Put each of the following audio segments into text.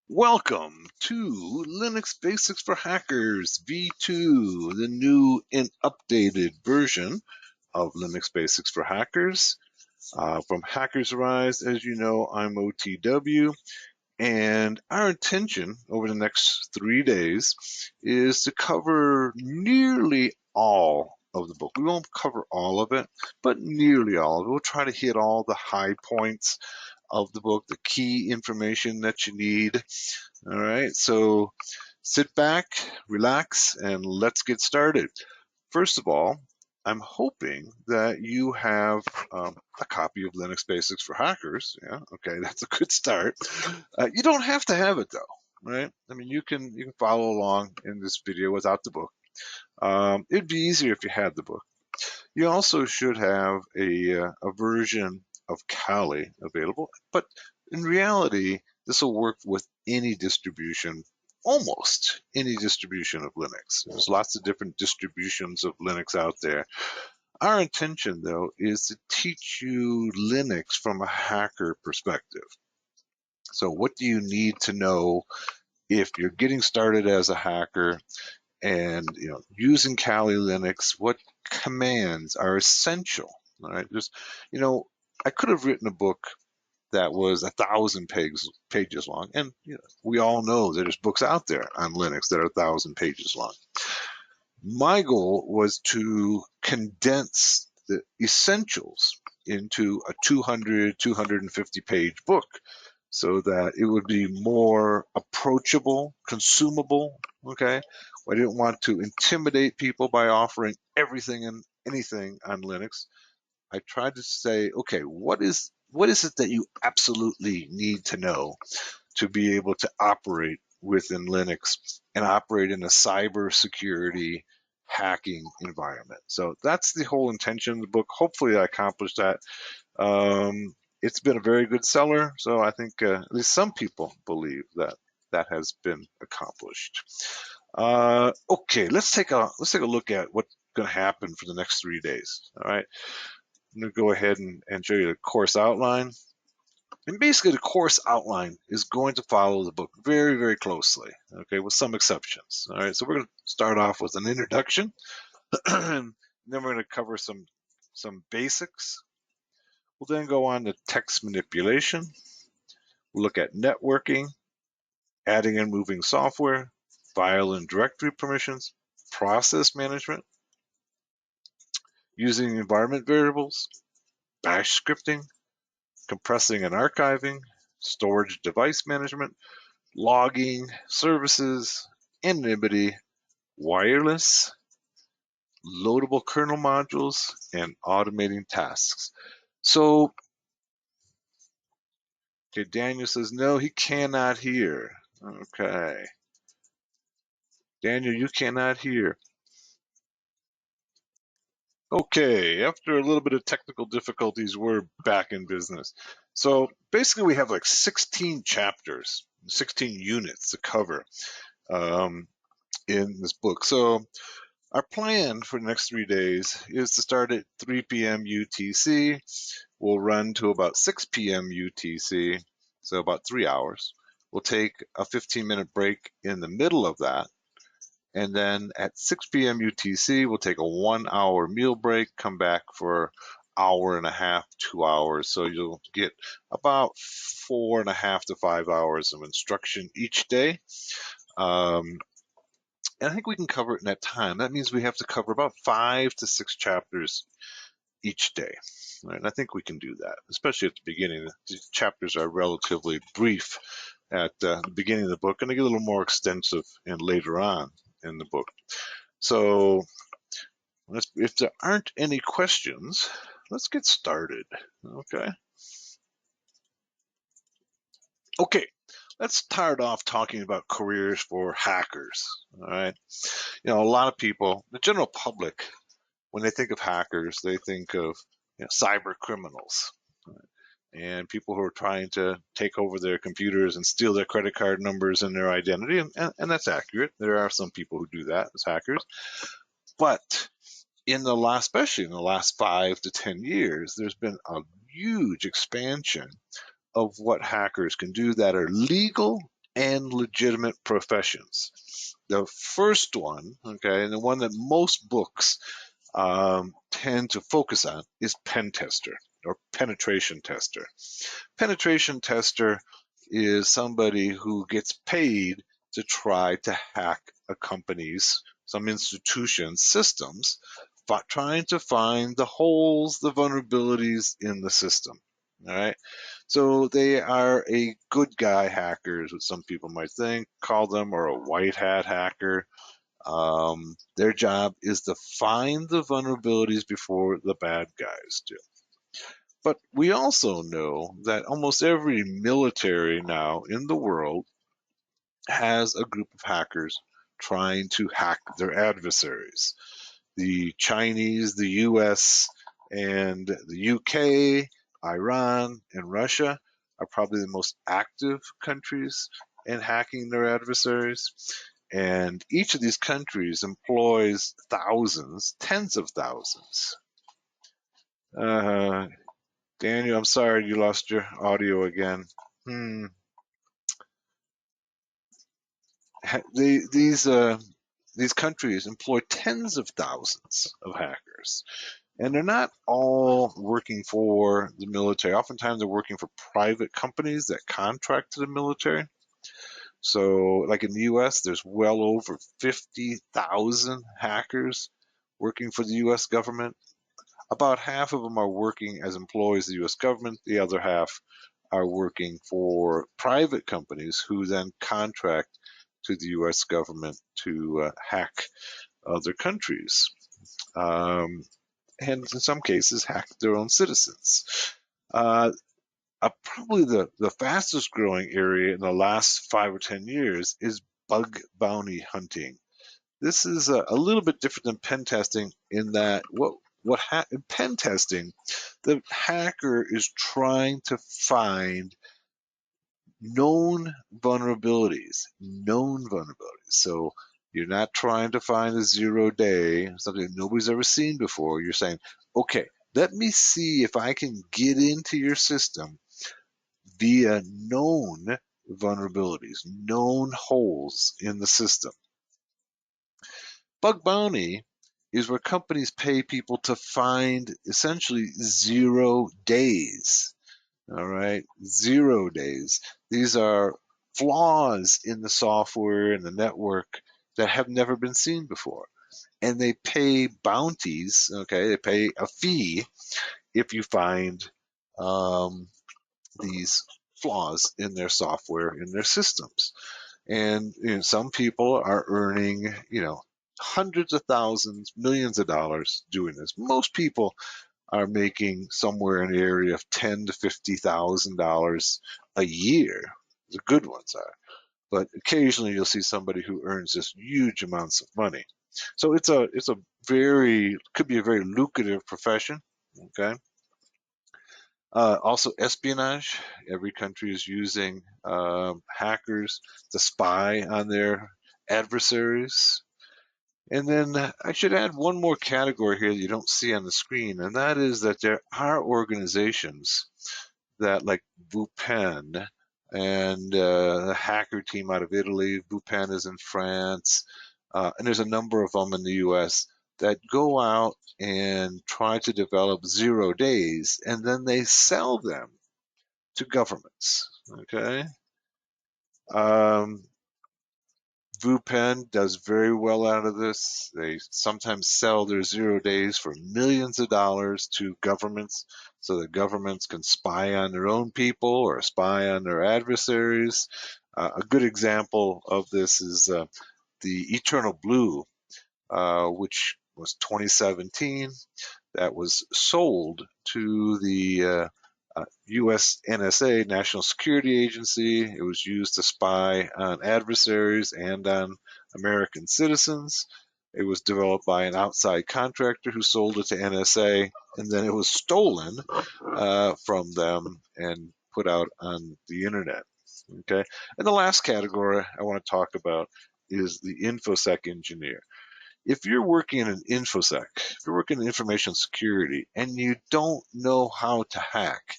Welcome to Linux Basics for Hackers V2, the new and updated version of Linux Basics for Hackers. From Hackers Arise, as you know, I'm OTW, and our intention over the next 3 days is to cover nearly all of the book. We won't cover all of it, but nearly all of it. We'll try to hit all the high points of the book, the key information that you need. All right, so sit back, relax, and let's get started. First of all, I'm hoping that you have a copy of Linux Basics for Hackers. Yeah, okay, that's a good start. You don't have to have it though, right? I mean, you can follow along in this video without the book. It'd be easier if you had the book. You also should have a version of Kali available, but in reality, this will work with any distribution, almost any distribution of Linux. There's lots of different distributions of Linux out there. Our intention, though, is to teach you Linux from a hacker perspective. So what do you need to know if you're getting started as a hacker and using Kali Linux? What commands are essential? All right, just I could have written a book that was 1,000 pages long, and we all know there's books out there on Linux that are 1,000 pages long. My goal was to condense the essentials into a 200, 250 page book so that it would be more approachable, consumable. Okay. I didn't want to intimidate people by offering everything and anything on Linux. I tried to say, okay, what is it that you absolutely need to know to be able to operate within Linux and operate in a cybersecurity hacking environment? So that's the whole intention of the book. Hopefully, I accomplished that. It's been a very good seller, so I think at least some people believe that that has been accomplished. Okay, let's take a look at what's going to happen for the next 3 days. All right, I'm going to go ahead and show you the course outline. And basically, the course outline is going to follow the book very, very closely, okay, with some exceptions. All right, so we're going to start off with an introduction, and then we're going to cover some basics. We'll then go on to text manipulation. We'll look at networking, adding and moving software, file and directory permissions, process management, using environment variables, bash scripting, compressing and archiving, storage device management, logging, services, anonymity, wireless, loadable kernel modules, and automating tasks. So, okay, Daniel says, no, he cannot hear. Okay. Daniel, you cannot hear. Okay, after a little bit of technical difficulties, we're back in business. So basically, we have like 16 chapters, 16 units to cover in this book. So our plan for the next 3 days is to start at 3 p.m. UTC. We'll run to about 6 p.m. UTC, so about 3 hours. We'll take a 15-minute break in the middle of that. And then at 6 p.m. UTC, we'll take a 1 hour meal break, come back for hour and a half, 2 hours. So you'll get about 4.5 to 5 hours of instruction each day. And I think we can cover it in that time. That means we have to cover about 5 to 6 chapters each day. Right? And I think we can do that, especially at the beginning. The chapters are relatively brief at the beginning of the book, and they get a little more extensive and later on in the book. So if there aren't any questions, let's get started. Okay, let's start off talking about careers for hackers. All right, a lot of people, the general public, when they think of hackers, they think of cyber criminals. Right? And people who are trying to take over their computers and steal their credit card numbers and their identity. And that's accurate. There are some people who do that as hackers. But especially in the last 5 to 10 years, there's been a huge expansion of what hackers can do that are legal and legitimate professions. The first one, okay, and the one that most books tend to focus on is pen tester or penetration tester. Penetration tester is somebody who gets paid to try to hack a company's, some institution's systems, trying to find the holes, the vulnerabilities in the system. All right. So they are a good guy hackers, what some people might think, call them, or a white hat hacker. Their job is to find the vulnerabilities before the bad guys do. But we also know that almost every military now in the world has a group of hackers trying to hack their adversaries. The Chinese, the US, and the UK, Iran, and Russia are probably the most active countries in hacking their adversaries. And each of these countries employs thousands, tens of thousands. Uh, Daniel, I'm sorry you lost your audio again. Hmm. These countries employ tens of thousands of hackers, and they're not all working for the military. Oftentimes, they're working for private companies that contract to the military. So, like in the U.S., there's well over 50,000 hackers working for the U.S. government. About half of them are working as employees of the U.S. government. The other half are working for private companies who then contract to the U.S. government to hack other countries, and in some cases hack their own citizens. Uh, Probably the fastest growing area in the last 5 or 10 years is bug bounty hunting. This is a little bit different than pen testing in that in pen testing, the hacker is trying to find known vulnerabilities. So you're not trying to find a 0 day, something nobody's ever seen before. You're saying, okay, let me see if I can get into your system via known vulnerabilities, known holes in the system. Bug bounty is where companies pay people to find essentially 0 days. All right, 0 days. These are flaws in the software and the network that have never been seen before. And they pay bounties, okay, they pay a fee if you find these flaws in their software, in their systems. And some people are earning, hundreds of thousands, millions of dollars doing this. Most people are making somewhere in the area of $10,000 to $50,000 a year. The good ones are, but occasionally you'll see somebody who earns just huge amounts of money. So it's a very could be a very lucrative profession. Okay. Also espionage. Every country is using hackers to spy on their adversaries. And then I should add one more category here that you don't see on the screen, and that is that there are organizations that, like VUPEN and the hacker team out of Italy, VUPEN is in France, and there's a number of them in the US that go out and try to develop 0 days, and then they sell them to governments. Okay. Um, VUPEN does very well out of this. They sometimes sell their 0 days for millions of dollars to governments so that governments can spy on their own people or spy on their adversaries. A good example of this is the Eternal Blue, which was 2017, that was sold to the U.S. NSA, National Security Agency. It was used to spy on adversaries and on American citizens. It was developed by an outside contractor who sold it to NSA, and then it was stolen from them and put out on the internet. Okay, and the last category I want to talk about is the InfoSec engineer. If you're working in an infosec, if you're working in information security and you don't know how to hack,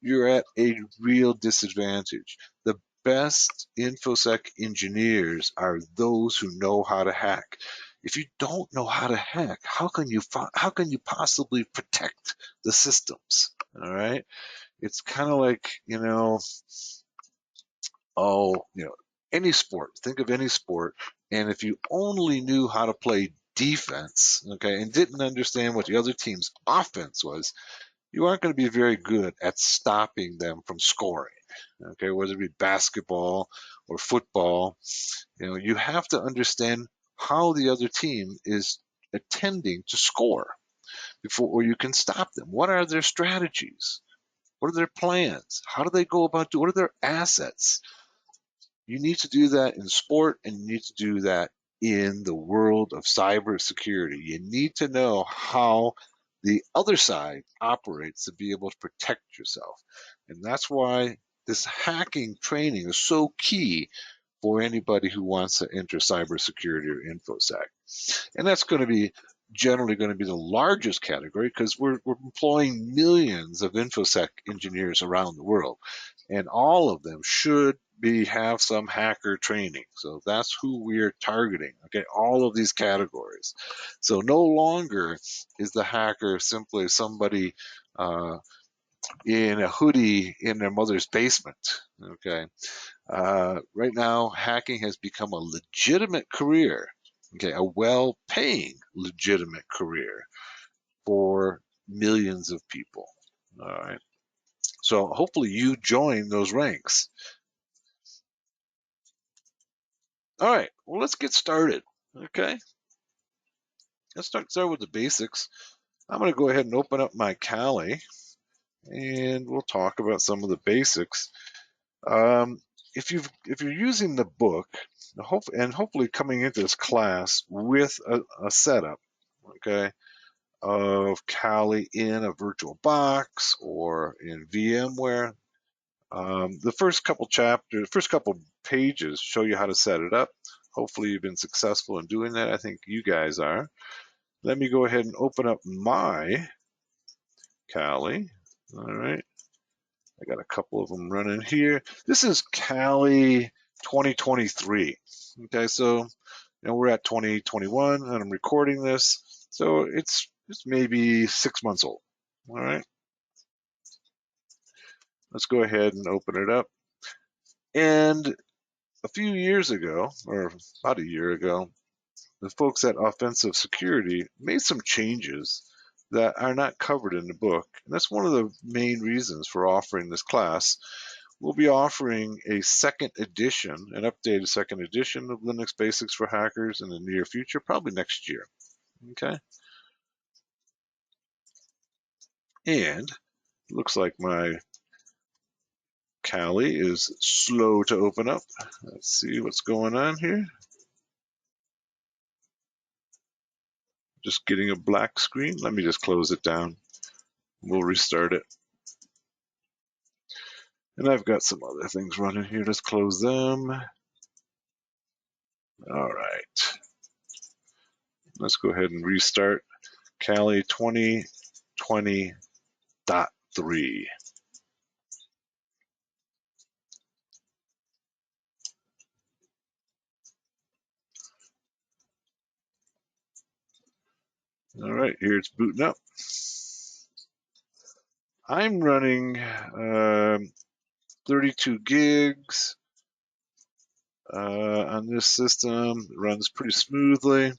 you're at a real disadvantage. The best InfoSec engineers are those who know how to hack. If you don't know how to hack, how can you possibly protect the systems? All right, it's kind of like any sport. Think of any sport, and if you only knew how to play defense, okay, and didn't understand what the other team's offense was, you aren't going to be very good at stopping them from scoring. Okay, whether it be basketball or football, you have to understand how the other team is attending to score before you can stop them. What are their strategies? What are their plans? How do they go about doing? What are their assets? You need to do that in sport, and you need to do that in the world of cybersecurity. You need to know how the other side operates to be able to protect yourself. And that's why this hacking training is so key for anybody who wants to enter cybersecurity or InfoSec. And that's going to be generally going to be the largest category because we're employing millions of InfoSec engineers around the world. And all of them should have some hacker training. So that's who we are targeting. Okay, all of these categories. So no longer is the hacker simply somebody in a hoodie in their mother's basement. Okay, right now hacking has become a legitimate career. Okay, a well-paying legitimate career for millions of people. All right. So hopefully you join those ranks. All right, well, let's get started. Okay, let's start with the basics. I'm going to go ahead and open up my Kali, and we'll talk about some of the basics. If you're using the book, hopefully coming into this class with a setup, okay, of Kali in a virtual box or in VMware, the first couple pages show you how to set it up. Hopefully you've been successful in doing that. I think you guys are. Let me go ahead and open up my Kali. All right. I got a couple of them running here. This is Kali 2023. Okay, so we're at 2021 and I'm recording this. So it's maybe 6 months old. All right. Let's go ahead and open it up. And a few years ago, or about a year ago, the folks at Offensive Security made some changes that are not covered in the book. And that's one of the main reasons for offering this class. We'll be offering a second edition, an updated second edition of Linux Basics for Hackers in the near future, probably next year. Okay. And it looks like my Kali is slow to open up. Let's see what's going on here. Just getting a black screen. Let me just close it down. We'll restart it. And I've got some other things running here. Let's close them. All right. Let's go ahead and restart Kali 2020.3. All right, here it's booting up. I'm running 32 gigs on this system. It runs pretty smoothly.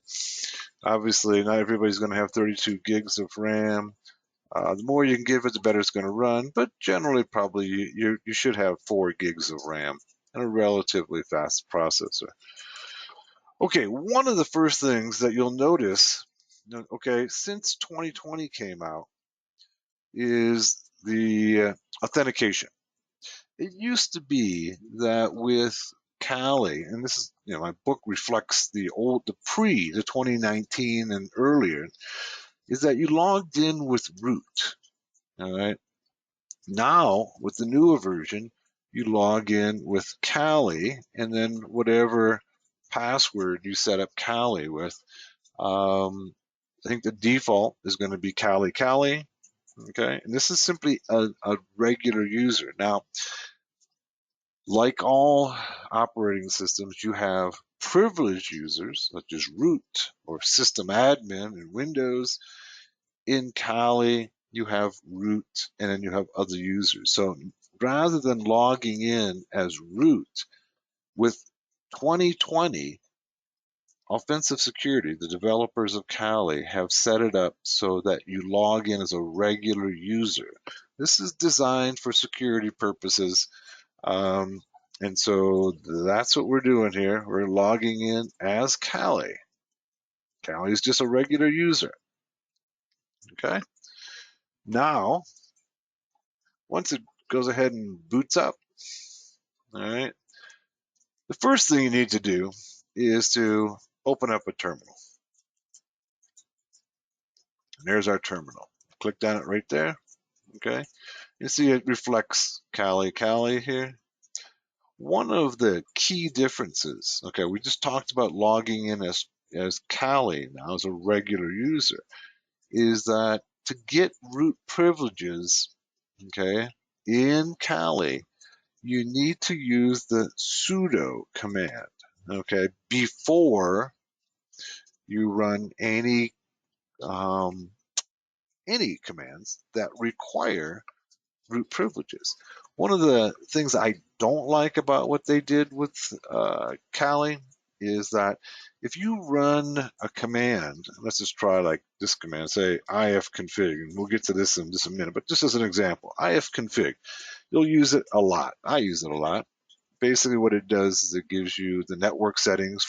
Obviously, not everybody's going to have 32 gigs of RAM. The more you can give it, the better it's going to run. But generally, probably you should have 4 gigs of RAM and a relatively fast processor. Okay, one of the first things that you'll notice, okay, since 2020 came out, is the authentication. It used to be that with Kali, and this is, my book reflects the 2019 and earlier, is that you logged in with root. All right. Now, with the newer version, you log in with Kali, and then whatever password you set up Kali with. I think the default is going to be Kali. Okay, and this is simply a regular user. Now, Like all operating systems, you have privileged users such as root or system admin in Windows. In Kali, you have root and then you have other users. So rather than logging in as root, with 2020 Offensive Security, the developers of Kali have set it up so that you log in as a regular user. This is designed for security purposes. Um, and so that's what we're doing here. We're logging in as Kali. Kali is just a regular user. Okay. Now, once it goes ahead and boots up, all right, the first thing you need to do is to open up a terminal. And there's our terminal. Click on it right there. Okay. You see it reflects Kali here. One of the key differences, okay, we just talked about logging in as Kali now as a regular user, is that to get root privileges, okay, in Kali, you need to use the sudo command, okay, before you run any commands that require root privileges. One of the things I don't like about what they did with Kali is that if you run a command, let's just try like this command, say ifconfig, and we'll get to this in just a minute, but just as an example, ifconfig, you'll use it a lot. I use it a lot. Basically what it does is it gives you the network settings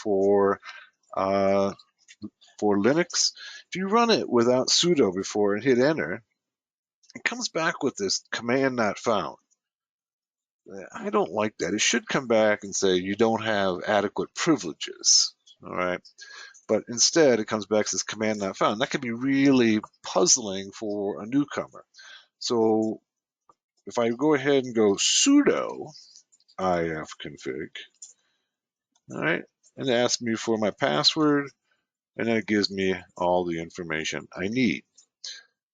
uh, for Linux. If you run it without sudo before and hit enter, it comes back with this command not found. I don't like that. It should come back and say you don't have adequate privileges. All right. But instead, it comes back as command not found. That can be really puzzling for a newcomer. So if I go ahead and go sudo ifconfig, all right, and it asks me for my password, and then it gives me all the information I need.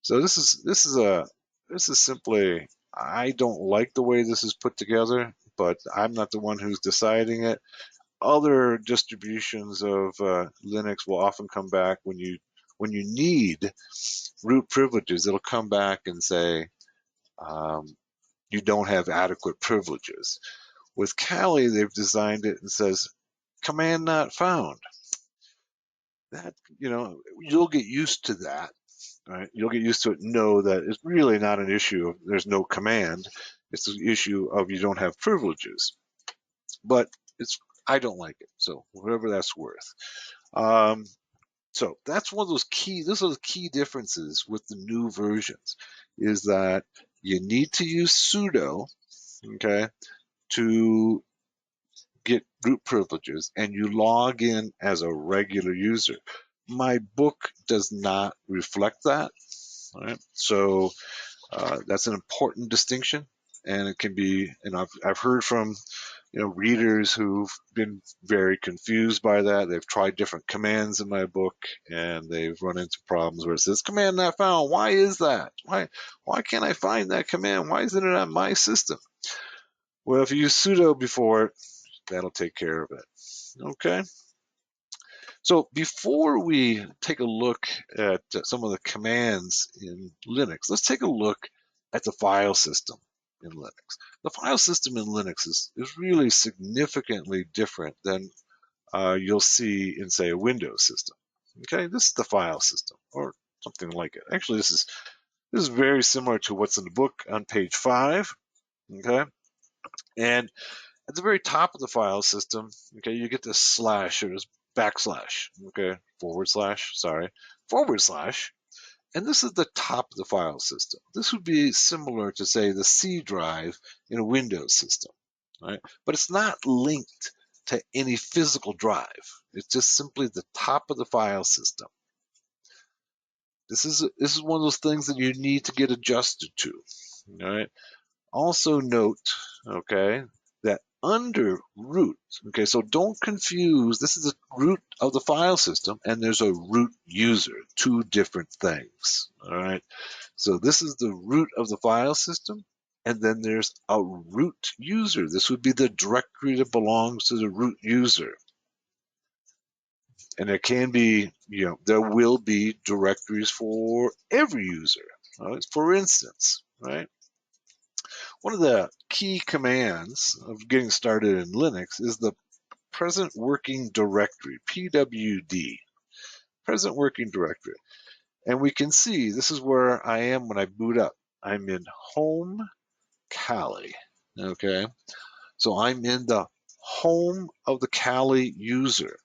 So this is simply, I don't like the way this is put together, but I'm not the one who's deciding it. Other distributions of Linux will often come back when you need root privileges. It'll come back and say you don't have adequate privileges. With Kali, they've designed it and says command not found. That you'll get used to that. Right? You'll get used to it. Know that it's really not an issue of there's no command. It's an issue of you don't have privileges. But I don't like it. So whatever that's worth. Um, so that's one of those key. Those are the key differences with the new versions. Is that you need to use sudo, okay, to get root privileges, and you log in as a regular user. My book does not reflect that. All right, so that's an important distinction, and it can be. And I've heard from readers who've been very confused by that. They've tried different commands in my book, and they've run into problems where it says command not found. Why is that? Why can't I find that command? Why isn't it on my system? Well, if you use sudo before it, that'll take care of it. Okay. So before we take a look at some of the commands in Linux, let's take a look at the file system in Linux. The file system in Linux is really significantly different than you'll see in, say, a Windows system. Okay, this is the file system, or something like it. Actually, this is very similar to what's in the book on page 5. Okay, and at the very top of the file system, okay, you get this slash or this backslash, okay, forward slash, and this is the top of the file system. This would be similar to, say, the C drive in a Windows system, right? But it's not linked to any physical drive. It's just simply the top of the file system. This is one of those things that you need to get adjusted to, all right? Also note, okay, that under root, okay, so don't confuse, this is the root of the file system, and there's a root user, two different things, all right? So this is the root of the file system, and then there's a root user. This would be the directory that belongs to the root user. And there can be, there will be directories for every user. For instance, right? One of the key commands of getting started in Linux is the present working directory, PWD, present working directory. And we can see this is where I am when I boot up. I'm in home Kali, okay? So I'm in the home of the Kali user.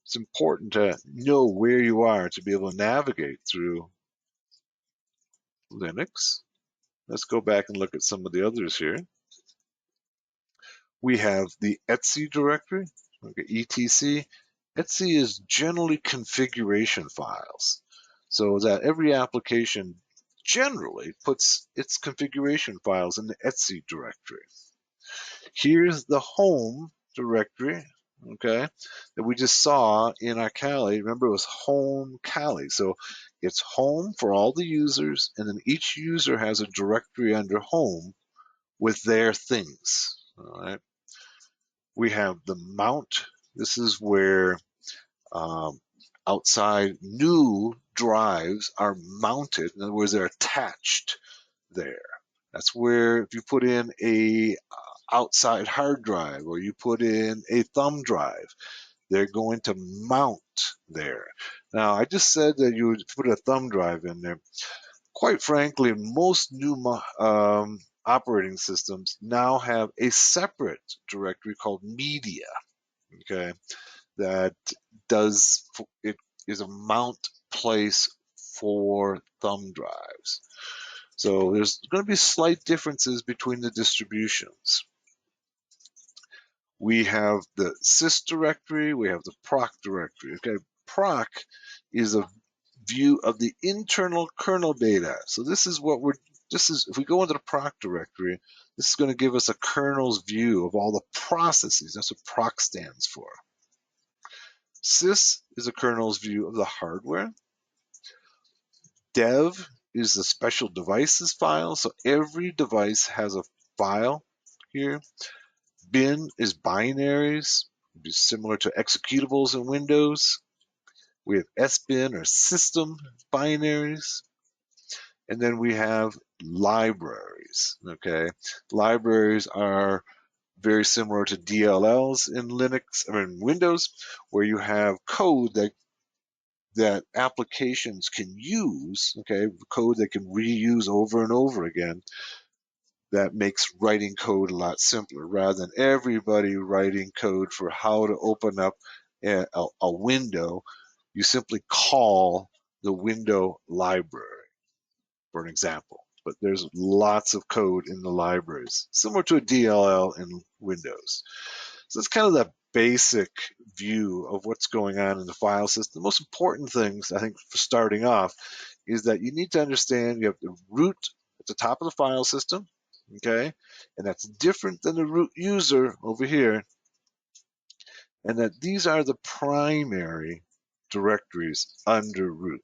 It's important to know where you are to be able to navigate through Linux. Let's go back and look at some of the others here. We have the etc directory, okay, etc. etc is generally configuration files, so that every application generally puts its configuration files in the etc directory. Here's the home directory, okay, that we just saw in our Kali. Remember, it was home Kali. So it's home for all the users, and then each user has a directory under home with their things. All right. We have the mount. This is where outside new drives are mounted. In other words, they're attached there. That's where if you put in a outside hard drive or you put in a thumb drive, they're going to mount there. Now, I just said that you would put a thumb drive in there. Quite frankly, most new operating systems now have a separate directory called media, okay, that does, it is a mount place for thumb drives. So there's going to be slight differences between the distributions. We have the sys directory, we have the proc directory. Okay, proc is a view of the internal kernel data. So this is if we go into the proc directory, this is going to give us a kernel's view of all the processes. That's what proc stands for. Sys is a kernel's view of the hardware. Dev is the special devices file. So every device has a file here. Bin is binaries, be similar to executables in Windows. We have sbin or system binaries. And then we have libraries, okay? Libraries are very similar to DLLs in Linux or in Windows, where you have code that applications can use, okay, code they can reuse over and over again. That makes writing code a lot simpler rather than everybody writing code for how to open up a window. You simply call the window library, for an example. But there's lots of code in the libraries, similar to a DLL in Windows. So it's kind of the basic view of what's going on in the file system. The most important things, I think, for starting off is that you need to understand you have the root at the top of the file system, okay? And that's different than the root user over here. And that these are the primary directories under root.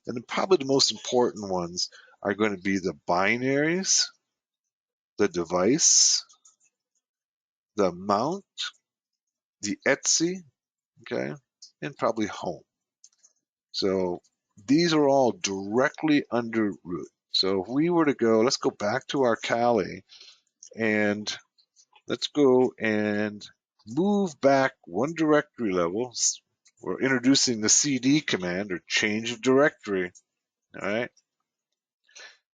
And probably the most important ones are going to be the binaries, the device, the mount, the etc, okay, and probably home. So these are all directly under root. So if we were to go, let's go back to our Kali and let's go and move back one directory level. We're introducing the cd command or change of directory, all right?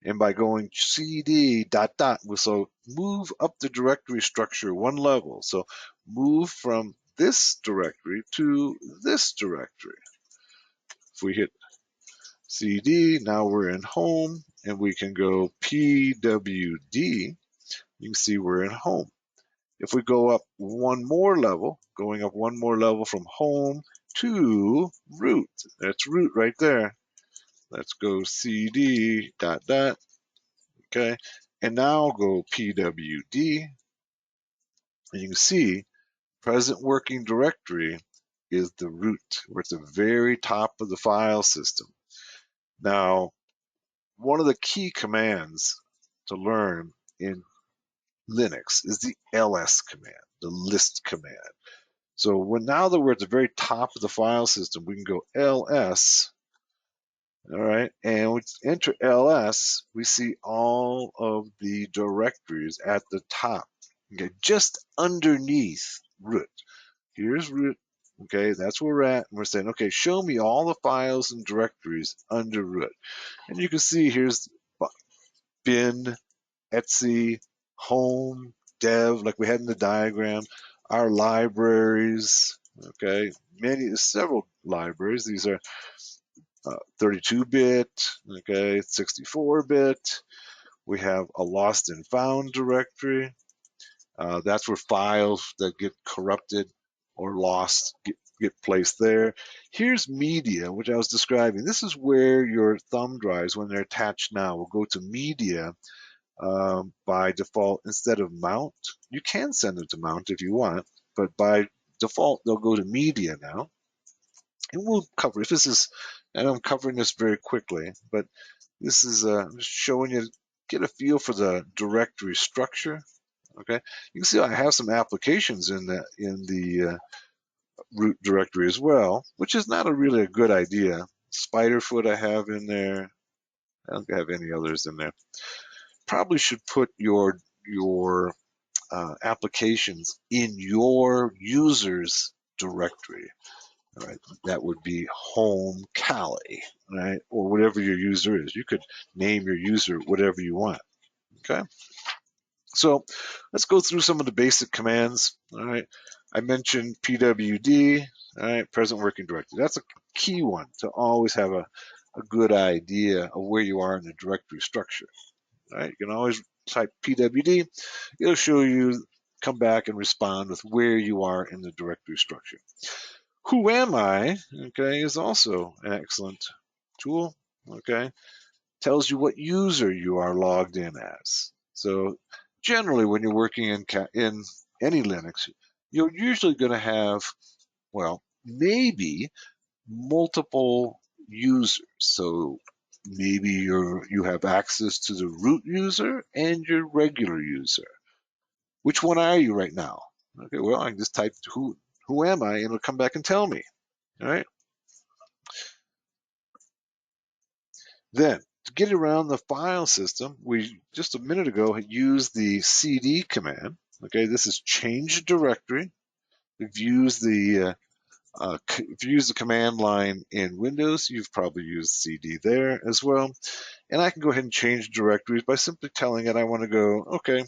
And by going cd ... so move up the directory structure one level. So move from this directory to this directory. If we hit cd, now we're in home, and we can go pwd. You can see we're in home. If we go up one more level, going up one more level from home to root, that's root right there. Let's go cd ... okay, and now go pwd, and you can see present working directory is the root. We're at the very top of the file system. Now, one of the key commands to learn in Linux is the ls command, the list command. So now that we're at the very top of the file system, we can go ls, all right, and we enter ls, we see all of the directories at the top, okay, just underneath root. Here's root, okay, that's where we're at, and we're saying, okay, show me all the files and directories under root. And you can see here's bin, Etsy, home, dev, like we had in the diagram, our libraries, okay, several libraries. These are 32-bit, okay, 64-bit. We have a lost and found directory. That's where files that get corrupted or lost get placed there. Here's media, which I was describing. This is where your thumb drives, when they're attached now, will go to media by default instead of mount. You can send them to mount if you want, but by default, they'll go to media now. And we'll cover, if this is, and I'm covering this very quickly, but this is just showing you, get a feel for the directory structure. Okay, you can see I have some applications in the root directory as well, which is not really a good idea. Spiderfoot I have in there. I don't have any others in there. Probably should put your applications in your user's directory. All right, that would be home Cali, right, or whatever your user is. You could name your user whatever you want. Okay. So let's go through some of the basic commands. All right, I mentioned PWD, all right, present working directory. That's a key one to always have a good idea of where you are in the directory structure. All right, you can always type PWD. It'll show you, come back and respond with where you are in the directory structure. Who am I? Okay, is also an excellent tool. Okay, tells you what user you are logged in as. So generally, when you're working in any Linux, you're usually going to have, well, maybe multiple users. So maybe you have access to the root user and your regular user. Which one are you right now? Okay, well, I can just type who am I, and it'll come back and tell me. All right. Then to get around the file system, we just a minute ago had used the cd command. Okay, this is change directory. We've used if you use the command line in Windows, you've probably used cd there as well. And I can go ahead and change directories by simply telling it I want to go, okay,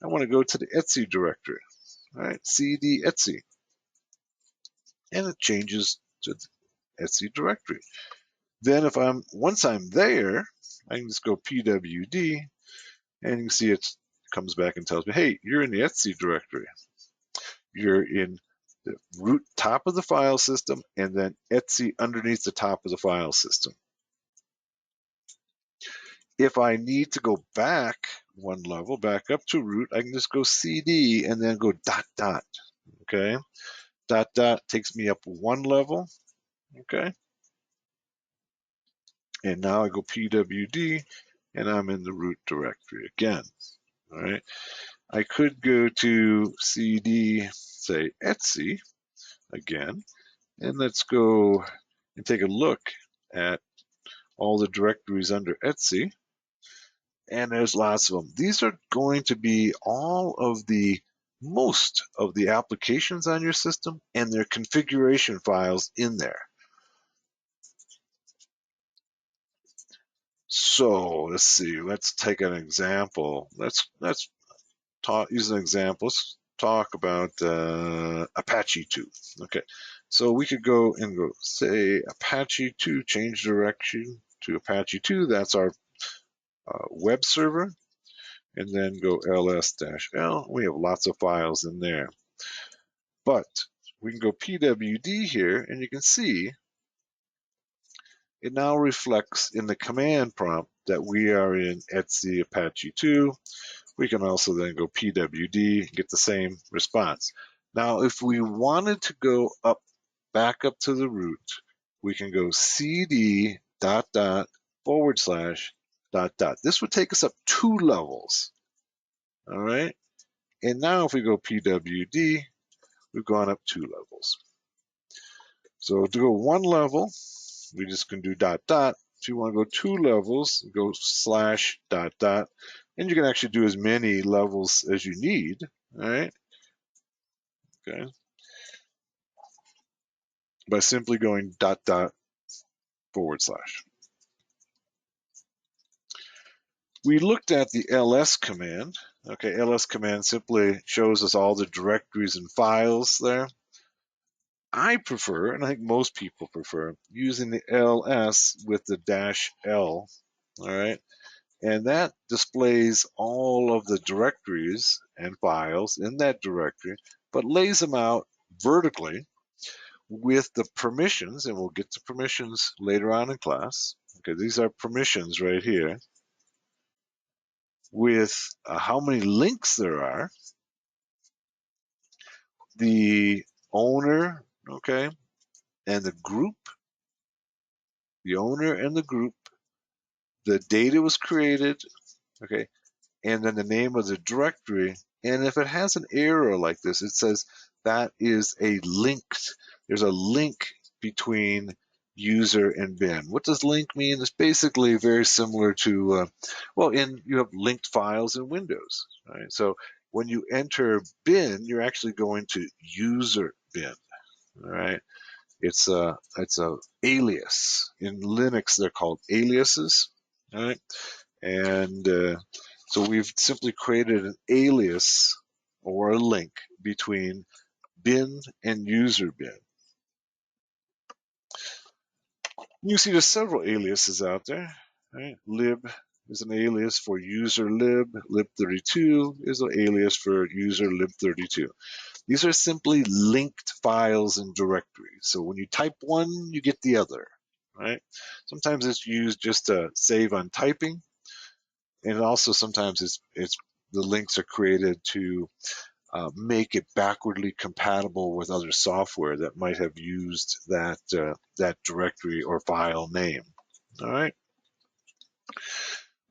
I want to go to the Etsy directory. All right, cd Etsy. And it changes to the Etsy directory. Then once I'm there, I can just go pwd, and you can see it comes back and tells me, hey, you're in the Etsy directory. You're in the root top of the file system, and then Etsy underneath the top of the file system. If I need to go back one level, back up to root, I can just go cd and then go ... Okay, ... takes me up one level. Okay, and now I go pwd, and I'm in the root directory again. All right, I could go to cd, say Etsy again, and let's go and take a look at all the directories under Etsy. And there's lots of them. These are going to be most of the applications on your system and their configuration files in there. So let's see, let's take an example. Let's use an example. Let's talk about Apache 2. Okay, so we could go say Apache 2, change direction to Apache 2. That's our web server, and then go ls-l. We have lots of files in there, but we can go pwd here, and you can see it now reflects in the command prompt that we are in Etsy Apache 2. We can also then go pwd and get the same response. Now, if we wanted to go back up to the root, we can go cd ... dot dot. This would take us up 2 levels. All right. And now if we go pwd, we've gone up 2 levels. So to go 1 level, we just can do dot dot. If you want to go 2 levels, go slash dot dot, and you can actually do as many levels as you need. All right. Okay. By simply going dot dot forward slash. We looked at the ls command. Okay, ls command simply shows us all the directories and files there. I prefer, and I think most people prefer, using the ls with the -l, all right? And that displays all of the directories and files in that directory, but lays them out vertically with the permissions, and we'll get to permissions later on in class. Okay, these are permissions right here with how many links there are, the owner, okay, and the group, the owner and the group, the date it was created, okay, and then the name of the directory. And if it has an error like this, it says that is a linked, there's a link between user and bin. What does link mean? It's basically very similar to, well, you have linked files in Windows, right? So when you enter bin, you're actually going to user bin, all right? It's a alias. In Linux, they're called aliases, all right? And so we've simply created an alias or a link between bin and user bin. You see there's several aliases out there. Right? Lib is an alias for user lib. Lib32 is an alias for user lib32. These are simply linked files and directories. So when you type one, you get the other. Right? Sometimes it's used just to save on typing, and also sometimes it's the links are created to make it backwardly compatible with other software that might have used that directory or file name. All right.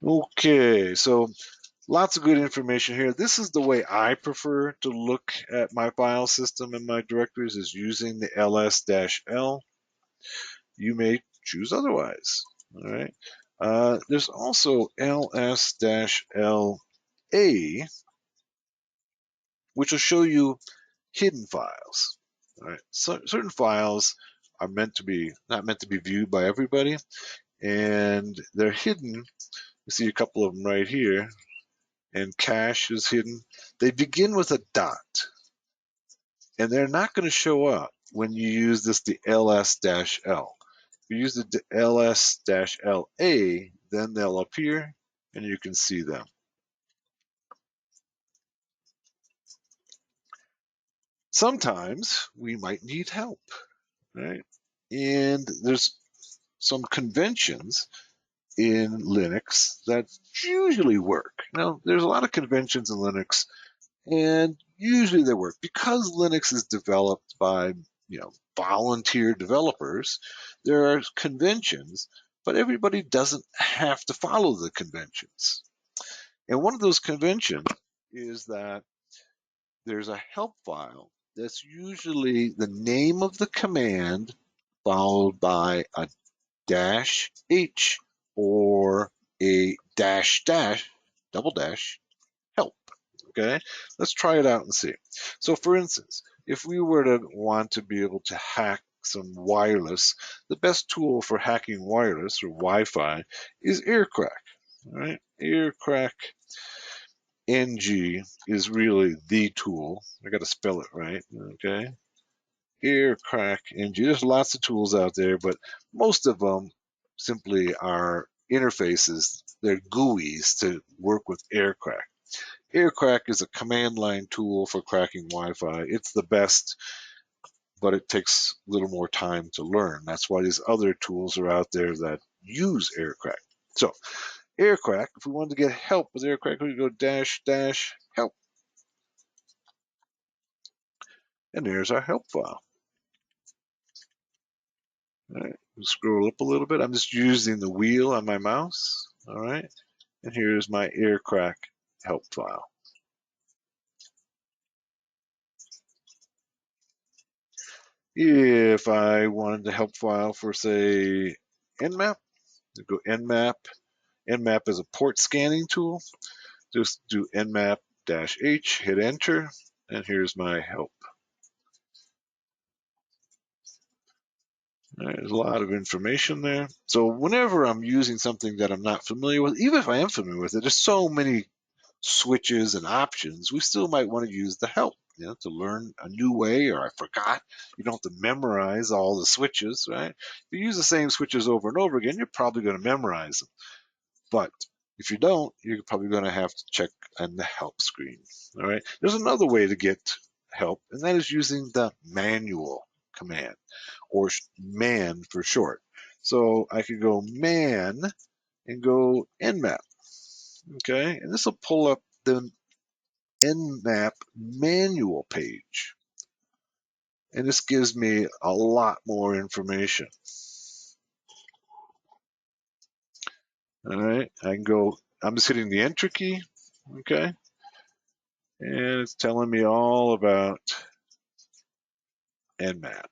Okay, so lots of good information here. This is the way I prefer to look at my file system and my directories, is using the ls-l. You may choose otherwise. All right. There's also ls-la, which will show you hidden files. All right. So certain files are not meant to be viewed by everybody, and they're hidden. You see a couple of them right here, and cache is hidden. They begin with a dot, and they're not going to show up when you use the ls-l. If you use the ls-la, then they'll appear, and you can see them. Sometimes we might need help, right? And there's some conventions in Linux that usually work. Now, there's a lot of conventions in Linux, and usually they work because Linux is developed by volunteer developers. There are conventions, but everybody doesn't have to follow the conventions. And one of those conventions is that there's a help file that's usually the name of the command followed by a -h or a dash, double dash, help. Okay, let's try it out and see. So for instance, if we were to want to be able to hack some wireless, the best tool for hacking wireless or Wi-Fi is Aircrack. All right, Aircrack NG is really the tool. I got to spell it right. Okay, Aircrack NG. There's lots of tools out there, but most of them simply are interfaces. They're GUIs to work with Aircrack. Aircrack is a command line tool for cracking Wi-Fi. It's the best, but it takes a little more time to learn. That's why these other tools are out there that use Aircrack. So Aircrack, if we wanted to get help with Aircrack, we go -- help. And there's our help file. All right, we'll scroll up a little bit. I'm just using the wheel on my mouse. All right, and here's my aircrack help file. If I wanted the help file for, say, Nmap, I go Nmap. Nmap is a port scanning tool. Just do Nmap-H, hit enter, and here's my help. There's a lot of information there. So whenever I'm using something that I'm not familiar with, even if I am familiar with it, there's so many switches and options, we still might want to use the help, to learn a new way, or I forgot. You don't have to memorize all the switches, right? If you use the same switches over and over again, you're probably going to memorize them. But if you don't, you're probably going to have to check on the help screen. All right. There's another way to get help, and that is using the manual command, or man for short. So I could go man and go nmap. Okay. And this will pull up the nmap manual page. And this gives me a lot more information. All right. I can go, I'm just hitting the enter key. Okay. And it's telling me all about Nmap.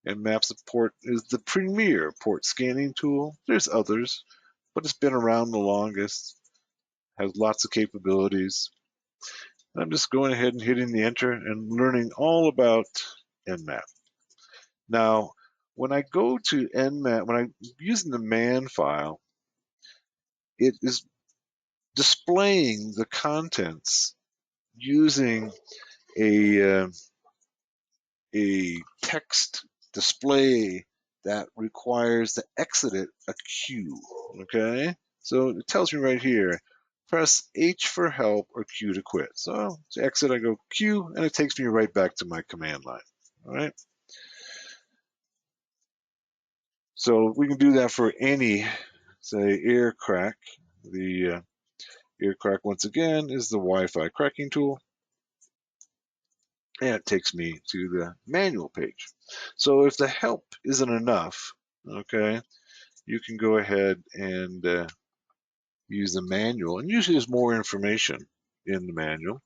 Nmap support is the premier port scanning tool. There's others, but it's been around the longest, has lots of capabilities. I'm just going ahead and hitting the enter and learning all about Nmap. Now, when I go to Nmap, when I'm using the man file, it is displaying the contents using a a text display that requires to exit it a Q. Okay, so it tells me right here, press H for help or Q to quit. So to exit, I go Q, and it takes me right back to my command line. All right. So we can do that for any, say, air crack. The air crack, once again, is the Wi-Fi cracking tool, and it takes me to the manual page. So if the help isn't enough, okay, you can go ahead and use the manual. And usually there's more information in the manual.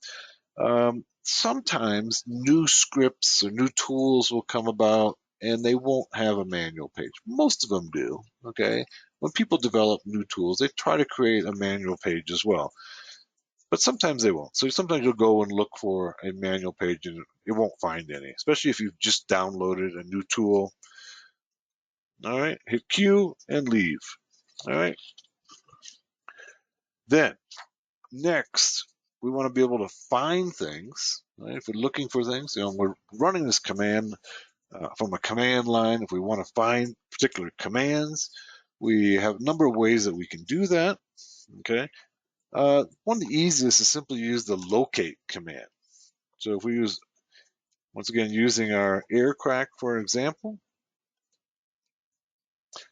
Sometimes new scripts or new tools will come about and they won't have a manual page. Most of them do, okay? When people develop new tools, they try to create a manual page as well. But sometimes they won't. So sometimes you'll go and look for a manual page and it won't find any, especially if you've just downloaded a new tool. All right, hit Q and leave. All right. Then next, we want to be able to find things. Right? If we're looking for things, we're running this command from a command line. If we want to find particular commands, we have a number of ways that we can do that. Okay. One of the easiest is simply use the locate command. So if we use, once again, using our aircrack for example,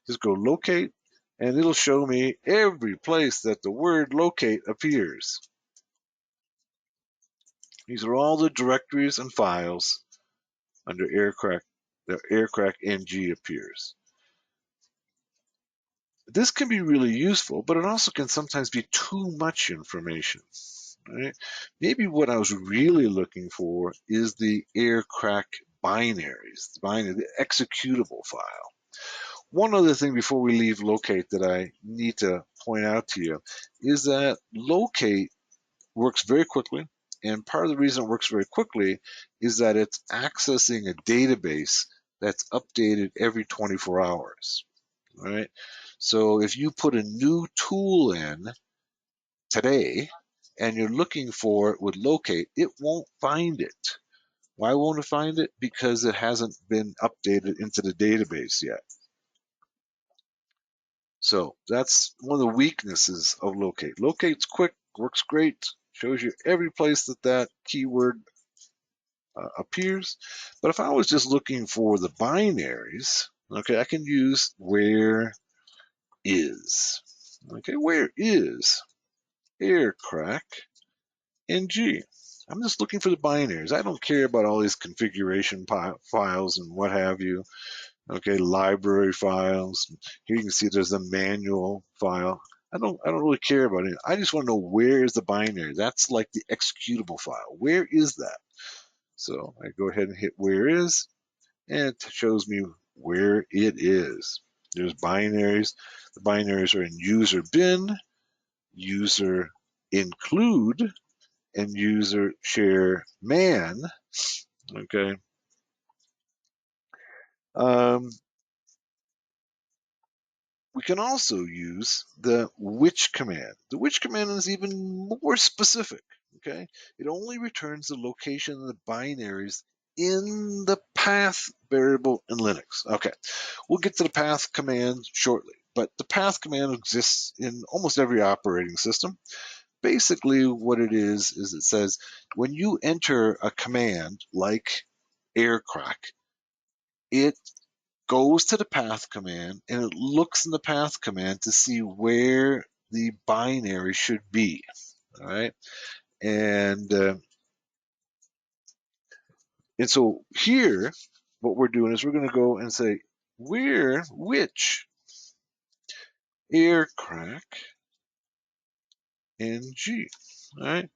just go locate, and it'll show me every place that the word locate appears. These are all the directories and files under aircrack. The aircrack NG appears. This can be really useful, but it also can sometimes be too much information. Right? Maybe what I was really looking for is the aircrack binaries, the executable file. One other thing before we leave locate that I need to point out to you is that locate works very quickly. And part of the reason it works very quickly is that it's accessing a database that's updated every 24 hours. Right? So if you put a new tool in today and you're looking for it with locate, it won't find it. Why won't it find it? Because it hasn't been updated into the database yet. So that's one of the weaknesses of locate. Locate's quick, works great, shows you every place that that keyword appears. But if I was just looking for the binaries, okay, I can use where is. Okay, where is aircrack NG? I'm just looking for the binaries. I don't care about all these configuration files and what have you. Okay, library files. Here you can see there's a manual file. I don't really care about it. I just want to know where is the binary. That's like the executable file. Where is that? So I go ahead and hit where is, and it shows me where it is. There's binaries. The binaries are in user bin, user include, and user share man. Okay. Um, we can also use the which command. The which command is even more specific. Okay. It only returns the location of the binaries in the path variable in Linux. Okay. We'll get to the path command shortly, but the path command exists in almost every operating system. Basically, what it is it says when you enter a command like aircrack, it goes to the path command and it looks in the path command to see where the binary should be. All right. And, uh, and so here, what we're doing is we're going to go and say, which aircrack NG. All right.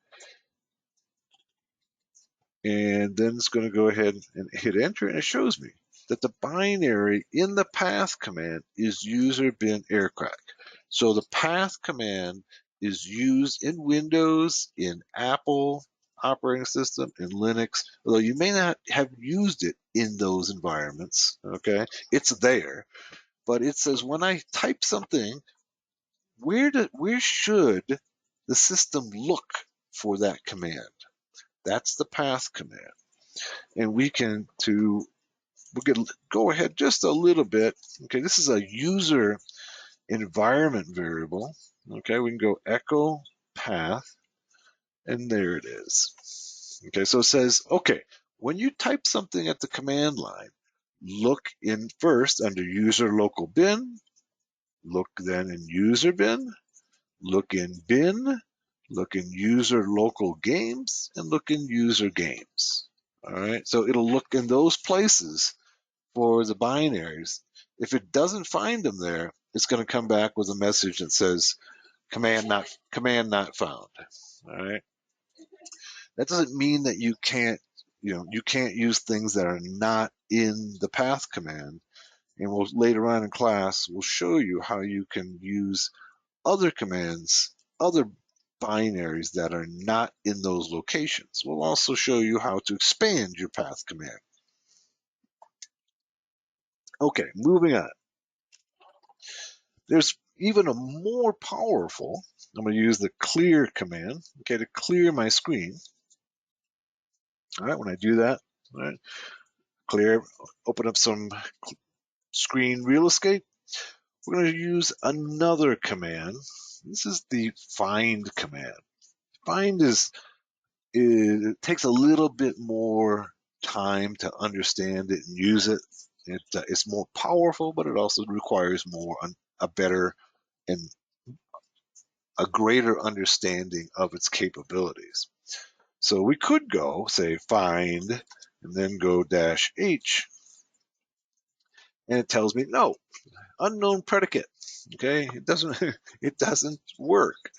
And then it's going to go ahead and hit enter, and it shows me that the binary in the path command is user bin aircrack. So the path command is used in Windows, in Apple operating system, in Linux, although you may not have used it in those environments. Okay, it's there, but it says when I type something, where should the system look for that command? That's the path command. And we can go ahead just a little bit. Okay, this is a user environment variable. Okay, we can go echo path, and there it is. Okay, so it says, okay, when you type something at the command line, look in first under user local bin, look then in user bin, look in bin, look in user local games, and look in user games. All right, so it'll look in those places for the binaries. If it doesn't find them there, it's going to come back with a message that says command not found. All right. That doesn't mean that you can't use things that are not in the path command. And we'll later on in class we'll show you how you can use other commands, other binaries that are not in those locations. We'll also show you how to expand your path command. Okay, moving on. There's even a more powerful, I'm going to use the clear command, okay, to clear my screen. All right, when I do that, all right, clear, open up some screen real estate. We're going to use another command. This is the find command. Find it takes a little bit more time to understand it and use it. It's more powerful, but it also requires a better and a greater understanding of its capabilities. So we could go, say, find, and then go -H, and it tells me no, unknown predicate. Okay, it doesn't work.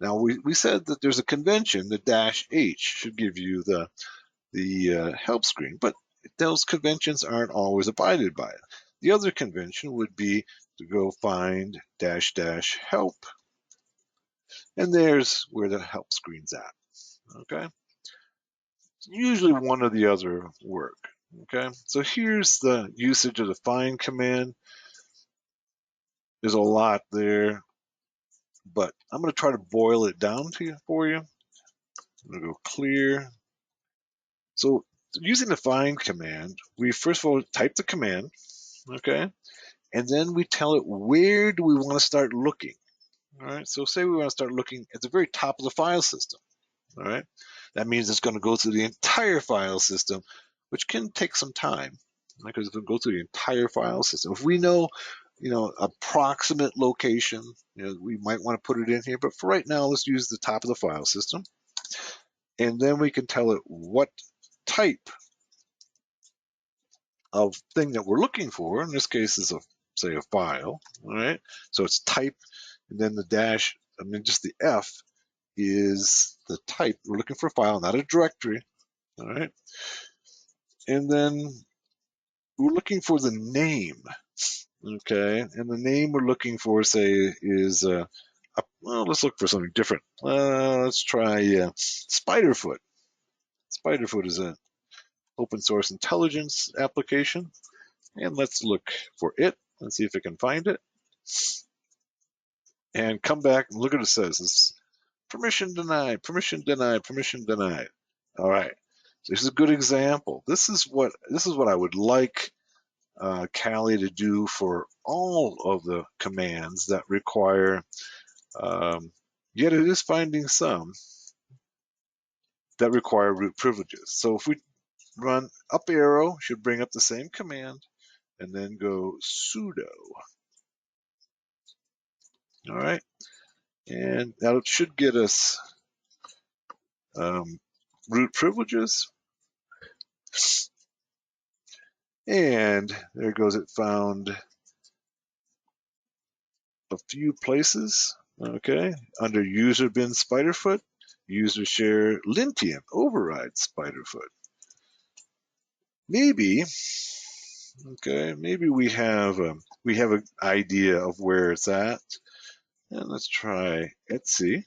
Now we said that there's a convention that -H should give you the help screen, but those conventions aren't always abided by. The other convention would be to go find --help, and there's where the help screen's at. Okay, usually one or the other work. Okay, so here's the usage of the find command. There's a lot there, but I'm going to try to boil it down for you. I'm going to go clear. So using the find command, we first of all type the command, okay, and then we tell it where do we want to start looking. All right, so say we want to start looking at the very top of the file system. All right, that means it's going to go through the entire file system, which can take some time because it'll go through the entire file system. If we know, approximate location, we might want to put it in here. But for right now, let's use the top of the file system, and then we can tell it what type of thing that we're looking for. In this case, is say a file. All right. So it's type, and then the dash. I mean, just the F is the type. We're looking for a file, not a directory. All right. And then we're looking for the name. Okay. And the name we're looking for, say, is well, let's look for something different. Let's try Spiderfoot. Spiderfoot is an open source intelligence application. And let's look for it and see if it can find it. And come back and look what it says. It's permission denied, permission denied, permission denied. All right. So this is a good example. This is what I would like Kali to do for all of the commands that require. Yet it is finding some that require root privileges. So if we run up arrow, should bring up the same command, and then go sudo. All right. And that should get us root privileges. And there goes, it found a few places, okay, under user bin Spiderfoot, user share lintian override Spiderfoot. Maybe, okay, maybe we have an idea of where it's at. And let's try Etsy.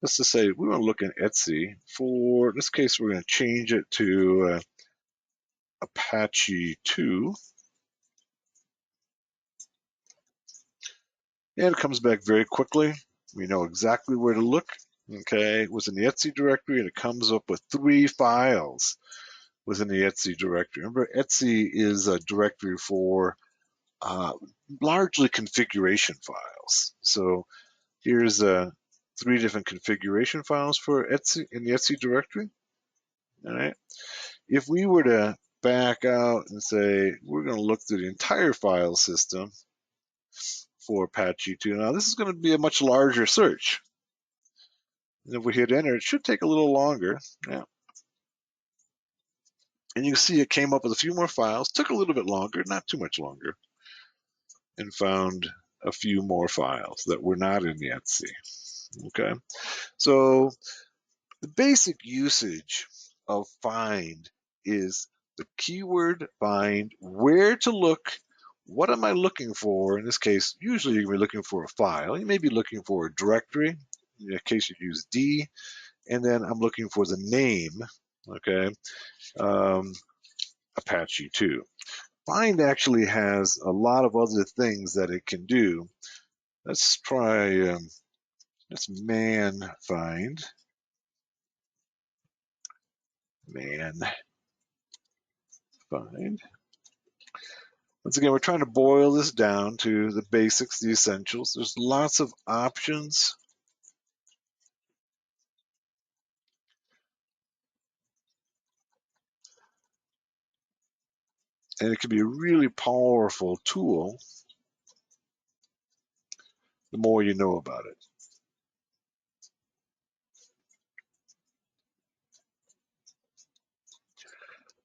Let's just say we want to look in Etsy. For this case, we're going to change it to Apache 2. And it comes back very quickly. We know exactly where to look. Okay, it was in the Etsy directory, and it comes up with 3 files within the Etsy directory. Remember, Etsy is a directory for largely configuration files. So here's 3 different configuration files for Etsy in the Etsy directory. All right. If we were to back out and say we're going to look through the entire file system for Apache 2, now this is going to be a much larger search. And if we hit enter, it should take a little longer. Yeah. And you can see it came up with a few more files, took a little bit longer, not too much longer, and found a few more files that were not in the Etsy. Okay. So the basic usage of find is the keyword find, where to look, what am I looking for? In this case, usually you're going to be looking for a file. You may be looking for a directory, in case you use D, and then I'm looking for the name, okay, Apache 2. Find actually has a lot of other things that it can do. Let's try, let's man find. Man find. Once again, we're trying to boil this down to the basics, the essentials. There's lots of options. And it can be a really powerful tool the more you know about it.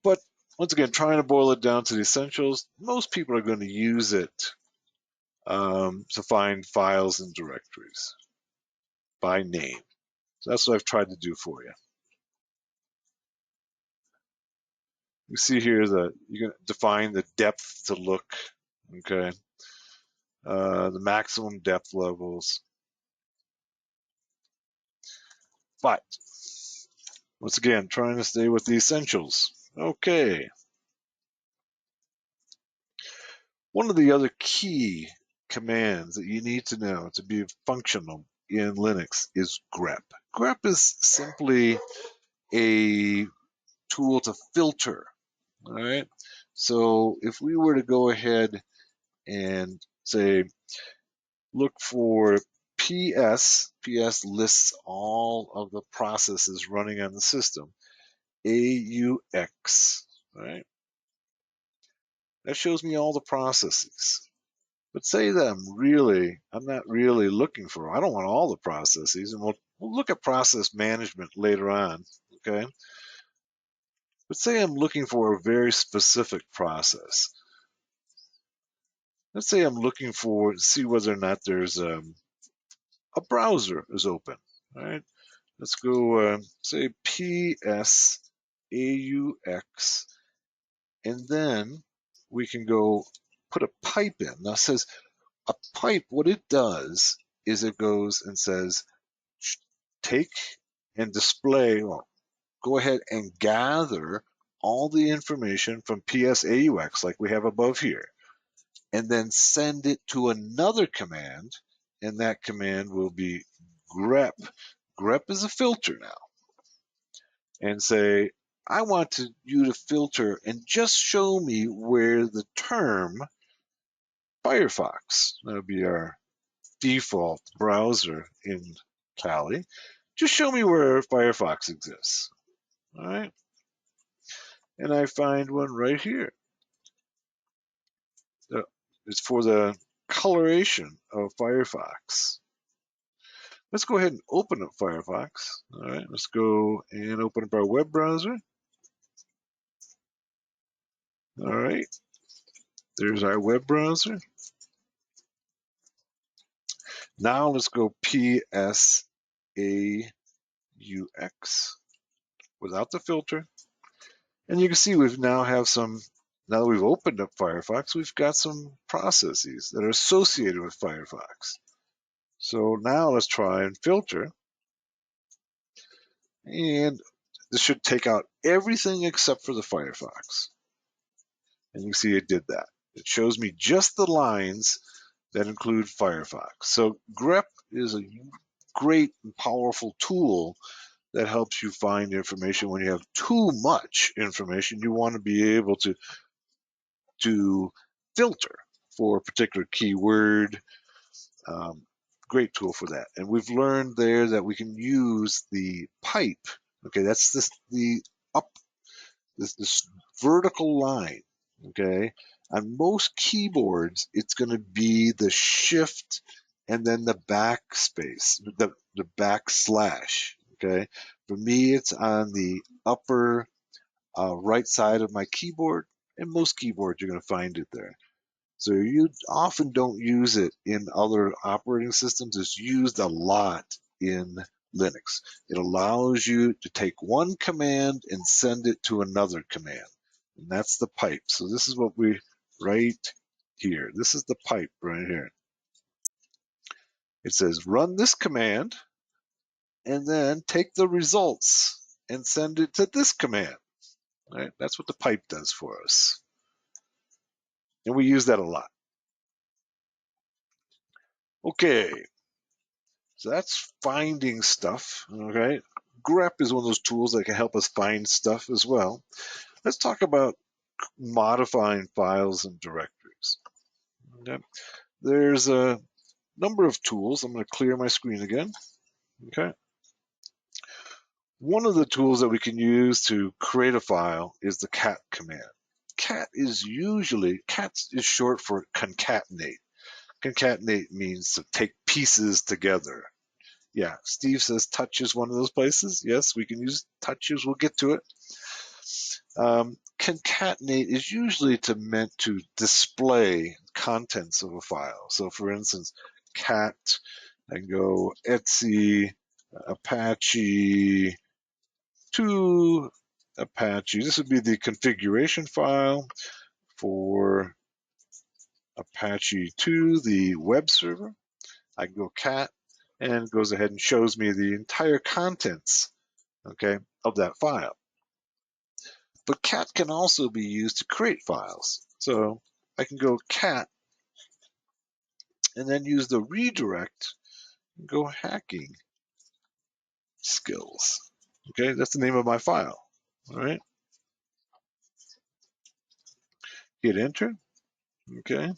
But once again, trying to boil it down to the essentials, most people are going to use it to find files and directories by name. So that's what I've tried to do for you. You see here that you can define the depth to look, okay? The maximum depth levels. But once again, trying to stay with the essentials. Okay. One of the other key commands that you need to know to be functional in Linux is grep. Grep is simply a tool to filter, all right? So if we were to go ahead and say, look for PS lists all of the processes running on the system, AUX, right? That shows me all the processes. But say that I'm not really looking for, I don't want all the processes, and we'll look at process management later on, okay? But say I'm looking for a very specific process. Let's say I'm looking for, see whether or not there's a browser is open. All right, let's go say PSAUX, and then we can go put a pipe in. Now it says a pipe, what it does is it goes and says, take and display, well, go ahead and gather all the information from PSAUX like we have above here, and then send it to another command, and that command will be grep. Grep is a filter now, and say, I want you to filter and just show me where the term Firefox, that would be our default browser in Kali, just show me where Firefox exists. All right. And I find one right here. It's for the coloration of Firefox. Let's go ahead and open up Firefox. All right, let's go and open up our web browser. All right, there's our web browser. Now let's go PSAUX without the filter. And you can see we've now have some, now that we've opened up Firefox, we've got some processes that are associated with Firefox. So now let's try and filter. And this should take out everything except for the Firefox. And you see it did that. It shows me just the lines that include Firefox. So grep is a great and powerful tool that helps you find information when you have too much information. You want to be able to filter for a particular keyword. Great tool for that. And we've learned there that we can use the pipe. Okay, that's the up this vertical line. Okay, on most keyboards, it's going to be the shift and then the backspace, the backslash. Okay, for me, it's on the upper right side of my keyboard, and most keyboards you're going to find it there. So you often don't use it in other operating systems. It's used a lot in Linux. It allows you to take one command and send it to another command. And that's the pipe. So this is what we right here. This is the pipe right here. It says run this command and then take the results and send it to this command. Right? That's what the pipe does for us. And we use that a lot. Okay, so that's finding stuff, okay? grep is one of those tools that can help us find stuff as well. Let's talk about modifying files and directories. Okay? There's a number of tools. I'm going to clear my screen again. Okay. One of the tools that we can use to create a file is the cat command. Cat is short for concatenate. Concatenate means to take pieces together. Yeah, Steve says touch is one of those places. Yes, we can use touches. We'll get to it. Concatenate is usually meant to display contents of a file. So for instance, cat, I can go Etsy, Apache to Apache. This would be the configuration file for Apache to the web server. I can go cat, and it goes ahead and shows me the entire contents, okay, of that file. But cat can also be used to create files. So I can go cat and then use the redirect and go hacking skills. Okay, that's the name of my file. All right, hit enter. Okay,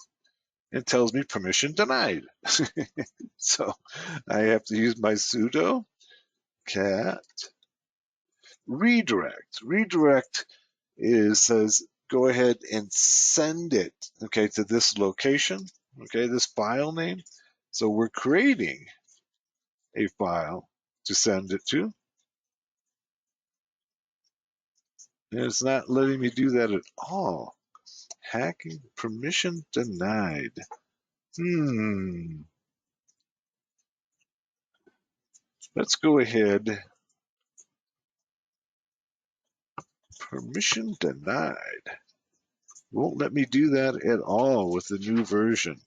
it tells me permission denied. So I have to use my sudo cat redirect. Redirect says go ahead and send it, okay, to this location, okay, this file name. So we're creating a file to send it to. And it's not letting me do that at all. Hacking permission denied. Let's go ahead. Permission denied. Won't let me do that at all with the new version.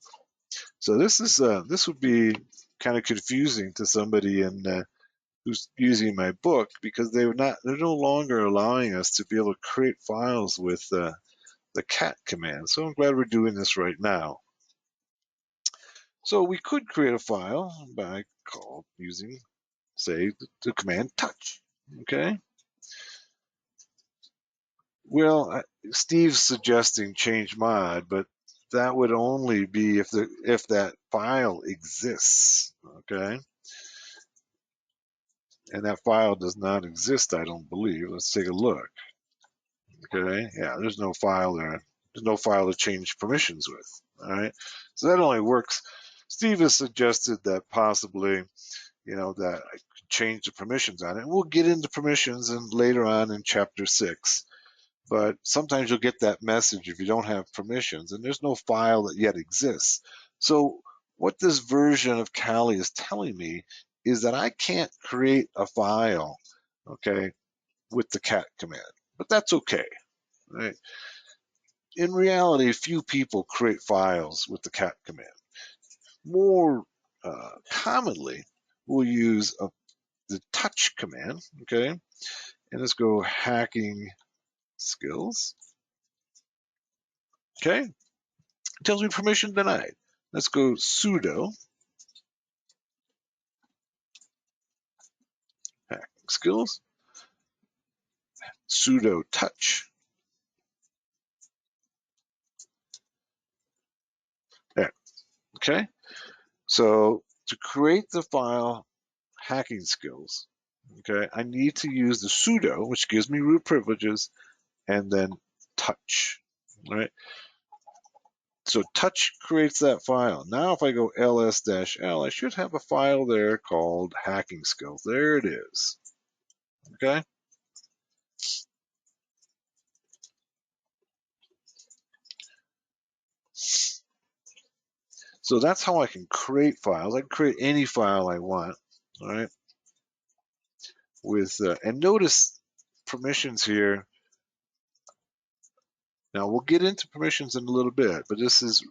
So this would be kind of confusing to somebody who's using my book, because they're no longer allowing us to be able to create files with the cat command. So I'm glad we're doing this right now. So we could create a file by using, say, the command touch. Okay. Well, Steve's suggesting change mod, but that would only be if that file exists. Okay. And that file does not exist, I don't believe. Let's take a look. Okay, yeah, there's no file there. There's no file to change permissions with. All right, so that only works. Steve has suggested that possibly, that I could change the permissions on it. We'll get into permissions and later on in chapter 6. But sometimes you'll get that message if you don't have permissions, and there's no file that yet exists. So what this version of Kali is telling me is that I can't create a file, okay, with the cat command. But that's okay. Right? In reality, few people create files with the cat command. More commonly, we'll use the touch command. Okay, and let's go hacking skills. Okay, it tells me permission denied. Let's go sudo hacking skills, sudo touch. There. Okay, so to create the file hacking skills, okay, I need to use the sudo, which gives me root privileges, and then touch. All right. So touch creates that file. Now if I go ls-l, I should have a file there called hacking skills. There it is. Okay. So that's how I can create files. I can create any file I want. All right. And notice permissions here. Now we'll get into permissions in a little bit, but this is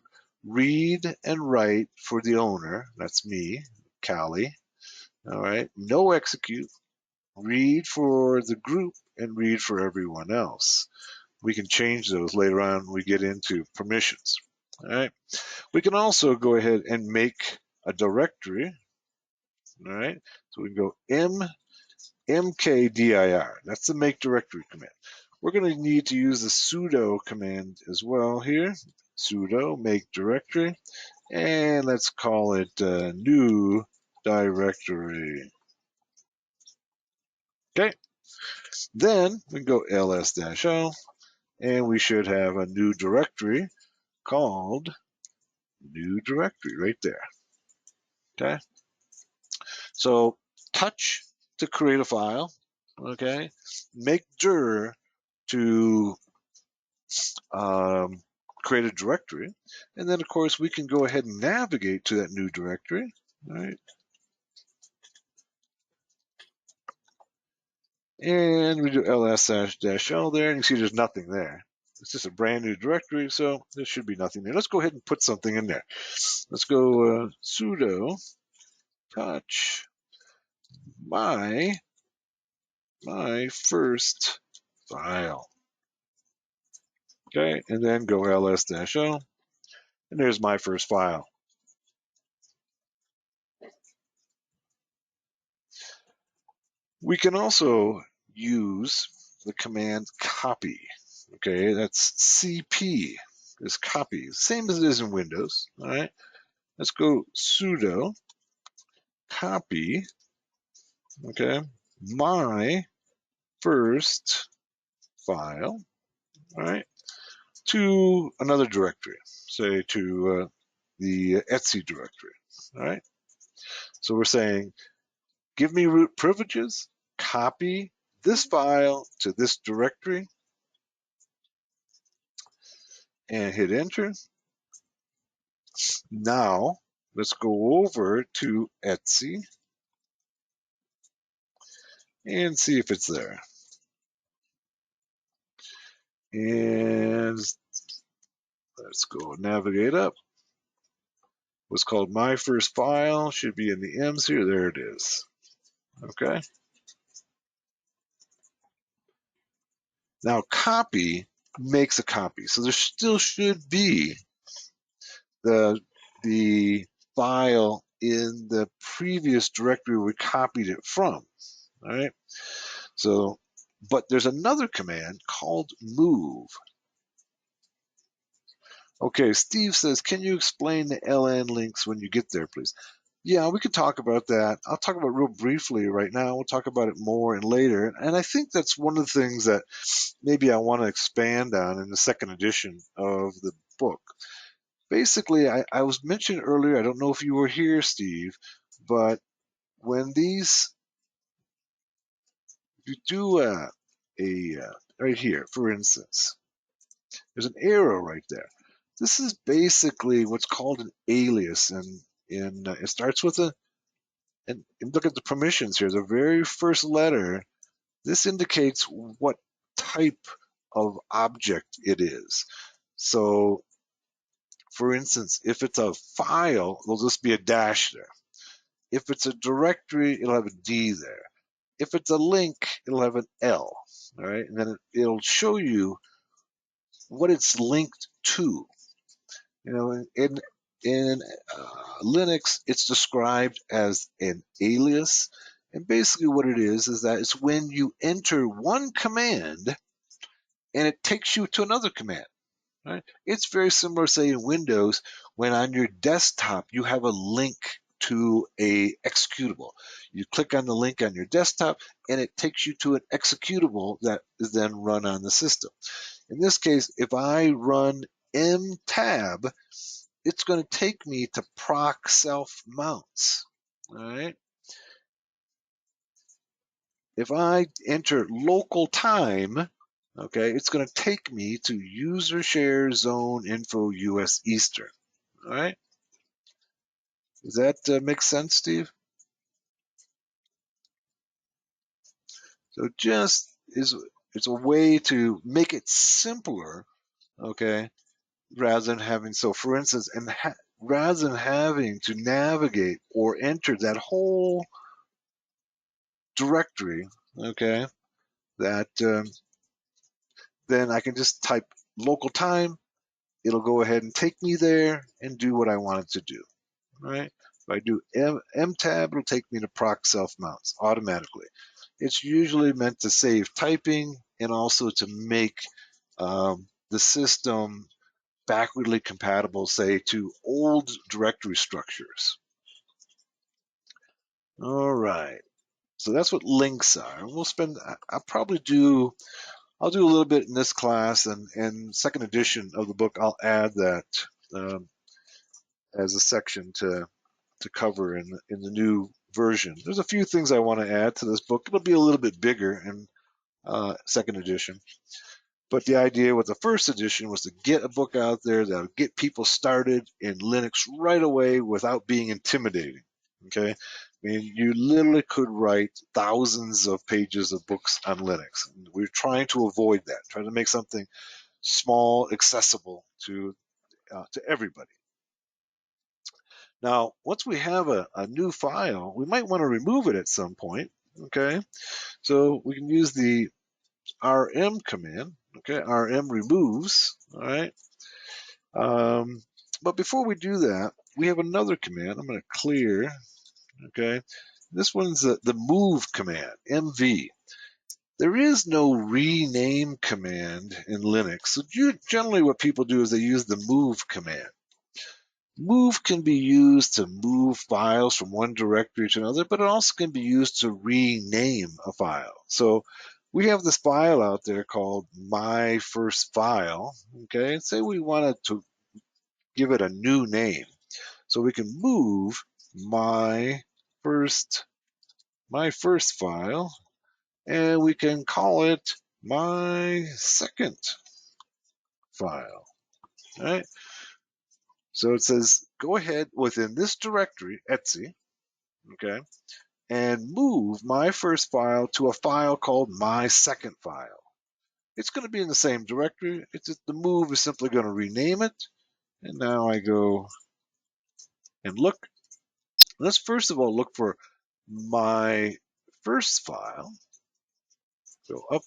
read and write for the owner. That's me, Kali. All right. No execute. Read for the group and read for everyone else. We can change those later on when we get into permissions. All right. We can also go ahead and make a directory. All right. So we can go mkdir. That's the make directory command. We're going to need to use the sudo command as well here. Sudo make directory. And let's call it new directory. Okay. Then we can go ls-o, and we should have a new directory called new directory right there. Okay. So touch to create a file. Okay. Make dir to create a directory. And then, of course, we can go ahead and navigate to that new directory. All right. And we do ls-l there, and you see there's nothing there. It's just a brand new directory, so there should be nothing there. Let's go ahead and put something in there. Let's go sudo touch my first file. Okay, and then go ls-o, and there's my first file. We can also use the command copy. Okay, that's CP is copy, same as it is in Windows. All right, let's go sudo copy. Okay, my first file. All right, to another directory, say to the Etsy directory. All right, so we're saying, give me root privileges, copy this file to this directory, and hit enter. Now let's go over to Etsy and see if it's there. And let's go navigate up. What's called my first file should be in the M's here. There it is. Okay. Now copy makes a copy. So there still should be the file in the previous directory we copied it from. All right. So, but there's another command called move. Okay, Steve says, can you explain the LN links when you get there, please? Yeah, we could talk about that. I'll talk about it real briefly right now. We'll talk about it more and later. And I think that's one of the things that maybe I want to expand on in the second edition of the book. Basically, I was mentioned earlier, I don't know if you were here, Steve, but when these, you do right here, for instance, there's an arrow right there. This is basically what's called an alias, and it starts with and look at the permissions here. The very first letter, this indicates what type of object it is. So, for instance, if it's a file, there'll just be a dash there. If it's a directory, it'll have a D there. If it's a link, it'll have an L. All right, and then it'll show you what it's linked to. You know, in Linux, it's described as an alias, and basically what it is that it's when you enter one command and it takes you to another command. Right? It's very similar, say, in Windows, when on your desktop you have a link to a executable. You click on the link on your desktop, and it takes you to an executable that is then run on the system. In this case, if I run mtab, it's going to take me to proc self mounts. All right. If I enter local time, okay, it's going to take me to user share zone info US Eastern. All right. Does that make sense, Steve? So just is it's a way to make it simpler, okay, rather than having so. For instance, rather than having to navigate or enter that whole directory, okay, that then I can just type local time. It'll go ahead and take me there and do what I want it to do. Right? If I do mtab, it'll take me to proc self mounts automatically. It's usually meant to save typing and also to make the system backwardly compatible, say, to old directory structures. All right. So that's what links are. We'll spend. I'll do a little bit in this class, and second edition of the book, I'll add that um, as a section to cover in the new version. There's a few things I want to add to this book. It'll be a little bit bigger in second edition. But the idea with the first edition was to get a book out there that'll get people started in Linux right away without being intimidating. Okay? I mean, you literally could write thousands of pages of books on Linux. We're trying to avoid that, trying to make something small, accessible to everybody. Now, once we have a new file, we might want to remove it at some point. Okay, so we can use the rm command. Okay, rm removes. All right. But before we do that, we have another command. I'm going to clear. Okay, this one's the move command, mv. There is no rename command in Linux. So generally what people do is they use the move command. Move can be used to move files from one directory to another, but it also can be used to rename a file. So we have this file out there called my first file. Okay, say we wanted to give it a new name. So we can move first my first file, and we can call it my second file. All right. So it says, go ahead within this directory, Etsy, okay, and move my first file to a file called my second file. It's going to be in the same directory. It's just, the move is simply going to rename it. And now I go and look. Let's first of all look for my first file. Go up,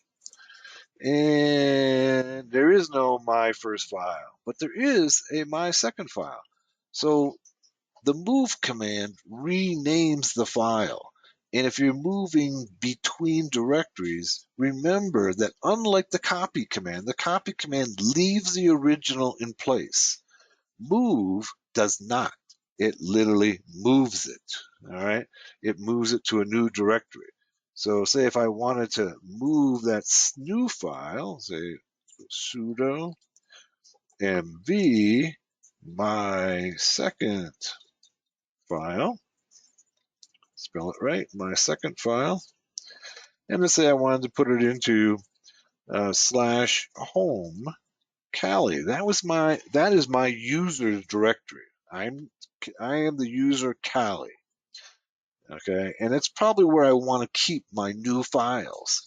and there is no my first file, but there is a my second file. So the move command renames the file. And if you're moving between directories, remember that unlike the copy command leaves the original in place. Move does not. It literally moves it. All right. It moves it to a new directory. So say if I wanted to move that new file, say sudo mv my second file, spell it right, my second file, and let's say I wanted to put it into slash home Kali. That is my user directory. I am the user Kali. Okay, and it's probably where I want to keep my new files.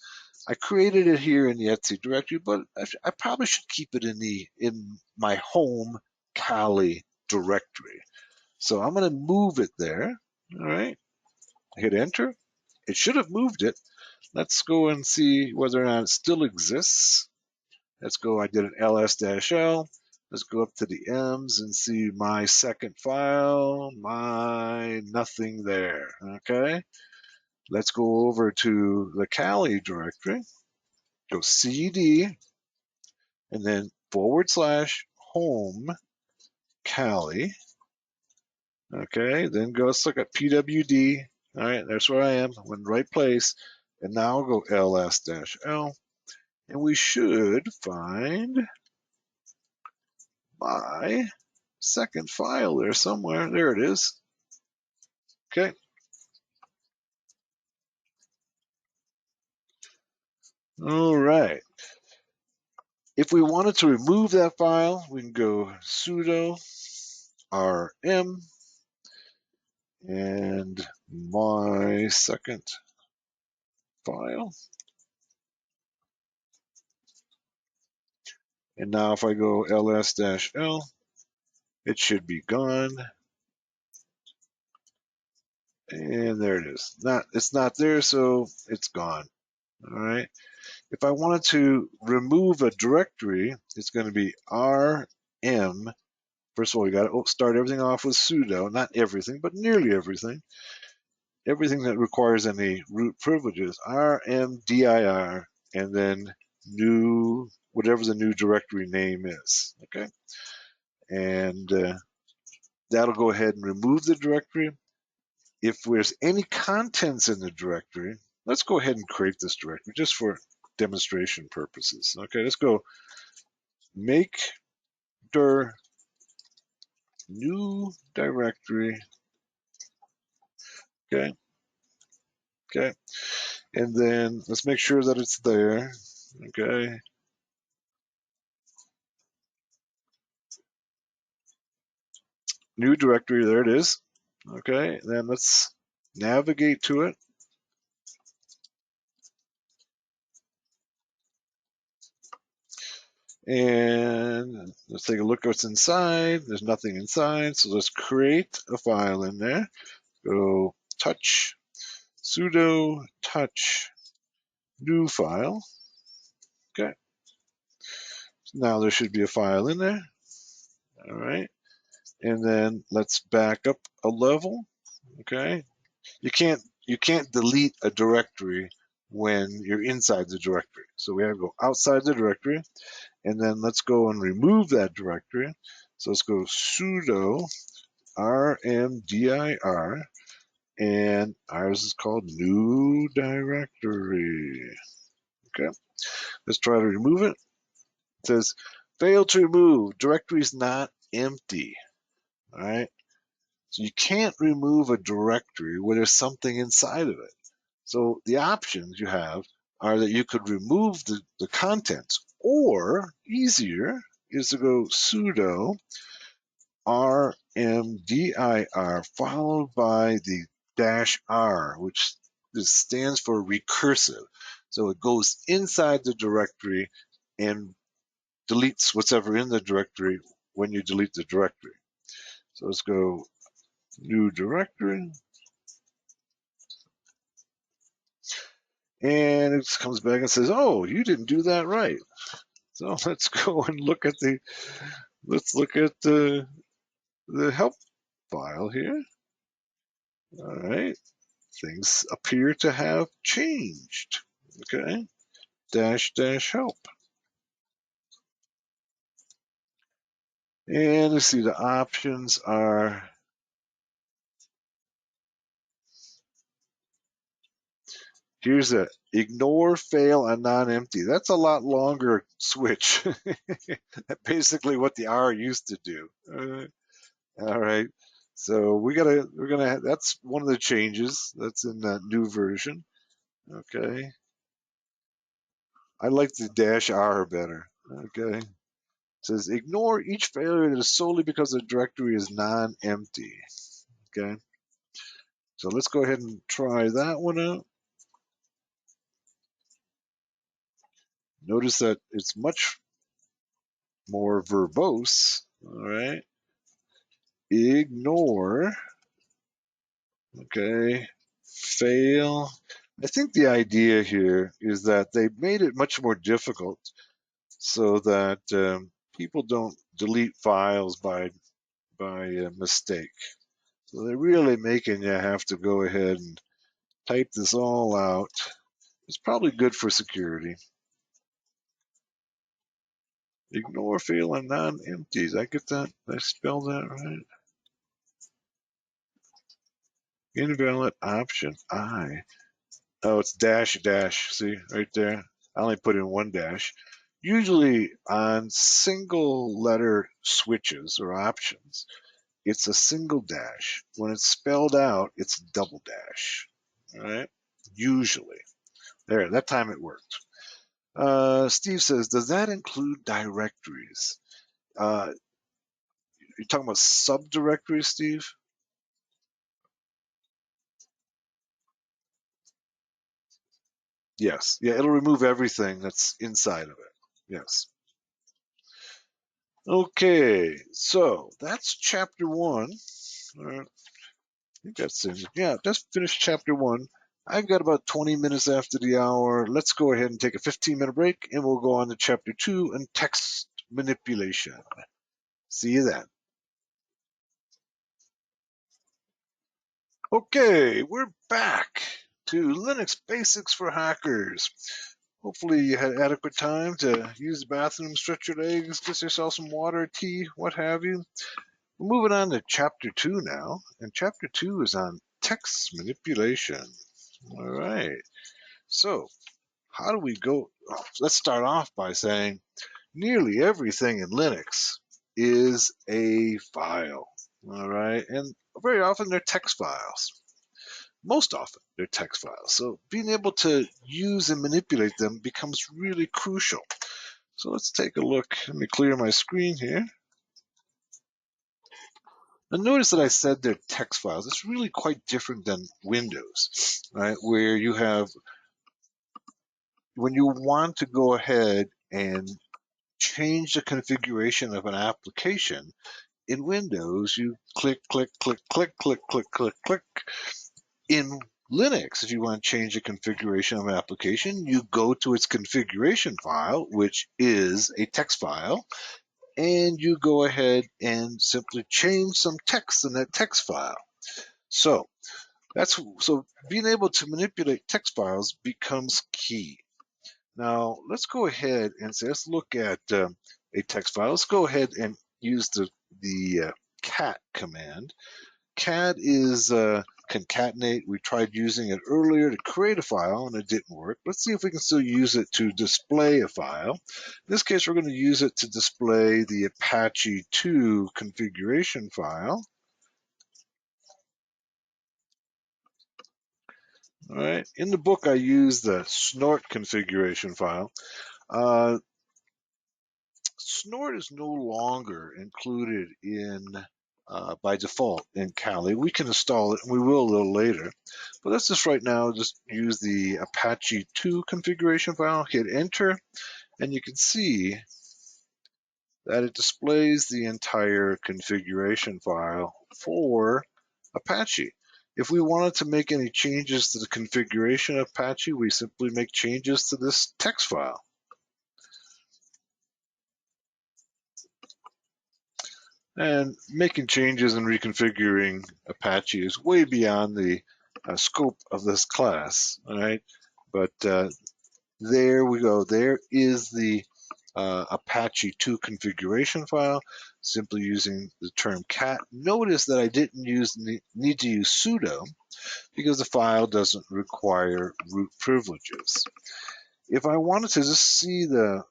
I created it here in the Etsy directory, but I probably should keep it in my home Kali directory. So I'm going to move it there. All right, hit enter. It should have moved it. Let's go and see whether or not it still exists. Let's go, I did an ls-l. Let's go up to the M's and see my second file, my nothing there, okay? Let's go over to the Kali directory, go cd, and then / home Kali, okay? Then go, let's look at pwd, all right, that's where I am, I'm in the right place. And now I'll go ls-l, and we should find my second file there somewhere. There it is. Okay. All right. If we wanted to remove that file, we can go sudo rm and my second file. And now if I go ls-l, it should be gone. And there it is. It's not there, so it's gone. All right. If I wanted to remove a directory, it's going to be rm. First of all, you got to start everything off with sudo, not everything, but nearly everything. Everything that requires any root privileges, rmdir, and then new, whatever the new directory name is. Okay. And that'll go ahead and remove the directory. If there's any contents in the directory, let's go ahead and create this directory just for demonstration purposes. Okay, let's go make dir new directory. Okay, okay, and then let's make sure that it's there. Okay, new directory, there it is. Okay, then let's navigate to it. And let's take a look what's inside. There's nothing inside, so let's create a file in there. Go touch, sudo touch new file. Okay, now there should be a file in there. All right, and then let's back up a level. Okay, you can't delete a directory when you're inside the directory. So we have to go outside the directory, and then let's go and remove that directory. So let's go sudo rmdir, and ours is called new directory. Okay, let's try to remove it. It says fail to remove, directory is not empty. All right, so you can't remove a directory where there's something inside of it. So the options you have are that you could remove the contents, or easier, is to go sudo rmdir followed by the -r, which stands for recursive. So it goes inside the directory and deletes whatever in the directory when you delete the directory. So let's go new directory. And it comes back and says, oh, you didn't do that right. So let's go and look at the help file here. All right. Things appear to have changed. Okay. --help. And let's see, the options are, here's a ignore, fail, and non-empty. That's a lot longer switch. Basically what the R used to do. All right. So that's one of the changes that's in that new version. Okay. I like the -r better. Okay. It says ignore each failure that is solely because the directory is non-empty. Okay. So let's go ahead and try that one out. Notice that it's much more verbose. All right. Ignore. Okay. Fail. I think the idea here is that they made it much more difficult so that people don't delete files by mistake. So they're really making you have to go ahead and type this all out. It's probably good for security. Ignore, fail, and non-empties. I get that? Did I spell that right? Invalid option I. Oh, it's --. See, right there? I only put in one dash. Usually on single letter switches or options, it's a single dash. When it's spelled out, it's double dash. All right? Usually. There, that time it worked. Steve says, does that include directories? You're talking about subdirectories, Steve? Yes. Yeah, it'll remove everything that's inside of it. Yes. Okay, so that's chapter one. I think that's it. Yeah, just finished chapter one. I've got about 20 minutes after the hour. Let's go ahead and take a 15-minute break, and we'll go on to chapter two and text manipulation. See you then. Okay, we're back to Linux Basics for Hackers. Hopefully you had adequate time to use the bathroom, stretch your legs, get yourself some water, tea, what have you. We're moving on to chapter two now, and chapter two is on text manipulation. All right. So, how do we go? Let's start off by saying nearly everything in Linux is a file. All right. And very often they're text files. Most often they're text files. So, being able to use and manipulate them becomes really crucial. So, let's take a look. Let me clear my screen here. Now notice that I said they're text files. It's really quite different than Windows, right? Where you have, when you want to go ahead and change the configuration of an application, in Windows, you click, click, click, click, click, click, click, click. In Linux, if you want to change the configuration of an application, you go to its configuration file, which is a text file, and you go ahead and simply change some text in that text file. So being able to manipulate text files becomes key. Now let's go ahead and say let's look at a text file. Let's go ahead and use the cat command. Cat is concatenate. We tried using it earlier to create a file and it didn't work. Let's see if we can still use it to display a file. In this case, we're going to use it to display the Apache 2 configuration file. All right. In the book, I use the snort configuration file. Uh, Snort is no longer included in by default in Kali. We can install it, and we will a little later. But let's just right now just use the Apache 2 configuration file, hit enter, and you can see that it displays the entire configuration file for Apache. If we wanted to make any changes to the configuration of Apache, we simply make changes to this text file. And making changes and reconfiguring Apache is way beyond the scope of this class, all right? But there we go. There is the Apache 2 configuration file, simply using the term cat. Notice that I didn't need to use sudo because the file doesn't require root privileges. If I wanted to just see the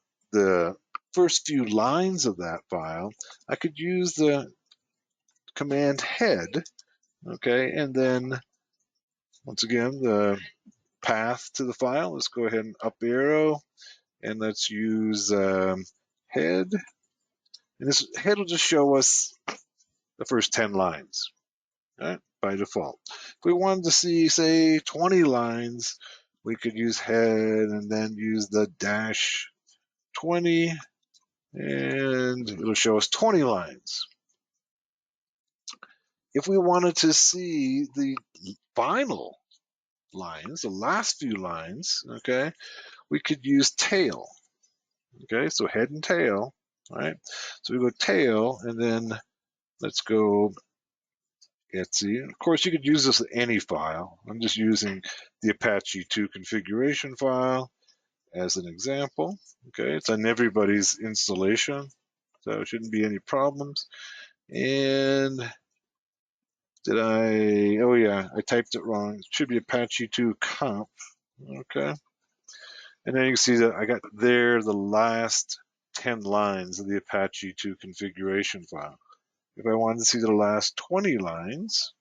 first few lines of that file, I could use the command head, okay, and then once again the path to the file. Let's go ahead and up arrow, and let's use head, and this head will just show us the first 10 lines, right, by default. If we wanted to see, say, 20 lines, we could use head and then use the dash 20, and it'll show us 20 lines. If we wanted to see the final lines, the last few lines, okay, we could use tail. Okay, so head and tail, all right? So we go tail, and then let's go Etsy. Of course, you could use this with any file. I'm just using the Apache 2 configuration file as an example. Okay, it's on everybody's installation, so it shouldn't be any problems. And oh yeah, I typed it wrong. It should be Apache 2 conf. Okay. And then you can see that I got there the last 10 lines of the Apache 2 configuration file. If I wanted to see the last 20 lines,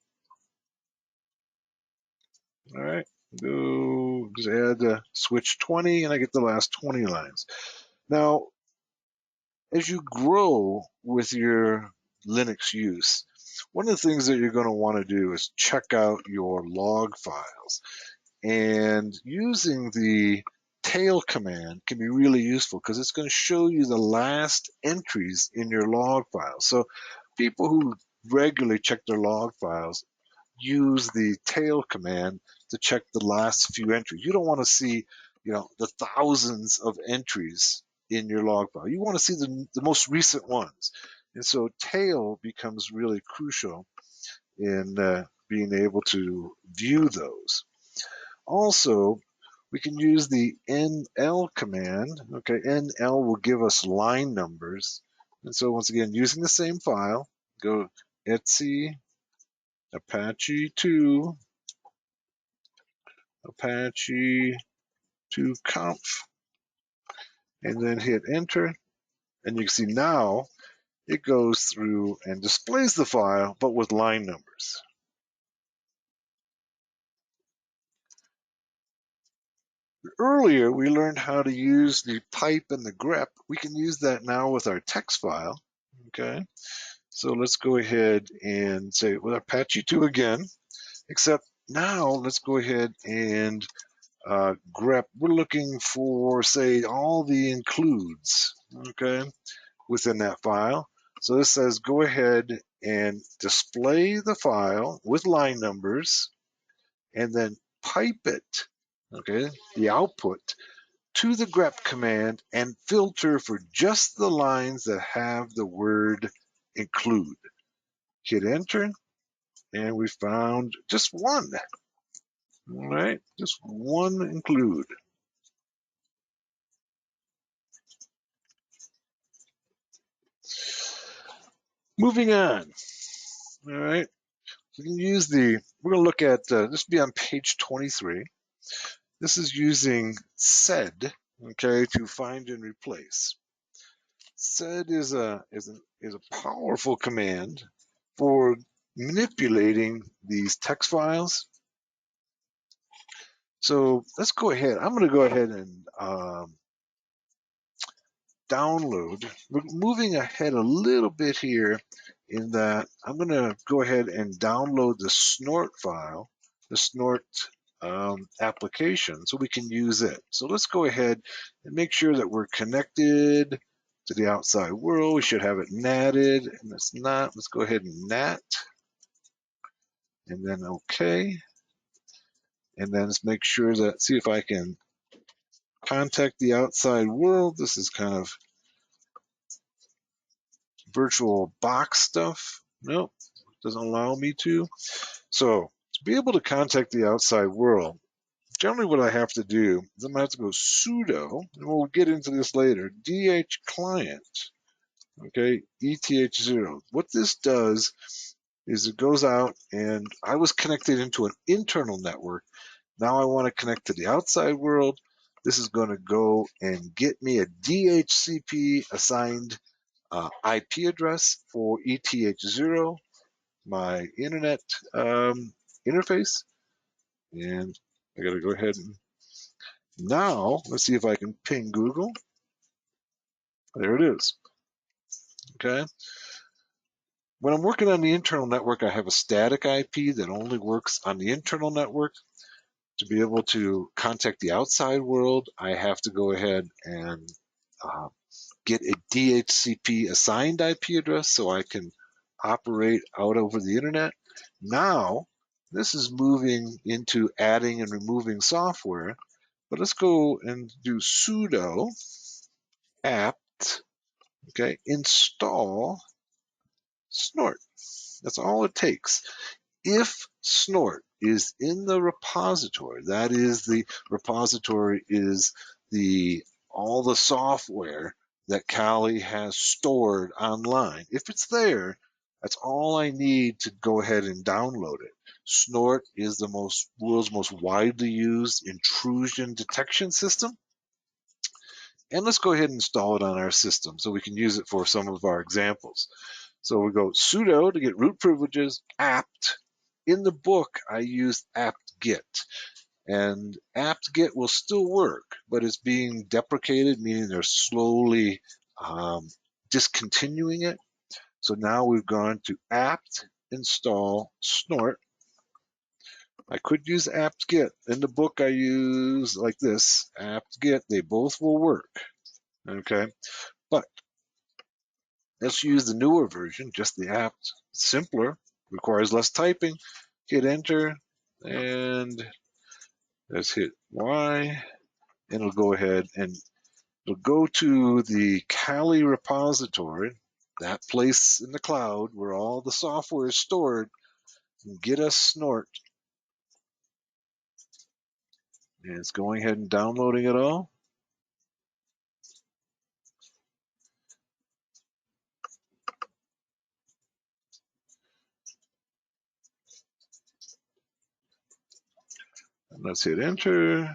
all right, go just add the switch 20 and I get the last 20 lines. Now, as you grow with your Linux use, one of the things that you're going to want to do is check out your log files. And using the tail command can be really useful because it's going to show you the last entries in your log file. So people who regularly check their log files use the tail command to check the last few entries. You don't want to see, the thousands of entries in your log file. You want to see the most recent ones. And so tail becomes really crucial in being able to view those. Also, we can use the NL command. Okay, NL will give us line numbers. And so once again, using the same file, go Etsy, Apache 2, Apache 2 conf, and then hit enter. And you can see now it goes through and displays the file, but with line numbers. Earlier, we learned how to use the pipe and the grep. We can use that now with our text file. Okay, so let's go ahead and say with Apache 2 again, except now let's go ahead and grep. We're looking for, say, all the includes, okay, within that file. So this says go ahead and display the file with line numbers and then pipe it, okay, the output, to the grep command and filter for just the lines that have the word include. Hit enter, and we found just one. All right, just one include. Moving on. All right, we can use we're going to look at, this will be on page 23. This is using sed, okay, to find and replace. Sed is a powerful command for manipulating these text files. So let's go ahead. I'm going to go ahead and download. We're moving ahead a little bit here in that I'm going to go ahead and download the snort file, the snort application, so we can use it. So let's go ahead and make sure that we're connected to the outside world. We should have it natted, and it's not. Let's go ahead and nat, and then OK. And then let's make sure that, see if I can contact the outside world. This is kind of virtual box stuff. Nope, doesn't allow me to. So to be able to contact the outside world, generally what I have to do is I'm going to have to go sudo, and we'll get into this later, dh client, okay, eth0. What this does is it goes out, and I was connected into an internal network. Now I want to connect to the outside world. This is going to go and get me a DHCP assigned IP address for ETH0, my internet interface. And I got to go ahead and now let's see if I can ping Google. There it is. Okay. When I'm working on the internal network, I have a static IP that only works on the internal network. To be able to contact the outside world, I have to go ahead and get a DHCP assigned IP address so I can operate out over the internet. Now, this is moving into adding and removing software, but let's go and do sudo apt, okay, install snort. That's all it takes. If snort is in the repository, that is, the repository is all the software that Kali has stored online. If it's there, that's all I need to go ahead and download it. Snort is the world's most widely used intrusion detection system. And let's go ahead and install it on our system so we can use it for some of our examples. So we go sudo to get root privileges, apt. In the book, I used apt-get. And apt-get will still work, but it's being deprecated, meaning they're slowly discontinuing it. So now we've gone to apt install snort. I could use apt-get. In the book, I use like this, apt-get. They both will work. Okay, but let's use the newer version, just the apt, simpler, requires less typing. Hit enter, and let's hit Y, and it'll go ahead and it'll go to the Kali repository, that place in the cloud where all the software is stored, and get us snort. And it's going ahead and downloading it all. And let's hit enter,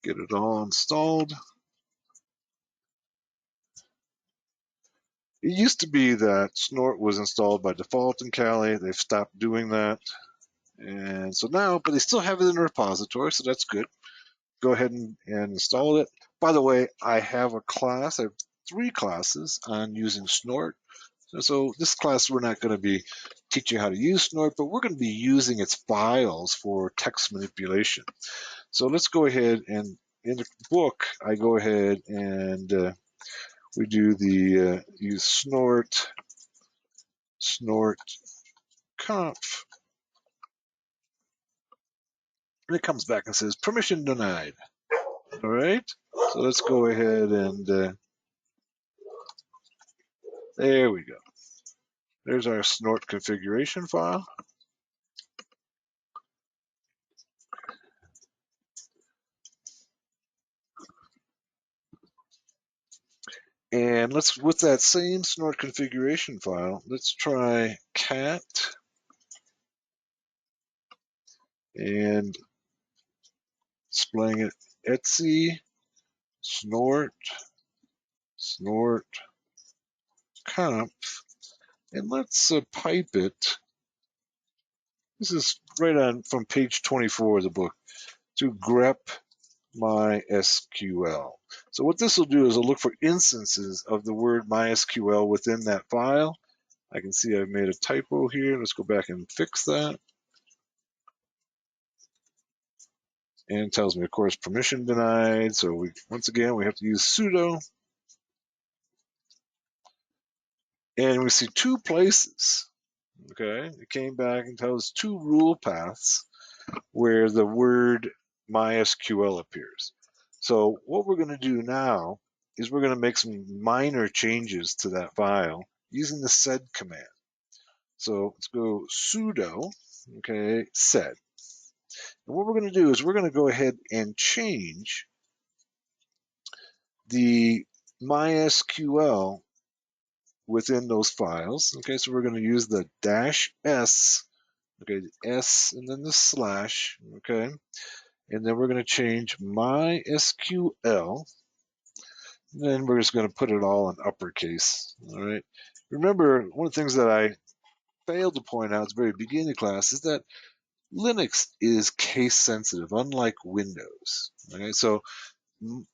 get it all installed. It used to be that snort was installed by default in Kali. They've stopped doing that. And so now, but they still have it in the repository, so that's good. Go ahead and install it. By the way, I have a class, I have 3 classes on using snort. So this class, we're not going to be teaching how to use snort, but we're going to be using its files for text manipulation. So let's go ahead and in the book, I go ahead and we do the use snort conf, and it comes back and says permission denied. All right, so let's go ahead and there we go. There's our snort configuration file. And let's, with that same snort configuration file, let's try cat and displaying it etc snort conf, and let's pipe it. This is right on from page 24 of the book, to grep my SQL. So what this will do is it'll look for instances of the word MySQL within that file. I can see I've made a typo here. Let's go back and fix that. And it tells me, of course, permission denied. So once again, we have to use sudo. And we see two places. Okay, it came back and tells two rule paths where the word MySQL appears. So what we're going to do now is we're going to make some minor changes to that file using the sed command. So let's go sudo, okay, sed. And what we're going to do is we're going to go ahead and change the MySQL within those files. Okay, so we're going to use the -s, okay, S and then the slash, okay, and then we're going to change MySQL. And then we're just going to put it all in uppercase. All right. Remember, one of the things that I failed to point out at the very beginning of the class is that Linux is case sensitive, unlike Windows. Okay, so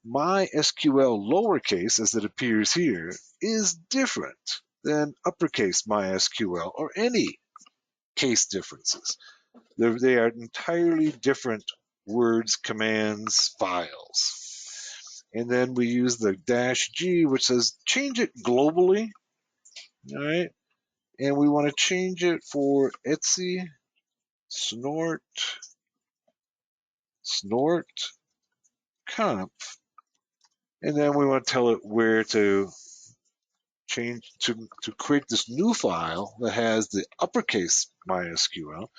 MySQL lowercase, as it appears here, is different than uppercase MySQL or any case differences. They are entirely different words, commands, files. And then we use the -G, which says change it globally. All right. And we want to change it for Etsy, snort, conf. And then we want to tell it where to change to create this new file that has the uppercase MySQL.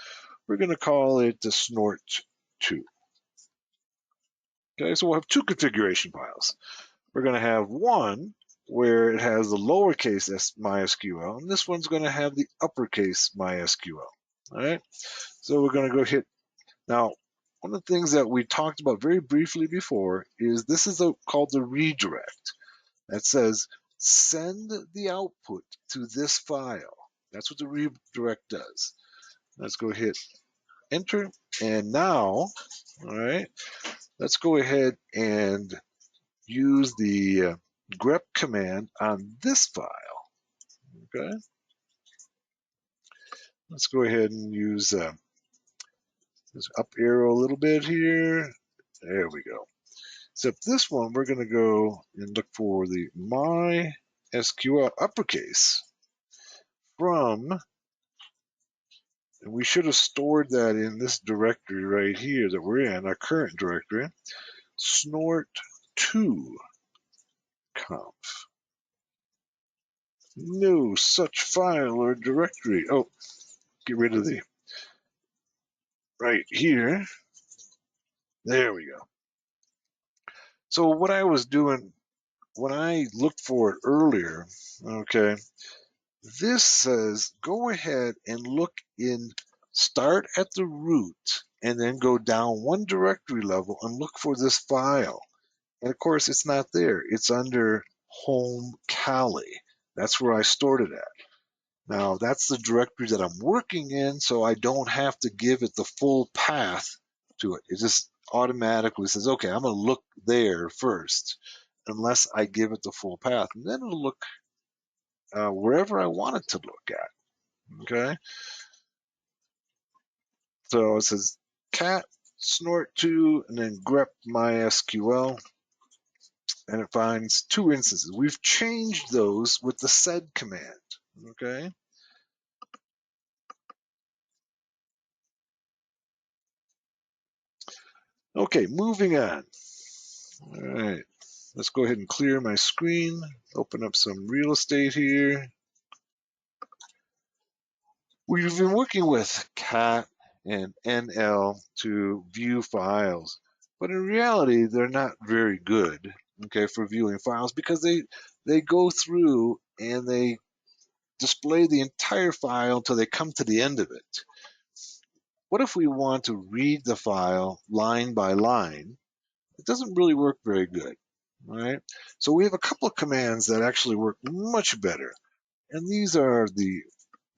We're going to call it the snort2. Okay, so we'll have two configuration files. We're going to have one where it has the lowercase MySQL, and this one's going to have the uppercase MySQL. All right, so we're going to go hit. Now, one of the things that we talked about very briefly before is this is called the redirect. That says send the output to this file. That's what the redirect does. Let's go hit enter, and now, all right, let's go ahead and use the grep command on this file. Okay, let's go ahead and use this up arrow a little bit here. There we go. Except this one, we're going to go and look for the MySQL uppercase from, and we should have stored that in this directory right here that we're in, our current directory, snort2 conf. No such file or directory. Oh, get rid of the right here. There we go. So what I was doing when I looked for it earlier, okay, this says go ahead and look in, start at the root and then go down one directory level and look for this file. And of course, it's not there. It's under home Kali. That's where I stored it at. Now, that's the directory that I'm working in, so I don't have to give it the full path to it. It just automatically says, okay, I'm going to look there first, unless I give it the full path. And then it'll look wherever I want it to look at. Okay? So it says cat snort2 and then grep MySQL, and it finds two instances. We've changed those with the sed command. Okay? Okay, moving on. All right, let's go ahead and clear my screen, open up some real estate here. We've been working with cat and NL to view files, but in reality, they're not very good, okay, for viewing files because they go through and they display the entire file until they come to the end of it. What if we want to read the file line by line? It doesn't really work very good. All right. So we have a couple of commands that actually work much better. And these are the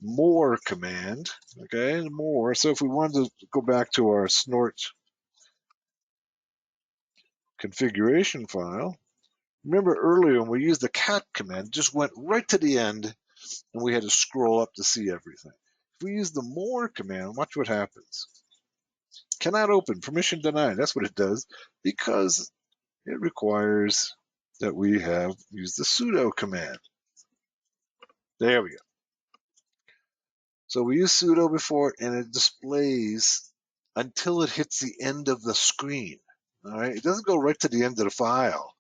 more command. Okay, more. So if we wanted to go back to our snort configuration file, Remember earlier when we used the cat command, it just went right to the end and we had to scroll up to see everything. If we use the more command, watch what happens. Cannot open, permission denied. That's what it does because it requires that we have used the sudo command. There we go. So we use sudo before and it displays until it hits the end of the screen. All right, it doesn't go right to the end of the file.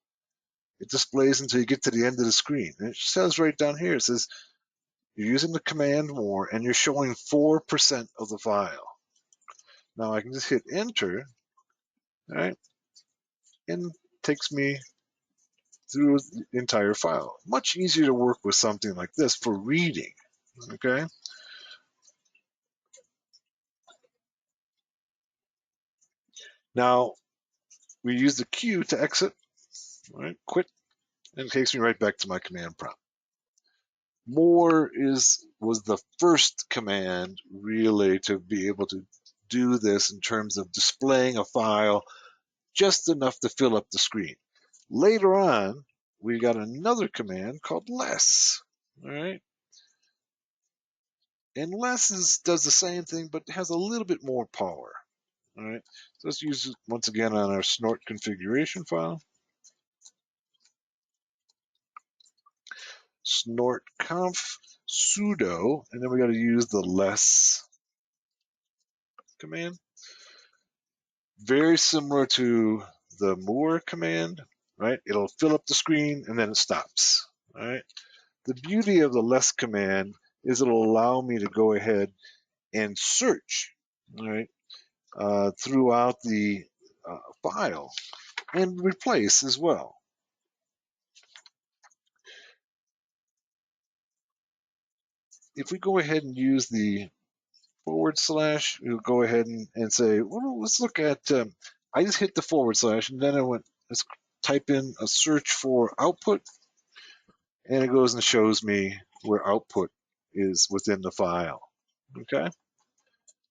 It displays until you get to the end of the screen. And it says right down here, it says you're using the command more and you're showing 4% of the file. Now I can just hit enter, all right, and it takes me through the entire file. Much easier to work with something like this for reading, okay? Now, we use the Q to exit, all right, quit, and it takes me right back to my command prompt. More was the first command really to be able to do this in terms of displaying a file just enough to fill up the screen. Later on, we got another command called less, all right? And less does the same thing, but has a little bit more power, all right? So let's use it once again on our snort configuration file. Snort conf sudo, and then we got to use the less command. Very similar to the more command, right? It'll fill up the screen and then it stops, all right? The beauty of the less command is it'll allow me to go ahead and search, all right, throughout the file and replace as well. If we go ahead and use the / we'll go ahead and say, well, let's look at, I just hit the / and then I went, let's type in a search for output, and it goes and shows me where output is within the file, okay? A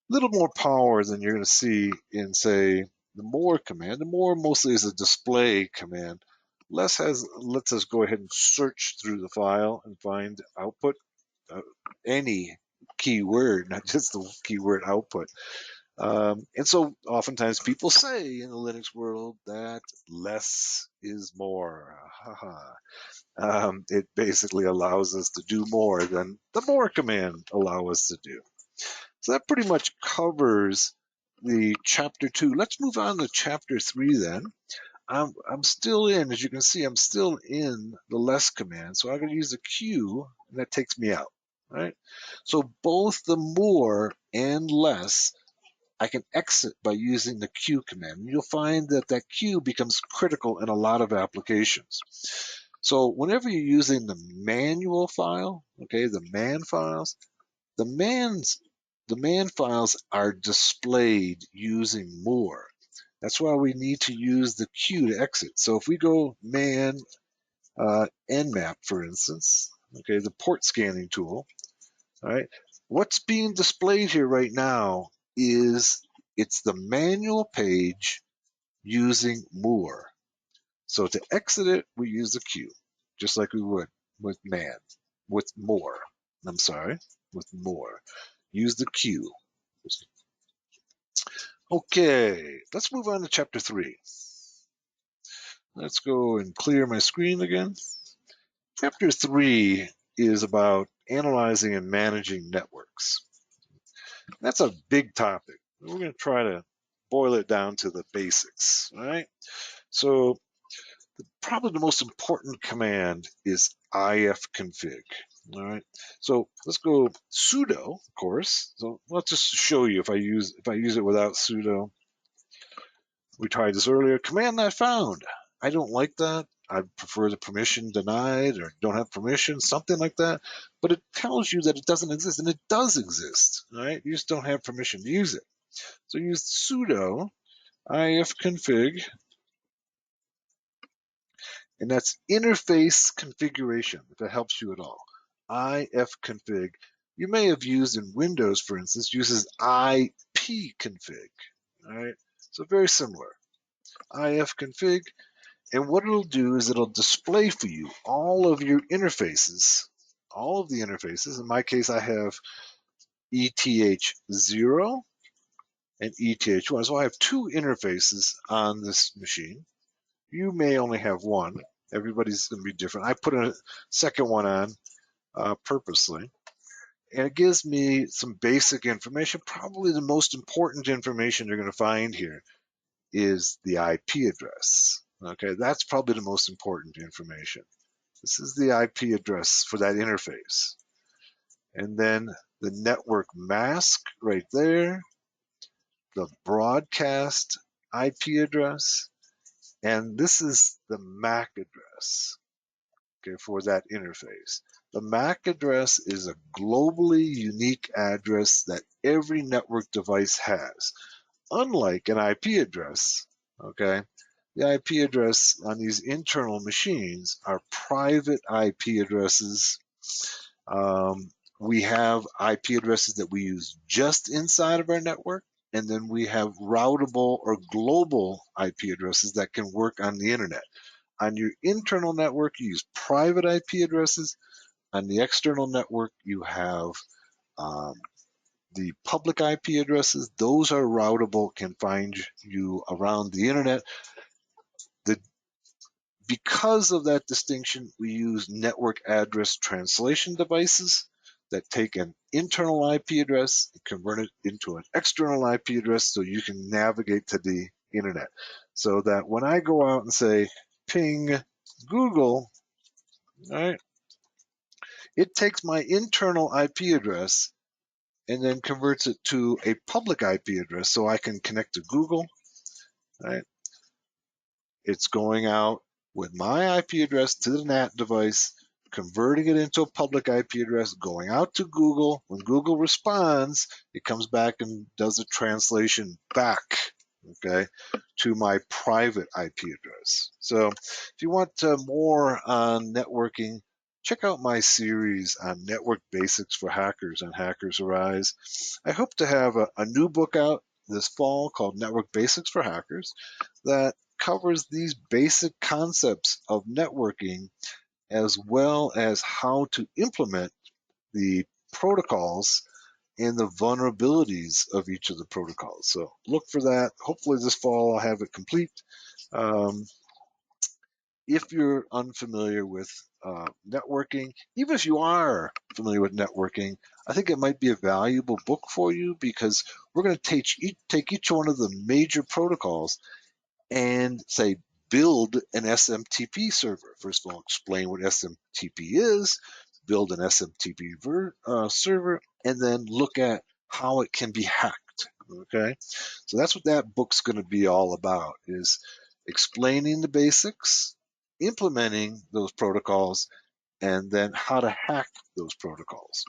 little more power than you're going to see in, say, the more command. The more mostly is a display command. Less lets us go ahead and search through the file and find output, any keyword, not just the keyword output. And so oftentimes people say in the Linux world that less is more. It basically allows us to do more than the more command allow us to do. So that pretty much covers the chapter 2. Let's move on to chapter 3 then. I'm still in, as you can see, I'm still in the less command. So I'm going to use the Q, and that takes me out, right? So both the more and less, I can exit by using the Q command. And you'll find that that Q becomes critical in a lot of applications. So whenever you're using the manual file, okay, the man files, the man files are displayed using more. That's why we need to use the Q to exit. So if we go man nmap, for instance, okay, the port scanning tool, all right, what's being displayed here right now is it's the manual page using more. So to exit it, we use the Q, just like we would with man, with more. I'm sorry, with more. Use the Q. Okay, let's move on to chapter 3. Let's go and clear my screen again. Chapter 3 is about analyzing and managing networks. That's a big topic. We're going to try to boil it down to the basics, all right? So probably the most important command is ifconfig. All right. So let's go sudo, of course. So let's just show you if I use it without sudo. We tried this earlier. Command not found. I don't like that. I prefer the permission denied or don't have permission, something like that. But it tells you that it doesn't exist, and it does exist. All right. You just don't have permission to use it. So use sudo ifconfig, and that's interface configuration, if that helps you at all. ifconfig. You may have used in Windows, for instance, uses ipconfig. All right, so very similar. ifconfig, And what it'll do is it'll display for you all of your interfaces, all of the interfaces. In my case, I have ETH0 and ETH1. So I have two interfaces on this machine. You may only have one. Everybody's going to be different. I put a second one on purposely. And it gives me some basic information. Probably the most important information you're going to find here is the IP address. Okay, that's probably the most important information. This is the IP address for that interface. And then the network mask right there, the broadcast IP address, and this is the MAC address, okay, for that interface. The MAC address is a globally unique address that every network device has. Unlike an IP address, okay, the IP address on these internal machines are private IP addresses. We have IP addresses that we use just inside of our network, and then we have routable or global IP addresses that can work on the internet. On your internal network, you use private IP addresses. On the external network, you have um, the public IP addresses. Those are routable, can find you around the internet. The Because of that distinction, we use network address translation devices that take an internal IP address and convert it into an external IP address so you can navigate to the internet. So that when I go out and say ping Google, right, it takes my internal IP address and then converts it to a public IP address so I can connect to Google, right? It's going out with my IP address to the NAT device, converting it into a public IP address, going out to Google. When Google responds, it comes back and does a translation back, okay, to my private IP address. So if you want more on networking, check out my series on network basics for hackers on Hackers Arise. I hope to have a new book out this fall called Network Basics for Hackers that covers these basic concepts of networking as well as how to implement the protocols and the vulnerabilities of each of the protocols. So look for that. Hopefully this fall I'll have it complete. Um, if you're unfamiliar with networking, even if you are familiar with networking, I think it might be a valuable book for you because we're going to take each one of the major protocols and say build an SMTP server. First of all, explain what SMTP is, build an SMTP server, and then look at how it can be hacked. Okay, so that's what that book's going to be all about: is explaining the basics, implementing those protocols, and then how to hack those protocols.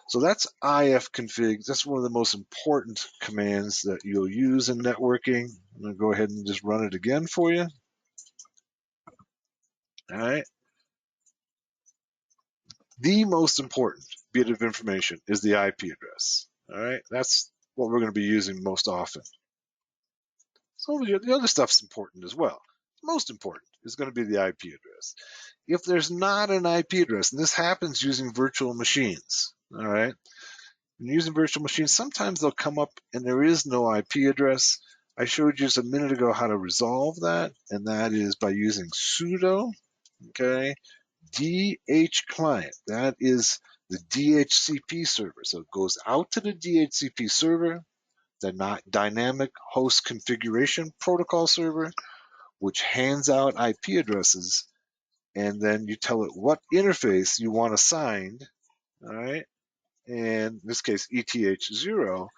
So that's ifconfig. That's one of the most important commands that you'll use in networking. I'm going to go ahead and just run it again for you. All right. The most important bit of information is the IP address. All right. That's what we're going to be using most often. So the other stuff's important as well. Most important is going to be the IP address. If there's not an IP address, and this happens using virtual machines, all right, when using virtual machines, sometimes they'll come up and there is no IP address. I showed you just a minute ago how to resolve that, and that is by using sudo, okay, DH client. That is the DHCP server. So it goes out to the DHCP server, the dynamic host configuration protocol server, which hands out IP addresses, and then you tell it what interface you want assigned, all right? And in this case, ETH0.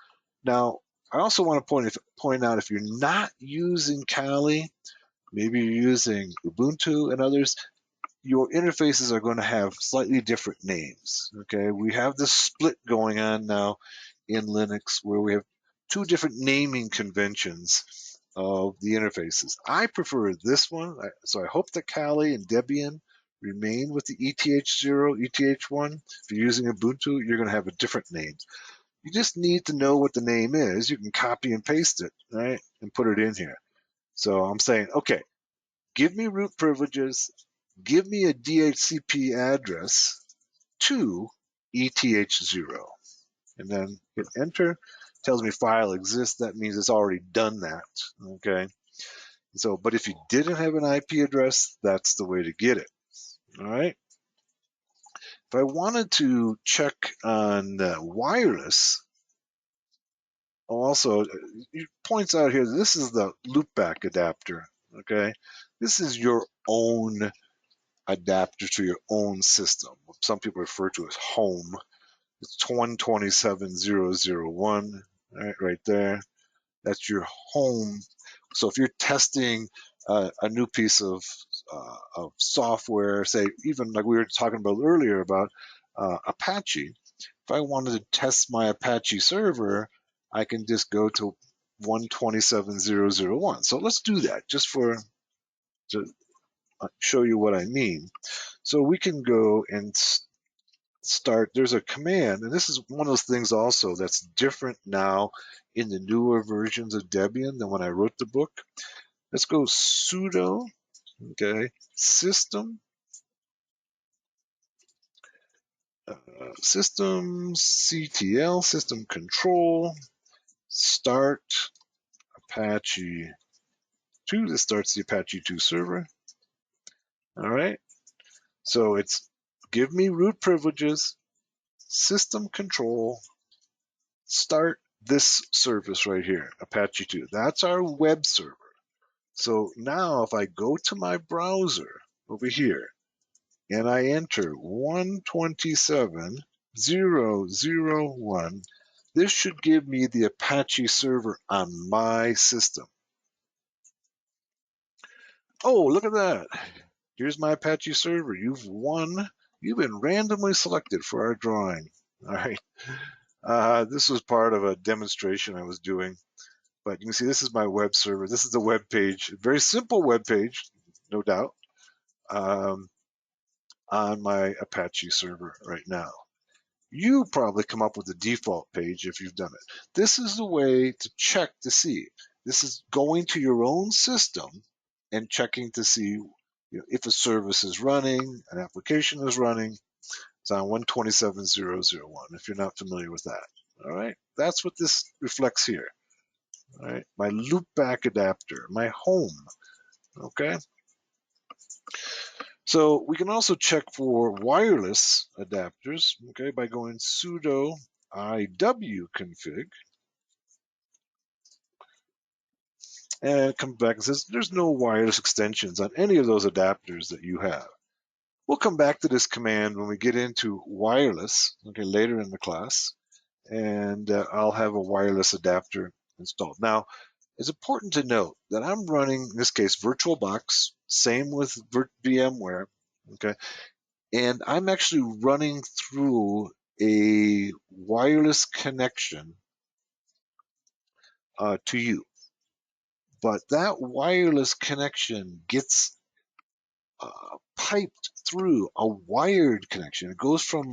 Now, I also want to point out if you're not using Kali, maybe you're using Ubuntu and others, your interfaces are going to have slightly different names. Okay, we have this split going on now in Linux where we have two different naming conventions of the interfaces. I prefer this one, so I hope that Kali and Debian remain with the ETH0, ETH1. If you're using Ubuntu, you're going to have a different name. You just need to know what the name is. You can copy and paste it, right, and put it in here. So I'm saying, okay, give me root privileges, give me a DHCP address to ETH0, and then hit enter. Tells me file exists. That means it's already done that. Okay. So, but if you didn't have an IP address, that's the way to get it. All right. If I wanted to check on wireless, also it points out here this is the loopback adapter. Okay. This is your own adapter to your own system. Some people refer to as home. It's 127.0.0.1, right there. That's your home. So if you're testing a new piece of software, say even like we were talking about earlier about Apache, if I wanted to test my Apache server, I can just go to 127.0.0.1. So let's do that just to show you what I mean. So we can go and start. There's a command, and this is one of those things also that's different now in the newer versions of Debian than when I wrote the book. Let's go sudo, okay, systemctl, system control, start Apache 2. This starts the Apache 2 server. All right. So it's give me root privileges, system control, start this service right here, Apache 2. That's our web server. So now if I go to my browser over here and I enter 127.0.0.1, this should give me the Apache server on my system. Oh, look at that. Here's my Apache server. You've won. You've been randomly selected for our drawing. All right. This was part of a demonstration I was doing. But you can see this is my web server. This is the web page, very simple web page, no doubt, on my Apache server right now. You probably come up with the default page if you've done it. This is the way to check to see. This is going to your own system and checking to see if a service is running, an application is running. It's on 127.0.0.1 if you're not familiar with that. All right, that's what this reflects here. All right, my loopback adapter, my home. Okay. So we can also check for wireless adapters, okay, by going sudo iwconfig, and it comes back and says there's no wireless extensions on any of those adapters that you have. We'll come back to this command when we get into wireless, okay, later in the class, and I'll have a wireless adapter installed. Now, it's important to note that I'm running, in this case, VirtualBox, same with VMware, okay, and I'm actually running through a wireless connection to you. But that wireless connection gets piped through a wired connection. It goes from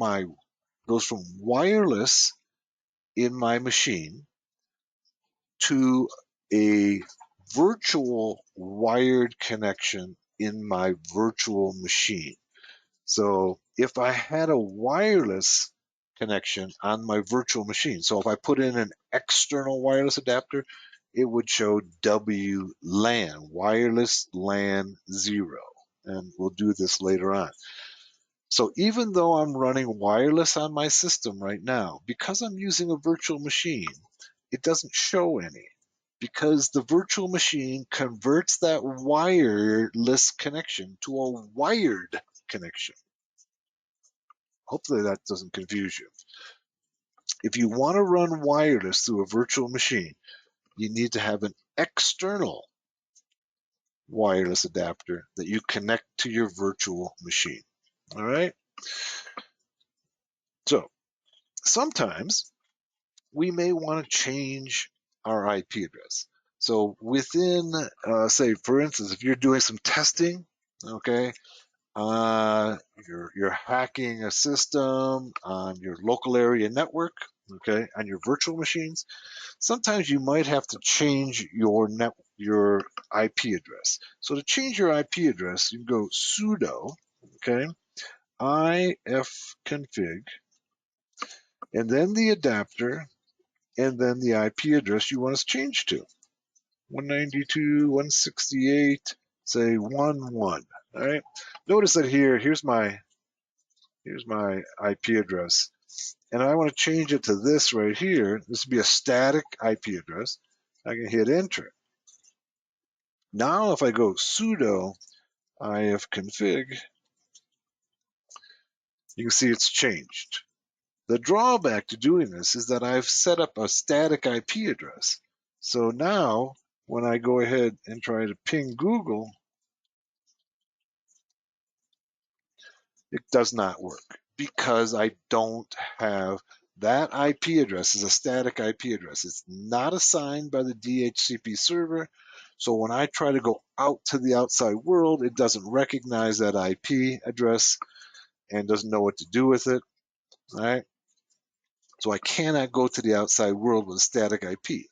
wireless in my machine to a virtual wired connection in my virtual machine. So if I had a wireless connection on my virtual machine, so if I put in an external wireless adapter, it would show WLAN, wireless LAN 0. And we'll do this later on. So even though I'm running wireless on my system right now, because I'm using a virtual machine, it doesn't show any because the virtual machine converts that wireless connection to a wired connection. Hopefully that doesn't confuse you. If you want to run wireless through a virtual machine, you need to have an external wireless adapter that you connect to your virtual machine. All right. So sometimes we may want to change our IP address. So within, say, for instance, if you're doing some testing, okay, you're hacking a system on your local area network, okay, on your virtual machines. Sometimes you might have to change your your IP address. So to change your IP address, you go sudo, okay, ifconfig, and then the adapter, and then the IP address you want to change to. 192.168, say 11. All right. Notice that here's my IP address, and I want to change it to this right here. This would be a static IP address. I can hit enter. Now if I go sudo ifconfig, you can see it's changed. The drawback to doing this is that I've set up a static IP address. So now when I go ahead and try to ping Google, it does not work because I don't have that IP address is a static IP address. It's not assigned by the DHCP server. So when I try to go out to the outside world, it doesn't recognize that IP address and doesn't know what to do with it. All right. So I cannot go to the outside world with a static IP.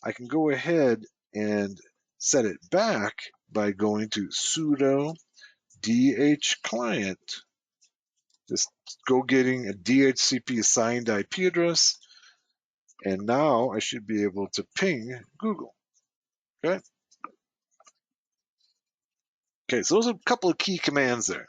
I can go ahead and set it back by going to sudo dhclient. Just go getting a DHCP assigned IP address, and now I should be able to ping Google. Okay. Okay, so those are a couple of key commands there.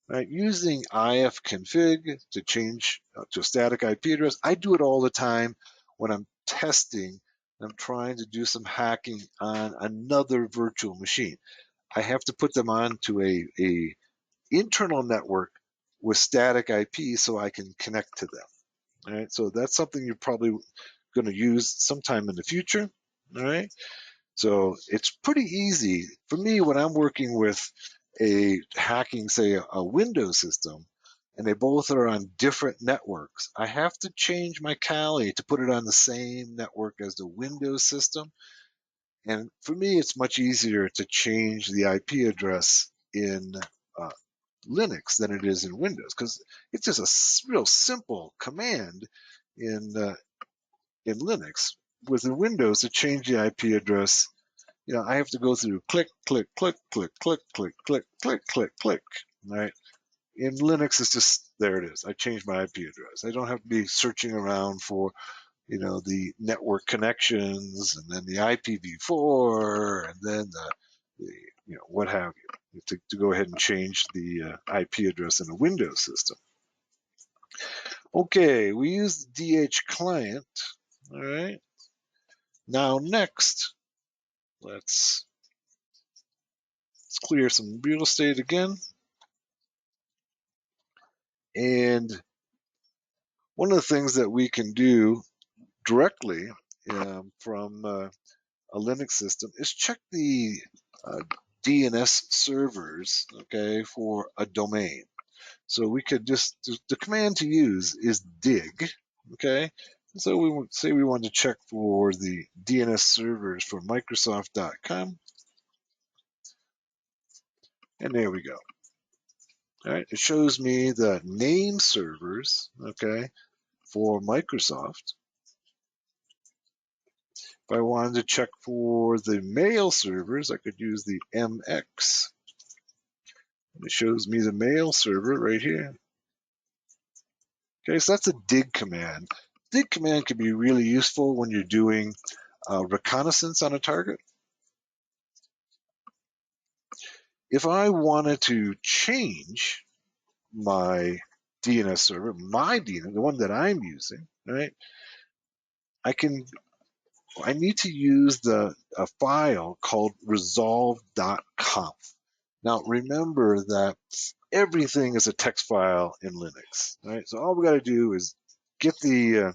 Right, using ifconfig to change to a static IP address. I do it all the time when I'm testing. I'm trying to do some hacking on another virtual machine. I have to put them onto a internal network with static IP so I can connect to them. All right, so that's something you're probably going to use sometime in the future. All right, so it's pretty easy for me when I'm working with a hacking, say, a Windows system, and they both are on different networks. I have to change my Kali to put it on the same network as the Windows system. And for me, it's much easier to change the IP address in uh, Linux than it is in Windows because it's just a real simple command in in Linux. With the Windows to change the IP address, I have to go through click, click, click, click, click, click, click, click, click, click. Right? In Linux, it's just there it is. I changed my IP address. I don't have to be searching around for, the network connections and then the IPv4 and then the what have you to go ahead and change the IP address in a Windows system. Okay, we use the DH client. All right. Now next, let's clear some real estate again. And one of the things that we can do directly from a Linux system is check the uh, DNS servers, okay, for a domain. So we could the command to use is dig, okay? So we would say we want to check for the DNS servers for Microsoft.com, and there we go. All right, it shows me the name servers, okay, for Microsoft. If I wanted to check for the mail servers, I could use the MX. And it shows me the mail server right here. Okay, so that's a dig command. Dig command can be really useful when you're doing reconnaissance on a target. If I wanted to change my DNS server, my DNS, the one that I'm using, right? I need to use a file called resolve.conf. Now remember that everything is a text file in Linux, right? So all we got to do is get the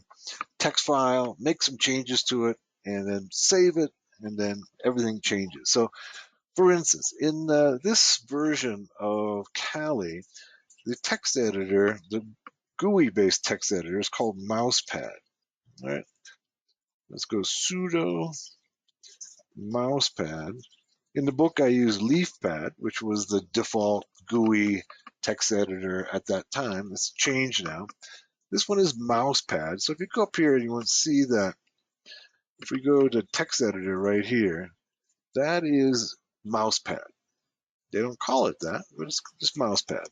text file, make some changes to it, and then save it, and then everything changes. So for instance, in this version of Kali, the text editor, the GUI-based text editor is called Mousepad. All right, let's go sudo Mousepad. In the book, I use LeafPad, which was the default GUI text editor at that time. It's changed now. This one is Mousepad. So if you go up here, you want to see that if we go to text editor right here, That is mousepad. They don't call it that, but it's just mousepad.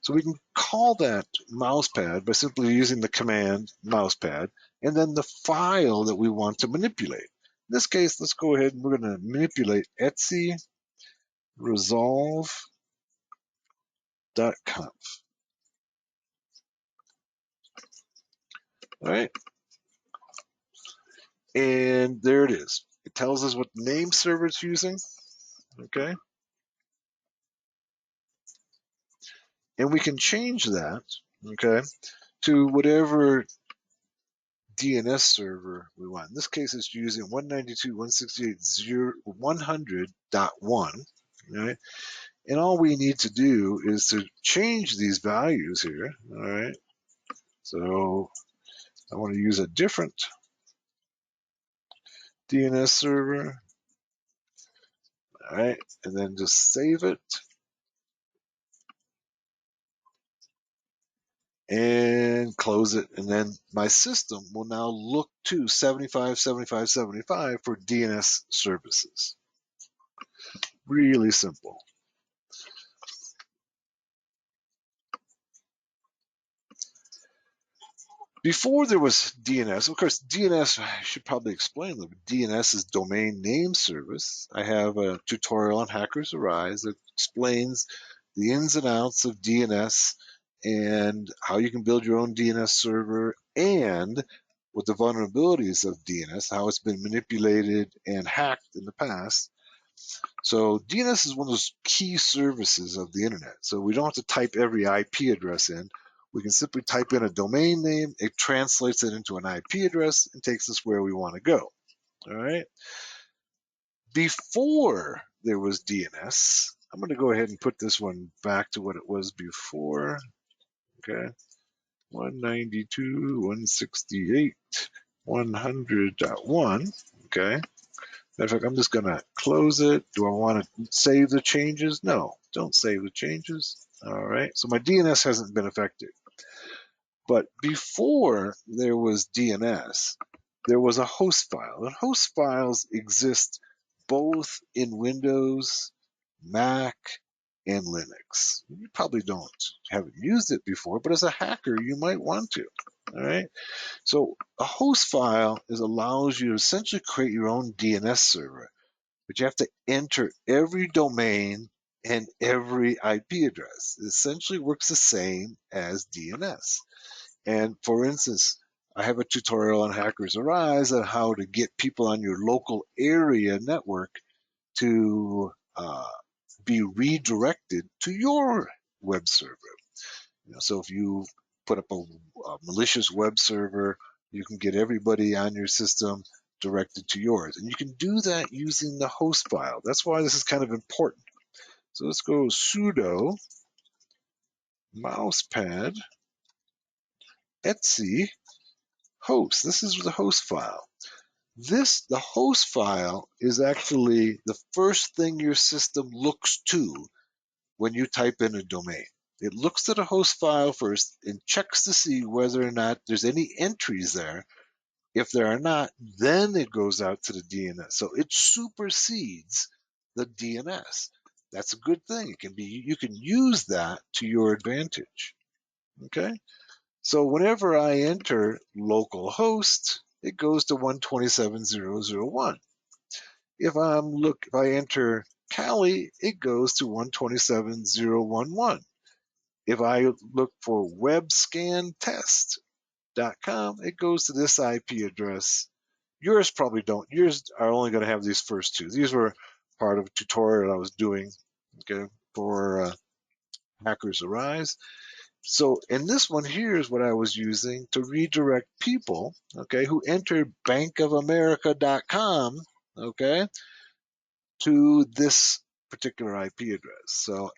So we can call that mousepad by simply using the command mousepad and then the file that we want to manipulate. In this case, let's go ahead and we're going to manipulate etc resolve.conf. All right, and there it is. It tells us what name server it's using. Okay, and we can change that. Okay, to whatever DNS server we want. In this case, it's using 192.168.100.1. Right? And all we need to do is to change these values here. All right. So I want to use a different DNS server. All right. And then just save it. And close it. And then my system will now look to 75, 75, 75 for DNS services. Really simple. Before there was DNS, of course, DNS, I should probably explain that DNS is domain name service. I have a tutorial on Hackers Arise that explains the ins and outs of DNS and how you can build your own DNS server and what the vulnerabilities of DNS, how it's been manipulated and hacked in the past. So DNS is one of those key services of the internet. So we don't have to type every IP address in. We can simply type in a domain name, it translates it into an IP address and takes us where we want to go. All right. Before there was DNS, I'm going to go ahead and put this one back to what it was before. Okay. 192.168.100.1. Okay. Matter of fact, I'm just going to close it. Do I want to save the changes? No, don't save the changes. All right, so my DNS hasn't been affected. But before there was DNS, there was a host file. And host files exist both in Windows, Mac, and Linux. You probably haven't used it before, but as a hacker, you might want to. All right. So a host file allows you to essentially create your own DNS server, but you have to enter every domain and every IP address. It essentially works the same as DNS. And for instance, I have a tutorial on Hackers Arise on how to get people on your local area network to be redirected to your web server. So if you put up a malicious web server, you can get everybody on your system directed to yours. And you can do that using the host file. That's why this is kind of important. So let's go sudo mousepad etc host. This is the host file. The host file is actually the first thing your system looks to when you type in a domain. It looks at a host file first and checks to see whether or not there's any entries there. If there are not, then it goes out to the DNS. So it supersedes the DNS. That's a good thing. You can use that to your advantage. Okay. So whenever I enter localhost, it goes to 127.0.0.1. If I enter Cali, it goes to 127.0.1.1. If I look for webscantest.com, it goes to this IP address. Yours probably don't. Yours are only going to have these first two. These were part of a tutorial I was doing, okay, for Hackers Arise. So, and this one here is what I was using to redirect people, okay, who entered bankofamerica.com, okay, to this particular IP address. So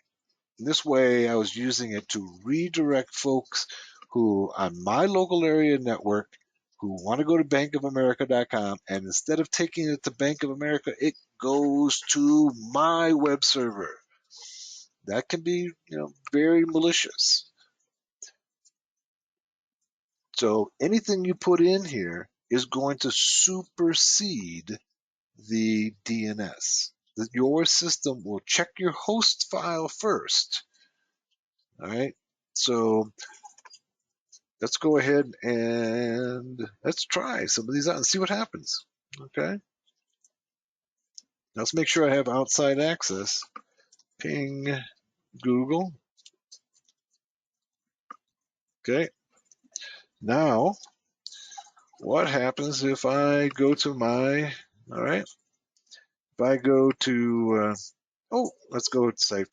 this way I was using it to redirect folks who on my local area network who want to go to bankofamerica.com, and instead of taking it to Bank of America, it goes to my web server. That can be, very malicious. So anything you put in here is going to supersede the DNS. your system will check your host file first. All right. So let's go ahead and let's try some of these out and see what happens. Okay. Let's make sure I have outside access. Ping Google. Okay. Now, what happens if I go to my, all right, if I go to, let's go say,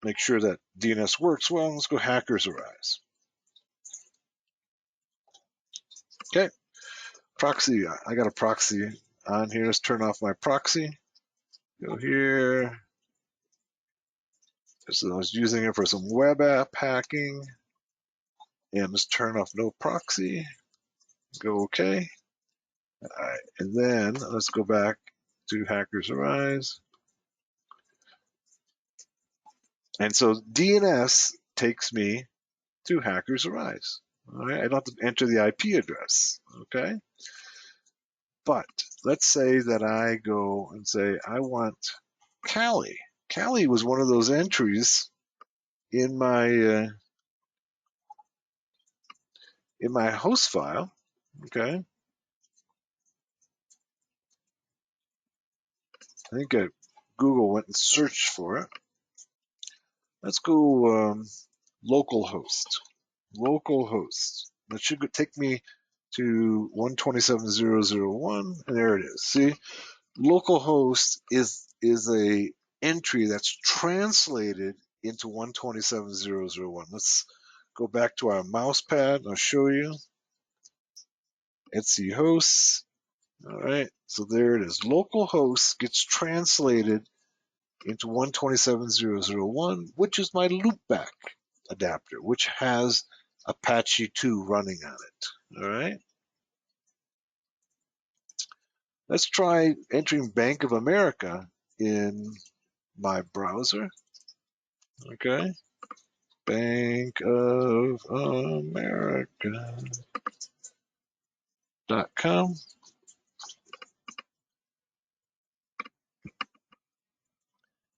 make sure that DNS works well. Let's go Hackers Arise. Okay. Proxy, I got a proxy on here. Let's turn off my proxy. Go here. So I was using it for some web app hacking. And let's turn off no proxy. Go OK. All right. And then let's go back to Hackers Arise. And so DNS takes me to Hackers Arise. All right. I don't have to enter the IP address. Okay. But let's say that I go and say, I want Cali. Cali was one of those entries in my host file. Okay. I think Google went and searched for it. Let's go localhost. Localhost. That should take me to 127.0.0.1, and there it is. See, localhost is a entry that's translated into 127.0.0.1. Let's go back to our mouse pad. I'll show you. Etsy hosts. All right, so there it is. Localhost gets translated into 127.0.0.1, which is my loopback adapter, which has Apache 2 running on it. All right. Let's try entering Bank of America in my browser. Okay. Bank of America.com.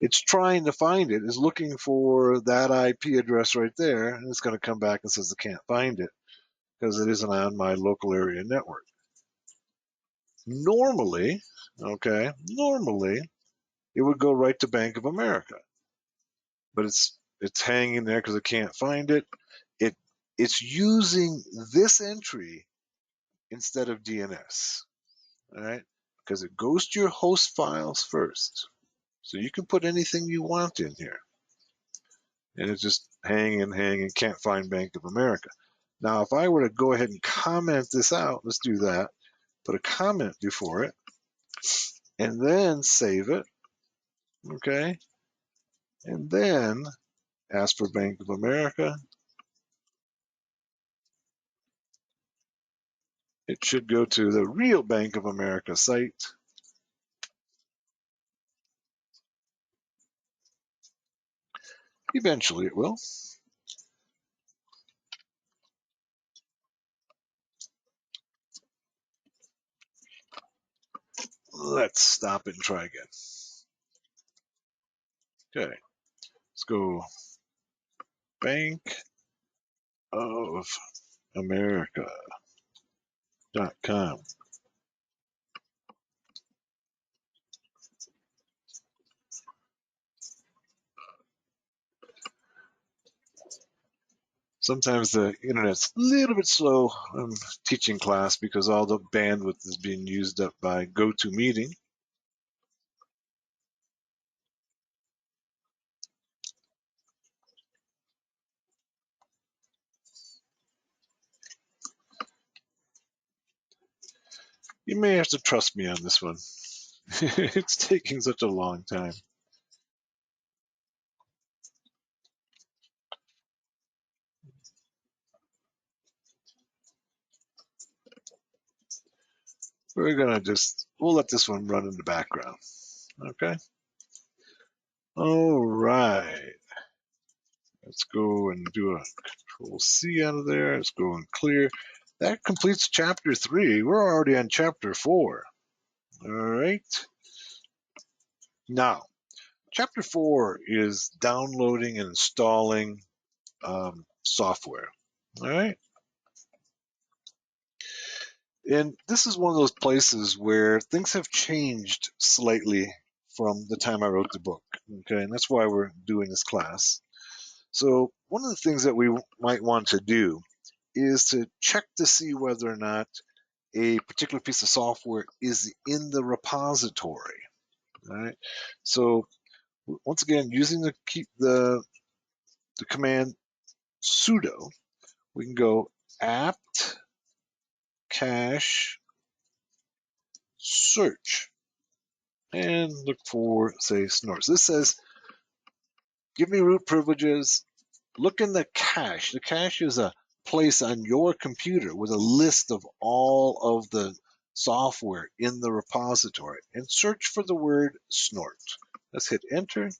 It's trying to find it, it's looking for that IP address right there, and it's going to come back and says it can't find it because it isn't on my local area network. Normally, it would go right to Bank of America, but it's hanging there because it can't find it. It's using this entry instead of DNS, all right? Because it goes to your host files first. So you can put anything you want in here. And it's just hanging, can't find Bank of America. Now, if I were to go ahead and comment this out, let's do that. Put a comment before it, and then save it, okay? And then ask for Bank of America. It should go to the real Bank of America site. Eventually it will. Let's stop it and try again. Okay, let's go Bank of America.com. Sometimes the internet's a little bit slow. I'm teaching class because all the bandwidth is being used up by GoToMeeting. You may have to trust me on this one. It's taking such a long time. We'll let this one run in the background. Okay. All right. Let's go and do a Control C out of there. Let's go and clear. That completes chapter 3. We're already on chapter 4. All right. Now, chapter 4 is downloading and installing software. All right. And this is one of those places where things have changed slightly from the time I wrote the book. Okay. And that's why we're doing this class. So, one of the things that we might want to do is to check to see whether or not a particular piece of software is in the repository. All right. So, once again, using the command sudo, we can go apt cache search and look for, say, snort. So this says, give me root privileges, look in the cache. The cache is a place on your computer with a list of all of the software in the repository and search for the word snort. Let's hit enter,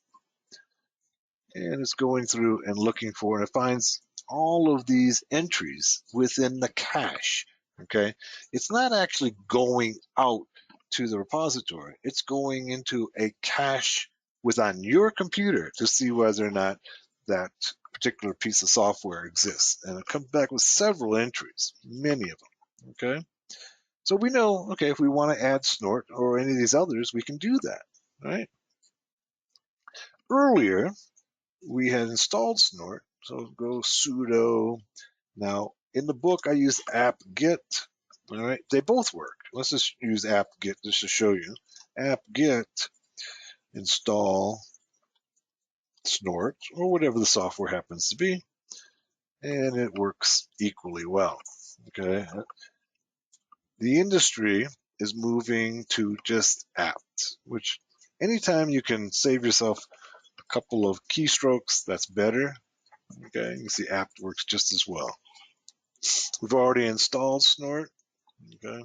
and it's going through and looking for, and it finds all of these entries within the cache. Okay, it's not actually going out to the repository, it's going into a cache within your computer to see whether or not that particular piece of software exists, and it comes back with several entries, many of them. Okay, so we know, okay, if we want to add snort or any of these others, we can do that. Right, earlier we had installed snort, so go sudo. Now in the book I use apt-get. All right, they both work. Let's just use apt-get just to show you. Apt-get install snort or whatever the software happens to be, and it works equally well. Okay, the industry is moving to just apt, which anytime you can save yourself a couple of keystrokes, that's better. Okay, you can see apt works just as well. We've already installed snort. Okay,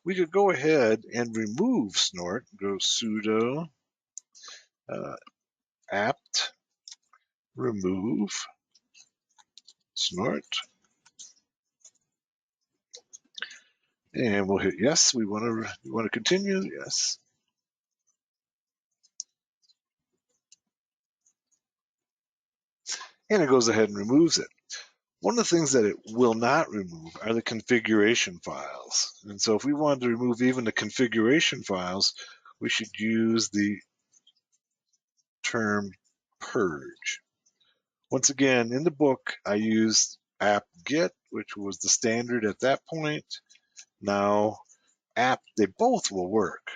we could go ahead and remove snort. Go sudo uh, apt remove snort, and we'll hit yes. We want to continue. Yes, and it goes ahead and removes it. One of the things that it will not remove are the configuration files. And so if we wanted to remove even the configuration files, we should use the term purge. Once again, in the book, I used apt-get, which was the standard at that point. Now, they both will work.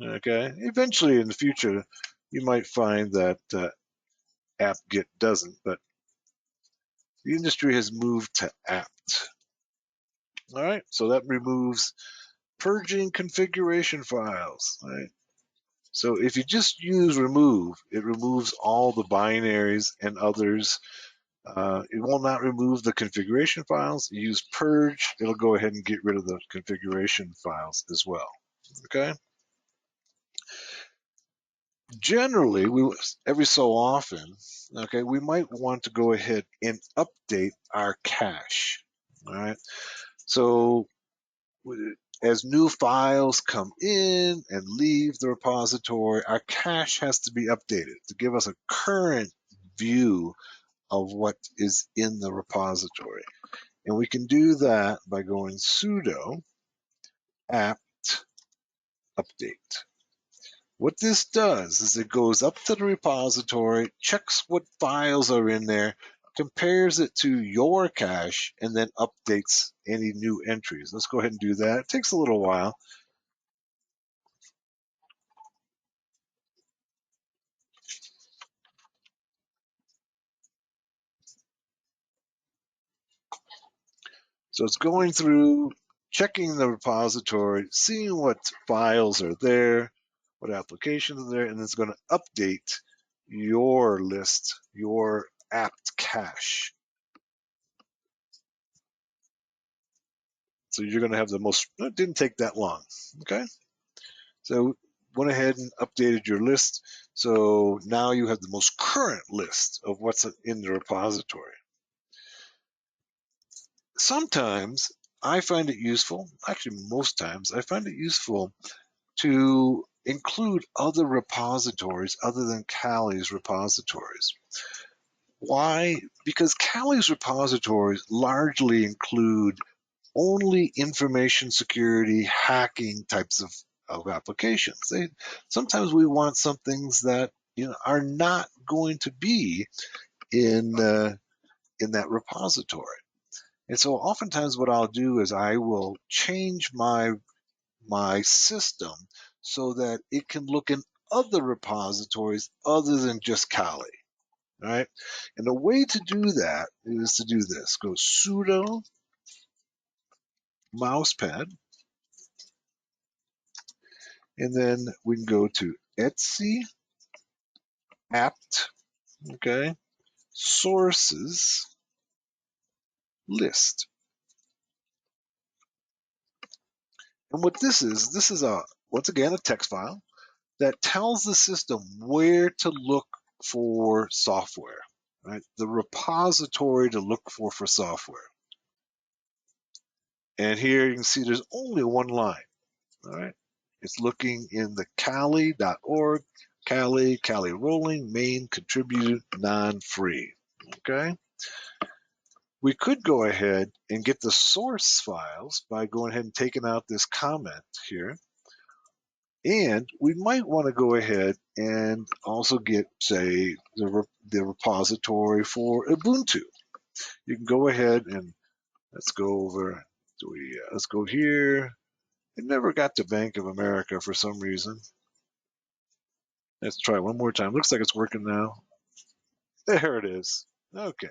Okay. Eventually, in the future, you might find that apt-get doesn't, but the industry has moved to apt. All right. So that removes purging configuration files. Right. So if you just use remove, it removes all the binaries and others. It will not remove the configuration files. You use purge, it'll go ahead and get rid of the configuration files as well. Okay. Generally, every so often, okay, we might want to go ahead and update our cache. All right. So as new files come in and leave the repository, our cache has to be updated to give us a current view of what is in the repository. And we can do that by going sudo apt update. What this does is it goes up to the repository, checks what files are in there, compares it to your cache, and then updates any new entries. Let's go ahead and do that. It takes a little while. So it's going through, checking the repository, seeing what files are there, what applications are there, and it's going to update your list, your apt cache. So you're going to have the most, it didn't take that long. Okay. So went ahead and updated your list. So now you have the most current list of what's in the repository. Sometimes I find it useful, actually most times I find it useful to include other repositories other than Kali's repositories. Why? Because Kali's repositories largely include only information security, hacking types of applications. Sometimes we want some things that are not going to be in that repository. And so oftentimes what I'll do is I will change my system so that it can look in other repositories other than just Kali. Right? And the way to do that is to do this. Go sudo mousepad, and then we can go to etc apt, okay, sources list. And what this is once again a text file that tells the system where to look for software, right? The repository to look for software. And here you can see there's only one line, all right? It's looking in the Kali.org, Kali rolling, main, contributed, non-free, okay? We could go ahead and get the source files by going ahead and taking out this comment here. And we might want to go ahead and also get, say, the repository for Ubuntu. You can go ahead and let's go over. Let's go here. It never got to Bank of America for some reason. Let's try one more time. Looks like it's working now. There it is. Okay.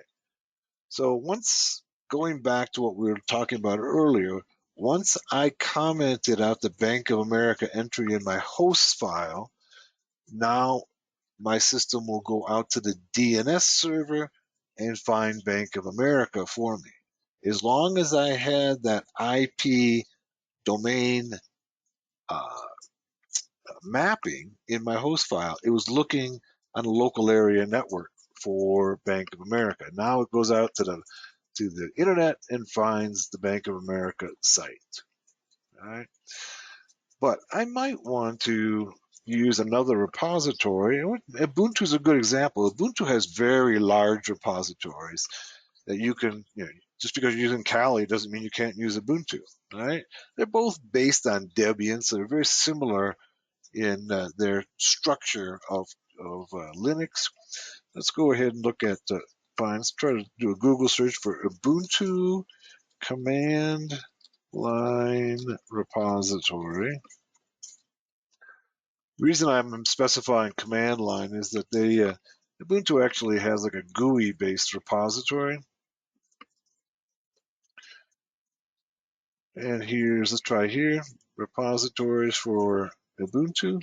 So once going back to what we were talking about earlier, once I commented out the Bank of America entry in my host file, now my system will go out to the DNS server and find Bank of America for me. As long as I had that IP domain uh, mapping in my host file, it was looking on a local area network for Bank of America. Now it goes out to the internet and finds the Bank of America site. All right. But I might want to use another repository. Ubuntu is a good example. Ubuntu has very large repositories that you can, just because you're using Kali doesn't mean you can't use Ubuntu, right? They're both based on Debian, so they're very similar in their structure of Linux. Let's go ahead and look at, fine, let's try to do a Google search for Ubuntu command line repository. The reason I'm specifying command line is that Ubuntu actually has like a GUI based repository. And let's try here, repositories for Ubuntu,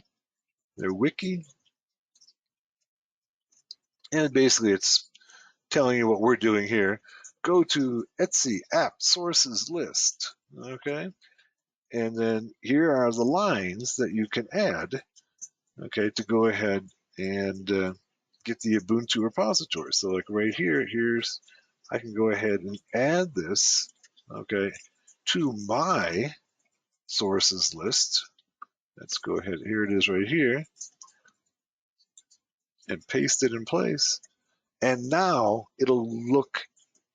their wiki. And basically it's telling you what we're doing here. Go to etc app sources list, okay? And then here are the lines that you can add, okay, to go ahead and get the Ubuntu repository. So like right here, I can go ahead and add this, okay, to my sources list. Let's go ahead, here it is right here, and paste it in place. And now it'll look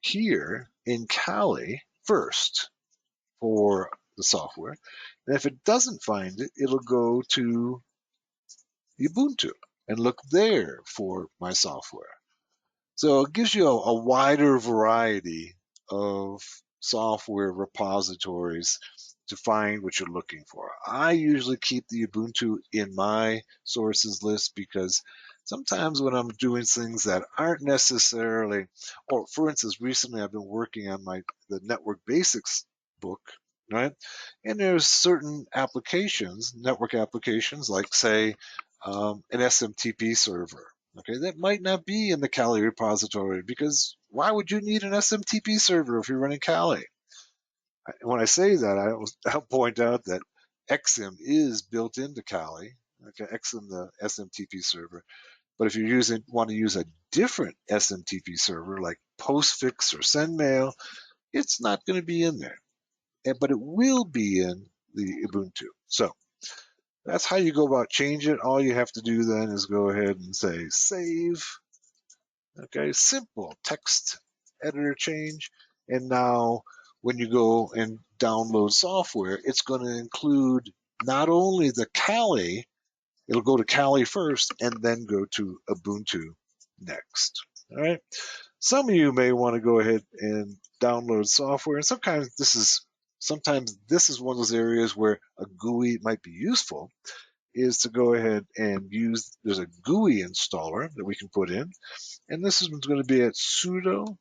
here in Kali first for the software. And if it doesn't find it, it'll go to Ubuntu and look there for my software. So it gives you a wider variety of software repositories to find what you're looking for. I usually keep the Ubuntu in my sources list because sometimes when I'm doing things that aren't necessarily, or for instance, recently I've been working on the network basics book, right? And there's certain applications, network applications, like say an SMTP server. Okay, that might not be in the Kali repository because why would you need an SMTP server if you're running Kali? When I say that, I'll point out that XM is built into Kali. Okay, XM, the SMTP server. But if you want to use a different SMTP server like Postfix or SendMail, it's not going to be in there. But it will be in the Ubuntu. So That's how you go about changing it. All you have to do then is go ahead and say save. Okay, simple text editor change. And now when you go and download software, it's going to include not only the Kali, it'll go to Kali first and then go to Ubuntu next. All right. Some of you may want to go ahead and download software, and sometimes this is one of those areas where a GUI might be useful, is to go ahead and use, there's a GUI installer that we can put in, and this one's going to be at sudo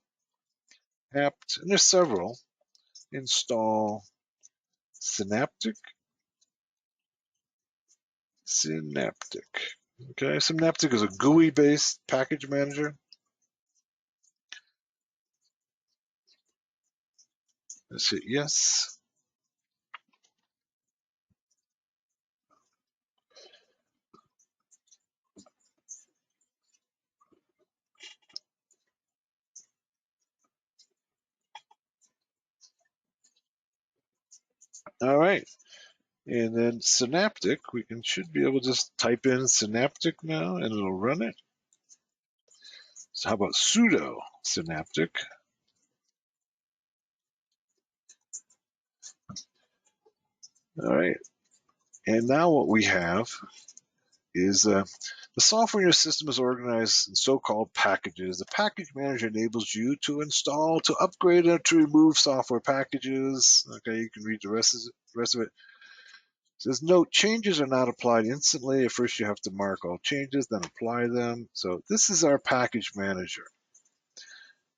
apt, and there's several, install synaptic. Okay, Synaptic is a GUI-based package manager. Let's hit yes. All right. And then Synaptic, should be able to just type in Synaptic now and it'll run it. So how about sudo Synaptic? All right. And now what we have is the software in your system is organized in so-called packages. The package manager enables you to install, to upgrade, or to remove software packages. Okay, you can read the rest of it. It says note, changes are not applied instantly. At first you have to mark all changes, then apply them. So this is our package manager.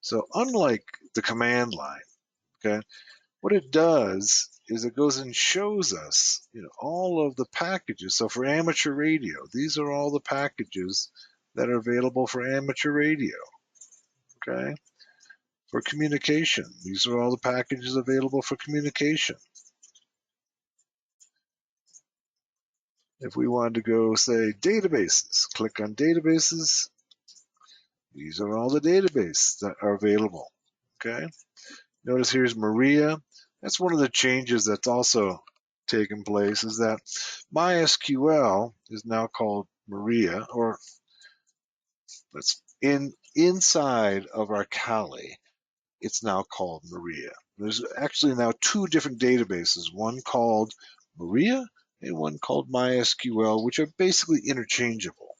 So unlike the command line, okay, what it does is it goes and shows us, all of the packages. So for amateur radio, these are all the packages that are available for amateur radio. Okay. For communication, these are all the packages available for communication. If we wanted to go, say, databases, click on databases. These are all the databases that are available. Okay. Notice here's Maria. That's one of the changes that's also taken place, is that MySQL is now called Maria, or it's inside of our Kali. It's now called Maria. There's actually now two different databases, one called Maria and one called MySQL, which are basically interchangeable.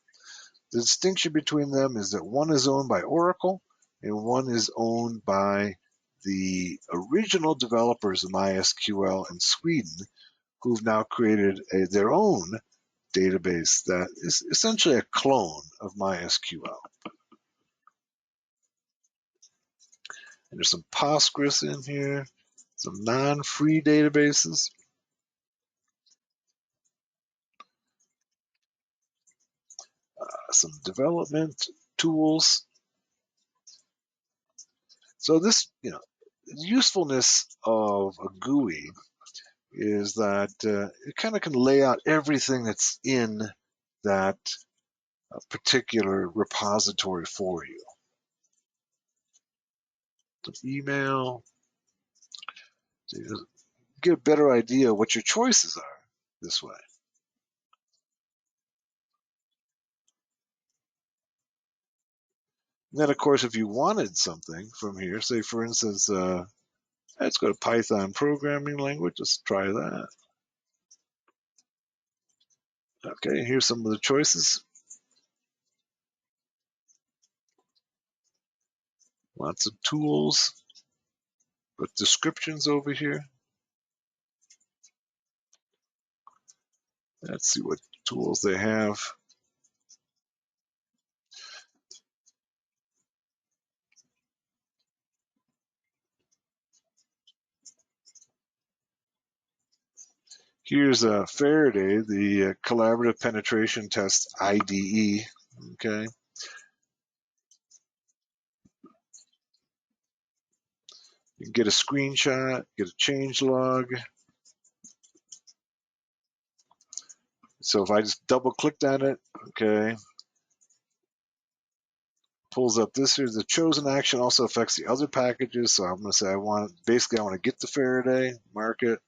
The distinction between them is that one is owned by Oracle and one is owned by the original developers of MySQL in Sweden, who've now created their own database that is essentially a clone of MySQL. And there's some Postgres in here, some non-free databases. Some development tools. So this, the usefulness of a GUI is that it kind of can lay out everything that's in that particular repository for you. So email, so you get a better idea of what your choices are this way. And then, of course, if you wanted something from here, say, for instance, let's go to Python programming language. Let's try that. Okay, here's some of the choices. Lots of tools with descriptions over here. Let's see what tools they have. Here's a Faraday, the Collaborative Penetration Test IDE. Okay. You can get a screenshot, get a change log. So if I just double clicked on it, okay, pulls up this here. The chosen action also affects the other packages. So I'm going to say I want to get the Faraday, mark it.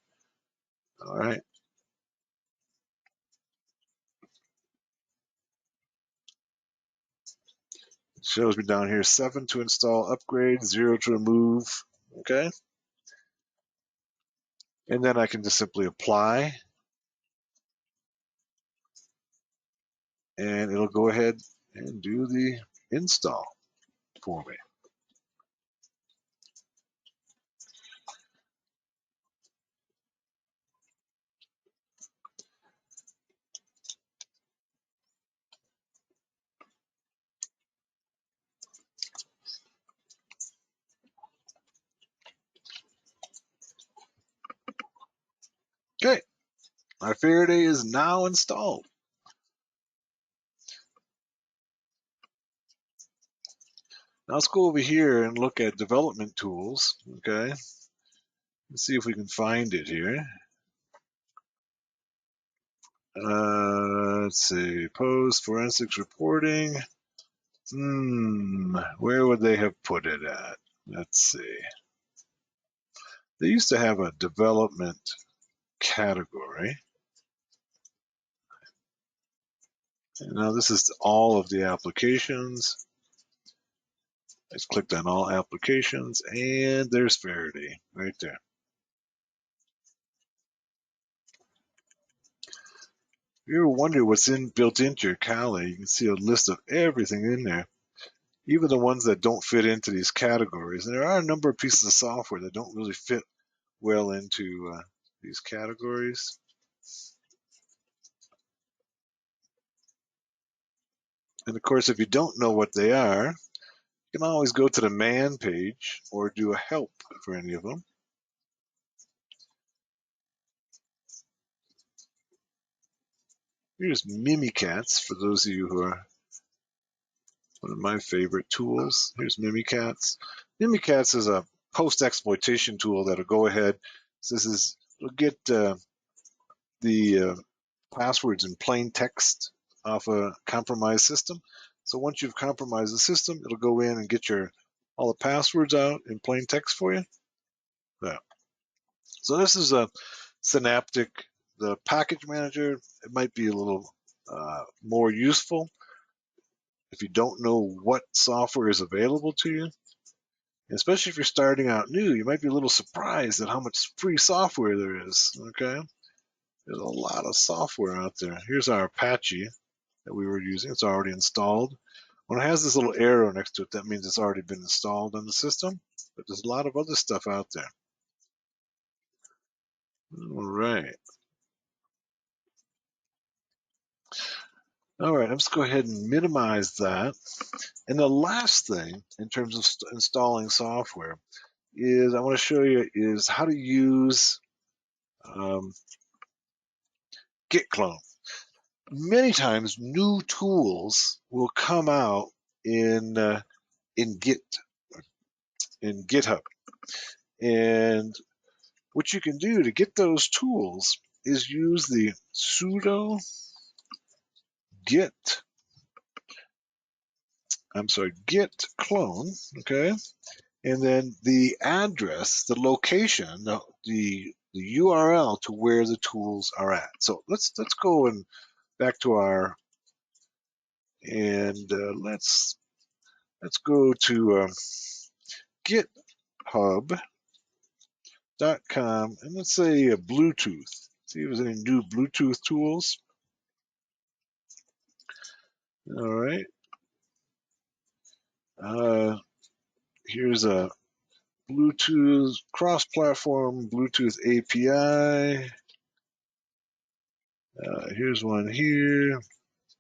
All right. shows me down here 7 to install, upgrade, 0 to remove. Okay. And then I can just simply apply, and it'll go ahead and do the install for me. Okay, our Faraday is now installed. Now let's go over here and look at development tools. Okay, let's see if we can find it here. Let's see, post forensics reporting. Where would they have put it at? Let's see. They used to have a development category. And now this is all of the applications. I just clicked on all applications, and there's Faraday right there. If you ever wonder what's built into your Kali, you can see a list of everything in there, even the ones that don't fit into these categories. And there are a number of pieces of software that don't really fit well into these categories. And of course, if you don't know what they are, you can always go to the man page or do a help for any of them. Here's Mimikatz for those of you who are one of my favorite tools. Here's Mimikatz. Mimikatz is a post-exploitation tool that'll go ahead. So this is, it'll get the passwords in plain text off a compromised system. So once you've compromised the system, it'll go in and get all the passwords out in plain text for you. Yeah. So this is a Synaptic, the package manager. It might be a little more useful if you don't know what software is available to you. Especially if you're starting out new, you might be a little surprised at how much free software there is. Okay, there's a lot of software out there. Here's our Apache that we were using. It's already installed. When it has this little arrow next to it, that means it's already been installed on the system. But there's a lot of other stuff out there. All right. All right, let's go ahead and minimize that. And the last thing in terms of installing software is I want to show you is how to use Git clone. Many times new tools will come out in Git, in GitHub. And what you can do to get those tools is use the sudo git git clone, okay? And then the address, the location, the URL to where the tools are at. So let's go and back to our, and let's go to github.com, and let's say Bluetooth. See if there's any new Bluetooth tools. All right. Here's a Bluetooth cross-platform Bluetooth API. Here's one here.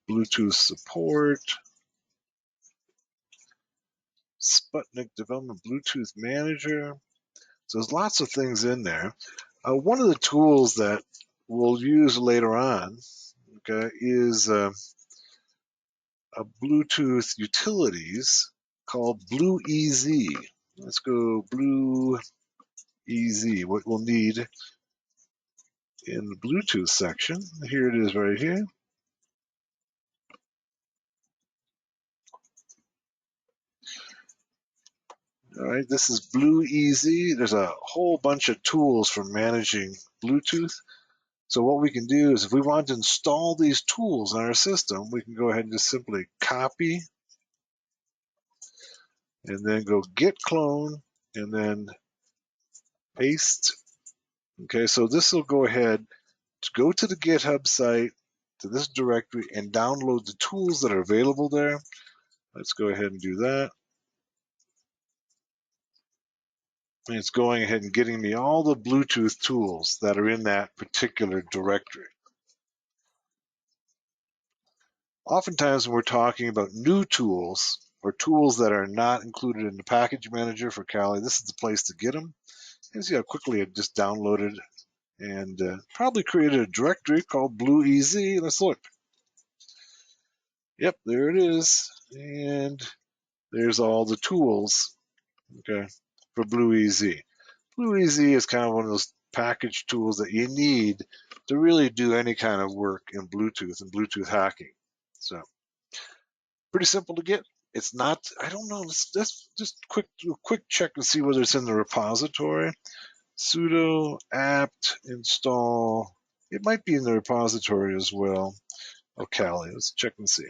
Bluetooth support. Sputnik Development Bluetooth Manager. So there's lots of things in there. One of the tools that we'll use later on, okay, is a Bluetooth utilities called BlueEZ. Let's go BlueEZ. What we'll need in the Bluetooth section, here it is right here. All right, this is BlueEZ. There's a whole bunch of tools for managing Bluetooth. So what we can do is if we want to install these tools on our system, we can go ahead and just simply copy and then go git clone, and then paste. Okay, so this will go ahead to go to the GitHub site, to this directory, and download the tools that are available there. Let's go ahead and do that. And it's going ahead and getting me all the Bluetooth tools that are in that particular directory. Oftentimes when we're talking about new tools or tools that are not included in the package manager for Kali, this is the place to get them. And see how quickly I just downloaded and probably created a directory called BlueEZ. Let's look. Yep, there it is. And there's all the tools, okay, for BlueEZ. BlueEZ is kind of one of those package tools that you need to really do any kind of work in Bluetooth and Bluetooth hacking. So pretty simple to get. It's not, I don't know, let's just quick check and see whether it's in the repository. Sudo apt install. It might be in the repository as well. Oh, Kali, let's check and see.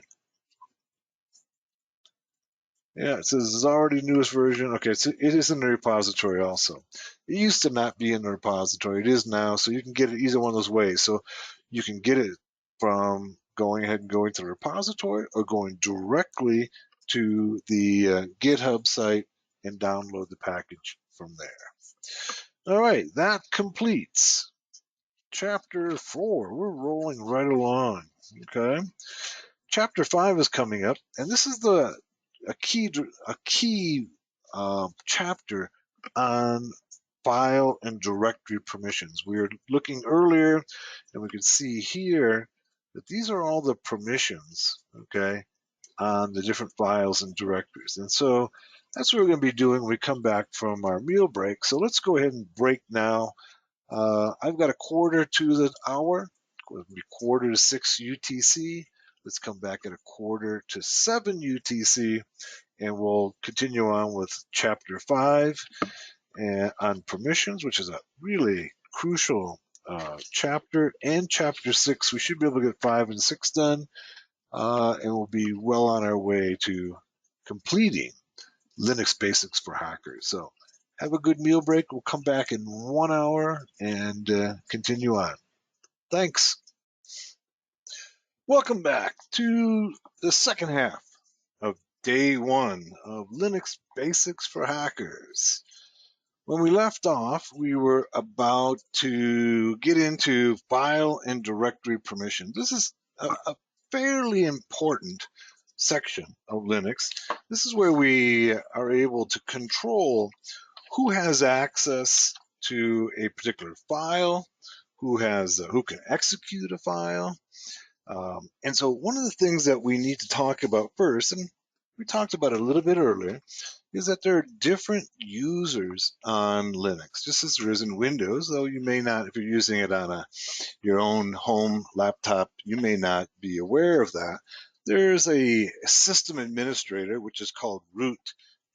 Yeah, it says it's already newest version. Okay, so it is in the repository also. It used to not be in the repository. It is now, so you can get it either one of those ways. So you can get it from going ahead and going to the repository or going directly to the GitHub site and download the package from there. All right, that completes Chapter 4. We're rolling right along, okay? Chapter 5 is coming up, and this is a key chapter on file and directory permissions. We were looking earlier, and we could see here that these are all the permissions, okay, on the different files and directories. And so that's what we're going to be doing when we come back from our meal break. So let's go ahead and break now. I've got a quarter to the hour. It'll be quarter to 6 UTC. Let's come back at a quarter to 7 UTC, and we'll continue on with Chapter 5 and on permissions, which is a really crucial chapter, and Chapter 6. We should be able to get 5 and 6 done, and we'll be well on our way to completing Linux Basics for Hackers. So have a good meal break. We'll come back in 1 hour and continue on. Thanks. Welcome back to the second half of day 1 of Linux Basics for Hackers. When we left off, we were about to get into file and directory permission. This is a fairly important section of Linux. This is where we are able to control who has access to a particular file, who can execute a file. And so one of the things that we need to talk about first, and we talked about it a little bit earlier, is that there are different users on Linux, just as there is in Windows, though you may not, if you're using it on your own home laptop, you may not be aware of that. There's a system administrator, which is called root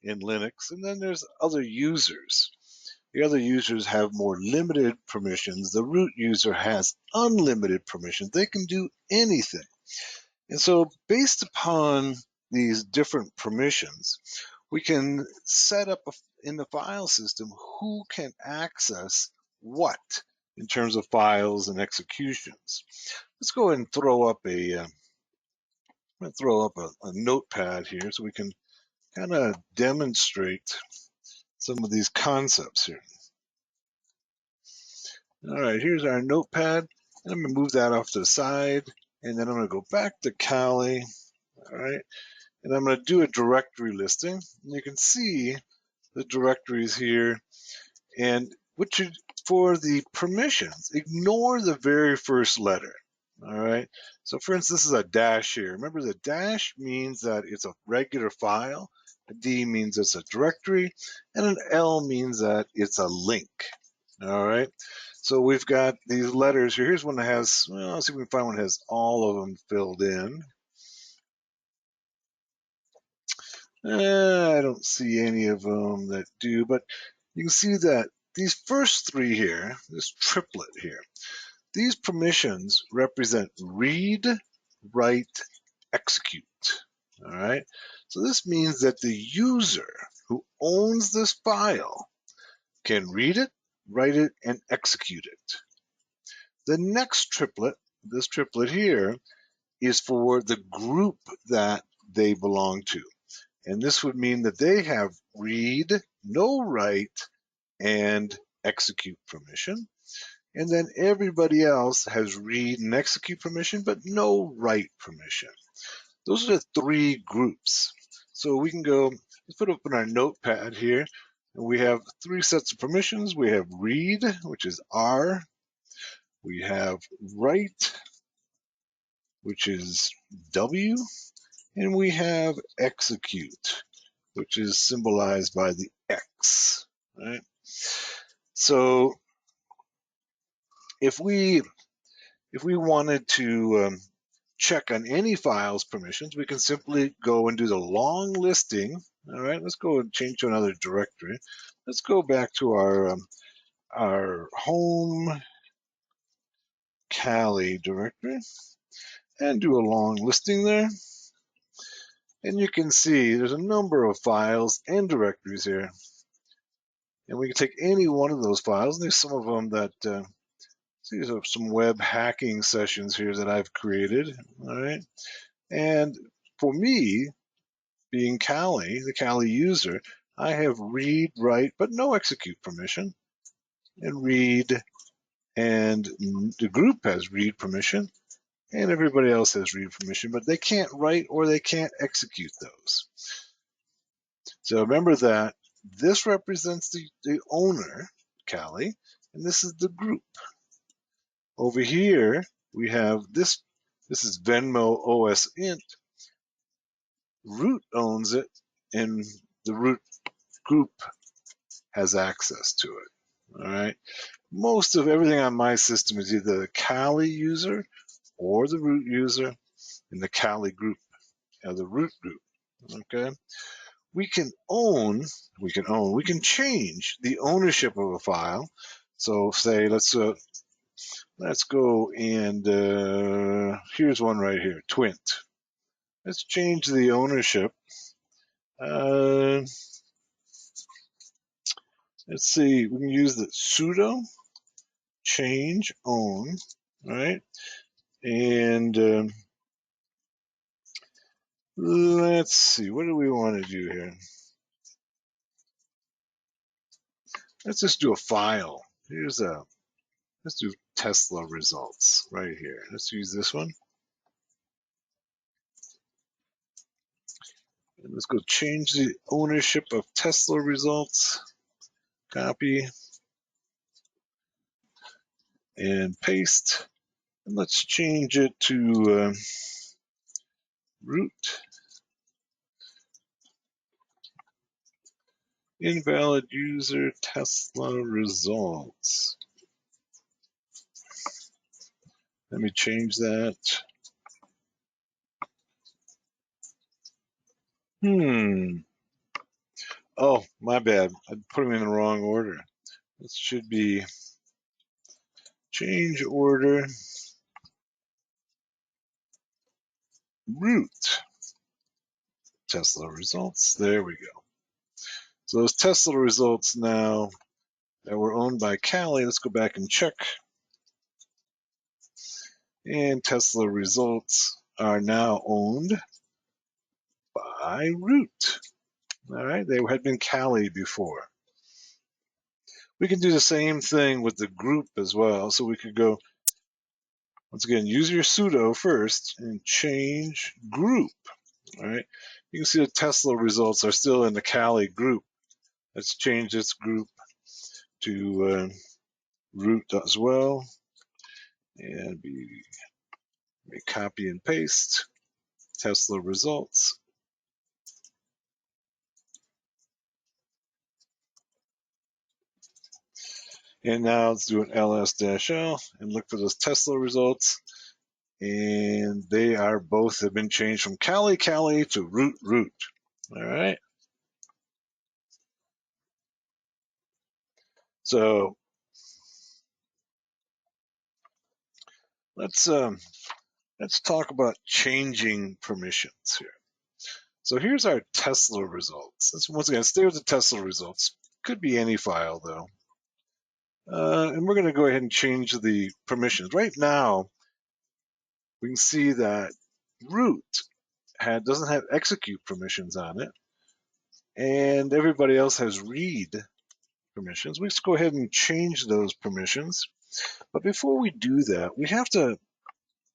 in Linux, and then there's other users. The other users have more limited permissions. The root user has unlimited permissions. They can do anything. And so based upon these different permissions, we can set up in the file system who can access what in terms of files and executions. Let's go ahead and throw up a notepad here so we can kind of demonstrate some of these concepts here. All right, here's our notepad. And I'm going to move that off to the side, and then I'm going to go back to Kali. All right, and I'm going to do a directory listing. And you can see the directories here. And for the permissions, ignore the very first letter. All right, so for instance, this is a dash here. Remember, the dash means that it's a regular file. A D means it's a directory, and an L means that it's a link. All right, so we've got these letters here. Here's one that has, well, let's see if we can find one that has all of them filled in. I don't see any of them that do, but you can see that these first three here, this triplet here, these permissions represent read, write, execute. All right, so this means that the user who owns this file can read it, write it, and execute it. The next triplet, this triplet here, is for the group that they belong to. And this would mean that they have read, no write, and execute permission. And then everybody else has read and execute permission, but no write permission. Those are the three groups. So we can go, let's put up in our notepad here, and we have three sets of permissions. We have read, which is R. We have write, which is W. And we have execute, which is symbolized by the X, right? So if we wanted to check on any file's permissions, we can simply go and do the long listing. All right, let's go and change to another directory. Let's go back to our home Kali directory and do a long listing there. And you can see there's a number of files and directories here. And we can take any one of those files. And there's some of them that, these are some web hacking sessions here that I've created. All right. And for me, being Kali, the Kali user, I have read, write, but no execute permission. And read, and the group has read permission, and everybody else has read permission, but they can't write or they can't execute those. So remember that this represents the owner, Kali, and this is the group. Over here, we have this is Venmo OS int. Root owns it, and the root group has access to it. All right. Most of everything on my system is either the Kali user or the root user in the Kali group, or the root group. Okay. We can change the ownership of a file. So say let's go and here's one right here, Twint. Let's change the ownership. Let's see, we can use the sudo change own, right? And let's see, what do we want to do here? Let's just do a file. Let's do Tesla results right here. Let's use this one. And let's go change the ownership of Tesla results. Copy and paste. And let's change it to root invalid user Tesla results. Let me change that. Oh, my bad. I put them in the wrong order. This should be change order root Tesla results. There we go. So those Tesla results now that were owned by Kali, let's go back and check. And Tesla results are now owned by root. All right, they had been Kali before. We can do the same thing with the group as well. So we could go, once again, use your sudo first and change group. All right, you can see the Tesla results are still in the Kali group. Let's change this group to root as well, and we copy and paste Tesla results. And now let's do an ls-l and look for those Tesla results. And they are both have been changed from Kali to root. All right. So let's talk about changing permissions here. So here's our Tesla results. Let's once again stay with the Tesla results. Could be any file though. And we're going to go ahead and change the permissions. Right now, we can see that root doesn't have execute permissions on it, and everybody else has read permissions. We just go ahead and change those permissions. But before we do that, we have to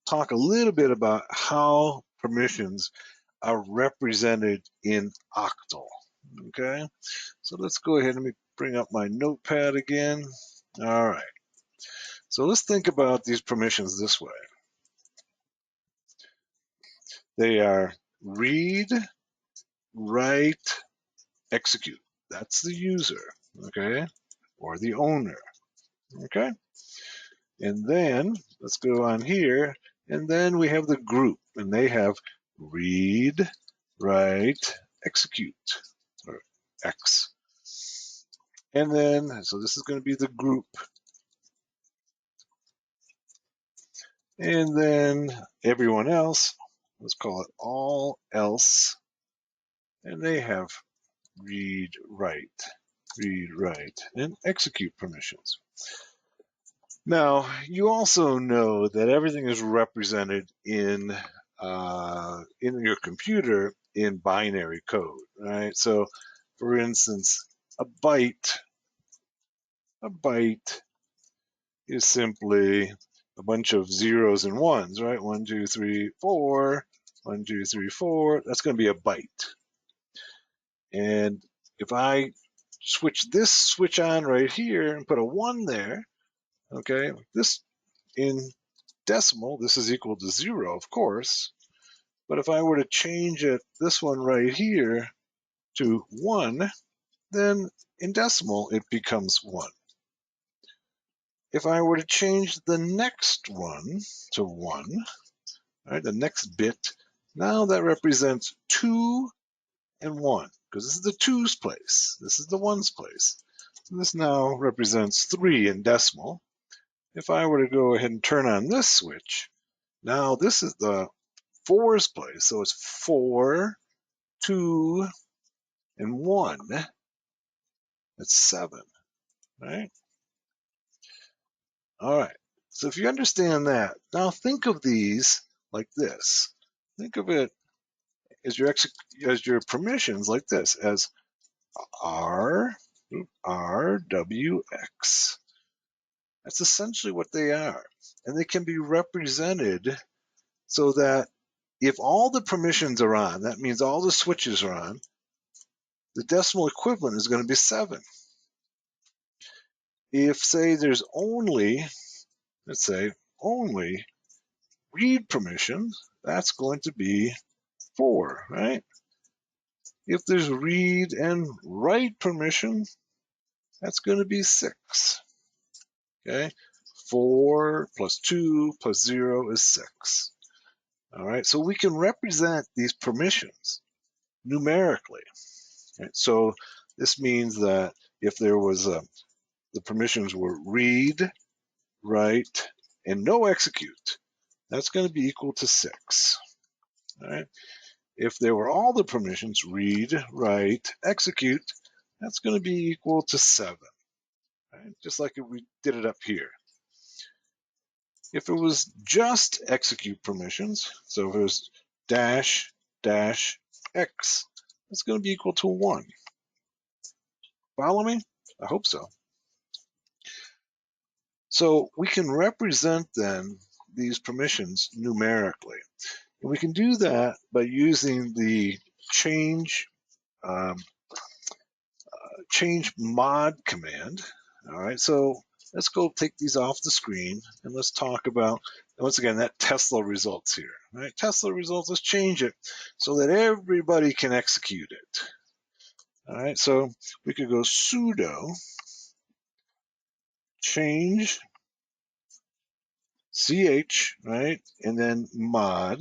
talk a little bit about how permissions are represented in Octal. Okay, so let's go ahead and let me bring up my notepad again. All right, so let's think about these permissions this way. They are read, write, execute. That's the user, okay, or the owner, okay? And then let's go on here, and then we have the group, and they have read, write, execute, or X. And then, so this is going to be the group. And then everyone else, let's call it all else, and they have read, write, and execute permissions. Now, you also know that everything is represented in your computer in binary code, right? So, for instance, a byte is simply a bunch of zeros and ones, right? 1, 2, 3, 4, 1, 2, 3, 4. That's going to be a byte. And if I switch this switch on right here and put a 1 there, okay, this in decimal, this is equal to 0, of course. But if I were to change it, this one right here, to 1, then in decimal, it becomes 1. If I were to change the next one to 1, right, the next bit, now that represents 2 and 1, because this is the 2's place. This is the 1's place. So this now represents 3 in decimal. If I were to go ahead and turn on this switch, now this is the 4's place. So it's 4, 2, and 1. That's 7, right? All right. So if you understand that, now think of these like this. Think of it as your permissions like this, as R, W, X. That's essentially what they are. And they can be represented so that if all the permissions are on, that means all the switches are on, the decimal equivalent is going to be 7. If, say, there's only, let's say, only read permission, that's going to be 4, right? If there's read and write permission, that's going to be 6, okay? 4 plus 2 plus 0 is 6. All right, so we can represent these permissions numerically. Right? So this means that if there was the permissions were read, write, and no execute, that's going to be equal to 6. All right. If there were all the permissions, read, write, execute, that's going to be equal to 7. Right? Just like if we did it up here. If it was just execute permissions, so if it was dash, dash, x, that's going to be equal to 1. Follow me? I hope so. So we can represent then these permissions numerically. And we can do that by using the change mod command. All right, so let's go take these off the screen and let's talk about, once again, that Tesla results here. All right, Tesla results, let's change it so that everybody can execute it. All right, so we could go sudo change ch, right, and then mod,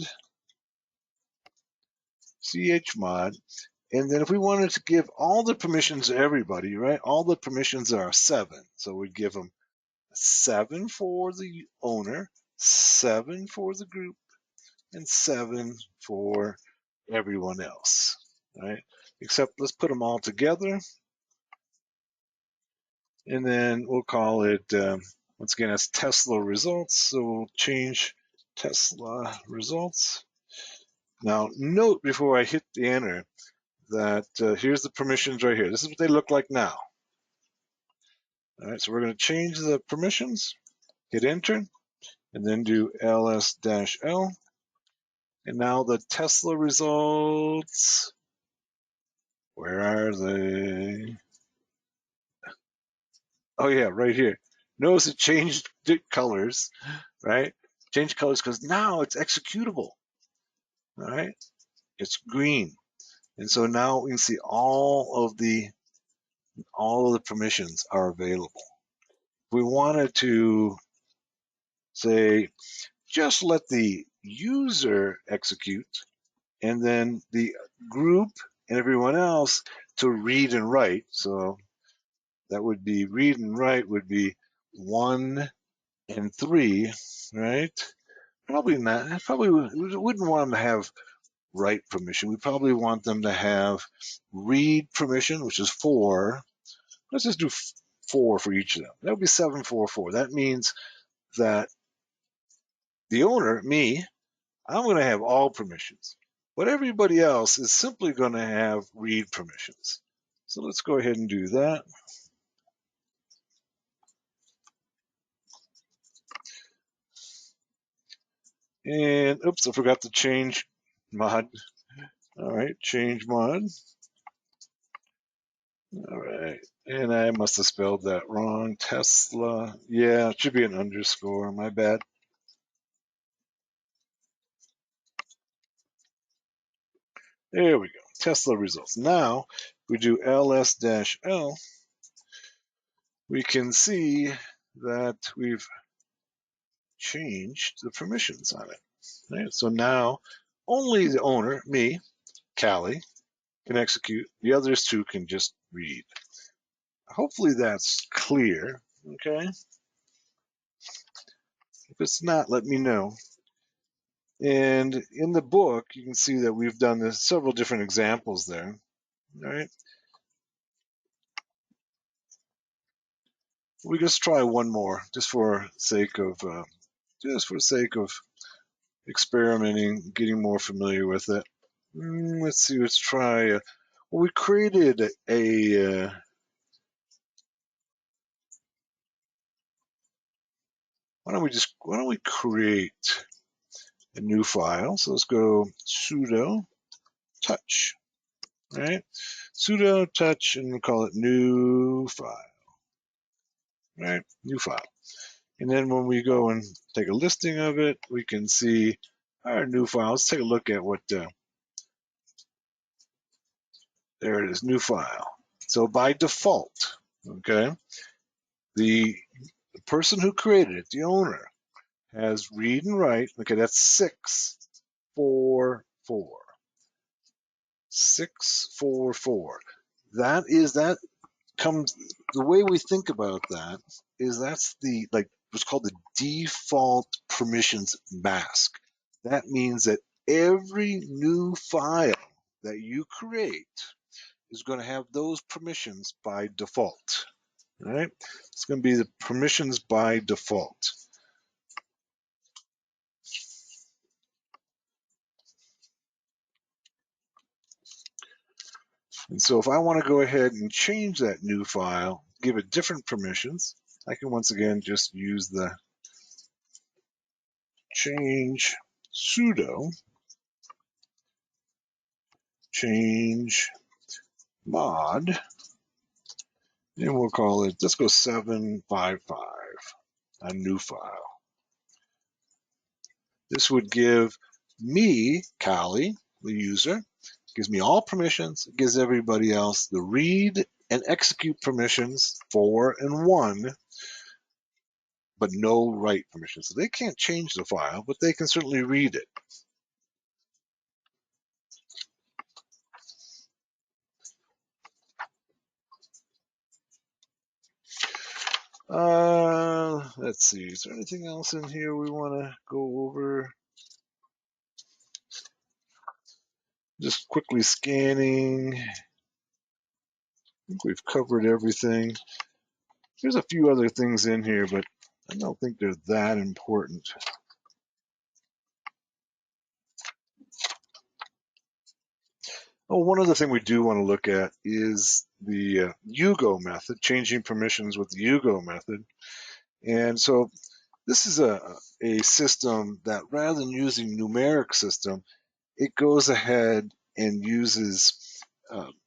chmod, and then if we wanted to give all the permissions to everybody, right, all the permissions are 7, so we'd give them 7 for the owner, 7 for the group, and 7 for everyone else, right? Except let's put them all together, and then we'll call it, once again, as Tesla results. So we'll change Tesla results. Now, note before I hit the enter that here's the permissions right here. This is what they look like now. All right, so we're going to change the permissions, hit enter, and then do ls-l. And now the Tesla results, where are they? Oh yeah, right here. Notice it changed colors, right? Change colors because now it's executable, all right? It's green. And so now we can see all of the permissions are available. If we wanted to say, just let the user execute, and then the group and everyone else to read and write. So that would be read and write would be 1 and 3, right? Probably not. Probably we wouldn't want them to have write permission. We probably want them to have read permission, which is 4. Let's just do 4 for each of them. That would be 7, 4, 4. That means that the owner, me, I'm going to have all permissions. But everybody else is simply going to have read permissions. So let's go ahead and do that. And oops, I forgot to change mod. All right, change mod. All right, and I must have spelled that wrong. Tesla. Yeah, it should be an underscore. My bad. There we go. Tesla results. Now we do ls-l. We can see that we've changed the permissions on it. Right? So now only the owner, me, Callie, can execute. The others two can just read. Hopefully that's clear. Okay. If it's not, let me know. And in the book, you can see that we've done this, several different examples there. All right. We just try one more, just for sake of experimenting, getting more familiar with it. Let's see. Let's try. Well, we created a. Why don't we create a new file? So let's go sudo touch, right? Sudo touch, and we'll call it new file, right? New file. And then when we go and take a listing of it, we can see our new file. Let's take a look at what. There it is, new file. So by default, okay, the person who created it, the owner, has read and write. Okay, that's 644. 644. That comes, the way we think about that is that's the, like, what's called the default permissions mask. That means that every new file that you create is going to have those permissions by default. All right? It's going to be the permissions by default. And so if I want to go ahead and change that new file, give it different permissions, I can once again just use the change sudo change mod, and we'll call it, let's go 755, a new file. This would give me, Callie, the user, gives me all permissions, it gives everybody else the read and execute permissions, 4 and 1, but no write permissions. So they can't change the file, but they can certainly read it. Let's see, is there anything else in here we want to go over? Just quickly scanning. I think we've covered everything. There's a few other things in here, but I don't think they're that important. Oh, one other thing we do want to look at is the UGO method, changing permissions with the UGO method. And so this is a system that rather than using numeric system, it goes ahead and uses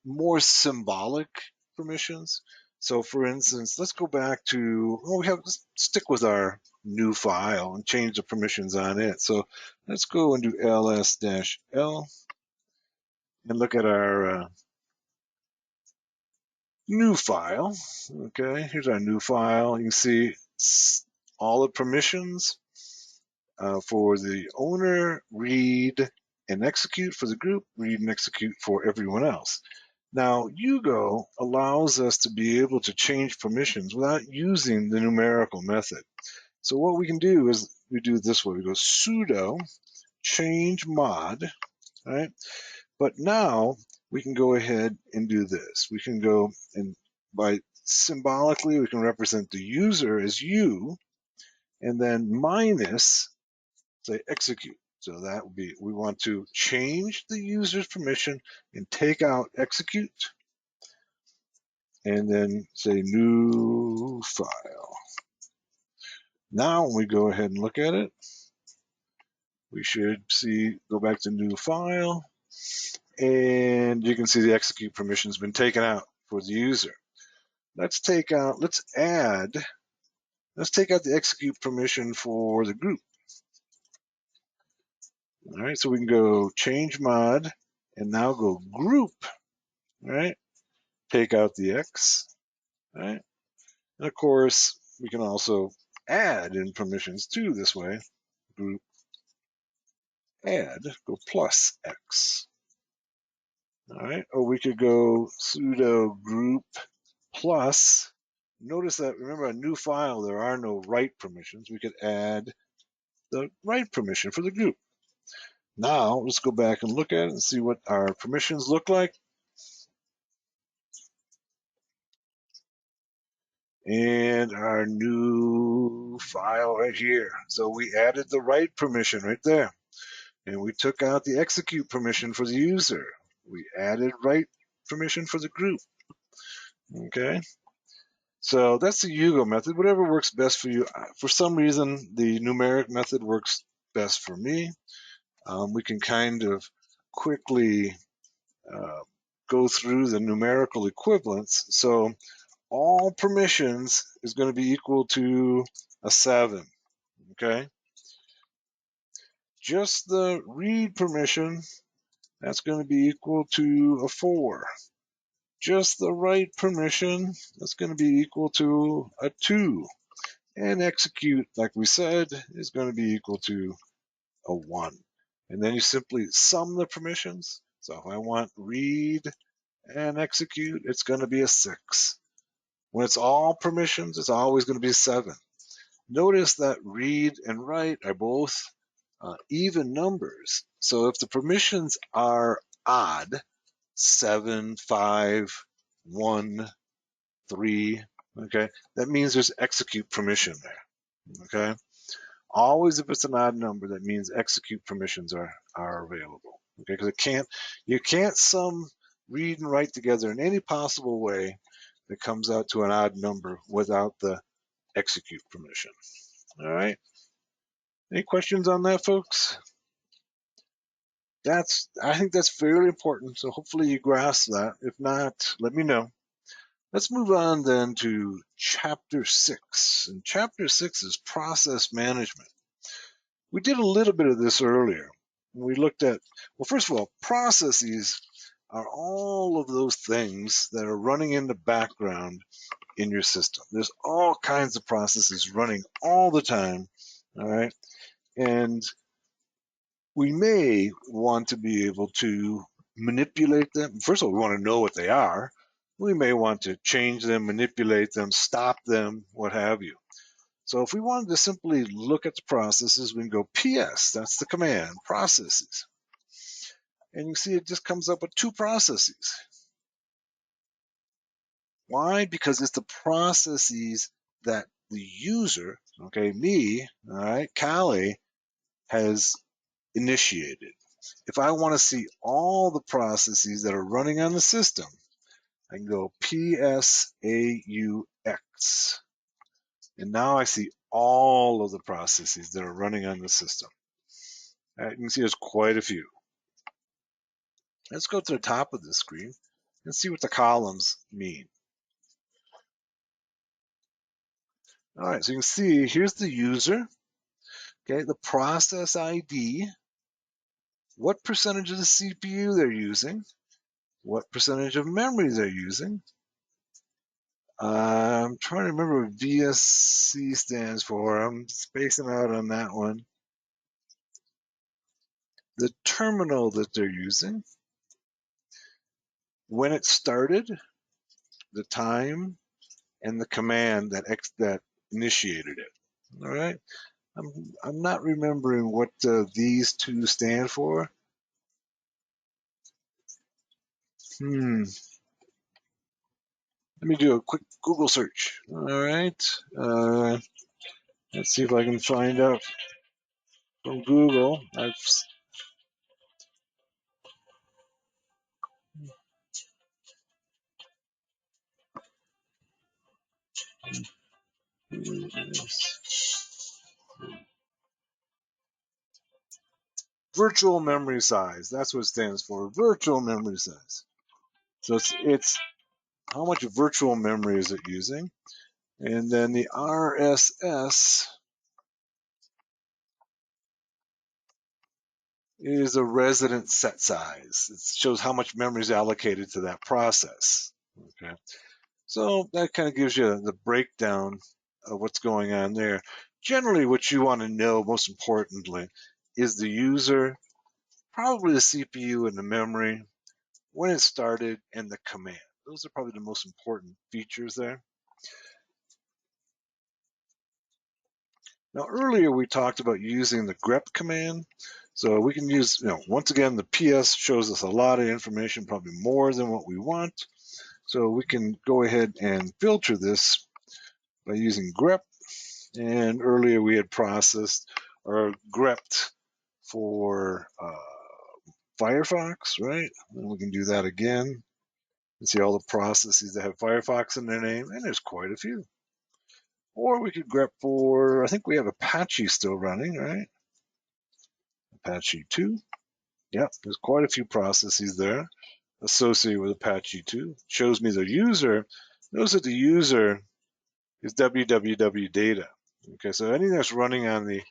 more symbolic permissions. So for instance, let's go back to, let's stick with our new file and change the permissions on it. So let's go and do ls-l and look at our new file. Okay, here's our new file. You can see all the permissions for the owner, read and execute for the group, read and execute for everyone else. Now, UGO allows us to be able to change permissions without using the numerical method. So what we can do is we do it this way. We go sudo change mod, right? But now we can go ahead and do this. We can go and by symbolically, we can represent the user as U, and then minus, say, execute. So that would be, we want to change the user's permission and take out execute, and then say new file. Now when we go ahead and look at it, we should see, go back to new file, and you can see the execute permission has been taken out for the user. Let's take out the execute permission for the group. All right, so we can go change mod and now go group, all right? Take out the X, all right? And of course, we can also add in permissions too this way. Group add, go plus X, all right? Or we could go sudo group plus. Notice that, remember, a new file, there are no write permissions. We could add the write permission for the group. Now, let's go back and look at it and see what our permissions look like. And our new file right here. So we added the write permission right there. And we took out the execute permission for the user. We added write permission for the group. Okay. So that's the UGO method, whatever works best for you. For some reason, the numeric method works best for me. We can kind of quickly go through the numerical equivalents. So all permissions is going to be equal to a 7, okay? Just the read permission, that's going to be equal to a 4. Just the write permission, that's going to be equal to a 2. And execute, like we said, is going to be equal to a 1. And then you simply sum the permissions. So if I want read and execute, it's going to be a 6. When it's all permissions, it's always going to be 7. Notice that read and write are both even numbers. So if the permissions are odd, 7, 5, 1, 3, okay, that means there's execute permission there, okay? Always if it's an odd number, that means execute permissions are available, okay? Because you can't sum read and write together in any possible way that comes out to an odd number without the execute permission. All right. Any questions on that, folks? I think that's fairly important. So hopefully you grasp that. If not, let me know. Let's move on then to chapter 6. And chapter 6 is process management. We did a little bit of this earlier. We looked at, well, first of all, processes are all of those things that are running in the background in your system. There's all kinds of processes running all the time, all right? And we may want to be able to manipulate them. First of all, we want to know what they are. We may want to change them, manipulate them, stop them, what have you. So if we wanted to simply look at the processes, we can go PS, that's the command, processes. and you see it just comes up with two processes. Why? Because it's the processes that the user, okay, me, all right, Callie, has initiated. If I want to see all the processes that are running on the system, I can go PSAUX. And now I see all of the processes that are running on the system. You can see there's quite a few. Let's go to the top of the screen and see what the columns mean. All right, so you can see here's the user, okay, the process ID, what percentage of the CPU they're using, what percentage of memory they're using. I'm trying to remember what VSC stands for. I'm spacing out on that one. The terminal that they're using, when it started, the time, and the command that initiated it. All right. I'm not remembering what these two stand for. Let me do a quick Google search. All right. Let's see if I can find out from Google. Virtual memory size. That's what it stands for. Virtual memory size. So it's how much virtual memory is it using? And then the RSS is a resident set size. It shows how much memory is allocated to that process. Okay. So that kind of gives you the breakdown of what's going on there. Generally, what you want to know, most importantly, is the user, probably the CPU and the memory, when it started, and the command. Those are probably the most important features there. Now, earlier we talked about using the grep command. So we can use, once again, the PS shows us a lot of information, probably more than what we want. So we can go ahead and filter this by using grep. And earlier we had processed or grepped for Firefox, right? And we can do that again and see all the processes that have Firefox in their name, and there's quite a few. Or we could grep for, I think we have Apache still running, right? Apache 2. Yep, there's quite a few processes there associated with Apache 2. Shows me the user. Notice that the user is www data. Okay, so anything that's running on the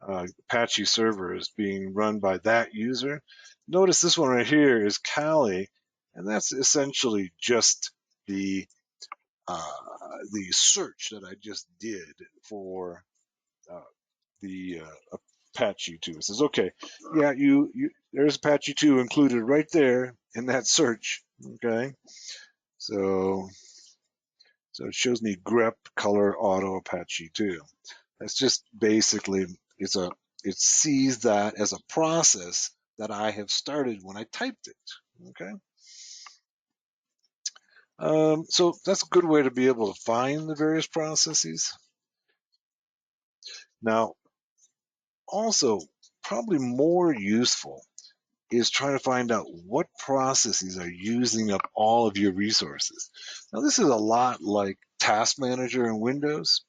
Apache server is being run by that user. Notice this one right here is Kali, and that's essentially just the search that I just did for the Apache 2. It says, okay, yeah, there's Apache 2 included right there in that search. Okay, so it shows me grep color auto Apache 2. That's just basically it sees that as a process that I have started when I typed it. Okay. So that's a good way to be able to find the various processes. Now, also, probably more useful is trying to find out what processes are using up all of your resources. Now, this is a lot like Task Manager in Windows,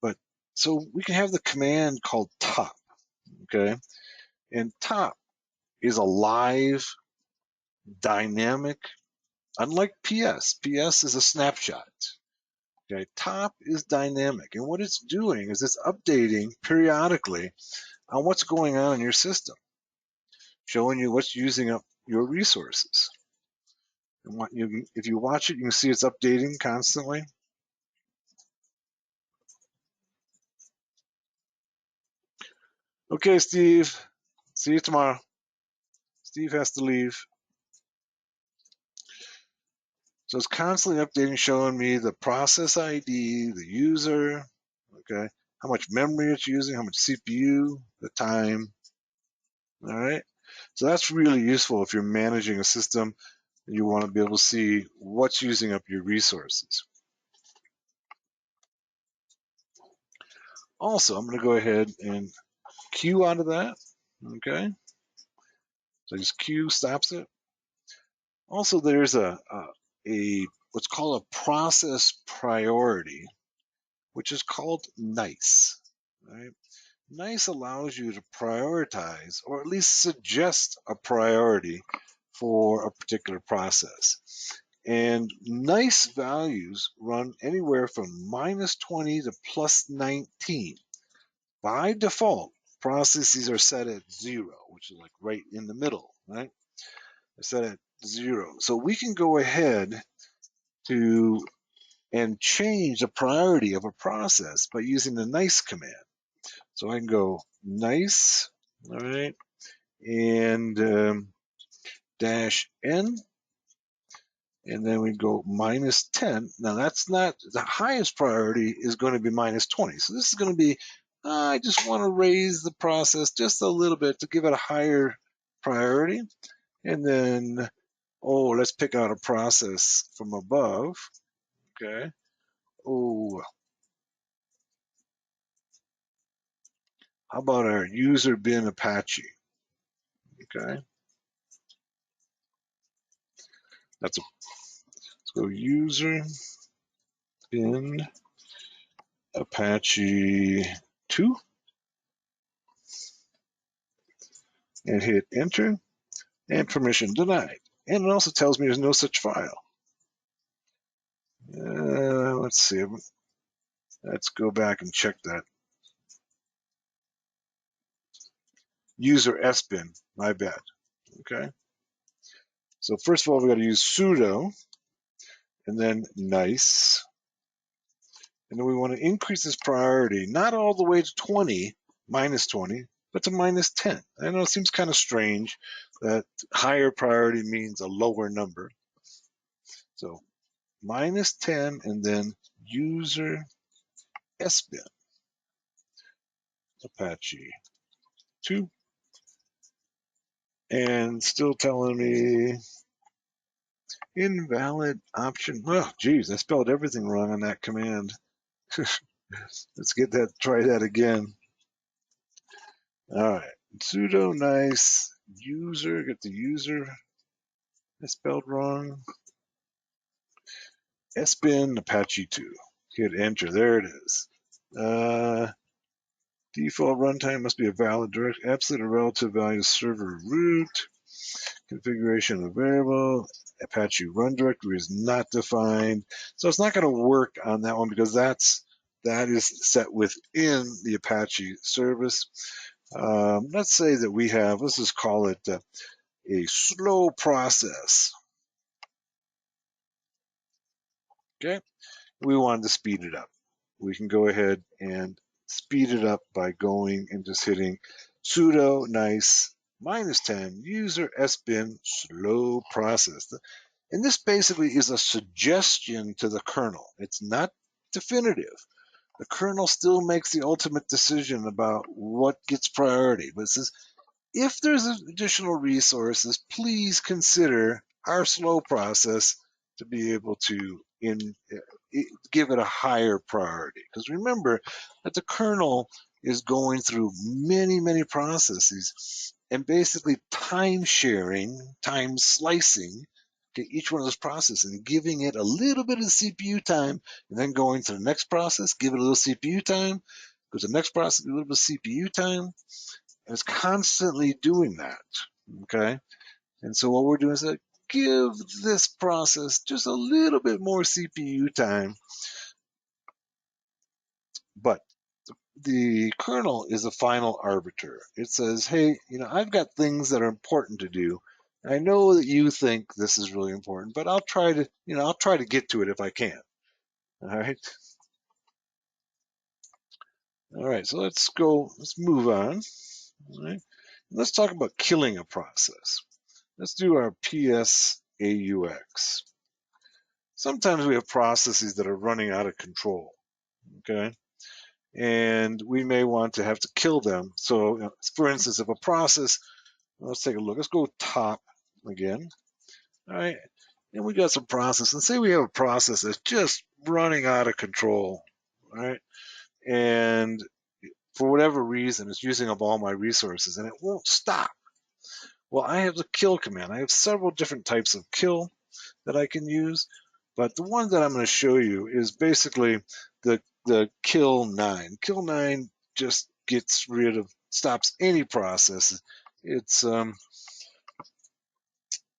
but so we can have the command called top, okay? And top is a live, dynamic, unlike PS. PS is a snapshot. Okay, top is dynamic, and what it's doing is it's updating periodically on what's going on in your system, showing you what's using up your resources. And if you watch it, you can see it's updating constantly. Okay, Steve, see you tomorrow. Steve has to leave. So it's constantly updating, showing me the process ID, the user, okay, how much memory it's using, how much CPU, the time, all right? So that's really useful if you're managing a system and you want to be able to see what's using up your resources. Also, I'm going to go ahead and Q out of that. Okay, so just Q stops it. Also, there's a what's called a process priority, which is called nice. Right? Nice allows you to prioritize, or at least suggest a priority for a particular process. And nice values run anywhere from -20 to +19. By default, processes are set at 0, which is like right in the middle, right? They're set at 0. So we can go ahead to and change the priority of a process by using the nice command. So I can go nice, all right, and -n, and then we go -10. Now that's not, the highest priority is going to be -20. So this is going to be, I just want to raise the process just a little bit to give it a higher priority. And then, oh, let's pick out a process from above. Okay. Oh, how about our user bin Apache? Okay. Let's go user bin Apache 2 and hit enter, and permission denied. And it also tells me there's no such file. Let's see. Let's go back and check that. User sbin, my bad. Okay. So first of all, we got to use sudo and then nice. And then we want to increase this priority, not all the way to 20, -20, but to -10. I know it seems kind of strange that higher priority means a lower number. So -10 and then user sbin Apache 2, and still telling me invalid option. Oh, geez, I spelled everything wrong on that command. Let's try that again. All right, sudo nice user, get the user, I spelled wrong. sbin Apache 2, hit enter, there it is. Default runtime must be a valid direct, absolute or relative value server root. Configuration of variable, Apache run directory is not defined. So it's not going to work on that one because that is set within the Apache service. Let's say that we have, let's just call it a slow process. Okay, we wanted to speed it up. We can go ahead and speed it up by going and just hitting sudo nice -10 user sbin slow process. And this basically is a suggestion to the kernel. It's not definitive. The kernel still makes the ultimate decision about what gets priority, but it says, if there's additional resources, please consider our slow process to be able to give it a higher priority. Because remember that the kernel is going through many, many processes and basically time sharing, time slicing to each one of those processes and giving it a little bit of CPU time and then going to the next process, give it a little CPU time, go to the next process, a little bit of CPU time, and it's constantly doing that, okay? And so what we're doing is like, give this process just a little bit more CPU time, but the kernel is a final arbiter. It says, hey, I've got things that are important to do. I know that you think this is really important, but I'll try to get to it if I can. All right. All right. So let's move on. All right. Let's talk about killing a process. Let's do our PSAUX. Sometimes we have processes that are running out of control, okay? And we may want to have to kill them. So, for instance, if a process Let's take a look. Let's go top again. All right. And we got some process. And say we have a process that's just running out of control. All right. And for whatever reason, it's using up all my resources and it won't stop. Well, I have the kill command. I have several different types of kill that I can use, but the one that I'm going to show you is basically the kill 9. Kill 9 just gets rid of, stops any process. It's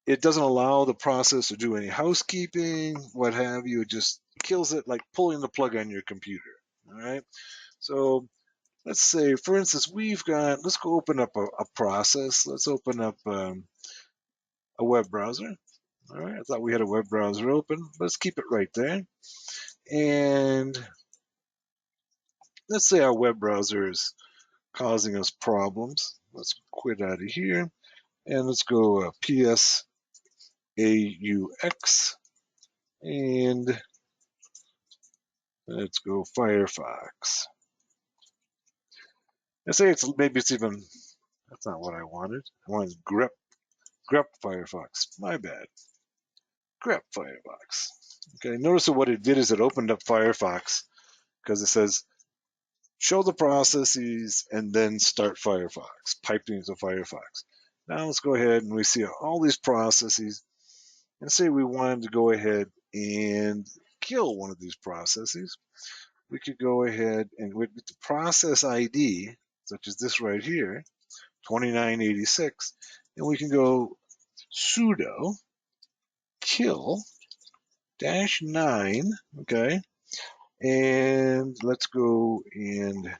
it doesn't allow the process to do any housekeeping, what have you. It just kills it like pulling the plug on your computer. All right. So let's say, for instance, let's go open up a process. Let's open up a web browser. All right. I thought we had a web browser open. Let's keep it right there. And let's say our web browser is causing us problems. Let's quit out of here and let's go PSAUX and let's go Firefox. I say maybe it's even, that's not what I wanted. I wanted grep Firefox. My bad. Grep Firefox. Okay, notice that what it did is it opened up Firefox because it says show the processes and then start Firefox, piped into Firefox. Now let's go ahead and we see all these processes and say we wanted to go ahead and kill one of these processes. We could go ahead and with the process ID, such as this right here, 2986, and we can go sudo kill -9, okay, and let's go and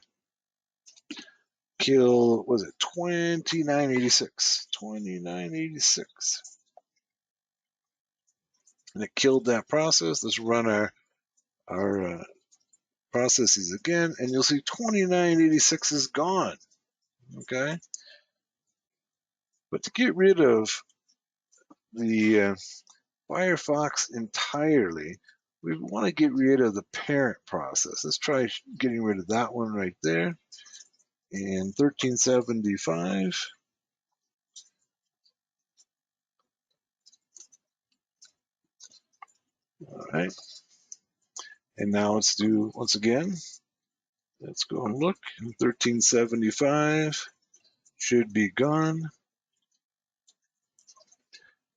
kill, was it 2986, 2986, and it killed that process. Let's run our processes again, and you'll see 2986 is gone, okay. But to get rid of the Firefox entirely, we want to get rid of the parent process. Let's try getting rid of that one right there. And 1375. All right. And now let's do, once again, let's go and look. 1375 should be gone.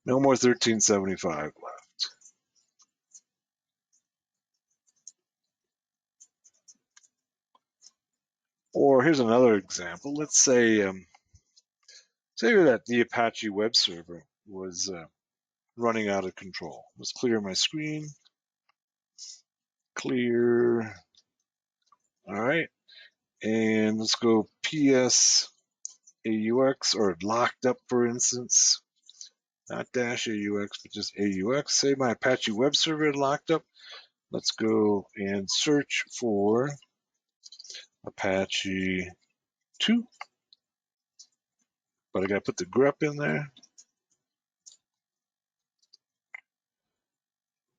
No more 1375 left. Or here's another example. Let's say, say that the Apache web server was running out of control. Let's clear my screen. Clear. All right. And let's go PSAUX or locked up, for instance. Not -AUX, but just AUX. Say my Apache web server locked up. Let's go and search for Apache 2. But I got to put the grep in there.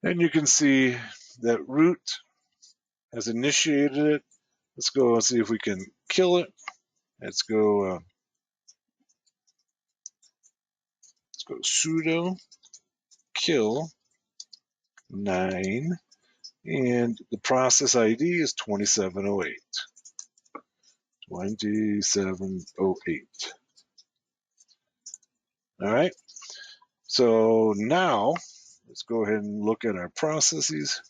And you can see that root has initiated it. Let's go and see if we can kill it. Let's go sudo kill 9, and the process ID is 2708. 2708. All right. So now let's go ahead and look at our processes.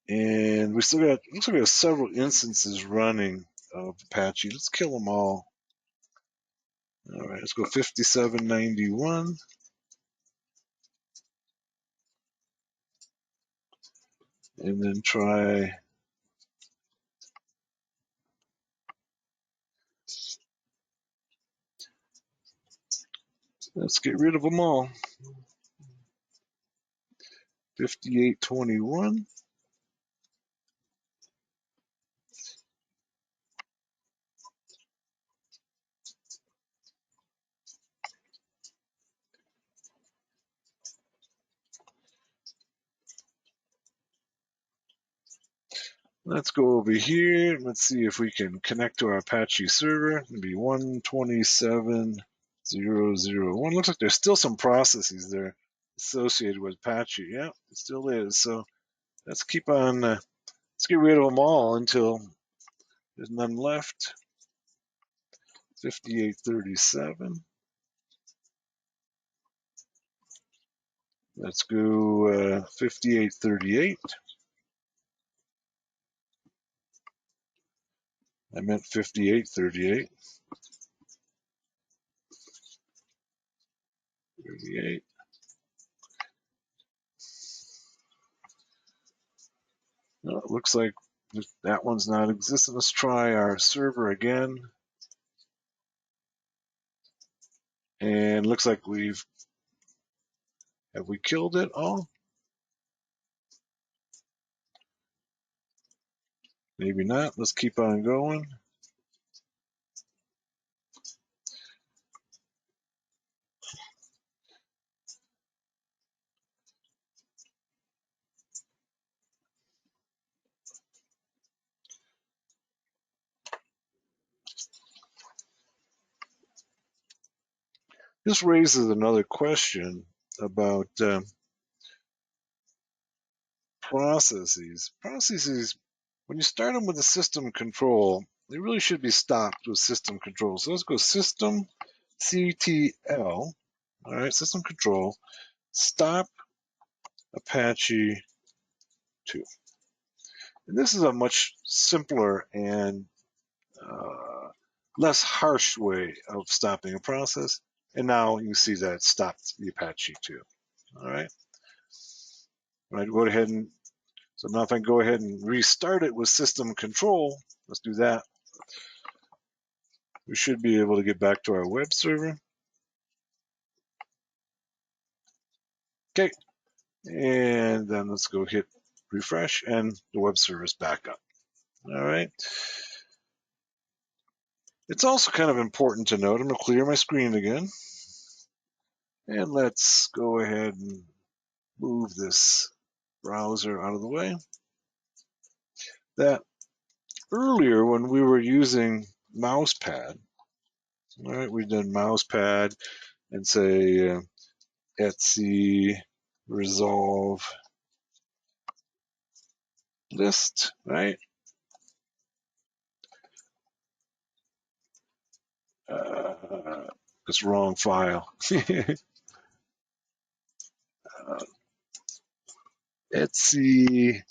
And we still got, looks like we have several instances running of Apache. Let's kill them all. All right, let's go 5791. And then try, let's get rid of them all. 5821. Let's go over here. Let's see if we can connect to our Apache server. It'll be 127.0.0.1. Looks like there's still some processes there associated with Apache. Yeah, it still is. So let's keep on, let's get rid of them all until there's none left. 5837. Let's go 5838. I meant 5838. 38. No, it looks like that one's not existent. Let's try our server again. And looks like have we killed it all? Maybe not. Let's keep on going. This raises another question about processes. Processes, when you start them with a system control, they really should be stopped with system control. So let's go system CTL. All right, system control. Stop Apache 2. And this is a much simpler and less harsh way of stopping a process. And now you can see that it stopped the Apache 2. All right. When I go ahead and, so now if I go ahead and restart it with system control, let's do that. We should be able to get back to our web server. Okay. And then let's go hit refresh and the web server is back up. All right. It's also kind of important to note, I'm going to clear my screen again. And let's go ahead and move this browser out of the way. That earlier when we were using mousepad, all right, we've done mousepad and say etc resolve list, right? It's wrong file. etc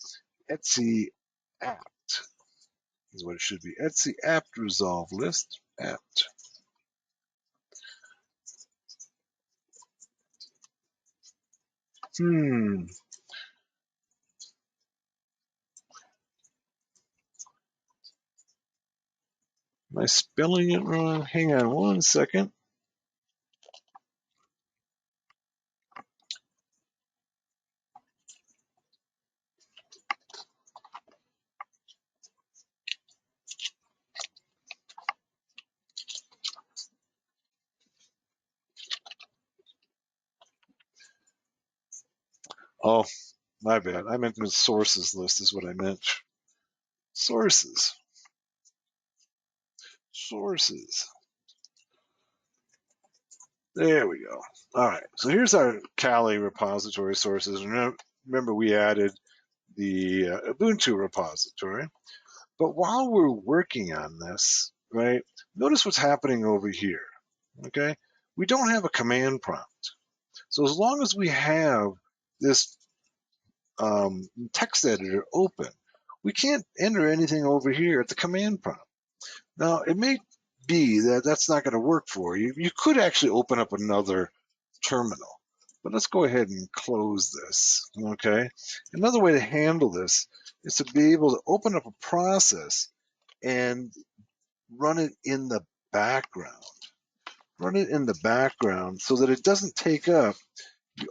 apt is what it should be. etc apt resolve list apt. Am I spelling it wrong? Hang on one second. Oh, my bad. I meant the sources list is what I meant. Sources. Sources. There we go. All right. So here's our Kali repository sources. Remember, we added the Ubuntu repository. But while we're working on this, right, notice what's happening over here. Okay. We don't have a command prompt. So as long as we have this text editor open, we can't enter anything over here at the command prompt. Now, it may be that that's not going to work for you. You could actually open up another terminal, but let's go ahead and close this, okay? Another way to handle this is to be able to open up a process and run it in the background. Run it in the background so that it doesn't take up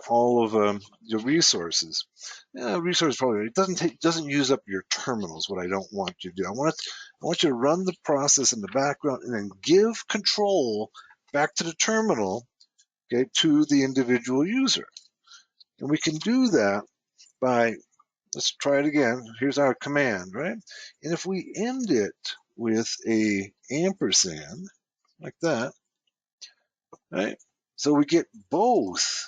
all of your resources. Resource probably it doesn't use up your terminals. What I don't want you to do, I want you to run the process in the background and then give control back to the terminal, okay, to the individual user. And we can do that by let's try it again. Here's our command, right? And if we end it with a ampersand, like that, right? So we get both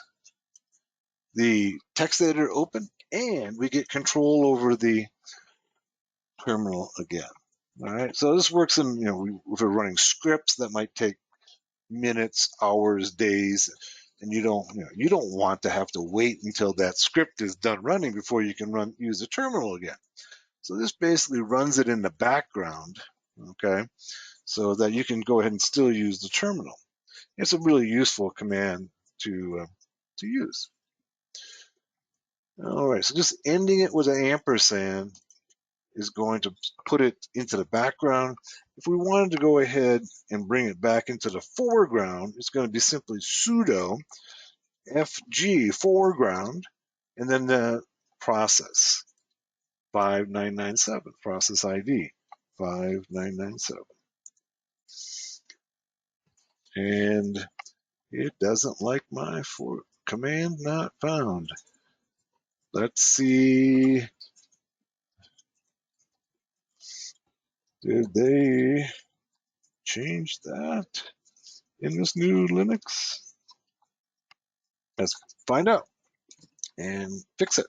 the text editor open and we get control over the terminal again. All right, so this works in, if we're running scripts that might take minutes, hours, days, and you don't want to have to wait until that script is done running before you can use the terminal again. So this basically runs it in the background, okay, so that you can go ahead and still use the terminal. It's a really useful command to use. All right, so just ending it with an ampersand is going to put it into the background. If we wanted to go ahead and bring it back into the foreground, it's going to be simply sudo fg foreground and then the process 5997, process ID 5997. And it doesn't like my command not found. Let's see. Did they change that in this new Linux? Let's find out and fix it.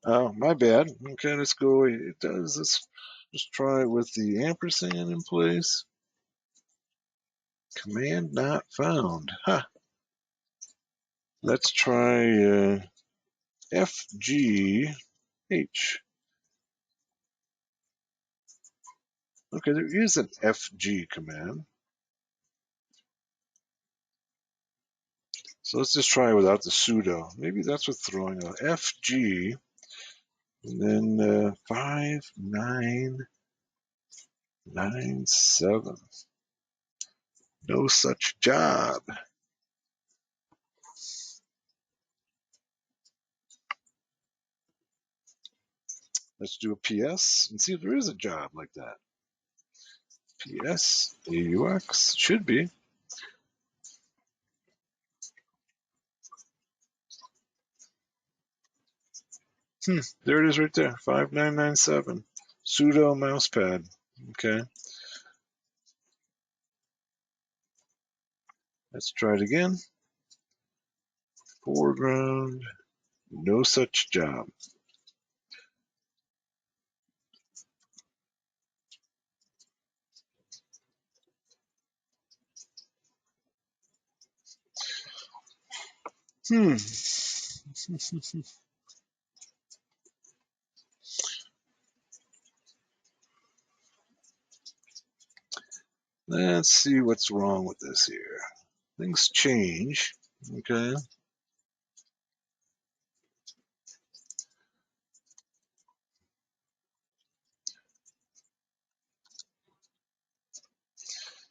Oh, my bad. Okay, let's go. It does this. Just try it with the ampersand in place. Command not found. Huh. Let's try FGH. Okay, there is an FG command. So let's just try it without the sudo. Maybe that's what's throwing out FG and then 5997. No such job. Let's do a PS and see if there is a job like that. PS AUX should be. There it is right there. 5997. Sudo mousepad. Okay. Let's try it again. Foreground. No such job. Let's see what's wrong with this here. Things change. Okay.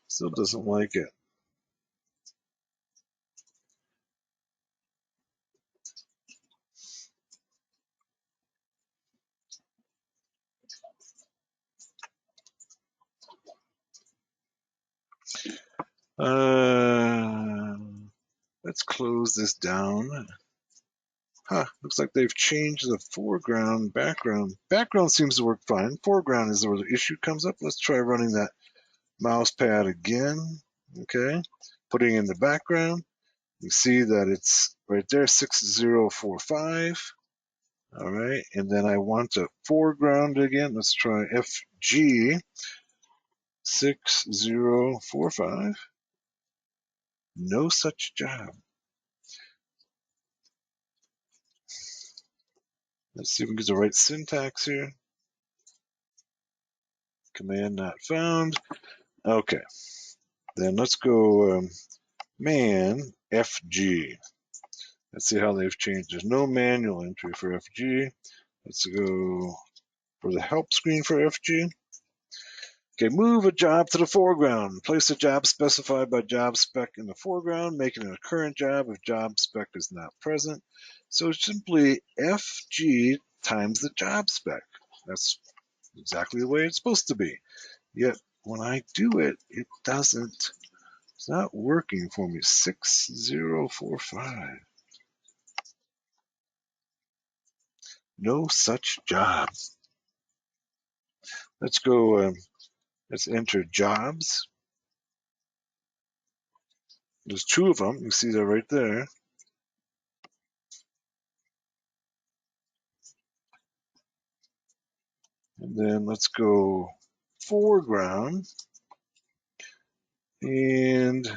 Still doesn't like it. Let's close this down. Looks like they've changed the foreground, background. Background seems to work fine. Foreground is where the issue comes up. Let's try running that mouse pad again. Okay. Putting in the background. You see that it's right there, 6045. All right. And then I want to foreground again. Let's try FG 6045. No such job. Let's see if we can get the right syntax here. Command not found. Okay. Then let's go man FG. Let's see how they've changed. There's no manual entry for FG. Let's go for the help screen for FG. Okay, move a job to the foreground. Place a job specified by job spec in the foreground, making it a current job if job spec is not present. So it's simply FG times the job spec. That's exactly the way it's supposed to be. Yet when I do it, it doesn't. It's not working for me. 6045. No such job. Let's go. Let's enter jobs. There's two of them. You see that right there. And then let's go foreground. And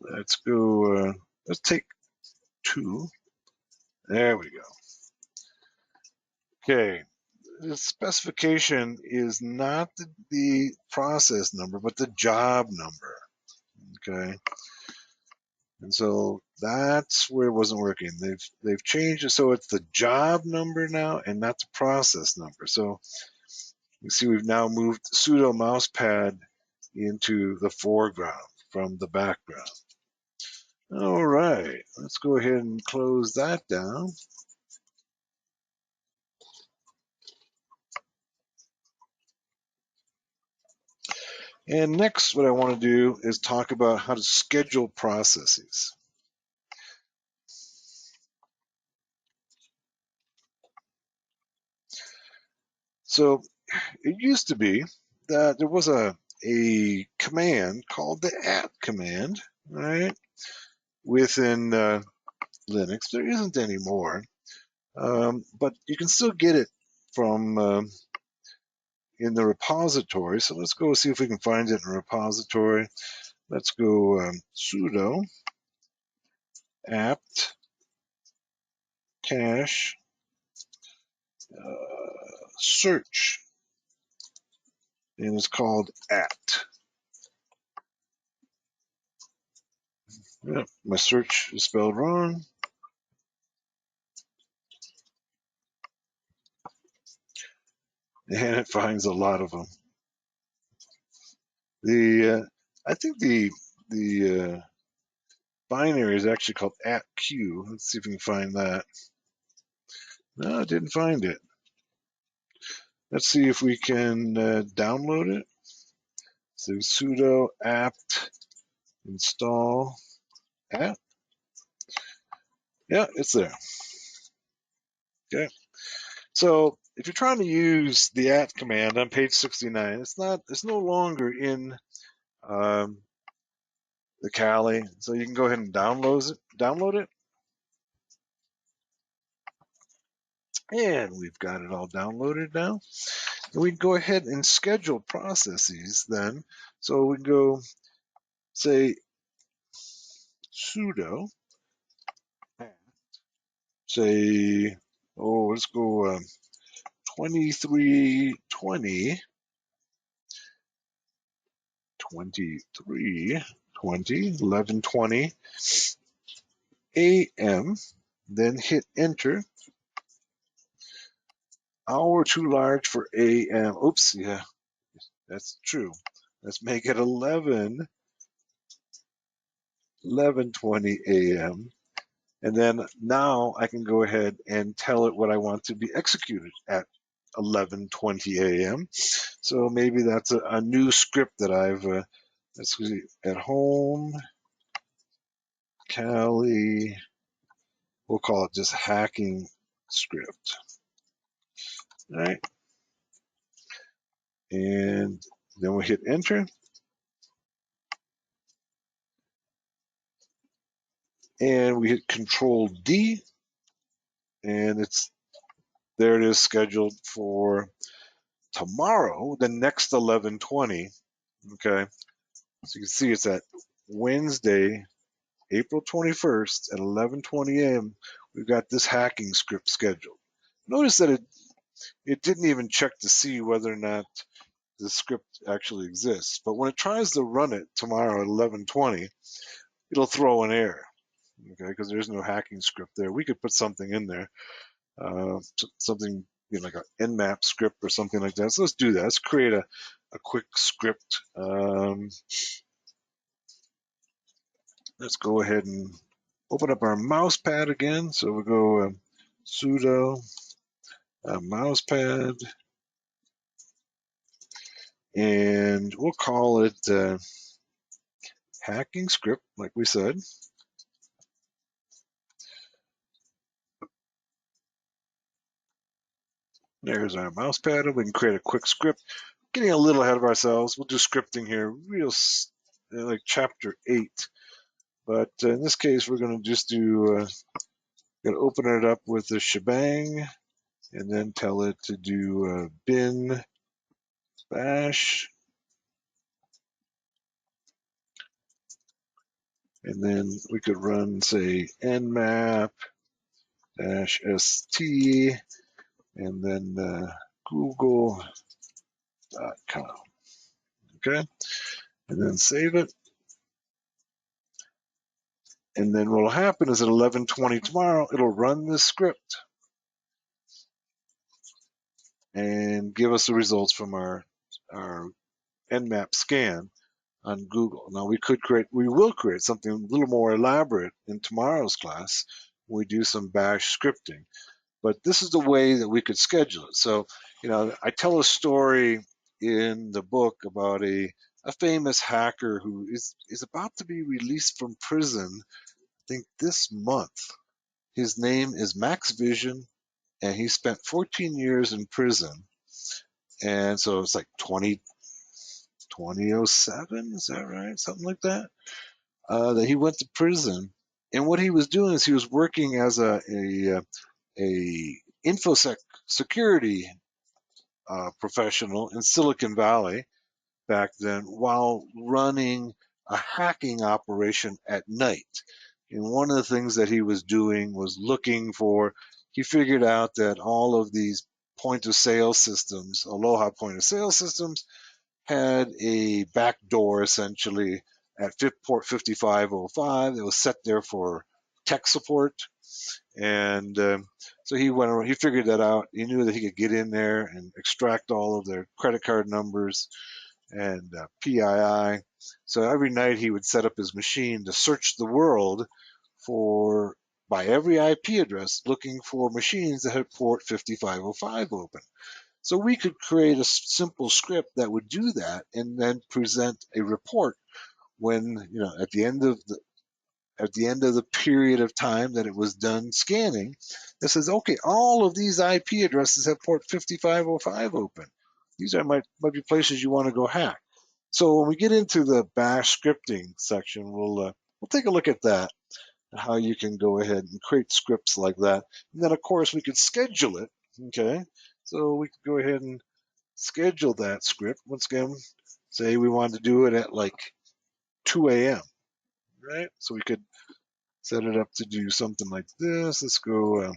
let's go. Let's take two. There we go. Okay. The specification is not the process number, but the job number. Okay. And so that's where it wasn't working. They've changed it so it's the job number now and not the process number. So you see we've now moved sudo mousepad into the foreground from the background. All right, let's go ahead and close that down. And next, what I want to do is talk about how to schedule processes. So it used to be that there was a command called the at command, right, within Linux. There isn't anymore, but you can still get it from in the repository. So let's go see if we can find it in a repository. Let's go sudo apt cache search, and it's called at. Yep, my search is spelled wrong. And it finds a lot of them. I think the binary is actually called @q. Let's see if we can find that. No, I didn't find it. Let's see if we can download it. So sudo apt install at. Yeah, it's there. Okay. So if you're trying to use the at command on page 69, it's no longer in the Kali. So you can go ahead and download it. And we've got it all downloaded now. And we can go ahead and schedule processes then. So we can go say sudo, say, let's go 2320, 11:20 a.m., then hit enter. Hour too large for a.m. Oops, yeah, that's true. Let's make it 11:20 a.m. And then now I can go ahead and tell it what I want to be executed at 11:20 a.m. So maybe that's a new script that I've, let's see, at home, Kali, we'll call it just hacking script. All right. And then we'll hit enter. And we hit Control D. And there it is scheduled for tomorrow, the next 11:20. Okay. So you can see it's at Wednesday, April 21st at 11:20 a.m. We've got this hacking script scheduled. Notice that it didn't even check to see whether or not the script actually exists. But when it tries to run it tomorrow at 11:20, it'll throw an error, okay, because there's no hacking script there. We could put something in there, something like an nmap script or something like that. So let's do that. Let's create a a quick script. Let's go ahead and open up our mouse pad again. So we'll go sudo mouse pad, and we'll call it hacking script, like we said. There's our mouse pad, and we can create a quick script. Getting a little ahead of ourselves, we'll do scripting here, real like chapter 8. But in this case, we're going to just do, going to open it up with a shebang, and then tell it to do bin bash, and then we could run, say, nmap -st, and then google.com. Okay, and then save it. And then what will happen is at 11:20 tomorrow, it'll run this script and give us the results from our nmap scan on Google. Now we will create something a little more elaborate in tomorrow's class. We do some bash scripting, but this is the way that we could schedule it. So, I tell a story in the book about a famous hacker who is about to be released from prison, I think this month. His name is Max Vision, and he spent 14 years in prison. And so it's like 2007, is that right? Something like that. That he went to prison, and what he was doing is he was working as a infosec security professional in Silicon Valley back then, while running a hacking operation at night. And one of the things that he was doing was he figured out that all of these point of sale systems, Aloha point of sale systems, had a back door essentially at port 5505 that was set there for tech support. And so he figured that out. He knew that he could get in there and extract all of their credit card numbers and PII. So every night he would set up his machine to search the world by every IP address, looking for machines that had port 5505 open. So we could create a simple script that would do that and then present a report when, at the end of the period of time that it was done scanning, it says, okay, all of these IP addresses have port 5505 open. These might be places you want to go hack. So when we get into the bash scripting section, we'll take a look at that, how you can go ahead and create scripts like that. And then, of course, we could schedule it, okay? So we could go ahead and schedule that script. Once again, say we wanted to do it at like 2 a.m., right? So we could set it up to do something like this. Let's go,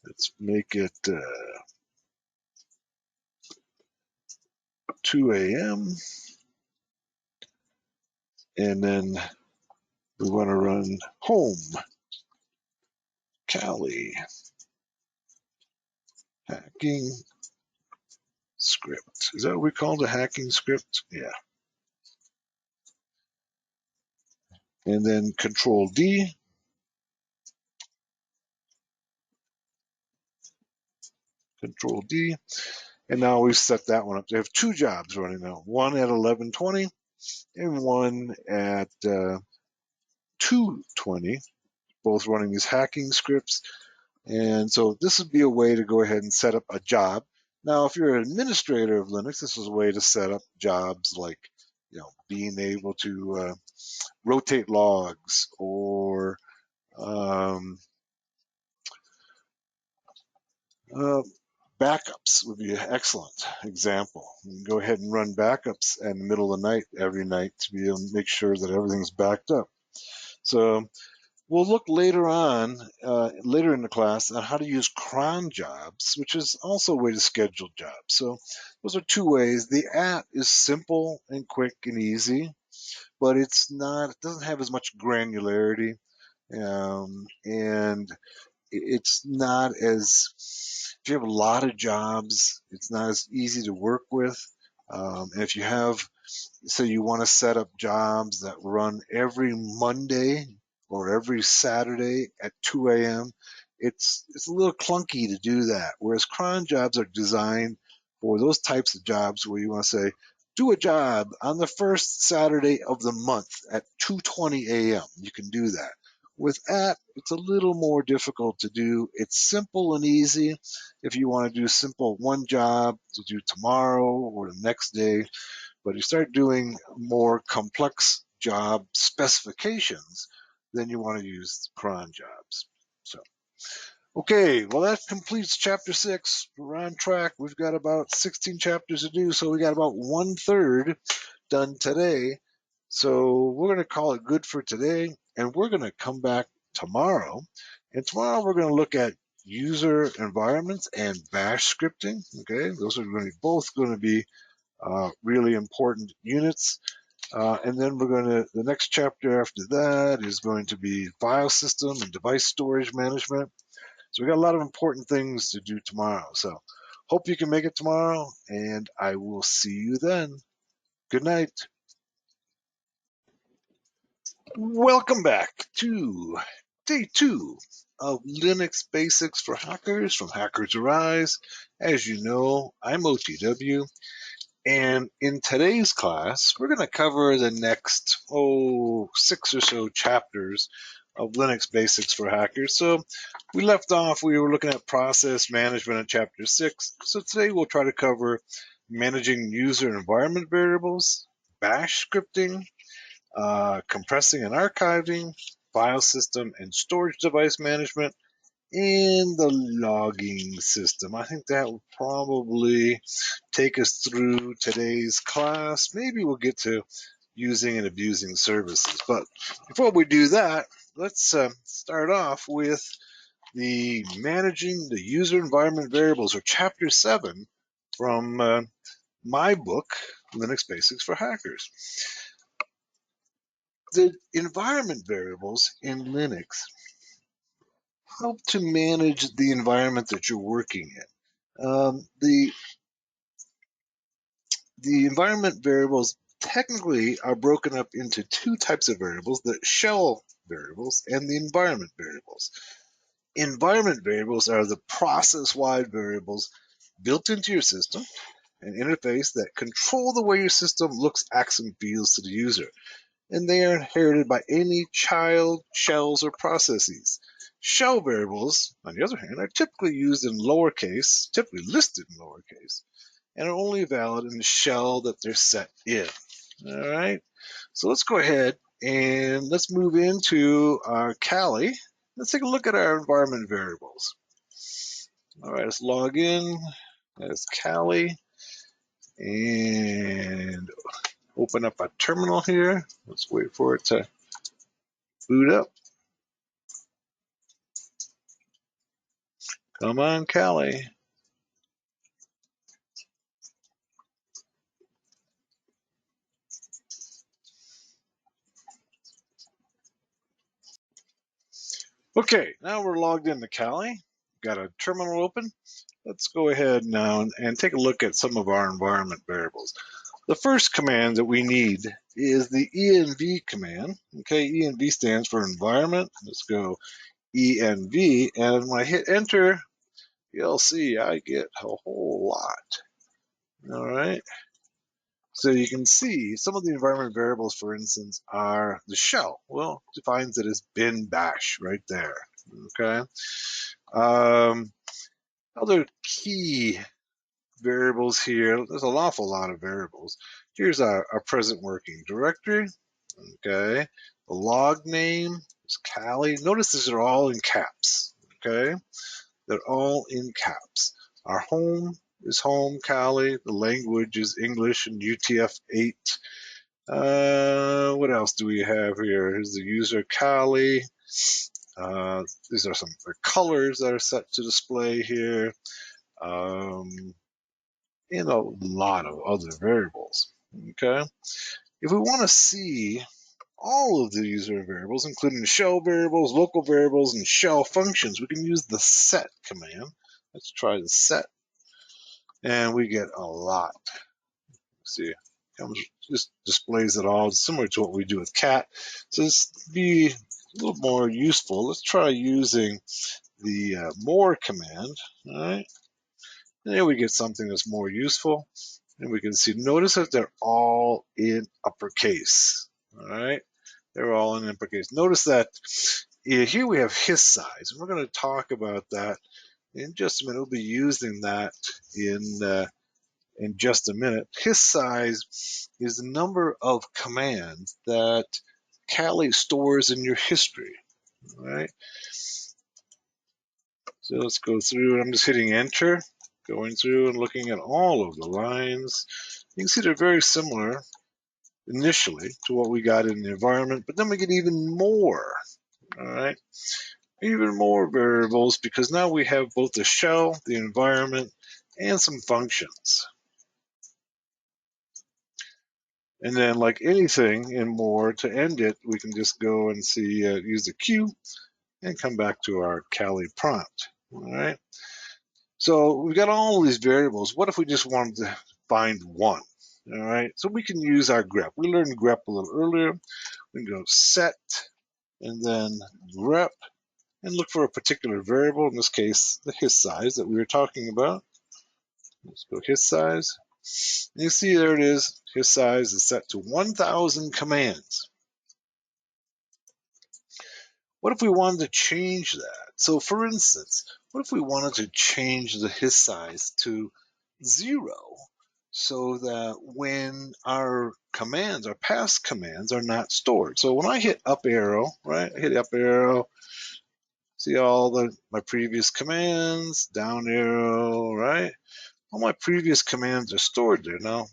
let's make it 2 a.m. And then we want to run home, Cali, hacking script. Is that what we call the hacking script? Yeah. And then Control D. Control D. And now we've set that one up. They have two jobs running now, one at 11:20 and one at 2:20, both running these hacking scripts. And so this would be a way to go ahead and set up a job. Now, if you're an administrator of Linux, this is a way to set up jobs like, being able to rotate logs, or backups would be an excellent example. You can go ahead and run backups in the middle of the night every night to be able to make sure that everything's backed up. So we'll look later on, later in the class, on how to use cron jobs, which is also a way to schedule jobs. So those are two ways. The app is simple and quick and easy, but it doesn't have as much granularity, and it's not as If you have a lot of jobs, it's not as easy to work with. And if you have, so you want to set up jobs that run every Monday or every Saturday at 2 a.m. It's a little clunky to do that. Whereas cron jobs are designed for those types of jobs where you want to say, do a job on the first Saturday of the month at 2:20 a.m. You can do that. With app, it's a little more difficult to do. It's simple and easy if you want to do simple one job to do tomorrow or the next day, but you start doing more complex job specifications, then you want to use cron jobs. So, okay, well, that completes chapter 6. We're on track. We've got about 16 chapters to do, so we got about 1/3 done today. So we're going to call it good for today, and we're going to come back tomorrow. And tomorrow we're going to look at user environments and bash scripting. Okay, those are going to both going to be really important units. And then the next chapter after that is going to be file system and device storage management. So we got a lot of important things to do tomorrow. So hope you can make it tomorrow, and I will see you then. Good night. Welcome back to day 2 of Linux Basics for Hackers from Hackers Arise. As you know, I'm OTW. And in today's class, we're going to cover the next, 6 or so chapters of Linux Basics for Hackers. So we left off, we were looking at process management in chapter 6. So today we'll try to cover managing user environment variables, bash scripting, compressing and archiving, file system and storage device management, and the logging system. I think that will probably take us through today's class. Maybe we'll get to using and abusing services. But before we do that, let's start off with the managing the user environment variables, or chapter 7 from my book, Linux Basics for Hackers. The environment variables in Linux help to manage the environment that you're working in. The environment variables technically are broken up into 2 types of variables: the shell variables and the environment variables. Environment variables are the process-wide variables built into your system and interface that control the way your system looks, acts, and feels to the user. And they are inherited by any child shells or processes. Shell variables, on the other hand, are typically used in lowercase, typically listed in lowercase, and are only valid in the shell that they're set in. All right, so let's go ahead and let's move into our Kali. Let's take a look at our environment variables. All right, let's log in as Kali and open up a terminal here. Let's wait for it to boot up. Come on, Kali. Okay, now we're logged into Kali. Got a terminal open. Let's go ahead now and take a look at some of our environment variables. The first command that we need is the env command. Okay, env stands for environment. Let's go env, and when I hit enter, you'll see I get a whole lot. All right. So you can see some of the environment variables, for instance, are the shell. Well, it defines it as bin bash right there. Okay. Other key variables here, there's an awful lot of variables. Here's our present working directory. Okay. The log name is Kali. Notice these are all in caps. Okay. They're all in caps. Our home is home Kali. The language is English and UTF-8. What else do we have here? Here's the user Kali. These are some of the colors that are set to display here. And a lot of other variables. Okay. If we want to see all of the user variables, including the shell variables, local variables, and shell functions, we can use the set command. Let's try the set, and we get a lot. See, just displays it all, similar to what we do with cat. So this be a little more useful. Let's try using the more command. All right, and there we get something that's more useful, and we can see. Notice that they're all in uppercase. All right, they're all in uppercase. Notice that here we have his size, and we're going to talk about that in just a minute. We'll be using that in just a minute. His size is the number of commands that Kali stores in your history. All right. So let's go through. I'm just hitting enter, going through and looking at all of the lines. You can see they're very similar initially to what we got in the environment, but then we get even more. All right. Even more variables because now we have both the shell, the environment, and some functions. And then, like anything in more, to end it, we can just go and see, use the Q and come back to our Kali prompt. All right. So we've got all these variables. What if we just wanted to find one? All right. So we can use our grep. We learned grep a little earlier. We can go set and then grep and look for a particular variable. In this case, the his size that we were talking about. Let's go his size. And you see there it is. His size is set to 1,000 commands. What if we wanted to change that? So for instance, what if we wanted to change the his size to 0 so that when our commands, our past commands are not stored? So when I hit up arrow, right, I hit up arrow, see all my previous commands, down arrow, right? All my previous commands are stored there. Now,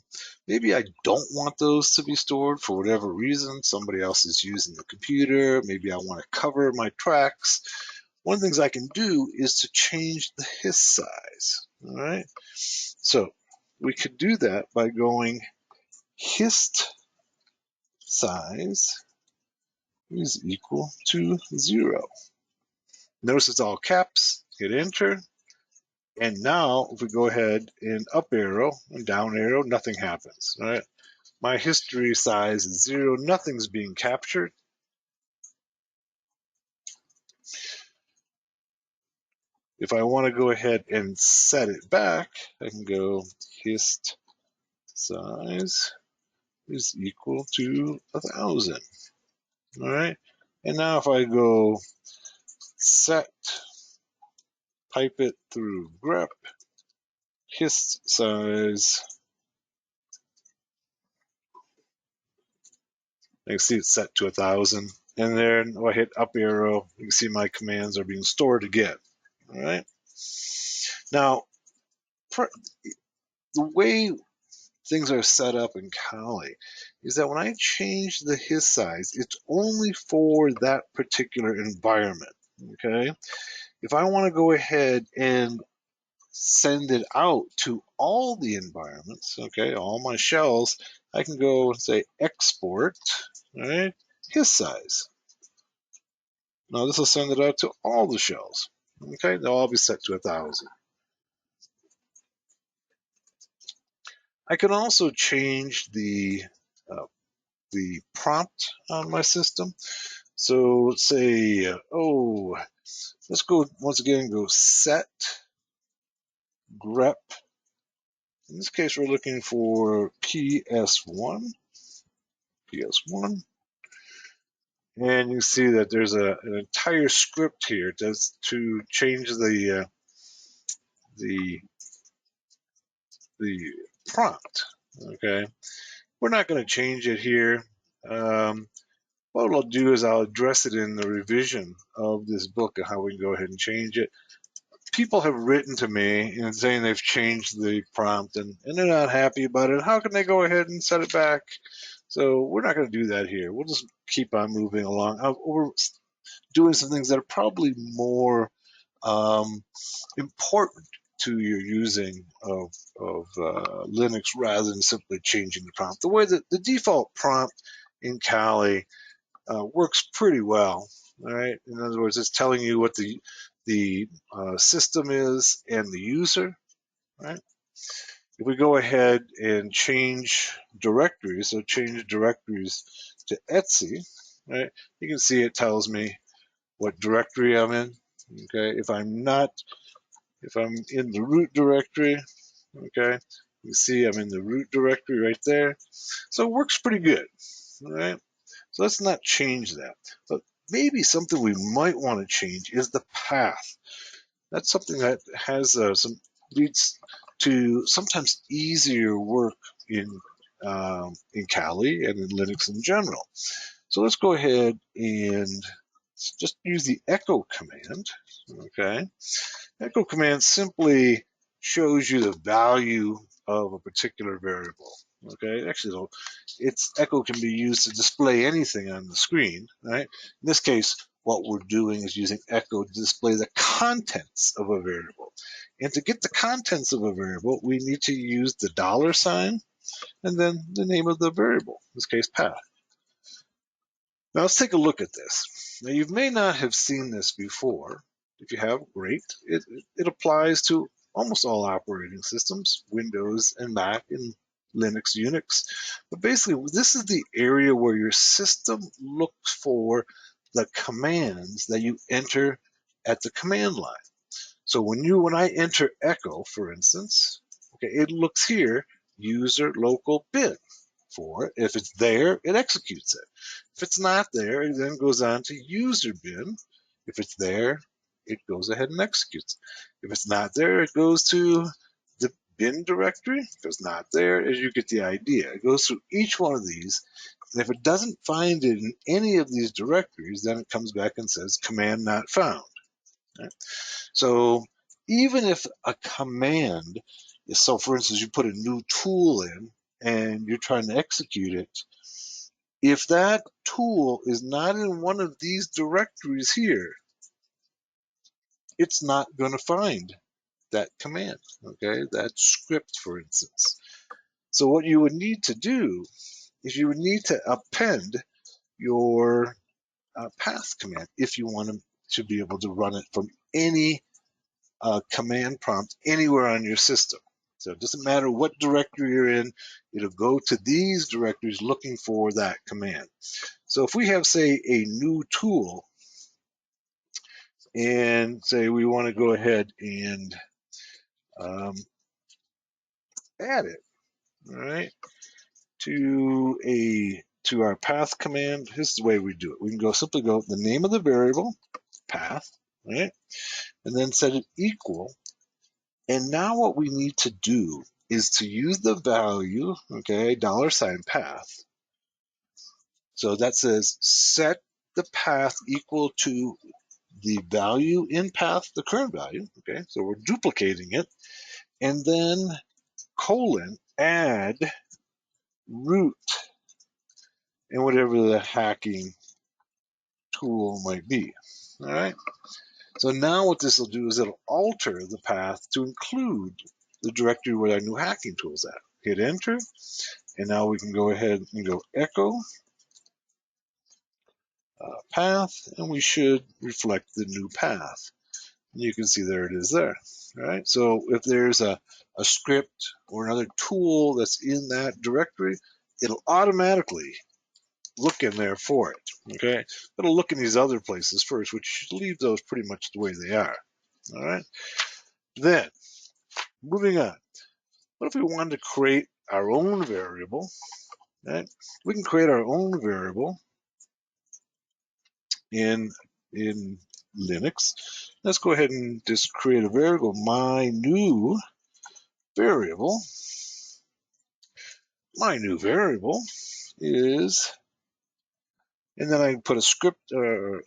maybe I don't want those to be stored for whatever reason. Somebody else is using the computer. Maybe I want to cover my tracks. One of the things I can do is to change the his size. All right. So we could do that by going hist size is equal to 0. Notice it's all caps. Hit enter. And now, if we go ahead and up arrow and down arrow, nothing happens. All right. My history size is 0. Nothing's being captured. If I want to go ahead and set it back, I can go hist size is equal to 1,000. All right. And now if I go set, pipe it through grep, hist size, you can see it's set to 1,000. And then if I hit up arrow, you can see my commands are being stored again. All right. Now, the way things are set up in Kali is that when I change the his size, it's only for that particular environment. Okay. If I want to go ahead and send it out to all the environments, okay, all my shells, I can go and say export, right, his size. Now this will send it out to all the shells. Okay, they'll all be set to 1,000. I can also change the prompt on my system. So let's say, let's go once again, go set grep. In this case, we're looking for PS1. And you see that there's an entire script here just to change the prompt. Okay, we're not going to change it here. What I'll do is I'll address it in the revision of this book and how we can go ahead and change it. People have written to me and saying they've changed the prompt and they're not happy about it. How can they go ahead and set it back? So we're not going to do that here. We'll just keep on moving along. We're doing some things that are probably more important to your using of Linux rather than simply changing the prompt. The way that the default prompt in Kali works pretty well. All right. In other words, it's telling you what the the system is and the user, right? If we go ahead and change directories, so change directories to Etsy, right? You can see it tells me what directory I'm in. Okay, if I'm in the root directory, okay, you see I'm in the root directory right there. So it works pretty good, all right? So let's not change that. But maybe something we might want to change is the path. That's something that has some leads to sometimes easier work in Kali and in Linux in general. So let's go ahead and just use the echo command. Okay, echo command simply shows you the value of a particular variable. Okay, actually, its echo can be used to display anything on the screen. Right. In this case, what we're doing is using echo to display the contents of a variable. And to get the contents of a variable, we need to use the $sign and then the name of the variable, in this case, path. Now let's take a look at this. Now you may not have seen this before. If you have, great. It applies to almost all operating systems, Windows and Mac and Linux, Unix. But basically, this is the area where your system looks for the commands that you enter at the command line. So when I enter echo, for instance, okay, it looks here, user local bin for it. If it's there, it executes it. If it's not there, it then goes on to user bin. If it's there, it goes ahead and executes. If it's not there, it goes to the bin directory. If it's not there, as you get the idea, it goes through each one of these. And if it doesn't find it in any of these directories, then it comes back and says command not found. Right? So even if a command is, so for instance, you put a new tool in and you're trying to execute it, if that tool is not in one of these directories here, it's not going to find that command, okay, that script, for instance. So what you would need to do is you would need to append your path command if you want to be able to run it from any command prompt anywhere on your system. So it doesn't matter what directory you're in, it'll go to these directories looking for that command. So if we have, say, a new tool and say we want to go ahead and um, add it, all right, to our path command, this is the way we do it. We can simply go the name of the variable, path, right, and then set it equal. And now what we need to do is to use the value, okay, $sign path. So that says set the path equal to the value in path, the current value, okay, so we're duplicating it, and then colon, add root, and whatever the hacking tool might be, all right? So now what this will do is it'll alter the path to include the directory where our new hacking tool's at. Hit enter, and now we can go ahead and go echo path, and we should reflect the new path. And you can see there it is there. All right. So if there's a script or another tool that's in that directory, it'll automatically look in there for it. Okay. It'll look in these other places first, which leave those pretty much the way they are. All right. Then moving on. What if we wanted to create our own variable? Right? We can create our own variable in Linux. Let's go ahead and just create a variable. My new variable. My new variable is, and then I can put a script or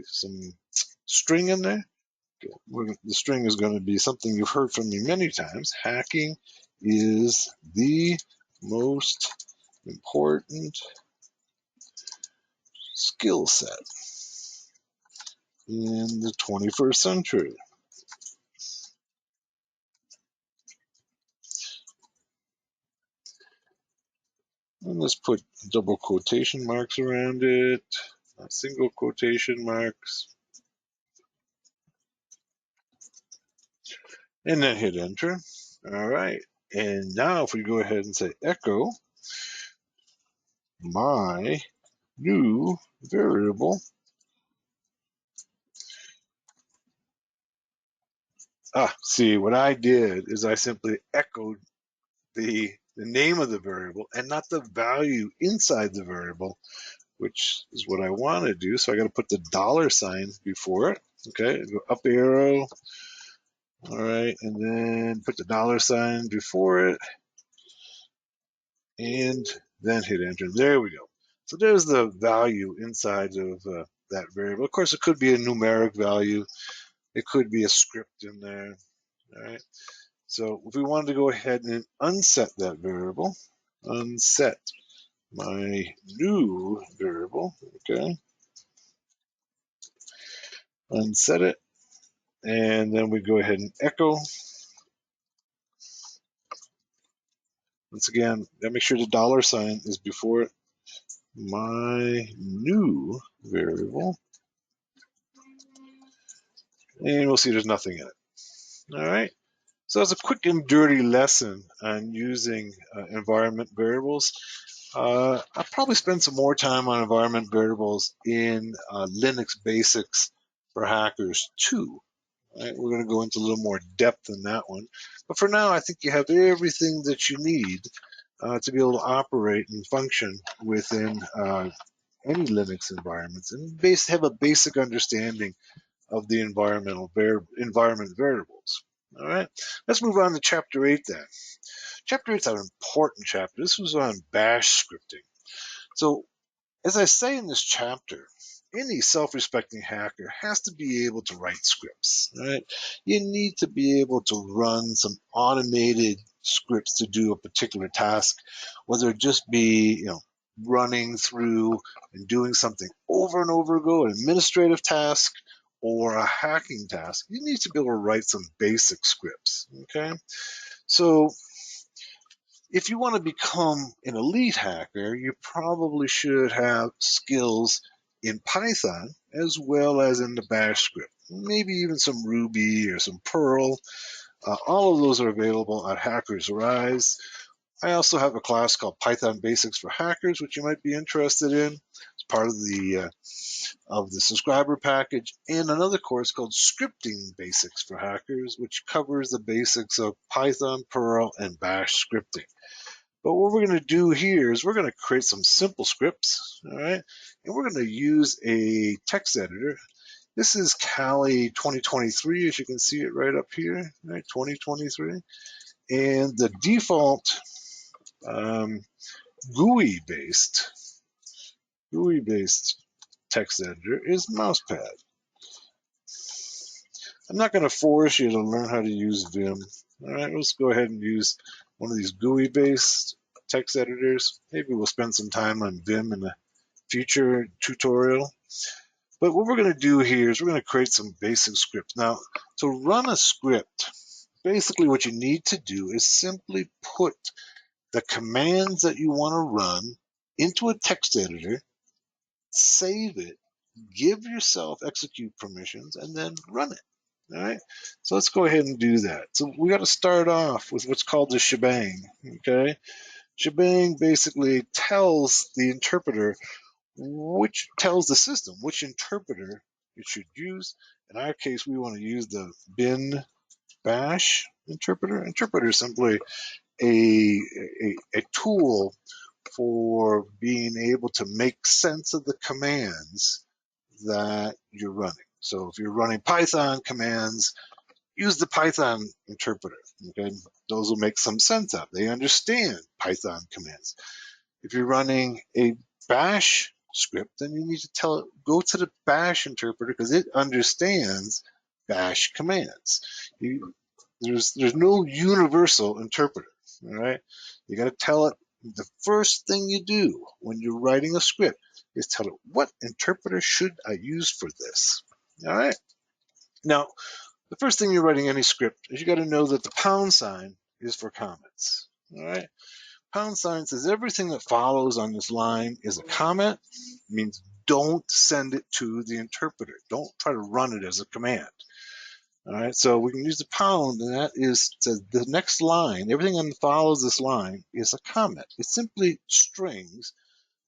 some string in there. The string is going to be something you've heard from me many times. Hacking is the most important skill set in the 21st century. And let's put double quotation marks around it, not single quotation marks. and then hit enter. All right. And now if we go ahead and say echo my new variable. See, what I did is I simply echoed the name of the variable and not the value inside the variable, which is what I want to do. So I got to put the $ before it. Okay, go up arrow. All right, and then put the $ before it, and then hit enter. There we go. So there's the value inside of that variable. Of course, it could be a numeric value. It could be a script in there. All right. So if we wanted to go ahead and unset that variable, unset my new variable, okay, unset it, and then we go ahead and echo. Once again, make sure the $ is before it. My new variable, and we'll see there's nothing in it. All right. So it's a quick and dirty lesson on using environment variables. I'll probably spend some more time on environment variables in Linux Basics for Hackers 2. Right? We're going to go into a little more depth in that one. But for now, I think you have everything that you need to be able to operate and function within any Linux environments and have a basic understanding of the environment variables. All right, let's move on to Chapter 8 then. Chapter 8 is an important chapter. This was on bash scripting. So as I say in this chapter, any self-respecting hacker has to be able to write scripts, right? You need to be able to run some automated scripts to do a particular task, whether it just be, running through and doing something over and over ago, an administrative task or a hacking task. You need to be able to write some basic scripts, okay? So if you want to become an elite hacker, you probably should have skills in Python as well as in the bash script, maybe even some Ruby or some Perl. All of those are available at Hackers Rise. I also have a class called Python Basics for Hackers, which you might be interested in. It's part of the subscriber package, and another course called Scripting Basics for Hackers, which covers the basics of Python, Perl, and bash scripting. But what we're going to do here is we're going to create some simple scripts, all right? And we're going to use a text editor. This is Kali 2023, as you can see it right up here, right? 2023. And the default GUI-based text editor is Mousepad. I'm not going to force you to learn how to use Vim. All right, let's go ahead and use one of these GUI-based text editors. Maybe we'll spend some time on Vim in a future tutorial. But what we're going to do here is we're going to create some basic scripts. Now, to run a script, basically what you need to do is simply put the commands that you want to run into a text editor, save it, give yourself execute permissions, and then run it. All right, so let's go ahead and do that. So we got to start off with what's called the shebang. Okay, shebang basically tells the interpreter which tells the system which interpreter it should use. In our case, we want to use the bin bash interpreter. Interpreter is simply a tool for being able to make sense of the commands that you're running. So if you're running Python commands, use the Python interpreter. Okay, those will make some sense of. They understand Python commands. If you're running a bash script, then you need to go to the bash interpreter because it understands bash commands. There's no universal interpreter. All right, you got to tell it. The first thing you do when you're writing a script is tell it, what interpreter should I use for this? All right. Now, the first thing you're writing any script is you got to know that the # is for comments. All right. # says everything that follows on this line is a comment. It means don't send it to the interpreter. Don't try to run it as a command. All right, so we can use the pound, and that is the next line. Everything that follows this line is a comment. It's simply strings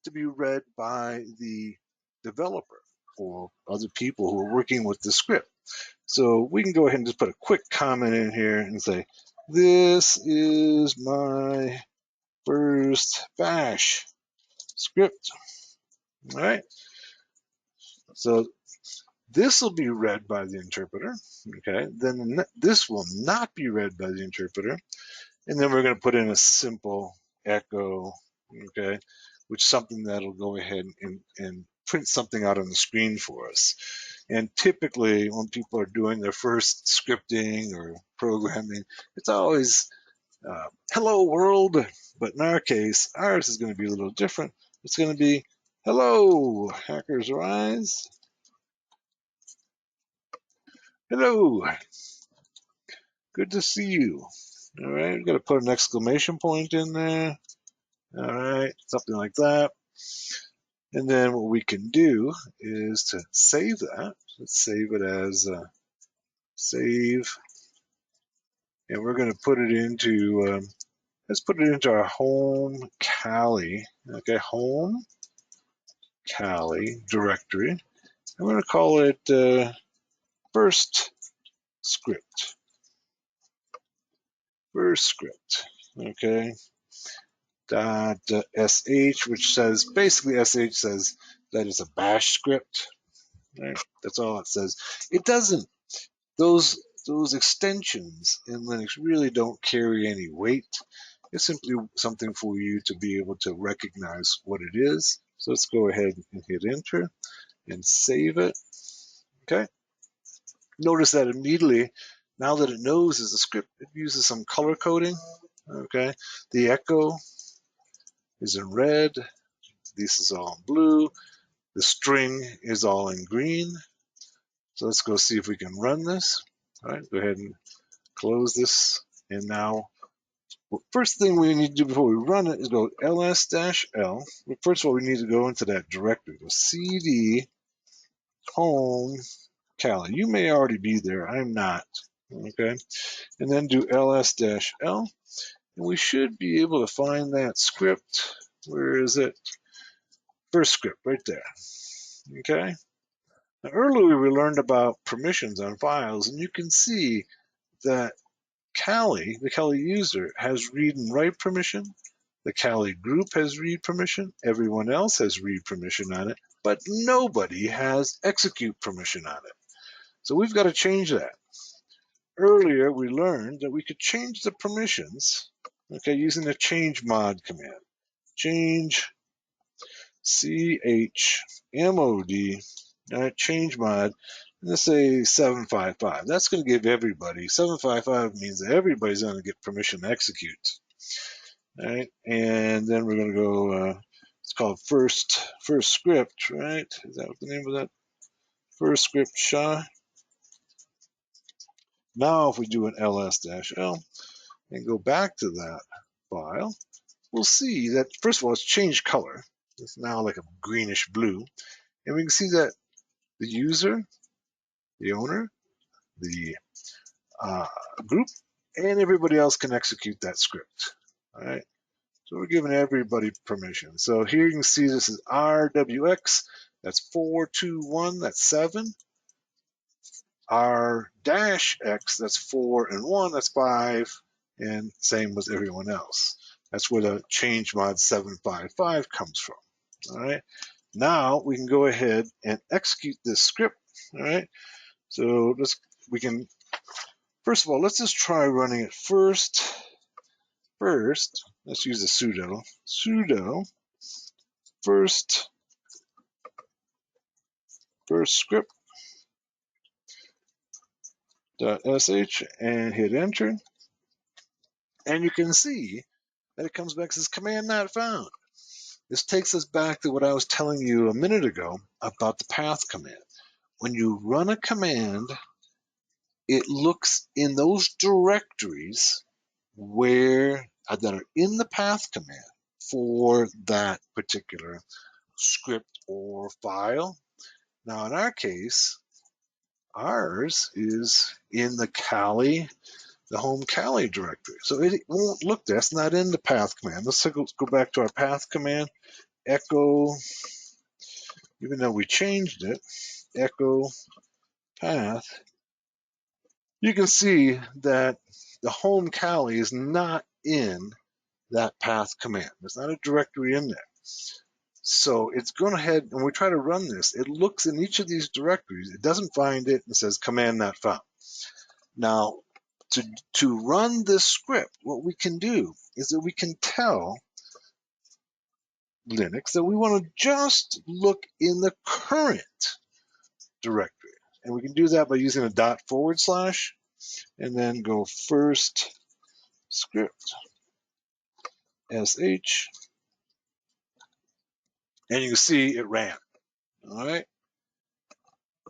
to be read by the developer or other people who are working with the script. So we can go ahead and just put a quick comment in here and say, this is my first bash script. All right. So this will be read by the interpreter. Okay. Then this will not be read by the interpreter. And then we're going to put in a simple echo. Okay. Which is something that'll go ahead and print something out on the screen for us. And typically, when people are doing their first scripting or programming, it's always hello world. But in our case, ours is going to be a little different. It's going to be hello, hackers rise. Hello, good to see you. All right, we've got to put an exclamation point in there. All right, something like that. And then what we can do is to save that. Let's save it as save, and we're going to put it into let's put it into our home Kali. Okay, home Kali directory. I'm going to call it first script. First script. Okay. .sh, which says basically sh says that it's a bash script. Right? That's all it says. It doesn't. Those extensions in Linux really don't carry any weight. It's simply something for you to be able to recognize what it is. So let's go ahead and hit enter and save it. Okay. Notice that immediately, now that it knows is a script, it uses some color coding. Okay. The echo is in red. This is all in blue. The string is all in green. So let's go see if we can run this. All right, go ahead and close this. And now, first thing we need to do before we run it is go ls-l. First of all, we need to go into that directory. Go cd home Kali. You may already be there. I'm not. Okay. And then do ls-l. And we should be able to find that script. Where is it? First script right there. Okay. Now, earlier we learned about permissions on files, and you can see that Kali, the Kali user, has read and write permission. The Kali group has read permission. Everyone else has read permission on it, but nobody has execute permission on it. So we've got to change that. Earlier, we learned that we could change the permissions, okay, using the change mod command. Change chmod, change mod, and let's say 755. That's going to give everybody, 755 means that everybody's going to get permission to execute. All right, and then we're going to go, it's called first script, right? Is that what the name of that? First script SHA. Now, if we do an ls-l and go back to that file, we'll see that, first of all, it's changed color. It's now like a greenish blue. And we can see that the user, the owner, the group, and everybody else can execute that script. All right. So we're giving everybody permission. So here you can see this is RWX. That's 421. That's 7. R-X. That's 4 and 1. That's 5. And same with everyone else. That's where the change mod 755 comes from. All right. Now we can go ahead and execute this script. All right. So we can, first of all, let's just try running it first. First, let's use the sudo first script .sh and hit enter. And you can see that it comes back as command not found. This takes us back to what I was telling you a minute ago about the path command. When you run a command, it looks in those directories that are in the path command for that particular script or file. Now, in our case, Ours is in the Kali, the home Kali directory. So it won't look, that's not in the path command. Let's go back to our path command, echo, even though we changed it, echo path. You can see that the home Kali is not in that path command. There's not a directory in there. So it's going ahead, and we try to run this. It looks in each of these directories. It doesn't find it and says command not found. Now, to run this script, what we can do is that we can tell Linux that we want to just look in the current directory. And we can do that by using a dot forward slash and then go first script sh, and you can see it ran. All right.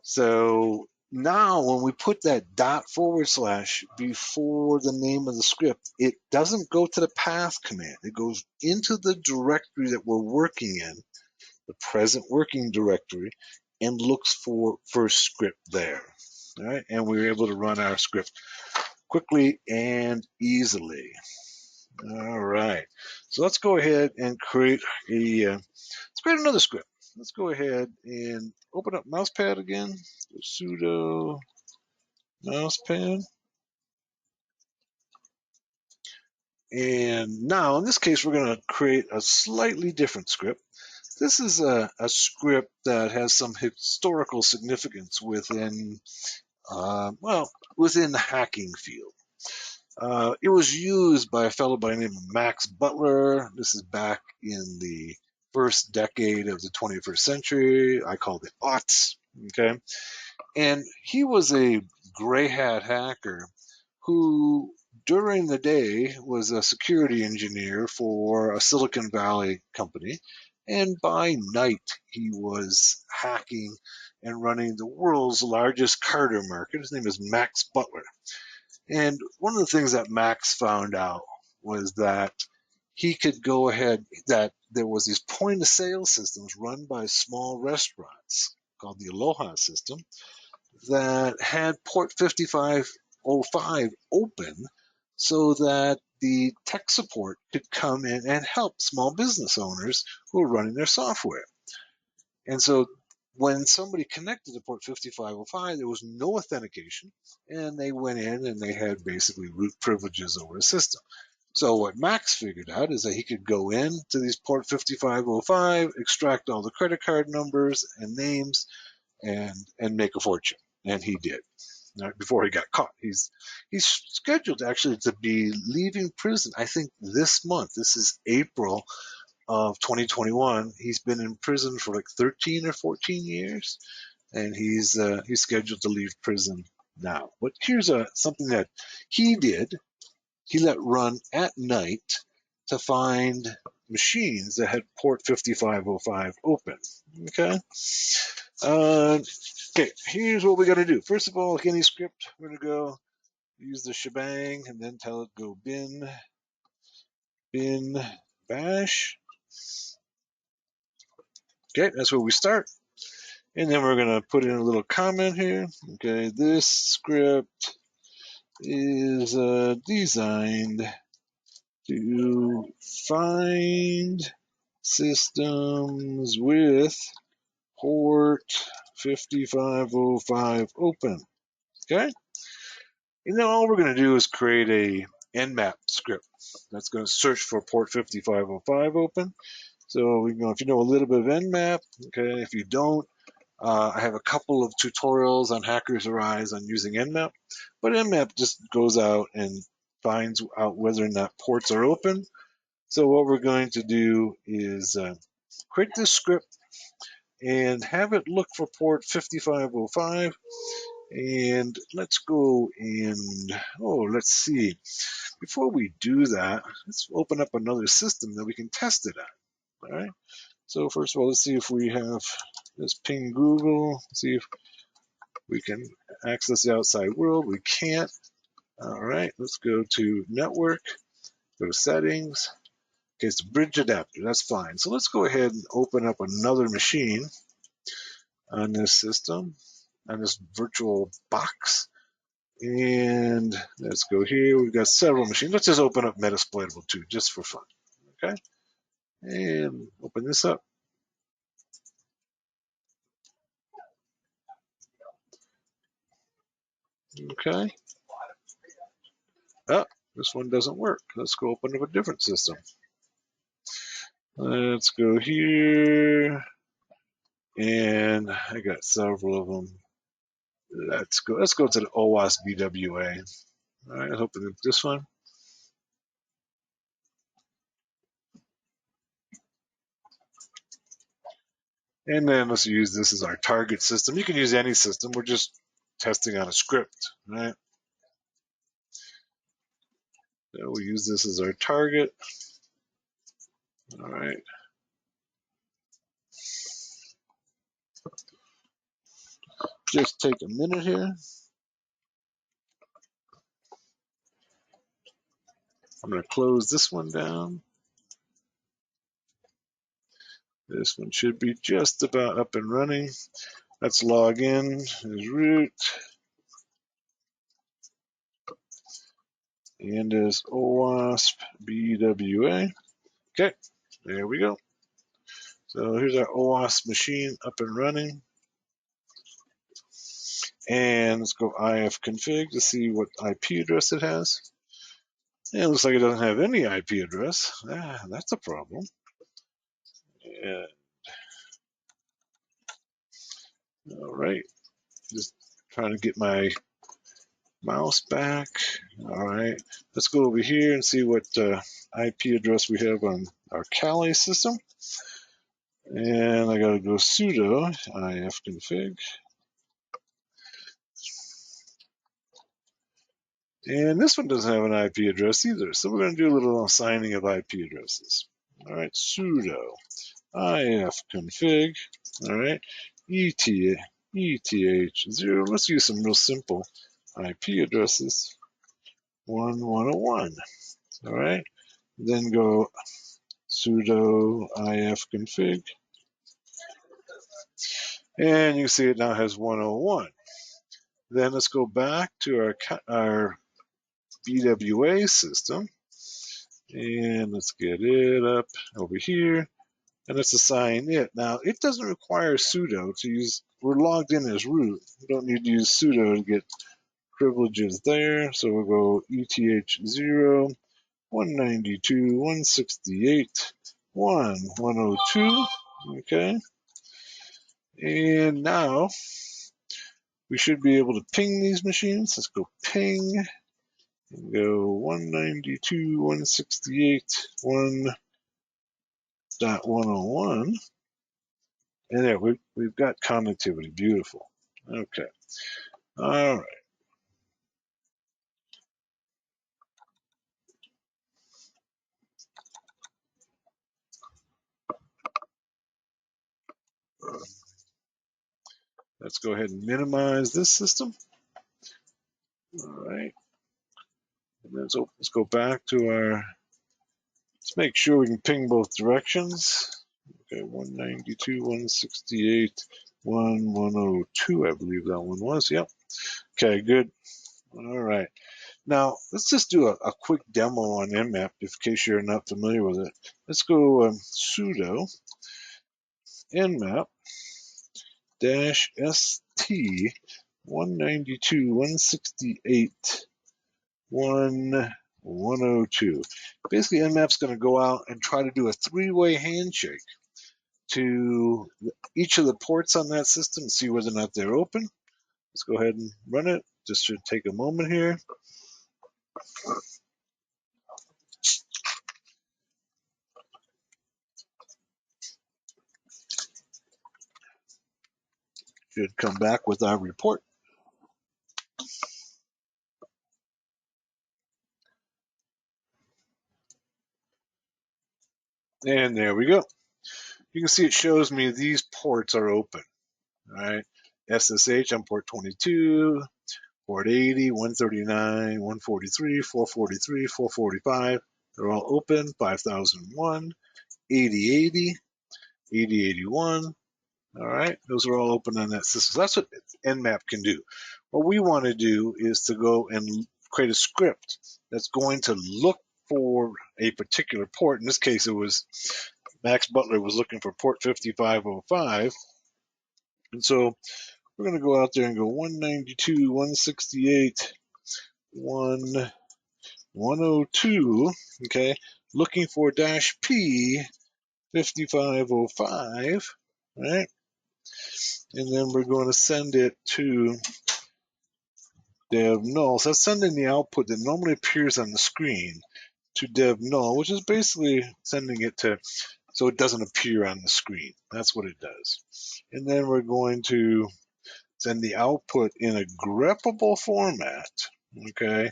So now when we put that dot forward slash before the name of the script, it doesn't go to the path command. It goes into the directory that we're working in, the present working directory, and looks for first script there. All right, and we were able to run our script quickly and easily. All right, so let's go ahead and create another script. Let's go ahead and open up Mousepad again. Sudo Mousepad. And now, in this case, we're going to create a slightly different script. This is a script that has some historical significance within, within the hacking field. It was used by a fellow by the name of Max Butler. This is back in the first decade of the 21st century. I called it aughts. Okay. And he was a gray hat hacker who, during the day, was a security engineer for a Silicon Valley company. And by night, he was hacking and running the world's largest Carter market. His name is Max Butler. And one of the things that Max found out was that he could go ahead, that there was these point of sale systems run by small restaurants called the Aloha system that had port 5505 open so that the tech support could come in and help small business owners who were running their software. And so when somebody connected to port 5505, there was no authentication, and they went in and they had basically root privileges over the system. So what Max figured out is that he could go in to these port 5505, extract all the credit card numbers and names, and make a fortune. And he did. Before he got caught, he's scheduled actually to be leaving prison. I think this month. This is April of 2021. He's been in prison for like 13 or 14 years, and he's scheduled to leave prison now. But here's something that he did. He let run at night to find machines that had port 5505 open. Okay. Okay, here's what we got to do. First of all, like any script, we're going to go use the shebang and then tell it go bin bash. Okay, that's where we start. And then we're going to put in a little comment here. Okay, this script is designed to find systems with port 5505 open. Okay? And then all we're going to do is create a nmap script that's going to search for port 5505 open. So if you know a little bit of nmap, okay, if you don't, I have a couple of tutorials on Hackers Arise on using nmap, but nmap just goes out and finds out whether or not ports are open. So what we're going to do is create this script and have it look for port 5505. And let's go and, let's see. Before we do that, let's open up another system that we can test it on. All right. So first of all, let's see if we have, let's ping Google, see if we can access the outside world. We can't. All right. Let's go to network, go to settings. Okay, it's a bridge adapter. That's fine. So let's go ahead and open up another machine on this system. on this virtual box. And let's go here. We've got several machines. Let's just open up Metasploitable 2 just for fun. Okay. And open this up. Okay. Oh, this one doesn't work. Let's go open up a different system. Let's go here. And I got several of them. Let's go to the OWASP BWA. All right, let's open up this one. And then let's use this as our target system. You can use any system. We're just testing on a script, right? So we'll use this as our target. All right. Just take a minute here. I'm going to close this one down. This one should be just about up and running. Let's log in as root and as OWASP BWA. Okay, there we go. So here's our OWASP machine up and running. And let's go ifconfig to see what IP address it has. And it looks like it doesn't have any IP address. That's a problem. And, all right, just trying to get my mouse back. All right, let's go over here and see what IP address we have on our Kali system. And I got to go sudo ifconfig. And this one doesn't have an IP address either. So we're going to do a little assigning of IP addresses. All right, sudo ifconfig. All right, ETH0. Let's use some real simple IP addresses. 1101. All right, then go sudo ifconfig. And you see it now has 101. Then let's go back to our BWA system. And let's get it up over here. And let's assign it. Now, it doesn't require sudo to use. We're logged in as root. We don't need to use sudo to get privileges there. So we'll go ETH0, 192.168.1.102. Okay. And now we should be able to ping these machines. Let's go ping and go 192.168.1.101. And there, we've got connectivity. Beautiful. Okay. All right. Let's go ahead and minimize this system. All right. And then let's go back to our, let's make sure we can ping both directions. Okay, 192.168.1.102, I believe that one was. Yep. Okay, good. All right. Now, let's just do a quick demo on Nmap in case you're not familiar with it. Let's go sudo nmap -st 192.168.1.102. Basically, Nmap's going to go out and try to do a three-way handshake to each of the ports on that system and see whether or not they're open. Let's go ahead and run it. Just should take a moment here. Should come back with our report. And there we go. You can see it shows me these ports are open. All right. SSH on port 22, port 80, 139, 143, 443, 445. They're all open. 5001, 8080, 8081, All right, those are all open on that system. So that's what Nmap can do. What we want to do is to go and create a script that's going to look for a particular port. In this case, it was Max Butler was looking for port 5505. And so we're going to go out there and go 192, 168, 102, okay, looking for -P 5505, right? And then we're going to send it to dev null. So that's sending the output that normally appears on the screen to dev null, which is basically sending it to so it doesn't appear on the screen. That's what it does. And then we're going to send the output in a greppable format, okay,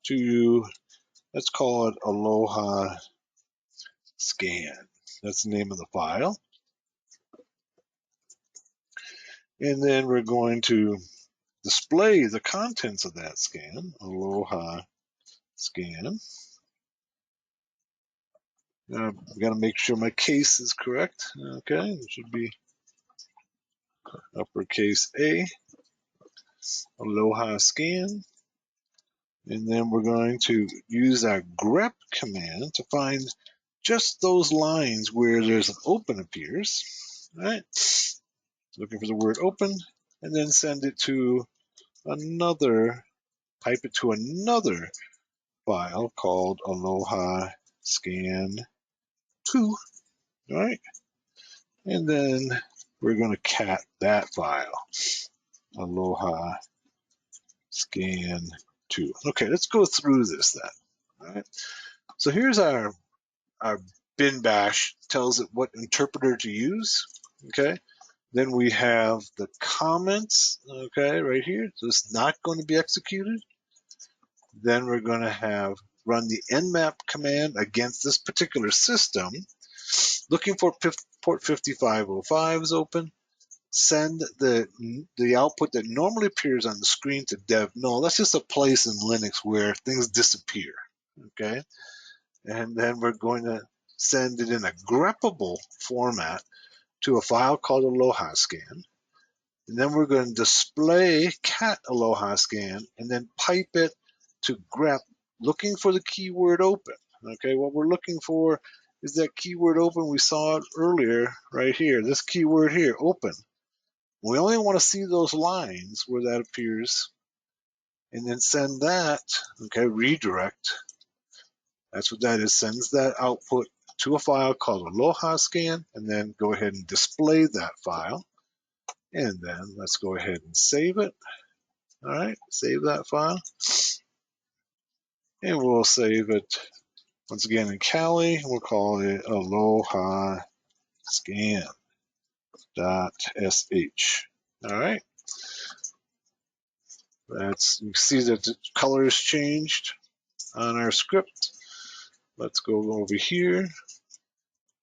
to, let's call it Aloha Scan. That's the name of the file. And then we're going to display the contents of that scan, Aloha Scan. I've got to make sure my case is correct. Okay, it should be uppercase A, Aloha Scan. And then we're going to use our grep command to find just those lines where there's an open appears, right? Looking for the word open, and then send it to another, pipe it to another file called Aloha Scan 2, right? And then we're going to cat that file, Aloha Scan 2. Okay, let's go through this then. All right. So here's our bin bash, tells it what interpreter to use. Okay. Then we have the comments, okay, right here. So it's not going to be executed. Then we're going to have run the nmap command against this particular system, looking for port 5505 is open. Send the output that normally appears on the screen to dev null. That's just a place in Linux where things disappear, okay? And then we're going to send it in a greppable format to a file called Aloha Scan. And then we're going to display cat Aloha Scan and then pipe it to grep, looking for the keyword open. Okay, what we're looking for is that keyword open. We saw it earlier right here, this keyword here, open. We only want to see those lines where that appears and then send that, okay, redirect. That's what that is, sends that output to a file called Aloha Scan and then go ahead and display that file. And then let's go ahead and save it. All right, save that file. And we'll save it once again in Kali. We'll call it Aloha Scan.sh. All right. You see that the color has changed on our script. Let's go over here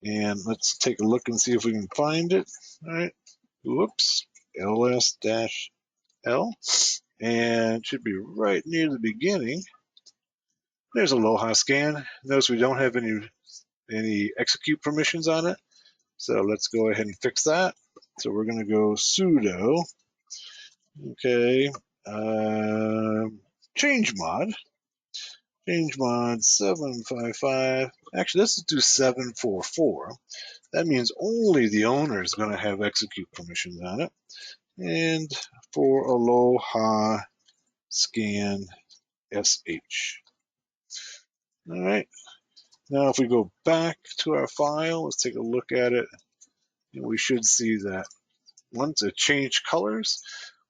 and let's take a look and see if we can find it. All right. Whoops. ls-l. And it should be right near the beginning. There's Aloha Scan. Notice we don't have any execute permissions on it. So let's go ahead and fix that. So we're going to go sudo, okay, change mod 755. Actually, let's do 744. That means only the owner is going to have execute permissions on it. And for Aloha Scan sh. All right. Now, if we go back to our file, let's take a look at it. And we should see that once it changed colors,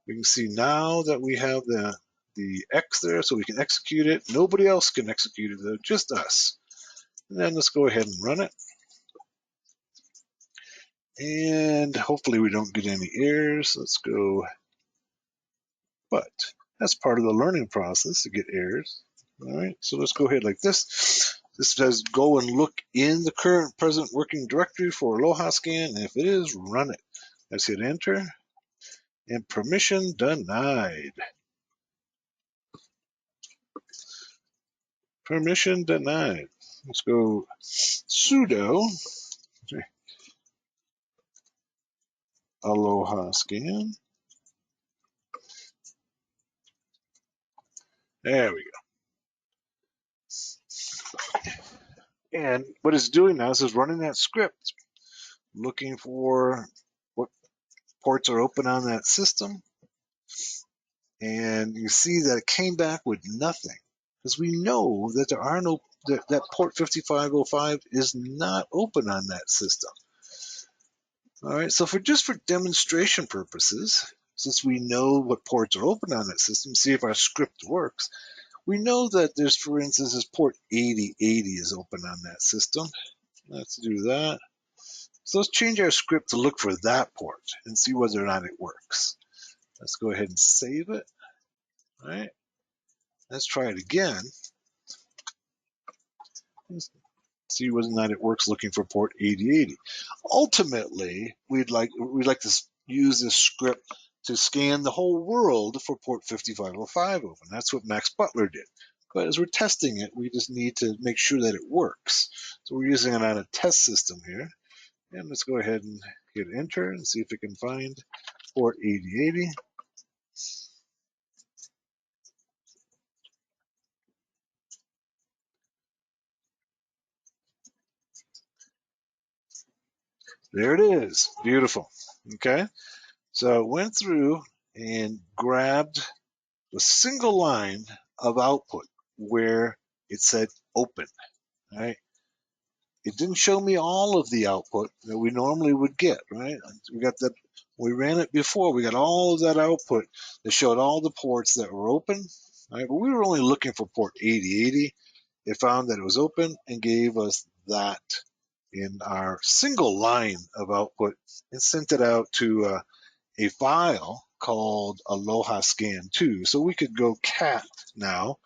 we can see now that we have the X there, so we can execute it. Nobody else can execute it, though, just us. And then let's go ahead and run it. And hopefully we don't get any errors. Let's go. But that's part of the learning process to get errors. All right, so let's go ahead like this. This says go and look in the current present working directory for Aloha Scan, and if it is, run it. Let's hit enter, and permission denied. Permission denied. Let's go sudo Aloha scan. There we go. And what it's doing now is it's running that script, looking for what ports are open on that system. And you see that it came back with nothing, because we know that there are no, that port 5505 is not open on that system. All right, so just for demonstration purposes, since we know what ports are open on that system, see if our script works, we know that there's, for instance, this port 8080 is open on that system. Let's do that. So let's change our script to look for that port and see whether or not it works. Let's go ahead and save it. All right, let's try it again. Let's see whether or not it works looking for port 8080. Ultimately, we'd like to use this script to scan the whole world for port 5505 open. That's what Max Butler did. But as we're testing it, we just need to make sure that it works. So we're using it on a test system here. And let's go ahead and hit enter and see if it can find port 8080. There it is. Beautiful. Okay. So it went through and grabbed a single line of output where it said open. Right? It didn't show me all of the output that we normally would get. Right? We got that. We ran it before. We got all of that output that showed all the ports that were open. Right? But we were only looking for port 8080. It found that it was open and gave us that in our single line of output and sent it out to a file called Aloha Scan 2. So we could go cat now,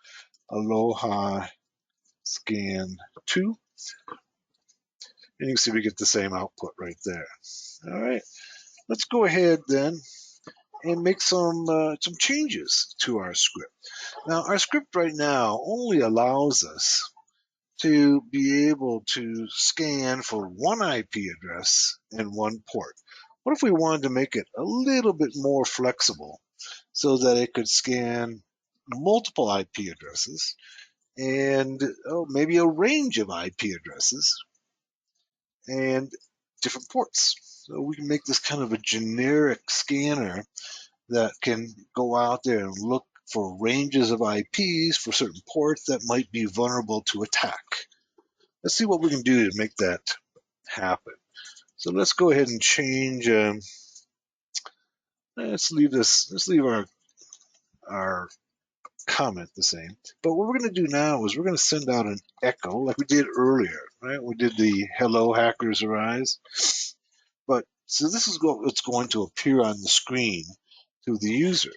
Aloha Scan 2, and you can see we get the same output right there. All right, let's go ahead then and make some changes to our script. Now, our script right now only allows us to be able to scan for one IP address and one port. What if we wanted to make it a little bit more flexible so that it could scan multiple IP addresses and maybe a range of IP addresses and different ports? So we can make this kind of a generic scanner that can go out there and look for ranges of IPs for certain ports that might be vulnerable to attack. Let's see what we can do to make that happen. So let's go ahead and change. Let's leave our comment the same. But what we're going to do now is we're going to send out an echo like we did earlier, right? We did the hello hackers arise. But so this is what's going to appear on the screen to the user.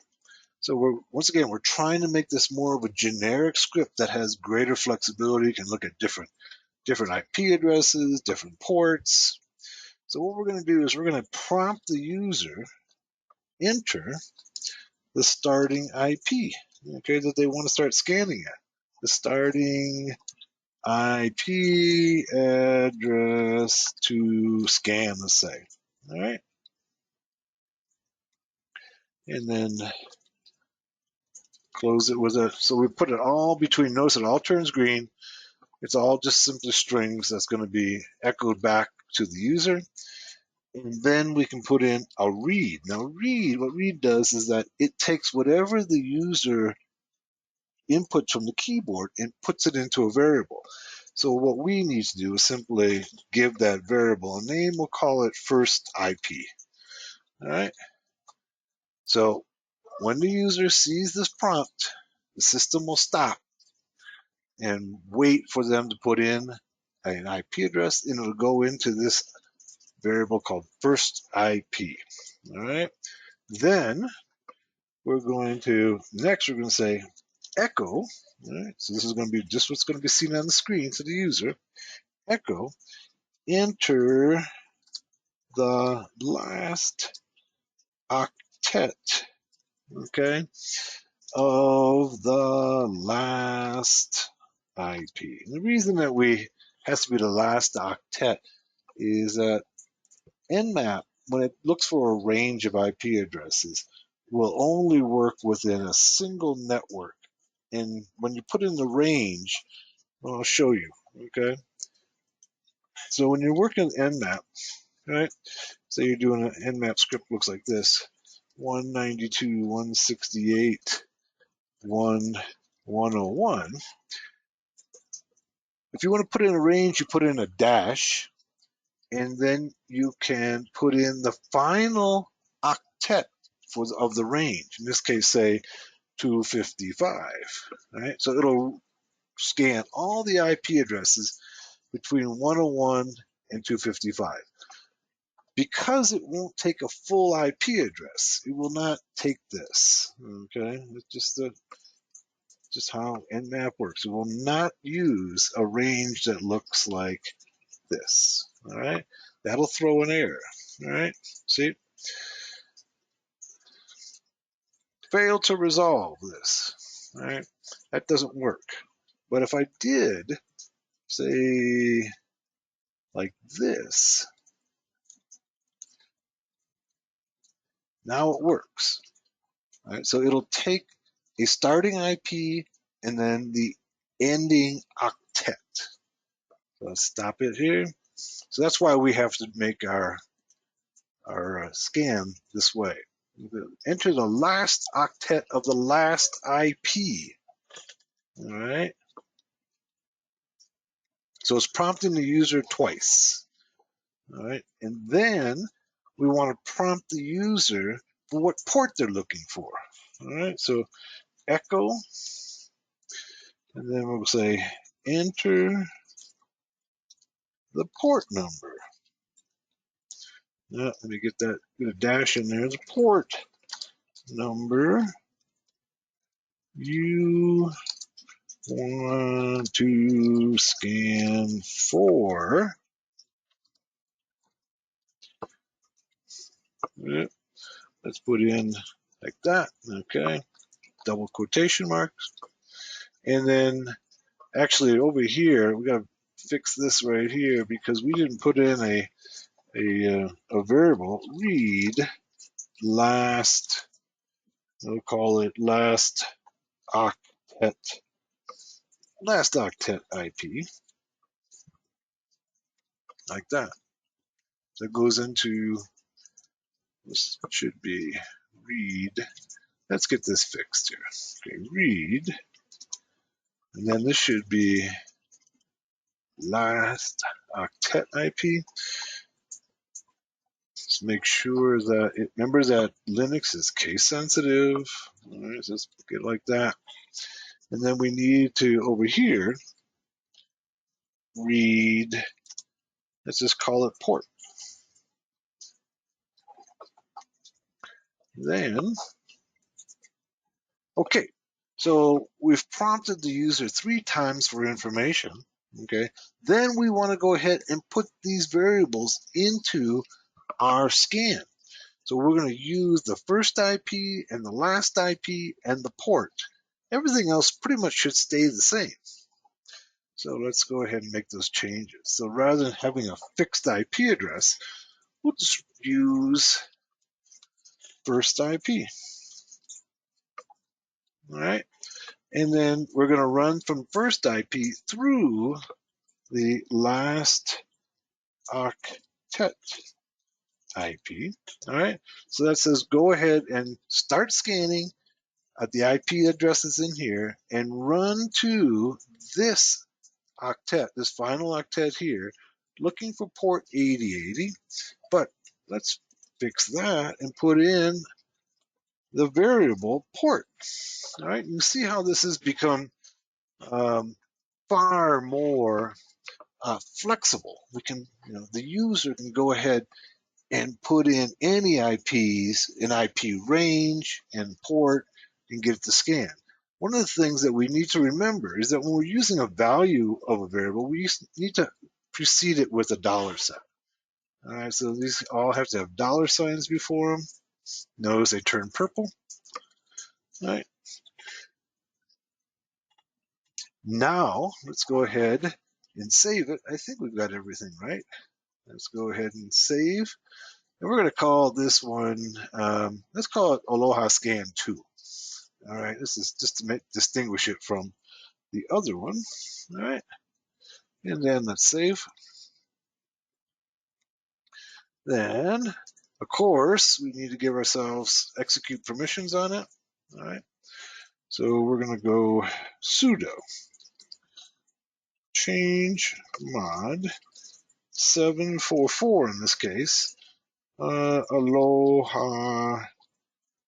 So once again, we're trying to make this more of a generic script that has greater flexibility, can look at different IP addresses, different ports. So what we're going to do is we're going to prompt the user enter the starting IP, okay, that they want to start scanning at. The starting IP address to scan, let's say. All right. And then close it with so we put it all between, notice it all turns green. It's all just simply strings that's going to be echoed back to the user. And then we can put in a read. Now what read does is that it takes whatever the user inputs from the keyboard and puts it into a variable. So what we need to do is simply give that variable a name. We'll call it first IP. All right. So when the user sees this prompt, the system will stop and wait for them to put in an IP address, and it'll go into this variable called first IP. All right. Then we're going to say echo. All right. So this is going to be just what's going to be seen on the screen to the user. Echo, enter the last octet, okay, of the last IP. And the reason that has to be the last octet is that Nmap when it looks for a range of IP addresses, will only work within a single network. And when you put in the range, well, I'll show you. Okay. So when you're working Nmap, right? Say you're doing an Nmap script looks like this: 192.168.1.101. If you want to put in a range, you put in a dash, and then you can put in the final octet of the range. In this case, say 255. Right? So it'll scan all the IP addresses between 101 and 255. Because it won't take a full IP address, it will not take this. Okay, it's just how Nmap works. It will not use a range that looks like this. All right, that'll throw an error. All right, see, failed to resolve this. All right, that doesn't work. But if I did, say, like this, now it works. All right, so it'll take a starting IP and then the ending octet. So let's stop it here. So that's why we have to make our scan this way. Enter the last octet of the last IP. All right. So it's prompting the user twice. All right. And then we want to prompt the user for what port they're looking for. All right. So echo, and then we'll say enter the port number. Let me get a dash in there. The port number you want to scan for. Let's put in like that. Okay. Double quotation marks. And then actually over here, we got to fix this right here because we didn't put in a variable read last, we'll call it last octet IP, like that. So it goes into, this should be read. Let's get this fixed here. Okay, read, and then this should be last octet IP. Let's make sure that it remembers that Linux is case sensitive. All right, so let's get it like that. And then we need to, over here, read, let's just call it port. Then, okay, so we've prompted the user 3 times for information. Okay, then we want to go ahead and put these variables into our scan. So we're going to use the first IP and the last IP and the port. Everything else pretty much should stay the same. So let's go ahead and make those changes. So rather than having a fixed IP address, we'll just use first IP. All right. And then we're going to run from first IP through the last octet IP. All right. So that says go ahead and start scanning at the IP addresses in here and run to this octet, this final octet here, looking for port 8080. But let's fix that and put in the variable port. All right, you see how this has become far more flexible. We can, the user can go ahead and put in any IPs, an IP range and port, and get it to scan. One of the things that we need to remember is that when we're using a value of a variable, we need to precede it with a $sign. All right, so these all have to have $signs before them. Notice they turn purple. All right. Now, let's go ahead and save it. I think we've got everything right. Let's go ahead and save. And we're going to call this one, let's call it Aloha Scan 2. All right, this is just to distinguish it from the other one. All right, and then let's save. Then, of course, we need to give ourselves execute permissions on it. All right, so we're going to go sudo change mod 744 in this case, Aloha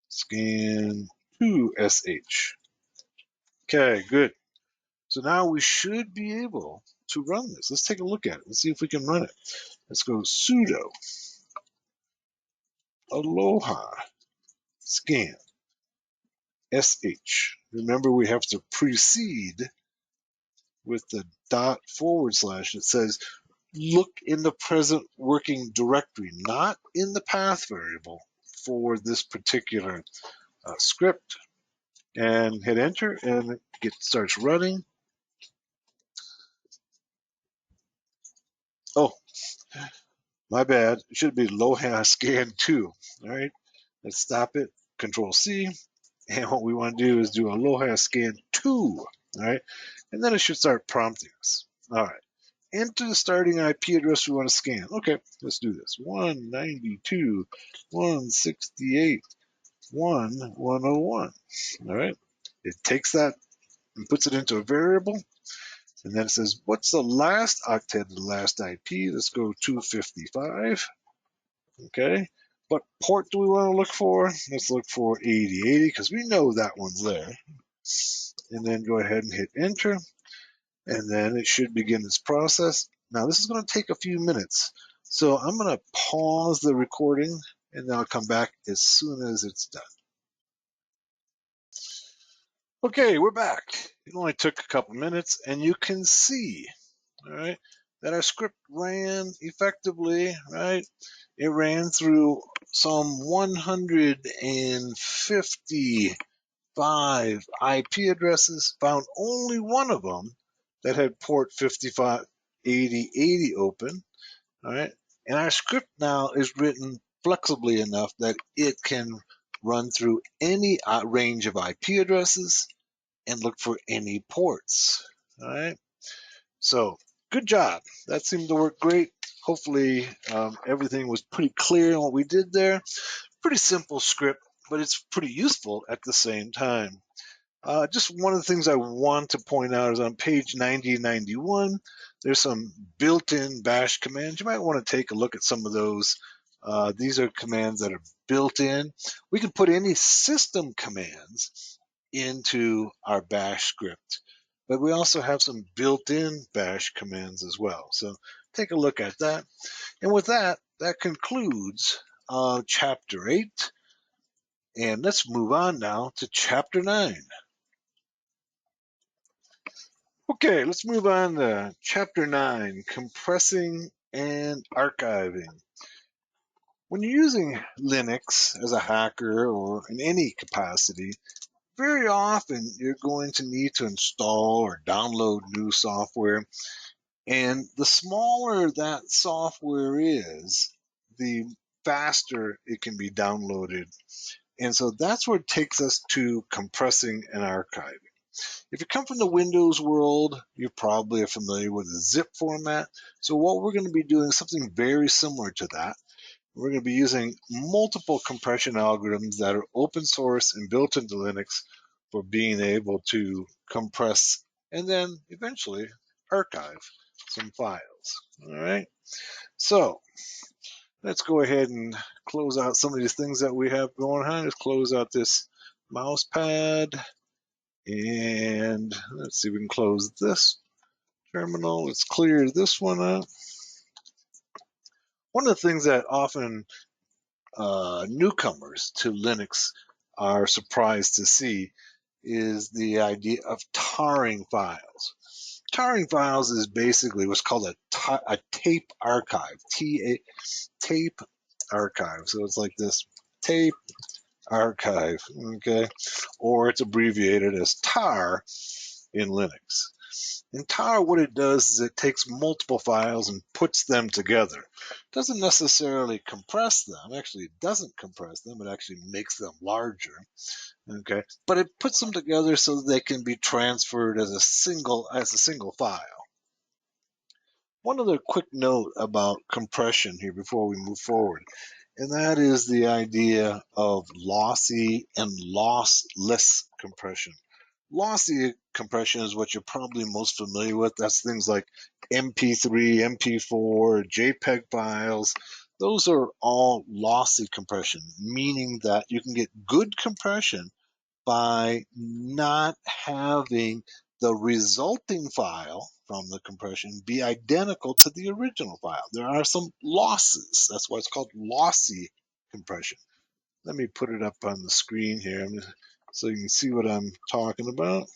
Scan 2 SH. Okay, good. So now we should be able to run this. Let's take a look at it. Let's see if we can run it. Let's go sudo Aloha Scan SH. Remember, we have to precede with the dot / that says look in the present working directory, not in the path variable for this particular script. And hit enter, and it starts running. Oh, my bad. It should be Aloha Scan 2. All right, let's stop it. Control C. And what we want to do is do Aloha Scan 2. All right, and then it should start prompting us. All right, enter the starting IP address we want to scan. Okay, let's do this. 192.168.1.101. All right, it takes that and puts it into a variable. And then it says, what's the last octet of the last IP? Let's go 255. Okay. What port do we want to look for? Let's look for 8080 because we know that one's there. And then go ahead and hit enter. And then it should begin its process. Now, this is going to take a few minutes. So I'm going to pause the recording and then I'll come back as soon as it's done. Okay, we're back. It only took a couple minutes and you can see, all right, that our script ran effectively, right? It ran through some 155 IP addresses, found only one of them that had port 558080 open, all right? And our script now is written flexibly enough that it can run through any range of IP addresses and look for any ports, all right? So good job. That seemed to work great. Hopefully everything was pretty clear in what we did there. Pretty simple script, but it's pretty useful at the same time. Just one of the things I want to point out is on page 90 and 91, there's some built-in bash commands. You might want to take a look at some of those. These are commands that are built in. We can put any system commands into our bash script, but we also have some built-in bash commands as well. So take a look at that. And with that, that concludes chapter 8. And let's move on now to chapter 9. Okay, let's move on to chapter 9, compressing and archiving. When you're using Linux as a hacker or in any capacity, very often you're going to need to install or download new software. And the smaller that software is, the faster it can be downloaded. And so that's what takes us to compressing and archiving. If you come from the Windows world, you probably are familiar with the zip format. So what we're going to be doing is something very similar to that. We're going to be using multiple compression algorithms that are open source and built into Linux for being able to compress and then eventually archive some files. All right. So let's go ahead and close out some of these things that we have going on. Let's close out this mouse pad. And let's see if we can close this terminal. Let's clear this one up. One of the things that often newcomers to Linux are surprised to see is the idea of tarring files. Tarring files is basically what's called a tape archive, tape archive. So it's like this tape archive, okay? Or it's abbreviated as tar in Linux. In tar, what it does is it takes multiple files and puts them together. It doesn't necessarily compress them. Actually, it doesn't compress them. It actually makes them larger. Okay, but it puts them together so that they can be transferred as a single file. One other quick note about compression here before we move forward, and that is the idea of lossy and lossless compression. Lossy compression is what you're probably most familiar with. That's things like MP3, MP4, JPEG files. Those are all lossy compression, meaning that you can get good compression by not having the resulting file from the compression be identical to the original file. There are some losses. That's why it's called lossy compression. Let me put it up on the screen here so you can see what I'm talking about.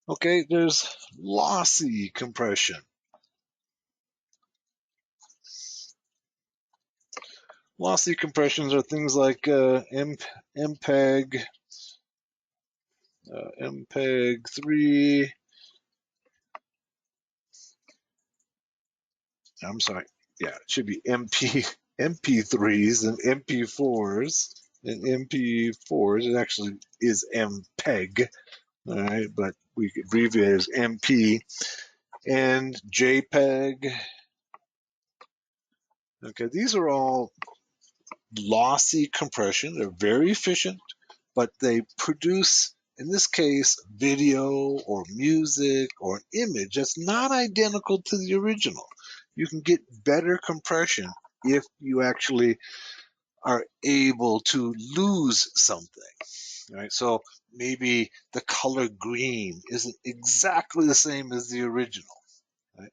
Okay, there's lossy compression. Lossy compressions are things like MPEG, MPEG 3. I'm sorry. Yeah, it should be MP3s and MP4s. And MP4s, it actually is MPEG, all right, but we abbreviate it as MP. And JPEG. Okay, these are all lossy compression. They're very efficient, but they produce, in this case, video or music or an image that's not identical to the original. You can get better compression if you actually are able to lose something. Right? So maybe the color green isn't exactly the same as the original. Right?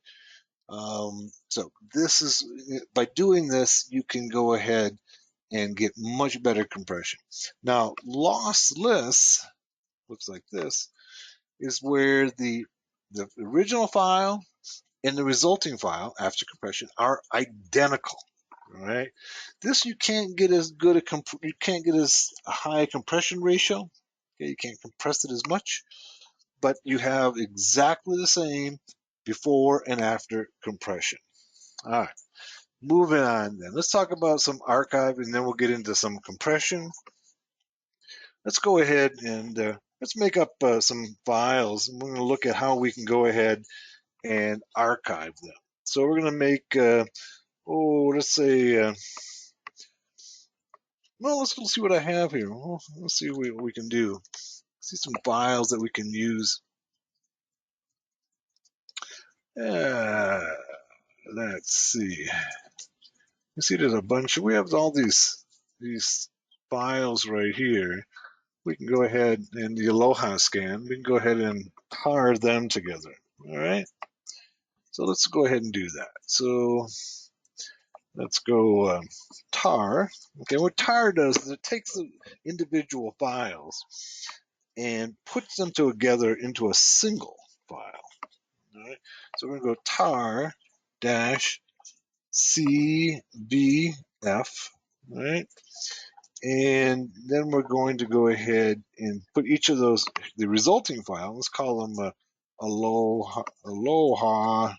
So this is, by doing this, you can go ahead and get much better compression. Now, lossless looks like this, is where the original file and the resulting file after compression are identical. All right, this you can't get as good a you can't get as high a compression ratio. Okay, you can't compress it as much, but you have exactly the same before and after compression. All right, moving on then. Let's talk about some archive and then we'll get into some compression. Let's go ahead and let's make up some files, and we're going to look at how we can go ahead and archive them. So we're going to make, let's say, well, let's go see what I have here. Well, let's see what we can do. See some files that we can use. Let's see. You see, there's a bunch. We have all these files right here. We can go ahead and the Aloha scan. We can go ahead and tar them together. All right. So let's go ahead and do that. So let's go tar. Okay, what tar does is it takes the individual files and puts them together into a single file. All right, so we're going to go tar dash CBF, all right, and then we're going to go ahead and put each of those, the resulting file, let's call them Aloha.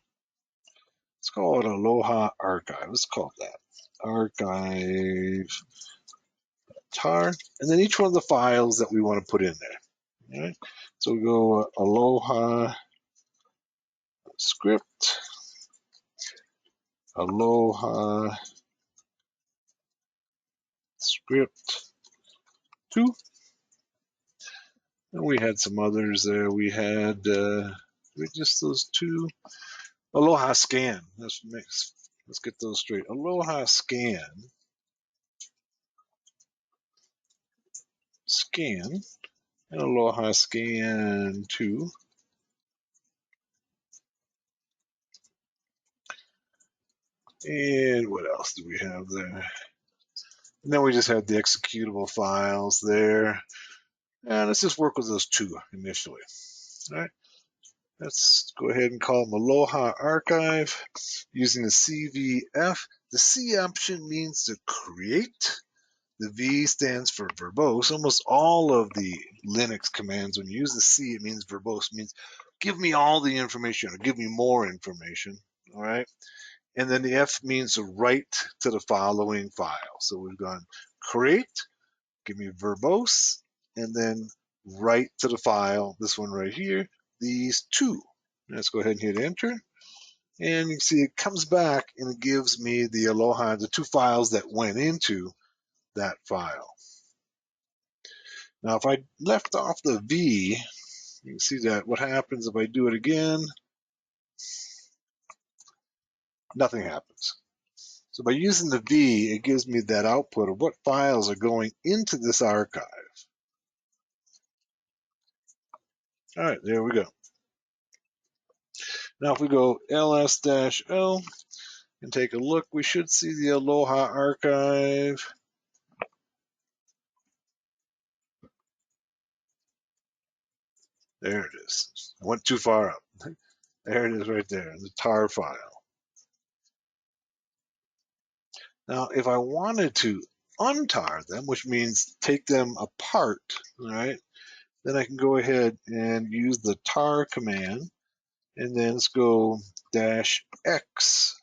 Let's call it Aloha Archive. Let's call it that. Archive tar, and then each one of the files that we want to put in there. All right. So we go Aloha script, Aloha script 2. And we had some others there. We had just those two. Aloha scan. Let's mix. Let's get those straight. Aloha scan. Scan. And Aloha scan 2. And what else do we have there? And then we just have the executable files there. And let's just work with those two initially. All right. Let's go ahead and call them Aloha Archive using the CVF. The C option means to create. The V stands for verbose. Almost all of the Linux commands, when you use the C, it means verbose. It means give me all the information or give me more information. All right. And then the F means to write to the following file. So we've gone create, give me verbose, and then write to the file, this one right here, these two. Let's go ahead and hit enter. And you can see it comes back and it gives me the Aloha, the two files that went into that file. Now, if I left off the V, you can see that what happens if I do it again, nothing happens. So by using the V, it gives me that output of what files are going into this archive. All right, there we go. Now if we go ls-l and take a look, we should see the Aloha archive. There it is. I went too far up. There it is right there, the tar file. Now, if I wanted to untar them, which means take them apart, all right, then I can go ahead and use the tar command, and then let's go -x,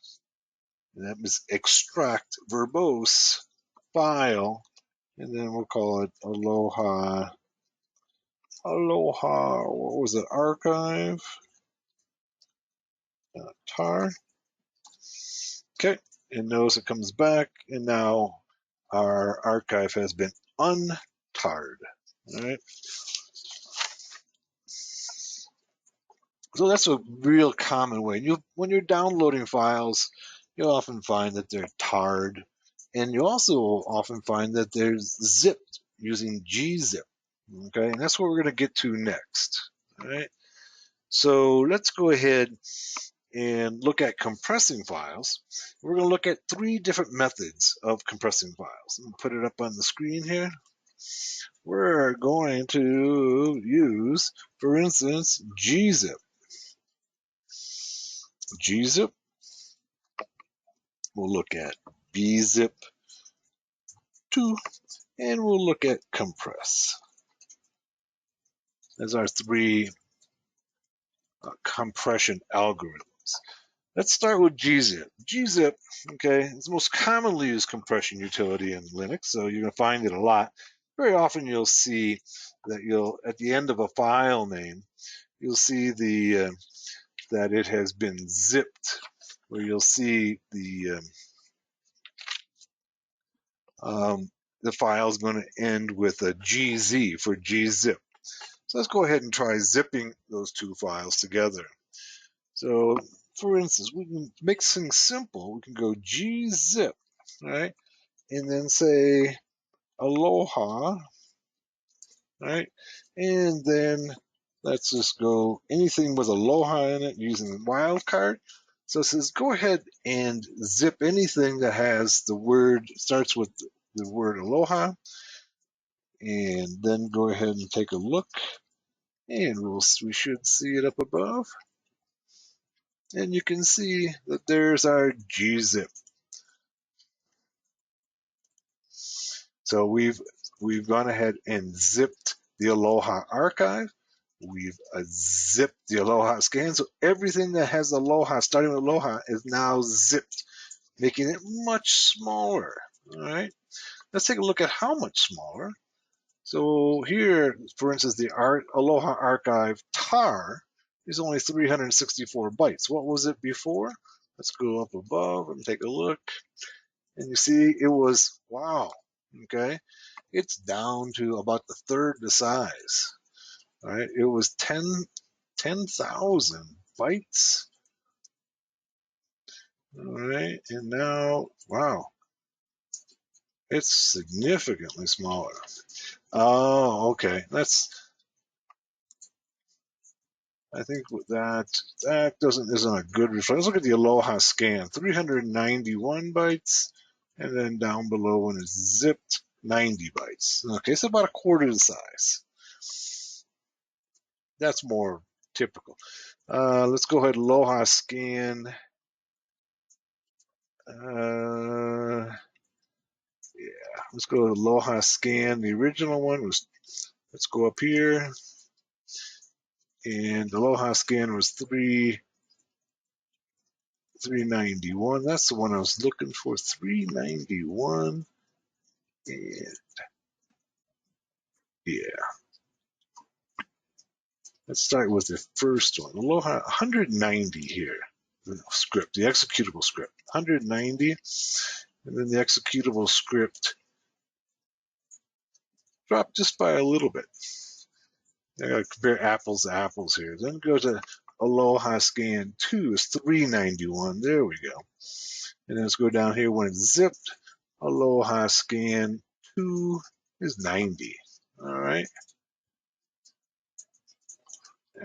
and that means extract verbose file, and then we'll call it Aloha, what was it, archive, tar. Okay, and notice it comes back, and now our archive has been untarred. All right. So that's a real common way. When you're downloading files, you'll often find that they're tarred, and you also often find that they're zipped using gzip. Okay, and that's what we're going to get to next. All right. So let's go ahead and look at compressing files. We're going to look at three different methods of compressing files. Let me put it up on the screen here. We're going to use, for instance, gzip. Gzip. We'll look at bzip 2, and we'll look at compress. As our three compression algorithms. Let's start with gzip. Gzip, okay, is the most commonly used compression utility in Linux, so you're going to find it a lot. Very often you'll see that at the end of a file name, you'll see that it has been zipped, where you'll see the file is going to end with a gz for gzip. So let's go ahead and try zipping those two files together. So for instance, we can make things simple. We can go gzip, right? And then say aloha, right? And then let's just go anything with aloha in it using wildcard. So it says go ahead and zip anything that has the word, starts with the word aloha, and then go ahead and take a look, and we should see it up above. And you can see that there's our gzip. So we've gone ahead and zipped the Aloha archive. We've zipped the Aloha scan. So everything that has Aloha, starting with Aloha, is now zipped, making it much smaller. All right. Let's take a look at how much smaller. So here, for instance, the Aloha archive tar is only 364 bytes. What was it before? Let's go up above and take a look. And you see it was, wow, okay, it's down to about the third the size. All right, it was 10,000 bytes. All right, and now, wow, it's significantly smaller. Oh, okay, I think that isn't a good reflection. Let's look at the Aloha scan, 391 bytes, and then down below when it's zipped, 90 bytes. Okay, so about a quarter the size. That's more typical. Let's go ahead, Aloha scan. Yeah, let's go to Aloha scan. The original one was, let's go up here, and Aloha scan was 391. That's the one I was looking for, 391. And yeah, let's start with the first one. Aloha 190 here. The script, the executable script, 190, and then the executable script dropped just by a little bit. I gotta compare apples to apples here. Then go to Aloha scan 2 is 391. There we go. And then let's go down here when it's zipped. Aloha scan 2 is 90. All right.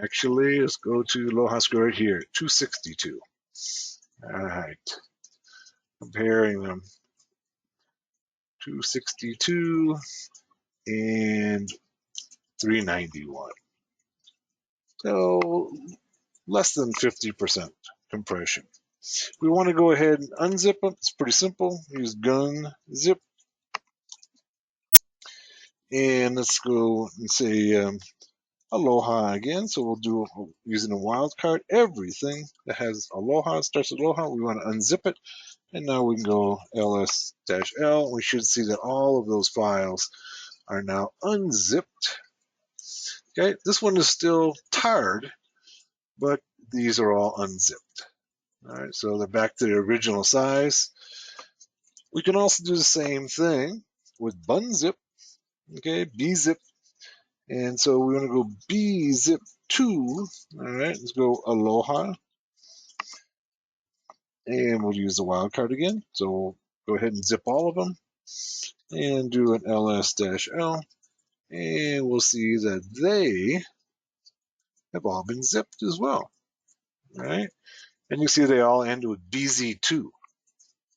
Actually, let's go to Aloha scan right here, 262. All right. Comparing them, 262 and 391. So less than 50% compression. We want to go ahead and unzip them. It's pretty simple. Use gun zip. And let's go and say Aloha again. So we'll do using a wildcard. Everything that has Aloha, starts with Aloha, we want to unzip it. And now we can go ls-l. We should see that all of those files are now unzipped. Okay, this one is still tarred, but these are all unzipped. All right, so they're back to their original size. We can also do the same thing with bunzip, okay, bzip. And so we want to go bzip2. All right, let's go Aloha. And we'll use the wildcard again. So we'll go ahead and zip all of them and do an ls-l. And we'll see that they have all been zipped as well. All right. And you see they all end with bz2,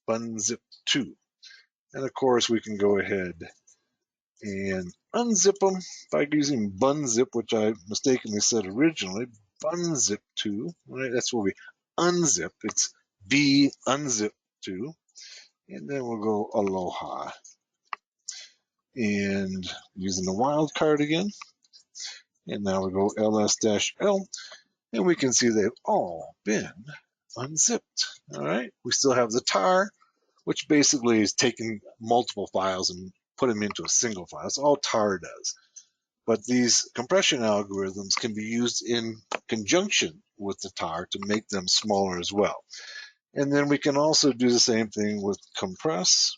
bunzip2. And of course, we can go ahead and unzip them by using bunzip, which I mistakenly said originally, bunzip2, right? That's where we unzip. It's b unzip2. And then we'll go Aloha. And using the wildcard again. And now we go ls-l. And we can see they've all been unzipped. All right. We still have the tar, which basically is taking multiple files and put them into a single file. That's all tar does. But these compression algorithms can be used in conjunction with the tar to make them smaller as well. And then we can also do the same thing with compress.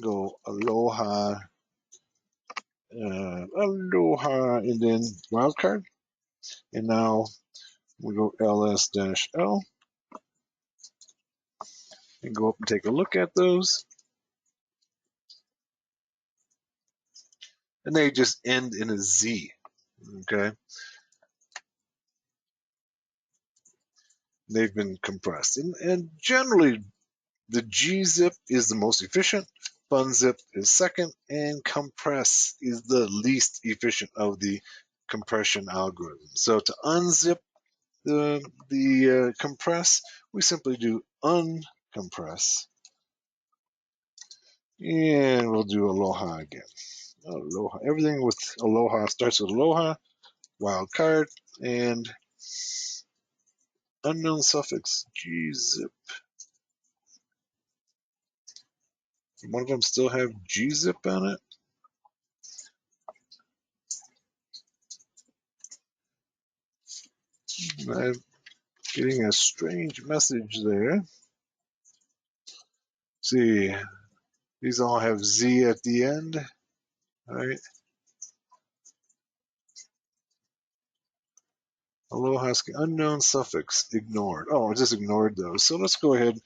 Go Aloha, Aloha, and then wildcard. And now we go ls-l and go up and take a look at those. And they just end in a Z, okay? They've been compressed. And generally, the gzip is the most efficient, bunzip is second, and compress is the least efficient of the compression algorithms. So to unzip the compress, we simply do uncompress. And we'll do Aloha again. Aloha. Everything with Aloha starts with Aloha, wildcard, and unknown suffix gzip. One of them still have gzip on it. I'm getting a strange message there. See, these all have Z at the end. All right. Aloha unknown suffix ignored. Oh, I just ignored those. So let's go ahead.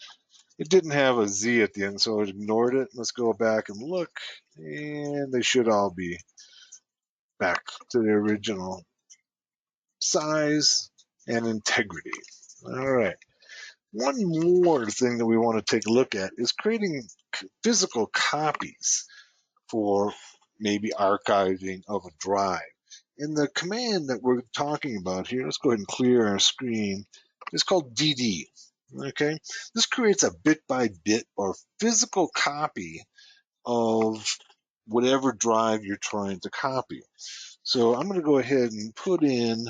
It didn't have a Z at the end, so I ignored it. Let's go back and look, and they should all be back to their original size and integrity. All right. One more thing that we want to take a look at is creating physical copies for maybe archiving of a drive. And the command that we're talking about here, let's go ahead and clear our screen, is called dd. Okay, this creates a bit by bit or physical copy of whatever drive you're trying to copy. So I'm going to go ahead and put in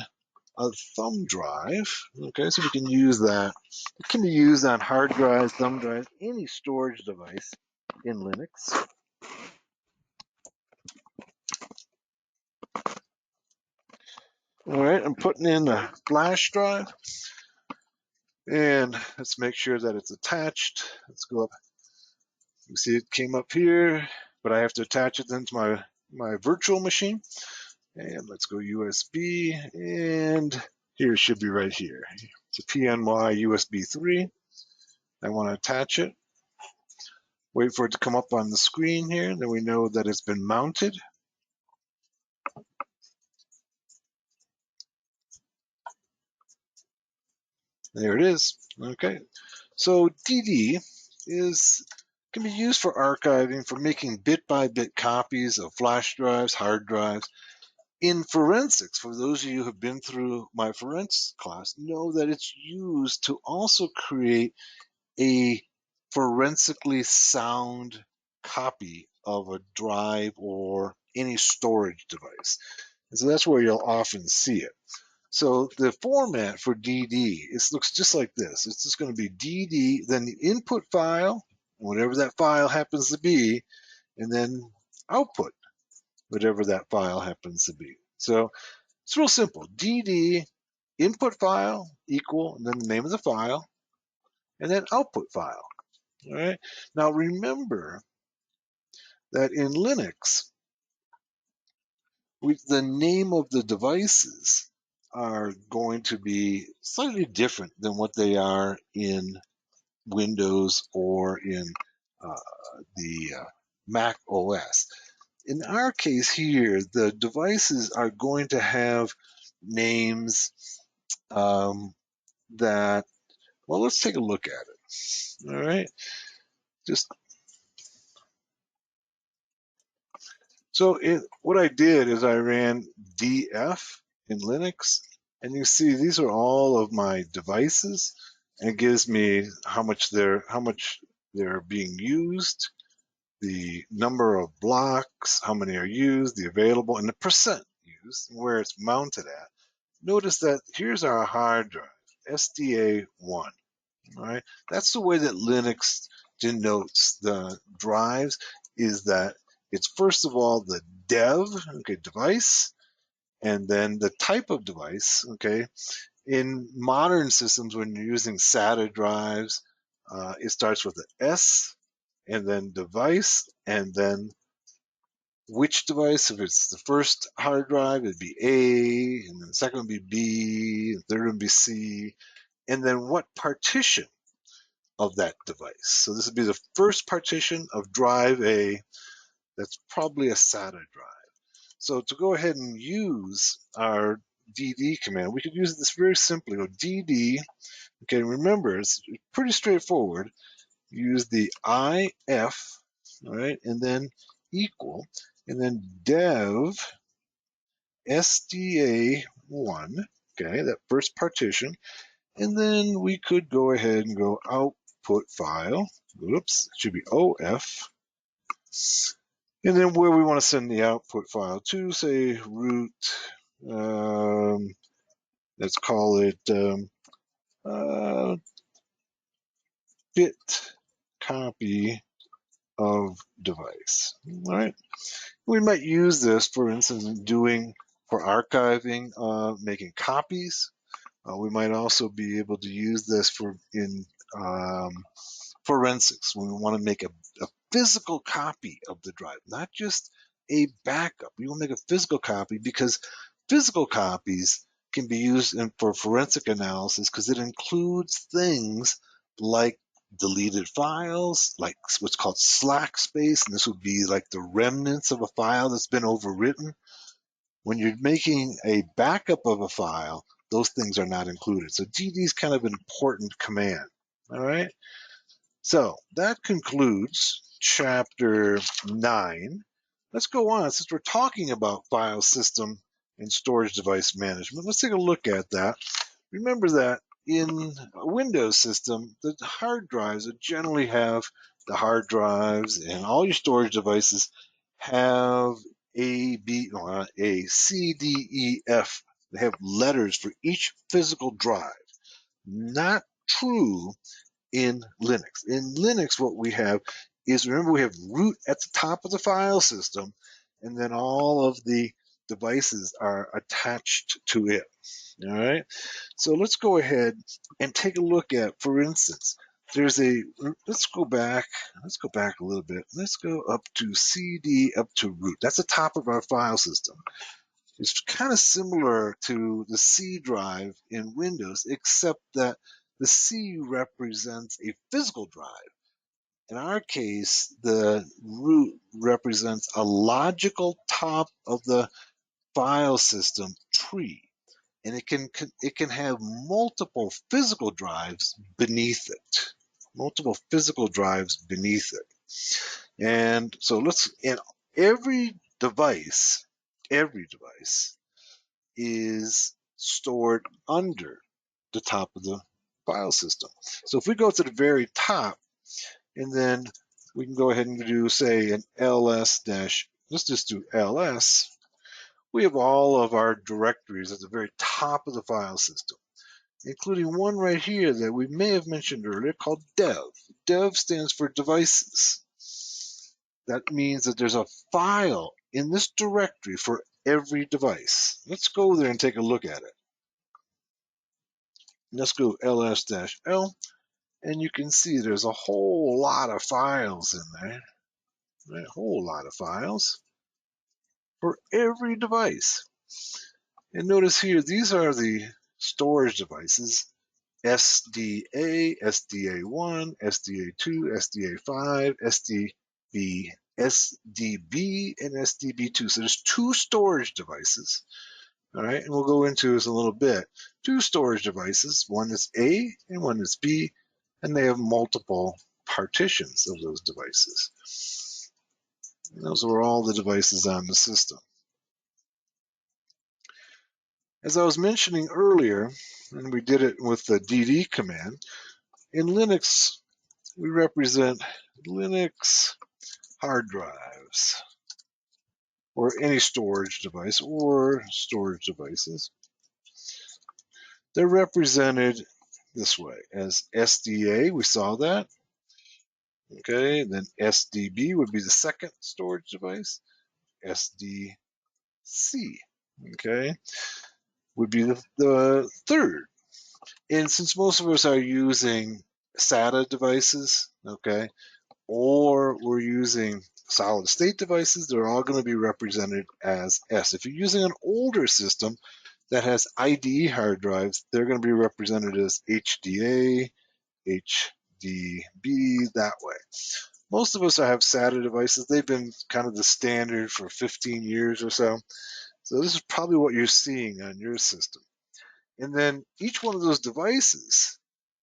a thumb drive. Okay, so we can use that. It can be used on hard drives, thumb drives, any storage device in Linux. All right, I'm putting in a flash drive, and let's make sure that it's attached. Let's go up. You see it came up here, but I have to attach it then to my virtual machine. And let's go USB, and here it should be right here. It's a PNY USB 3. I want to attach it. Wait for it to come up on the screen here, then we know that it's been mounted. There it is. Okay, so DD can be used for archiving, for making bit-by-bit copies of flash drives, hard drives. In forensics, for those of you who have been through my forensics class, know that it's used to also create a forensically sound copy of a drive or any storage device. And so that's where you'll often see it. So the format for DD looks just like this. It's just going to be DD, then the input file, whatever that file happens to be, and then output, whatever that file happens to be. So it's real simple. DD input file equal, and then the name of the file, and then output file. All right. Now remember that in Linux, the name of the devices are going to be slightly different than what they are in Windows or in uh, the Mac OS. In our case here, the devices are going to have names that, well, let's take a look at it. All right. Just so what I did is I ran df in Linux, and you see these are all of my devices, and it gives me how much they're being used, the number of blocks, how many are used, the available, and the percent used, and where it's mounted at. Notice that here's our hard drive, SDA1. All right, that's the way that Linux denotes the drives. Is that it's first of all the dev, okay, device, and then the type of device. Okay, in modern systems, when you're using SATA drives, it starts with the S, and then device, and then which device. If it's the first hard drive, it'd be A, and then the second would be B, and third would be C, and then what partition of that device. So this would be the first partition of drive A. That's probably a SATA drive. So to go ahead and use our DD command, we could use this very simply. Go DD, okay, remember, it's pretty straightforward. Use the IF, all right, and then equal, and then dev SDA1, okay, that first partition, and then we could go ahead and go output file. Oops, it should be OF. And then where we want to send the output file to, say root, um, let's call it bit copy of device. All right. We might use this, for instance, for archiving, making copies. We might also be able to use this in forensics when we want to make a physical copy of the drive, not just a backup. We will make a physical copy because physical copies can be used for forensic analysis because it includes things like deleted files, like what's called slack space, and this would be like the remnants of a file that's been overwritten. When you're making a backup of a file, those things are not included. So DD is kind of an important command. All right. So that concludes chapter 9. Let's go on. Since we're talking about file system and storage device management, let's take a look at that. Remember that in a Windows system, the hard drives that generally have the hard drives and all your storage devices have A, B, no, A, C, D, E, F. They have letters for each physical drive. Not true in Linux. In Linux, what we have is, remember, we have root at the top of the file system, and then all of the devices are attached to it. All right. So let's go ahead and take a look at, for instance, let's go back a little bit. Let's go up to CD, up to root. That's the top of our file system. It's kind of similar to the C drive in Windows, except that the C represents a physical drive. In our case, the root represents a logical top of the file system tree, and it can have multiple physical drives beneath it. Multiple physical drives beneath it. And so every device is stored under the top of the file system. So if we go to the very top, and then we can go ahead and do, say, an ls dash, let's just do ls, we have all of our directories at the very top of the file system, including one right here that we may have mentioned earlier called dev. Dev stands for devices. That means that there's a file in this directory for every device. Let's go there and take a look at it. Let's go ls-l, and you can see there's a whole lot of files in there, right? A whole lot of files for every device. And notice here, these are the storage devices: SDA, SDA1, SDA2, SDA5, SDB, and SDB2. So there's two storage devices. All right, and we'll go into this a little bit. Two storage devices, one is A and one is B, and they have multiple partitions of those devices. And those are all the devices on the system. As I was mentioning earlier, and we did it with the dd command, in Linux, we represent Linux hard drives, or any storage device, or storage devices. They're represented this way as SDA, we saw that. Okay, then SDB would be the second storage device. SDC, okay, would be the third. And since most of us are using SATA devices, okay, or we're using solid state devices, they're all going to be represented as S. If you're using an older system that has IDE hard drives, they're going to be represented as HDA, HDB, that way. Most of us have SATA devices. They've been kind of the standard for 15 years or so. So this is probably what you're seeing on your system. And then each one of those devices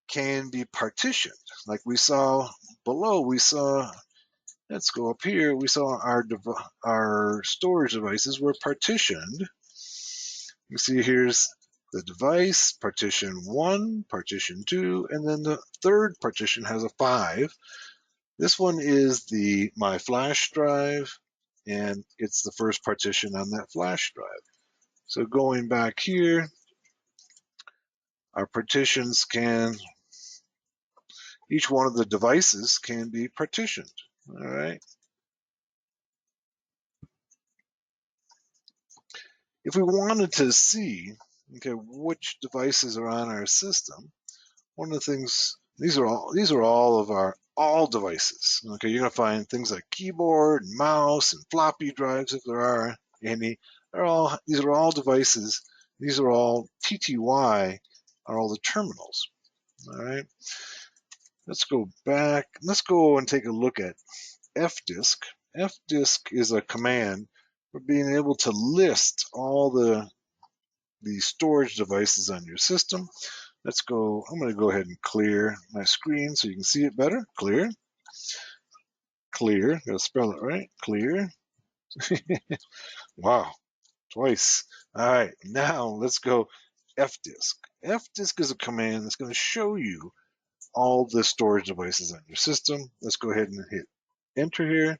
can be partitioned. Like we saw below, let's go up here, we saw our storage devices were partitioned. You see here's the device, partition 1, partition 2, and then the third partition has a 5. This one is my flash drive, and it's the first partition on that flash drive. So going back here, our partitions each one of the devices can be partitioned, all right? If we wanted to see, okay, which devices are on our system, one of the things, these are all of our all devices. Okay, you're gonna find things like keyboard, and mouse, and floppy drives if there are any. These are all devices. These are all TTY, are all the terminals. All right. Let's go back. Let's go and take a look at fdisk. Fdisk is a command for being able to list all the storage devices on your system. Let's go. I'm going to go ahead and clear my screen so you can see it better. Clear. Clear. Got to spell it right. Clear. Wow. Twice. All right. Now let's go fdisk. Fdisk is a command that's going to show you all the storage devices on your system. Let's go ahead and hit enter here,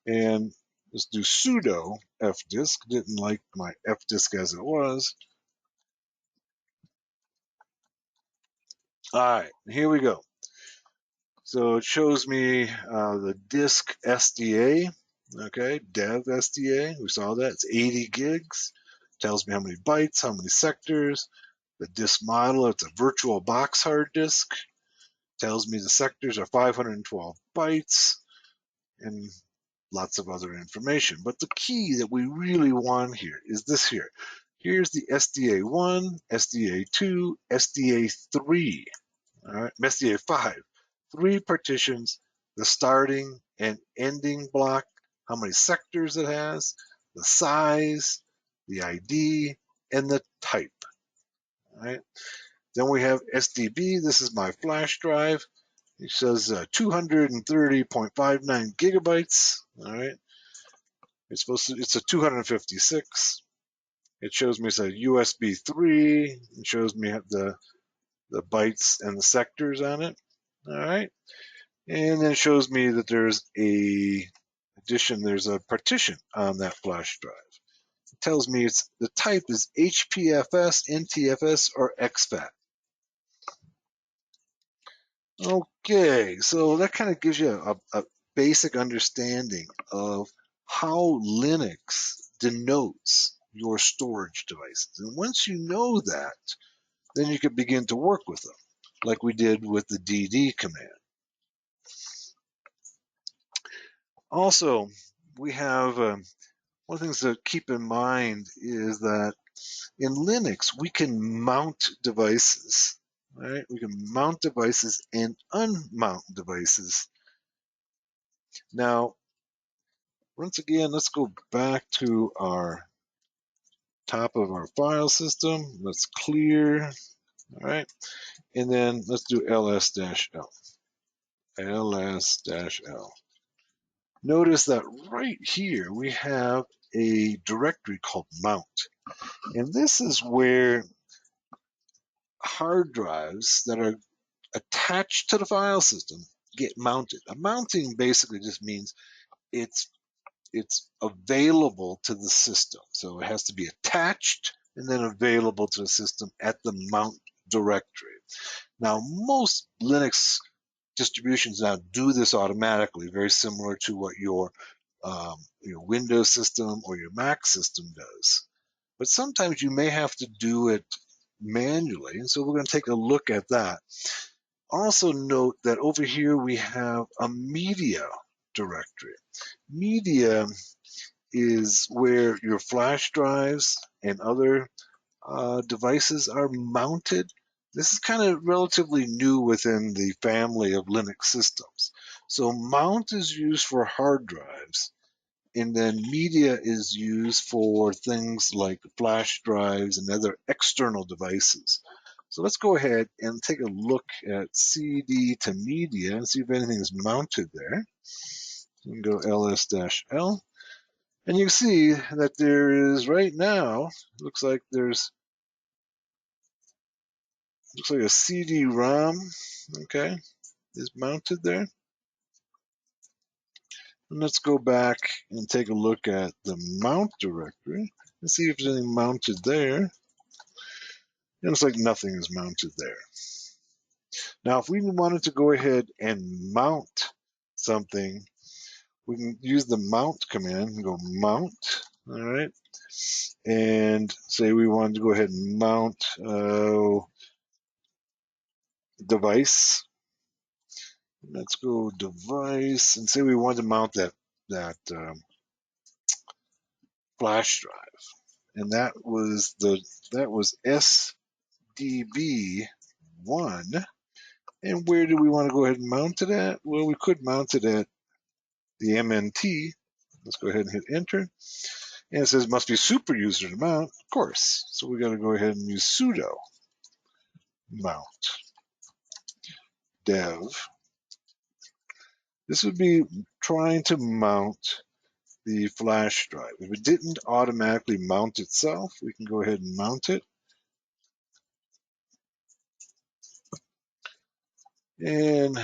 and let's do sudo fdisk. Didn't like my fdisk as it was. All right, here we go. So it shows me the disk SDA, okay, dev SDA. We saw that. It's 80 gigs. Tells me how many bytes, how many sectors. The disk model, it's a virtual box hard disk. Tells me the sectors are 512 bytes and lots of other information. But the key that we really want here is this here. Here's the SDA1, SDA2, SDA3. All right, SDA 5, 3 partitions, the starting and ending block, how many sectors it has, the size, the ID, and the type. All right. Then we have SDB. This is my flash drive. It says 230.59 gigabytes. All right. It's a 256. It shows me it's a USB 3. It shows me the bytes and the sectors on it. All right. And then it shows me that there's there's a partition on that flash drive. It tells me the type is HPFS, NTFS, or exFAT. Okay, so that kind of gives you a basic understanding of how Linux denotes your storage devices. And once you know that, then you can begin to work with them, like we did with the DD command. Also, we have one of the things to keep in mind is that in Linux, we can mount devices, right? We can mount devices and unmount devices. Now, once again, let's go back to our top of our file system. Let's clear, all right? And then let's do ls-l, ls-l. Notice that right here, we have a directory called mount. And this is where hard drives that are attached to the file system get mounted. A mounting basically just means it's available to the system. So it has to be attached and then available to the system at the mount directory. Now, most Linux distributions now do this automatically, very similar to what your Windows system or your Mac system does. But sometimes you may have to do it manually, and so we're going to take a look at that. Also note that over here we have a media directory. Media is where your flash drives and other devices are mounted. This is kind of relatively new within the family of Linux systems. So mount is used for hard drives, and then media is used for things like flash drives and other external devices. So let's go ahead and take a look at CD to media and see if anything is mounted there. So we can go ls-l. And you can see that there is right now, looks like a CD-ROM, okay, is mounted there. And let's go back and take a look at the mount directory and see if there's anything mounted there. It looks like nothing is mounted there. Now, if we wanted to go ahead and mount something, we can use the mount command and go mount, all right? And say we wanted to go ahead and mount device. Let's go device and say we want to mount that flash drive, and that was SDB1. And where do we want to go ahead and mount it at? Well, we could mount it at the MNT. Let's go ahead and hit enter. And it says must be super user to mount, of course. So we got to go ahead and use sudo mount dev. This would be trying to mount the flash drive. If it didn't automatically mount itself, we can go ahead and mount it. And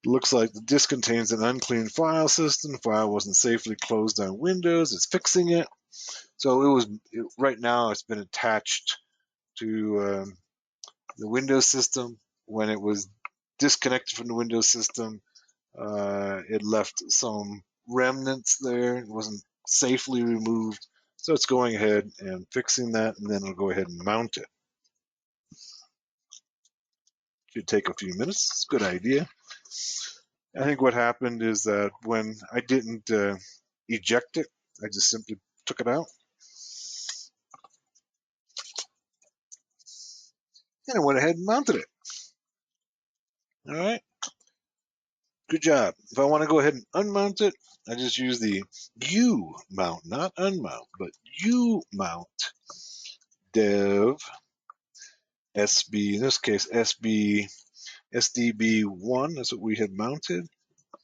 looks like the disk contains an unclean file system. The file wasn't safely closed on Windows. It's fixing it. So right now it's been attached to the Windows system. When it was disconnected from the Windows system, it left some remnants there. It wasn't safely removed. So it's going ahead and fixing that, and then it'll go ahead and mount it. Should take a few minutes. It's a good idea. I think what happened is that when I didn't eject it, I just simply took it out. And I went ahead and mounted it. All right. Good job. If I want to go ahead and unmount it, I just use the U mount, not unmount, but U mount dev SB, in this case SB SDB1. That's what we had mounted.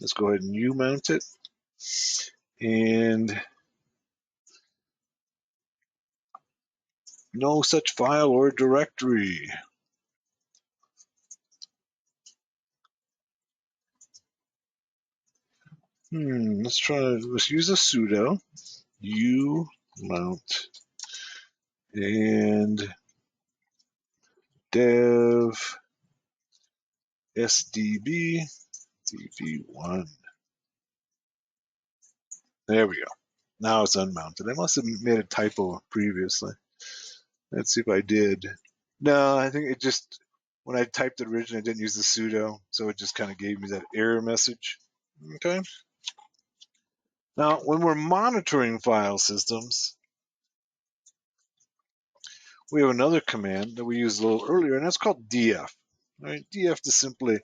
Let's go ahead and U mount it. And no such file or directory. Let's use a sudo U mount and dev SDB DB1. There we go. Now it's unmounted. I must have made a typo previously. Let's see if I did. No, I think it just, when I typed it originally, I didn't use the sudo, so it just kind of gave me that error message. Okay. Now, when we're monitoring file systems, we have another command that we used a little earlier, and that's called df. Right? Df just simply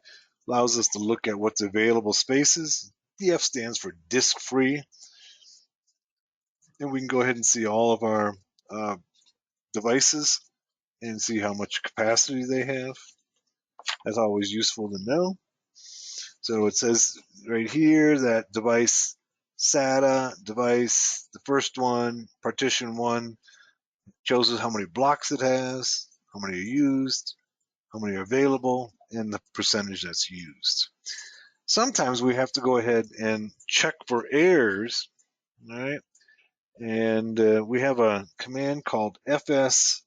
allows us to look at what's available spaces. df stands for disk free, and we can go ahead and see all of our devices and see how much capacity they have. That's always useful to know. So it says right here that device SATA device, the first one, partition one, shows us how many blocks it has, how many are used, how many are available, and the percentage that's used. Sometimes we have to go ahead and check for errors, all right? And we have a command called fs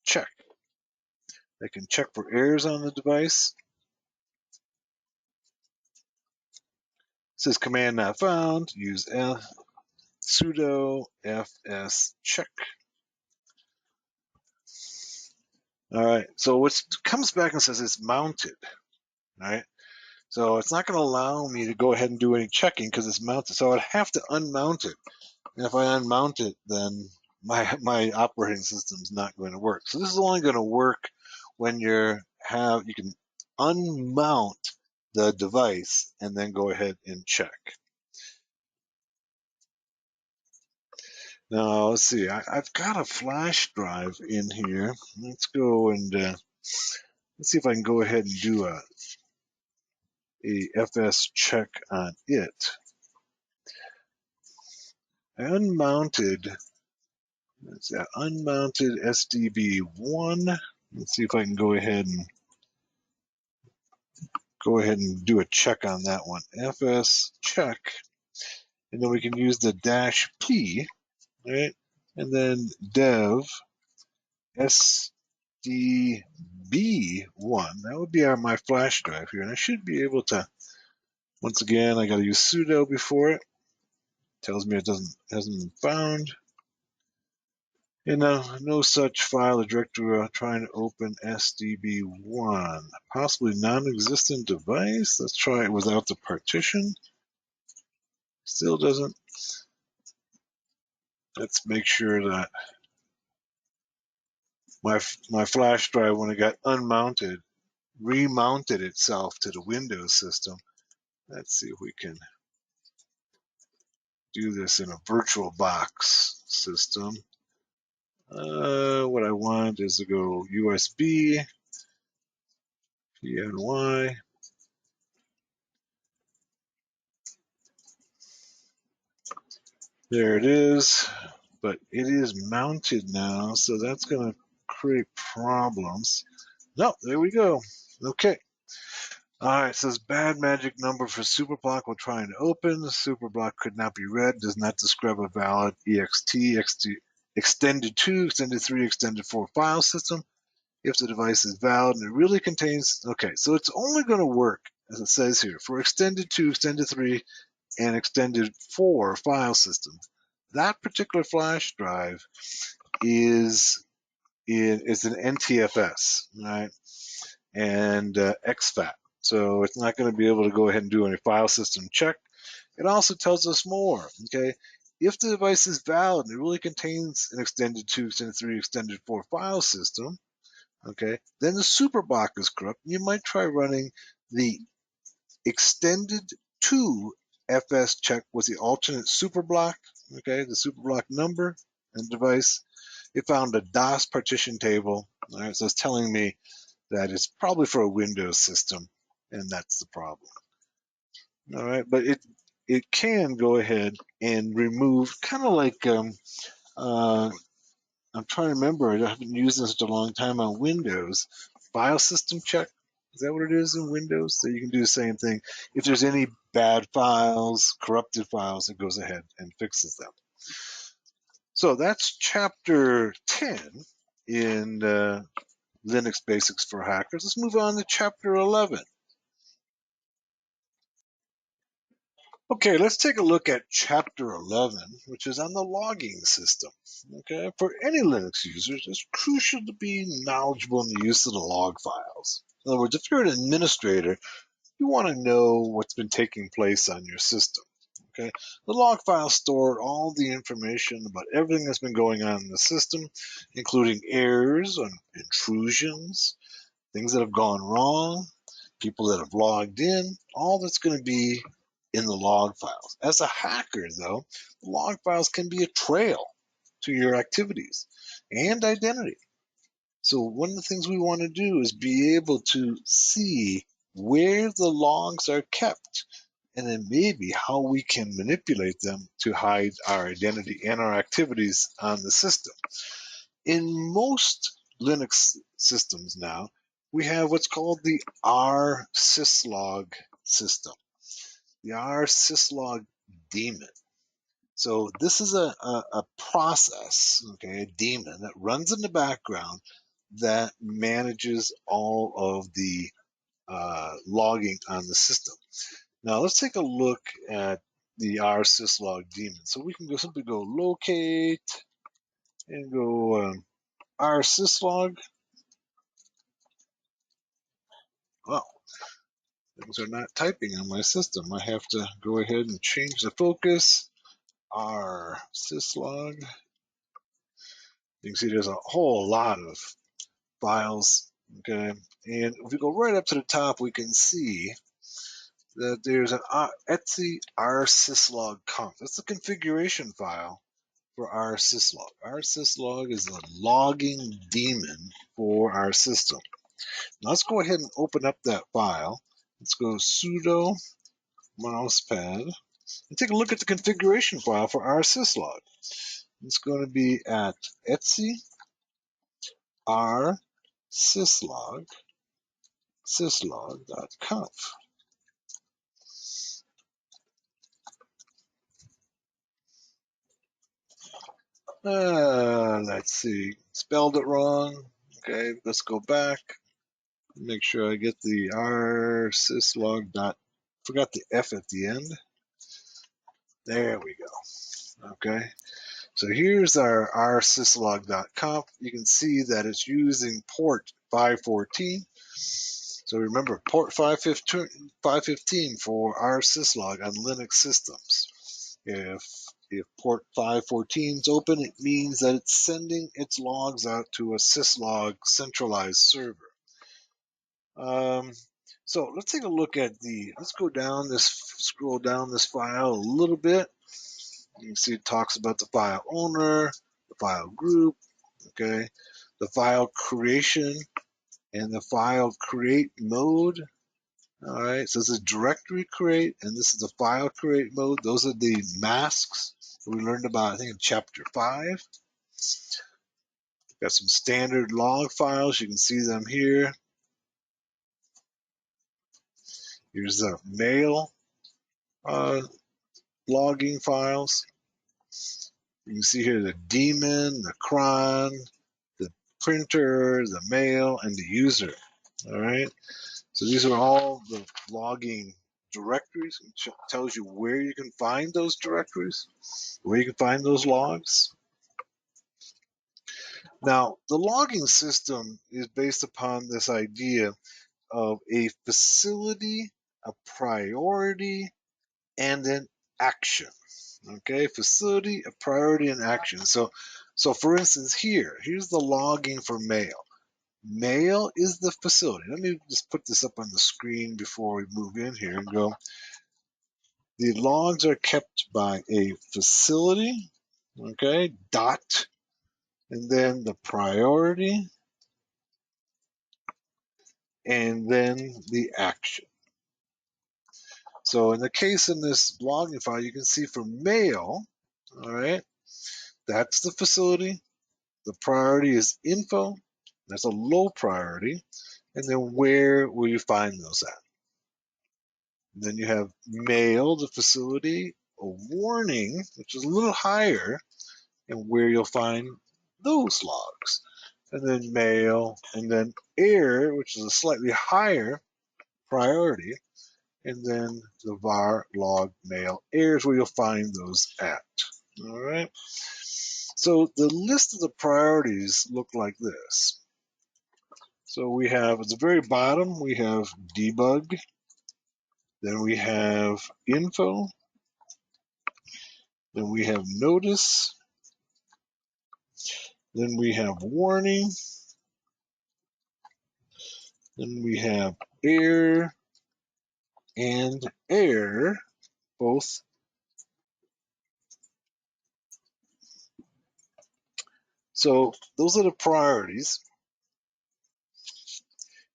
check that can check for errors on the device. It says command not found, use sudo fs check. All right, so what comes back and says it's mounted, all right? So it's not going to allow me to go ahead and do any checking because it's mounted. So I'd have to unmount it. And if I unmount it, then my operating system is not going to work. So this is only going to work when you can unmount the device and then go ahead and check. Now let's see. I've got a flash drive in here. Let's go and let's see if I can go ahead and do a FS check on it. I unmounted. Let's see, unmounted SDB1. Let's see if I can go ahead and do a check on that one. FS check, and then we can use the -P, right? And then dev SDB1. That would be my flash drive here, and I should be able to. Once again, I got to use sudo before it. Tells me it hasn't been found. And no such file or directory. Trying to open SDB1. Possibly non-existent device. Let's try it without the partition. Still doesn't. Let's make sure that my flash drive, when it got unmounted, remounted itself to the Windows system. Let's see if we can do this in a virtual box system. What I want is to go USB, PNY. There it is, but it is mounted now, so that's going to create problems. No, there we go. Okay. All right, it says bad magic number for superblock while trying to open. Superblock could not be read, does not describe a valid extended 2, extended 3, extended 4 file system. If the device is valid and it really contains, okay, so it's only going to work, as it says here, for extended 2, extended 3, and extended 4 file systems. That particular flash drive is an NTFS, right? And exFAT. So it's not going to be able to go ahead and do any file system check. It also tells us more, okay? If the device is valid and it really contains an extended 2, extended 3, extended 4 file system, okay, then the superblock is corrupt. You might try running the extended 2 FS check with the alternate superblock, okay, the superblock number and device. It found a DOS partition table, all right, so it's telling me that it's probably for a Windows system, and that's the problem. All right, but it can go ahead and remove, kind of like I'm trying to remember. I haven't used this in a long time on Windows. File system check. Is that what it is in Windows? So you can do the same thing. If there's any bad files, corrupted files, it goes ahead and fixes them. So that's chapter 10 in Linux Basics for Hackers. Let's move on to chapter 11. Okay, let's take a look at chapter 11, which is on the logging system. Okay, for any Linux users, it's crucial to be knowledgeable in the use of the log files. In other words, if you're an administrator, you want to know what's been taking place on your system. Okay, the log files store all the information about everything that's been going on in the system, including errors and intrusions, things that have gone wrong, people that have logged in, all that's going to be in the log files. As a hacker, though, the log files can be a trail to your activities and identity. So one of the things we want to do is be able to see where the logs are kept and then maybe how we can manipulate them to hide our identity and our activities on the system. In most Linux systems now, we have what's called the rsyslog system, the rsyslog daemon. So this is a process, okay, a daemon that runs in the background that manages all of the logging on the system. Now let's take a look at the rsyslog daemon. So we can simply go locate and go rsyslog. Well, things are not typing on my system. I have to go ahead and change the focus. Rsyslog. You can see there's a whole lot of files. Okay, and if we go right up to the top, we can see that there's an etc rsyslog conf. That's the configuration file for rsyslog. Rsyslog is the logging daemon for our system. Now let's go ahead and open up that file. Let's go sudo mousepad and take a look at the configuration file for rsyslog. It's going to be at etc syslog.conf. Let's see, spelled it wrong. Okay, let's go back. Make sure I get the rsyslog dot. Forgot the F at the end. There we go. Okay, so here's our rsyslog.conf. You can see that it's using port 514. So remember, port 515 for rsyslog on Linux systems. If port 514 is open, it means that it's sending its logs out to a syslog centralized server. So let's take a look at let's go down scroll down this file a little bit. You can see it talks about the file owner, the file group, okay, the file creation, and the file create mode. All right, so this is directory create, and this is the file create mode. Those are the masks we learned about, I think, in chapter 5. Got some standard log files. You can see them here. Here's the mail logging files. You can see here the daemon, the cron, the printer, the mail, and the user. All right. So these are all the logging directories. It tells you where you can find those directories, where you can find those logs. Now, the logging system is based upon this idea of a facility, a priority, and an action. Okay, facility, a priority, and action. So for instance, here's the logging for mail. Mail is the facility. Let me just put this up on the screen before we move in here and go. The logs are kept by a facility, okay, dot, and then the priority, and then the action. So in the case in this logging file, you can see for mail, all right, that's the facility. The priority is info. That's a low priority. And then where will you find those at? And then you have mail, the facility, a warning, which is a little higher, and where you'll find those logs. And then mail, and then error, which is a slightly higher priority, and then the var log mail errors where you'll find those at. All right. So the list of the priorities look like this. So we have at the very bottom, we have debug, then we have info, then we have notice, then we have warning, then we have error and error, both. So those are the priorities.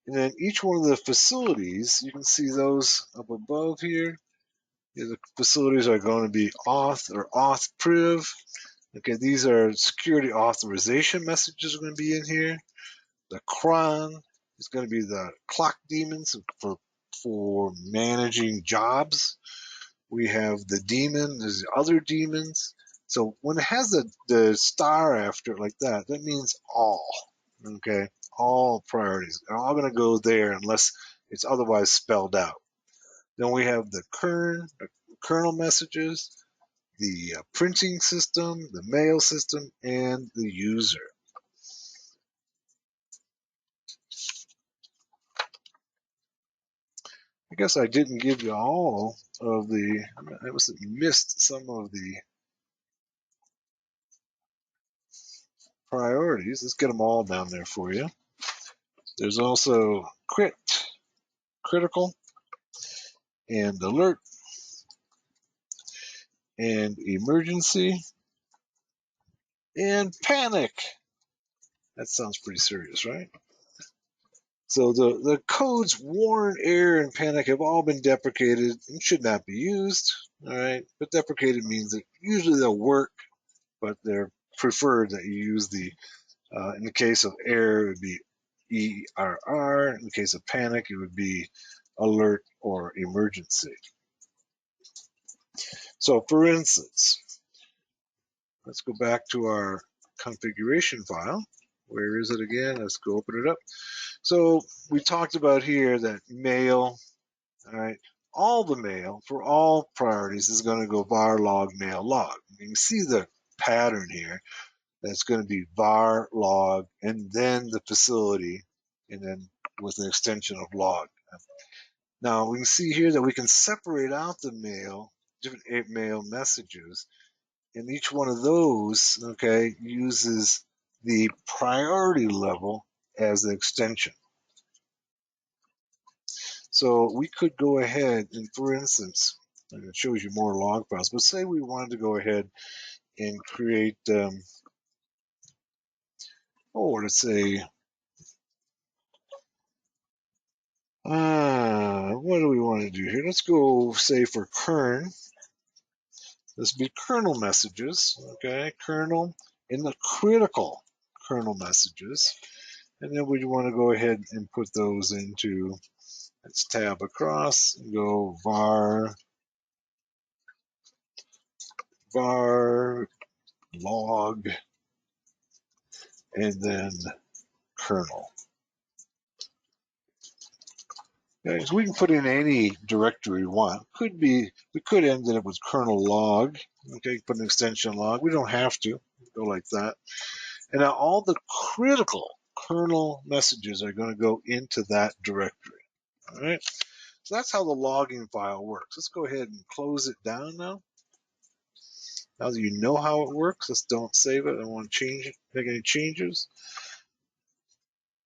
And then each one of the facilities, you can see those up above here. The facilities are going to be auth or auth priv. Okay, these are security authorization messages are going to be in here. The cron is going to be the clock daemons for managing jobs. We have the daemon, there's the other daemons. So when it has the star after it like that, that means all. Okay, all priorities are all going to go there unless it's otherwise spelled out. Then we have the kernel messages, the printing system, the mail system, and the user. I guess I didn't give you all of the, I must have missed some of the priorities. Let's get them all down there for you. There's also critical, and alert, and emergency, and panic. That sounds pretty serious, right? So the codes warn, error, and panic have all been deprecated and should not be used. All right, but deprecated means that usually they'll work, but they're preferred that you use the. In the case of error, it would be ERR. In the case of panic, it would be alert or emergency. So, for instance, let's go back to our configuration file. Where is it again? Let's go open it up. So we talked about here that mail, all right, all the mail for all priorities is going to go var log mail log. You can see the pattern here. That's going to be var log and then the facility and then with an extension of log. Now we can see here that we can separate out the mail, different mail messages, and each one of those, okay, uses the priority level as the extension. So we could go ahead and, for instance, and it shows you more log files, but say we wanted to go ahead and create, let's say, what do we want to do here? Let's go, say, for kern. This would be kernel messages, okay? Kernel in the critical kernel messages. And then we want to go ahead and put those into Let's tab across and go var log, and then kernel. Okay, so we can put in any directory we want. We could end it with kernel log. Okay, put an extension log. We don't have to go like that. And now all the critical kernel messages are going to go into that directory. All right. So that's how the logging file works. Let's go ahead and close it down now. Now that you know how it works, let's don't save it. I don't want to change it, make any changes.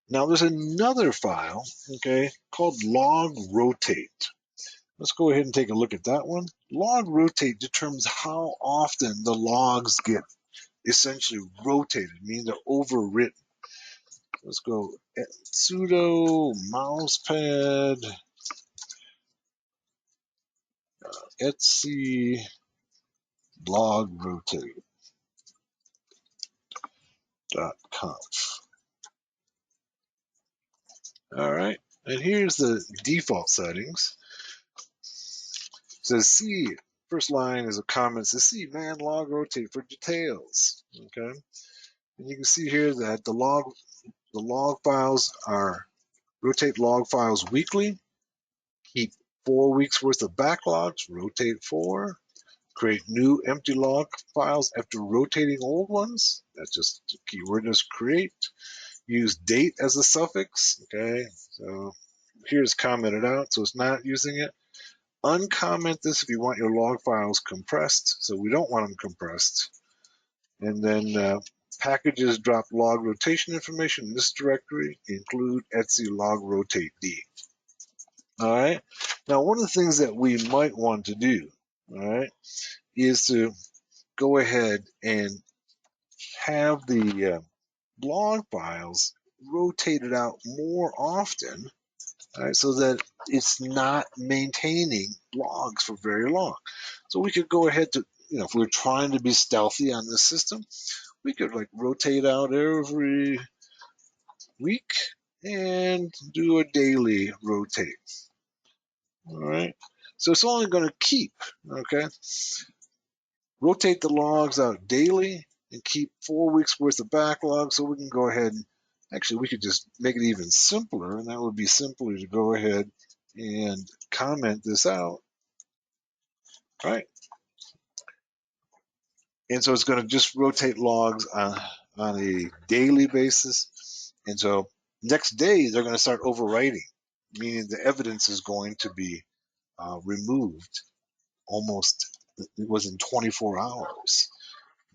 Now there's another file, okay, called log rotate. Let's go ahead and take a look at that one. Log rotate determines how often the logs get essentially rotated, meaning they're overwritten. Let's go sudo mousepad etc log rotate.conf. All right, and here's the default settings. It says C, first line is a comment. It says C man log rotate for details. Okay, and you can see here that the log files are rotate log files weekly, keep 4 weeks worth of backlogs, rotate 4, create new empty log files after rotating old ones. That's just the keyword is create. Use date as a suffix. Okay, so here's commented out, so it's not using it. Uncomment this if you want your log files compressed. So we don't want them compressed. And then packages drop log rotation information in this directory. Include etc log rotate d. All right. Now, one of the things that we might want to do, all right, is to go ahead and have the log files rotated out more often, all right, so that it's not maintaining logs for very long. So we could go ahead to, if we're trying to be stealthy on this system, we could like rotate out every week and do a daily rotate. All right. So it's only going to keep, okay? Rotate the logs out daily and keep 4 weeks worth of backlog, so we can go ahead and actually we could just make it even simpler, and that would be simpler to go ahead and comment this out, right? And so it's going to just rotate logs on a daily basis. And so next day they're going to start overwriting, meaning the evidence is going to be removed almost, it was in 24 hours,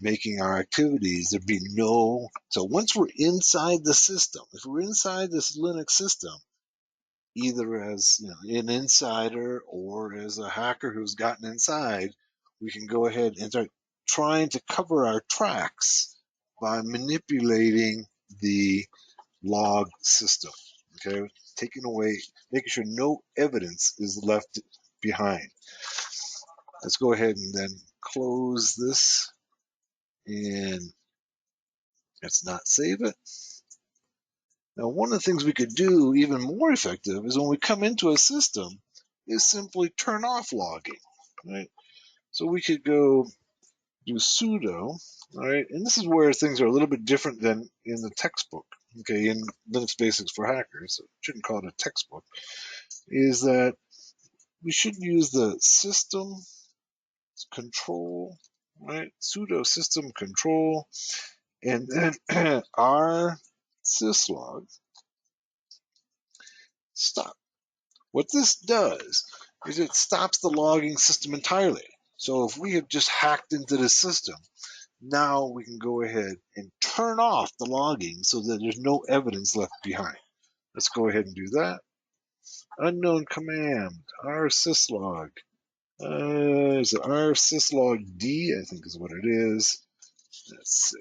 making our activities, there'd be no, so once we're inside the system, if we're inside this Linux system, either as an insider or as a hacker who's gotten inside, we can go ahead and start trying to cover our tracks by manipulating the log system, okay? Taking away, making sure no evidence is left behind. Let's go ahead and then close this, and let's not save it. Now, one of the things we could do even more effective is when we come into a system is simply turn off logging, right? So we could go do sudo, all right? And this is where things are a little bit different than in the textbook, okay, in Linux Basics for Hackers. So shouldn't call it a textbook, is that we should use the system control, right? Sudo system control, and then our syslog stop. What this does is it stops the logging system entirely. So if we have just hacked into the system, now we can go ahead and turn off the logging so that there's no evidence left behind. Let's go ahead and do that. Unknown command, rsyslog. Is it rsyslog D? I think is what it is. Let's see.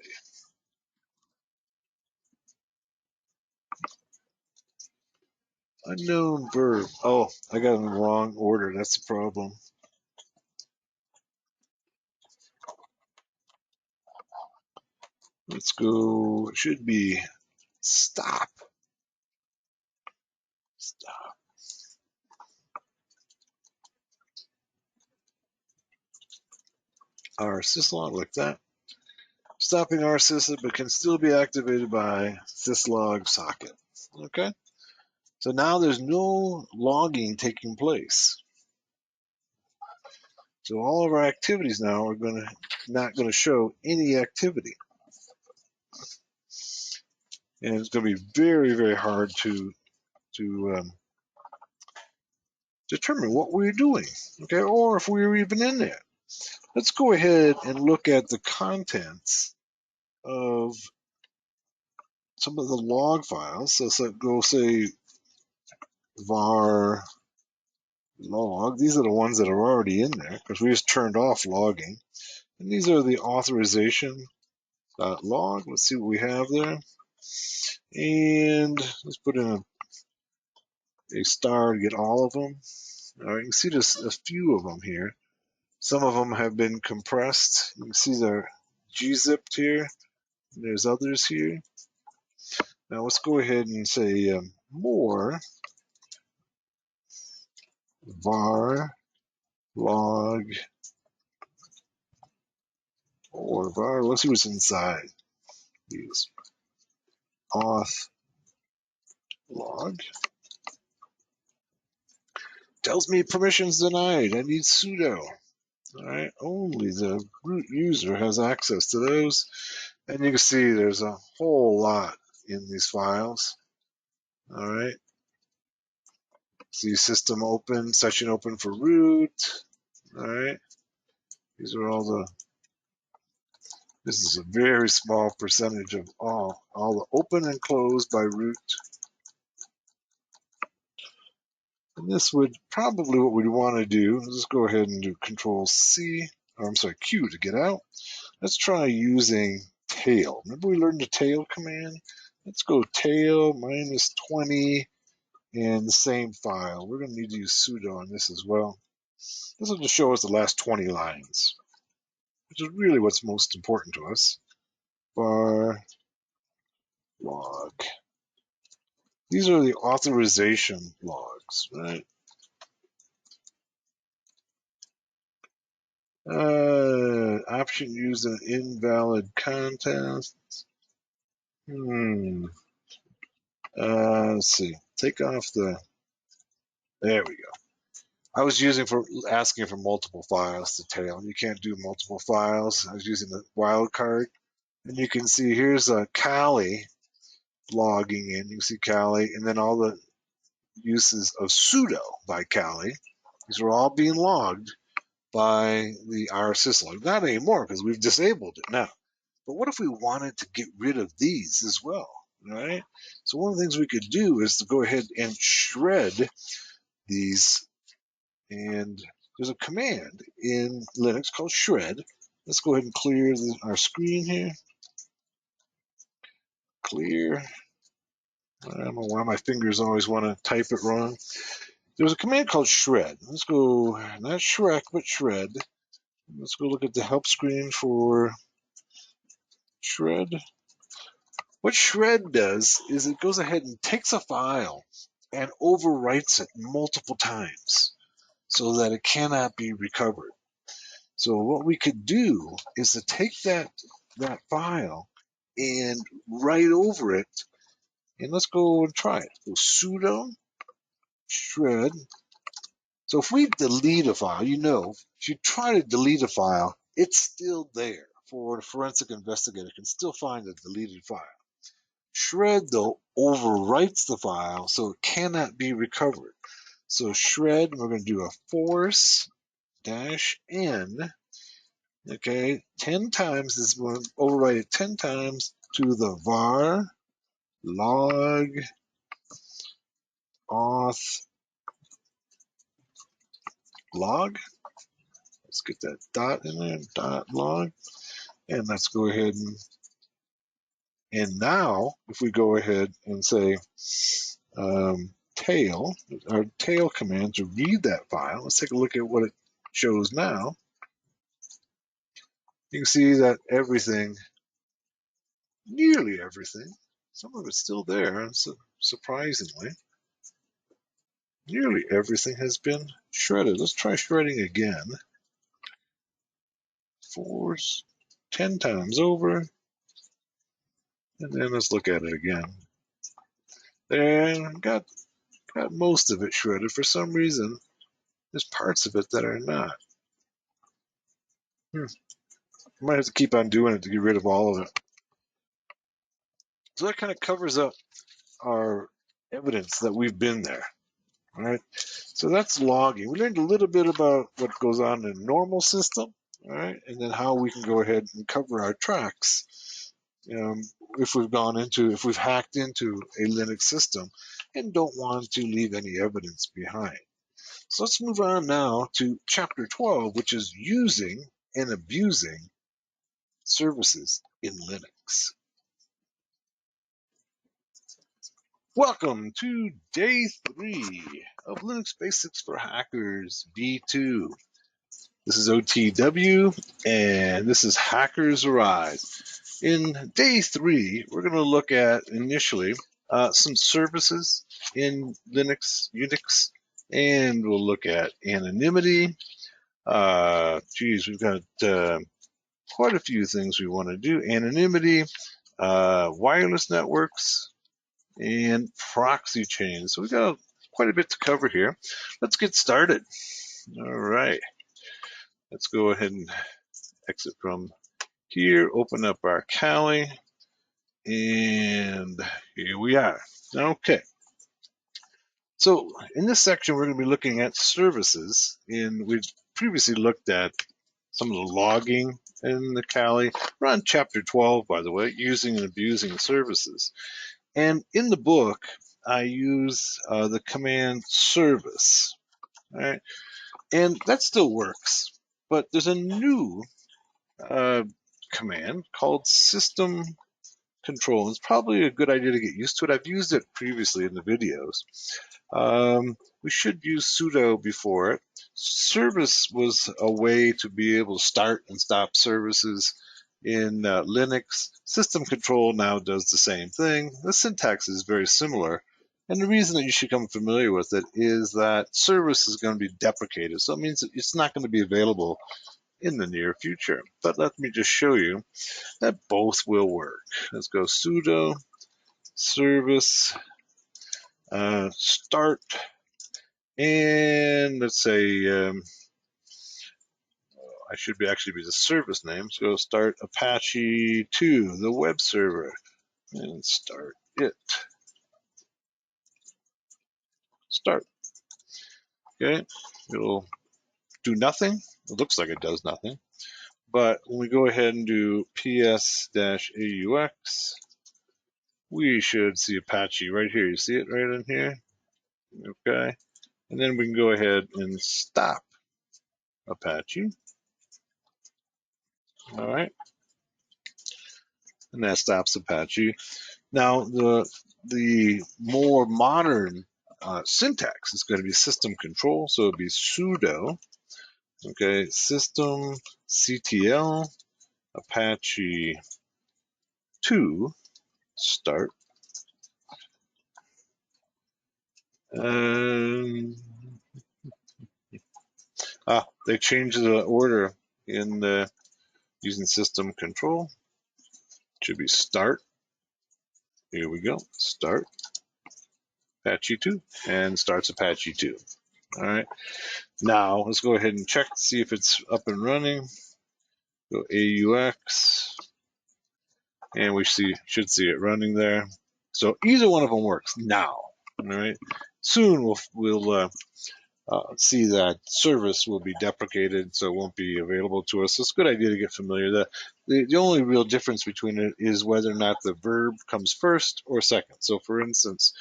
Unknown verb. Oh, I got it in the wrong order. That's the problem. Let's go. It should be stop. Stop. our syslog like that. Stopping our sys, but can still be activated by syslog socket. Okay, so now there's no logging taking place. So all of our activities now are not going to show any activity, and it's going to be very, very hard to determine what we're doing. Okay, or if we were even in there. Let's go ahead and look at the contents of some of the log files. So let's go say var log. These are the ones that are already in there because we just turned off logging. And these are the authorization log. Let's see what we have there. And let's put in a star to get all of them. All right, you can see there's a few of them here. Some of them have been compressed. You can see they're gzipped here. There's others here. Now let's go ahead and say more var log or var. Let's see what's inside these auth log. Tells me permissions denied. I need sudo. All right, only the root user has access to those. And you can see there's a whole lot in these files. All right. See system open, session open for root. All right. These are all the, this is a very small percentage of all the open and closed by root. And this would probably what we'd want to do. Let's go ahead and do Control C, or I'm sorry, Q to get out. Let's try using tail. Remember we learned the tail command? Let's go tail -20 and the same file. We're going to need to use sudo on this as well. This will just show us the last 20 lines, which is really what's most important to us. Var log. These are the authorization logs, right? Option used in invalid content. Let's see. Take off the. There we go. I was asking for multiple files to tail. You can't do multiple files. I was using the wildcard. And you can see here's a Kali logging in. You can see Kali, and then all the uses of sudo by Kali. These are all being logged by the rsyslog. Not anymore because we've disabled it now. But what if we wanted to get rid of these as well, right? So one of the things we could do is to go ahead and shred these. And there's a command in Linux called shred. Let's go ahead and clear our screen here. Clear. I don't know why my fingers always want to type it wrong. There's a command called shred. Let's go, not Shrek, but shred. Let's go look at the help screen for shred. What shred does is it goes ahead and takes a file and overwrites it multiple times so that it cannot be recovered. So what we could do is to take that file and write over it, and let's go and try it. So sudo shred. So if we delete a file, if you try to delete a file, it's still there for a forensic investigator can still find a deleted file. Shred, though, overwrites the file, so it cannot be recovered. So shred, we're going to do a force-n, okay, 10 times, this is going to overwrite it 10 times to the var log auth log. Let's get that dot in there, dot log. And let's go ahead and now, if we go ahead and say tail, our tail command to read that file, let's take a look at what it shows now. You can see that everything, nearly everything, some of it's still there, and so surprisingly, nearly everything has been shredded. Let's try shredding again. fours 10 times over, and then let's look at it again. There, got most of it shredded. For some reason, there's parts of it that are not. Might have to keep on doing it to get rid of all of it. So that kind of covers up our evidence that we've been there. All right. So that's logging. We learned a little bit about what goes on in a normal system, all right, and then how we can go ahead and cover our tracks if we've hacked into a Linux system and don't want to leave any evidence behind. So let's move on now to chapter 12, which is using and abusing services in Linux. Welcome to day 3 of Linux Basics for Hackers V2. This is OTW, and this is Hackers Arise. In day 3, we're going to look at initially some services in Linux, Unix, and we'll look at anonymity. We've got quite a few things we want to do. Anonymity, wireless networks, and proxy chains. So we've got quite a bit to cover here. Let's get started. All right. Let's go ahead and exit from here, open up our Kali, and here we are. Okay. So in this section, we're going to be looking at services. We've previously looked at some of the logging in the Kali. We're on chapter 12, by the way, using and abusing services. And in the book, I use the command service, all right? And that still works, but there's a new command called system control. It's probably a good idea to get used to it. I've used it previously in the videos. We should use sudo before it. Service was a way to be able to start and stop services in Linux. System control now does the same thing. The syntax is very similar. And the reason that you should become familiar with it is that service is going to be deprecated. So it means that it's not going to be available in the near future. But let me just show you that both will work. Let's go sudo service start, and let's say I should actually be the service name. So start Apache 2, the web server, and start it. Start. Okay, it'll do nothing. It looks like it does nothing. But when we go ahead and do ps-aux, we should see Apache right here. You see it right in here? Okay. And then we can go ahead and stop Apache. All right. And that stops Apache. Now, the more modern syntax is going to be system control. So it'll be sudo, okay, system ctl Apache 2 start. They changed the order in using system control. Should be start. Here we go. Start Apache 2 and starts Apache 2. All right. Now let's go ahead and check to see if it's up and running. Go AUX, and we should see it running there. So either one of them works now. All right. Soon we'll see that service will be deprecated, so it won't be available to us. So it's a good idea to get familiar. The only real difference between it is whether or not the verb comes first or second. So for instance,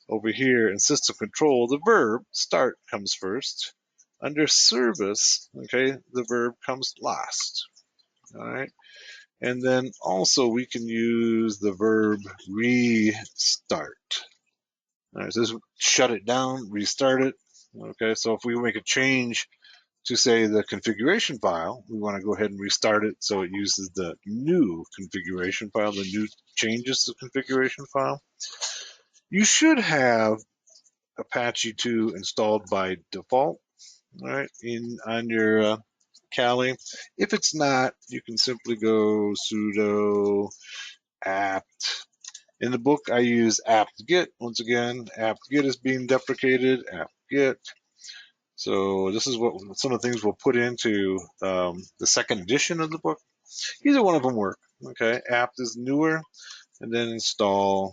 over here in system control, the verb start comes first. Under service, okay, the verb comes last. All right. And then also we can use the verb restart. All right, so this shut it down, restart it. Okay, so if we make a change to say the configuration file, we want to go ahead and restart it so it uses the new configuration file, the new changes to configuration file. You should have Apache 2 installed by default, all right, on your Kali. If it's not, you can simply go sudo apt. In the book, I use apt-get. Once again, apt-get is being deprecated, apt-get. So this is what some of the things we'll put into the second edition of the book. Either one of them work. Okay, apt is newer, and then install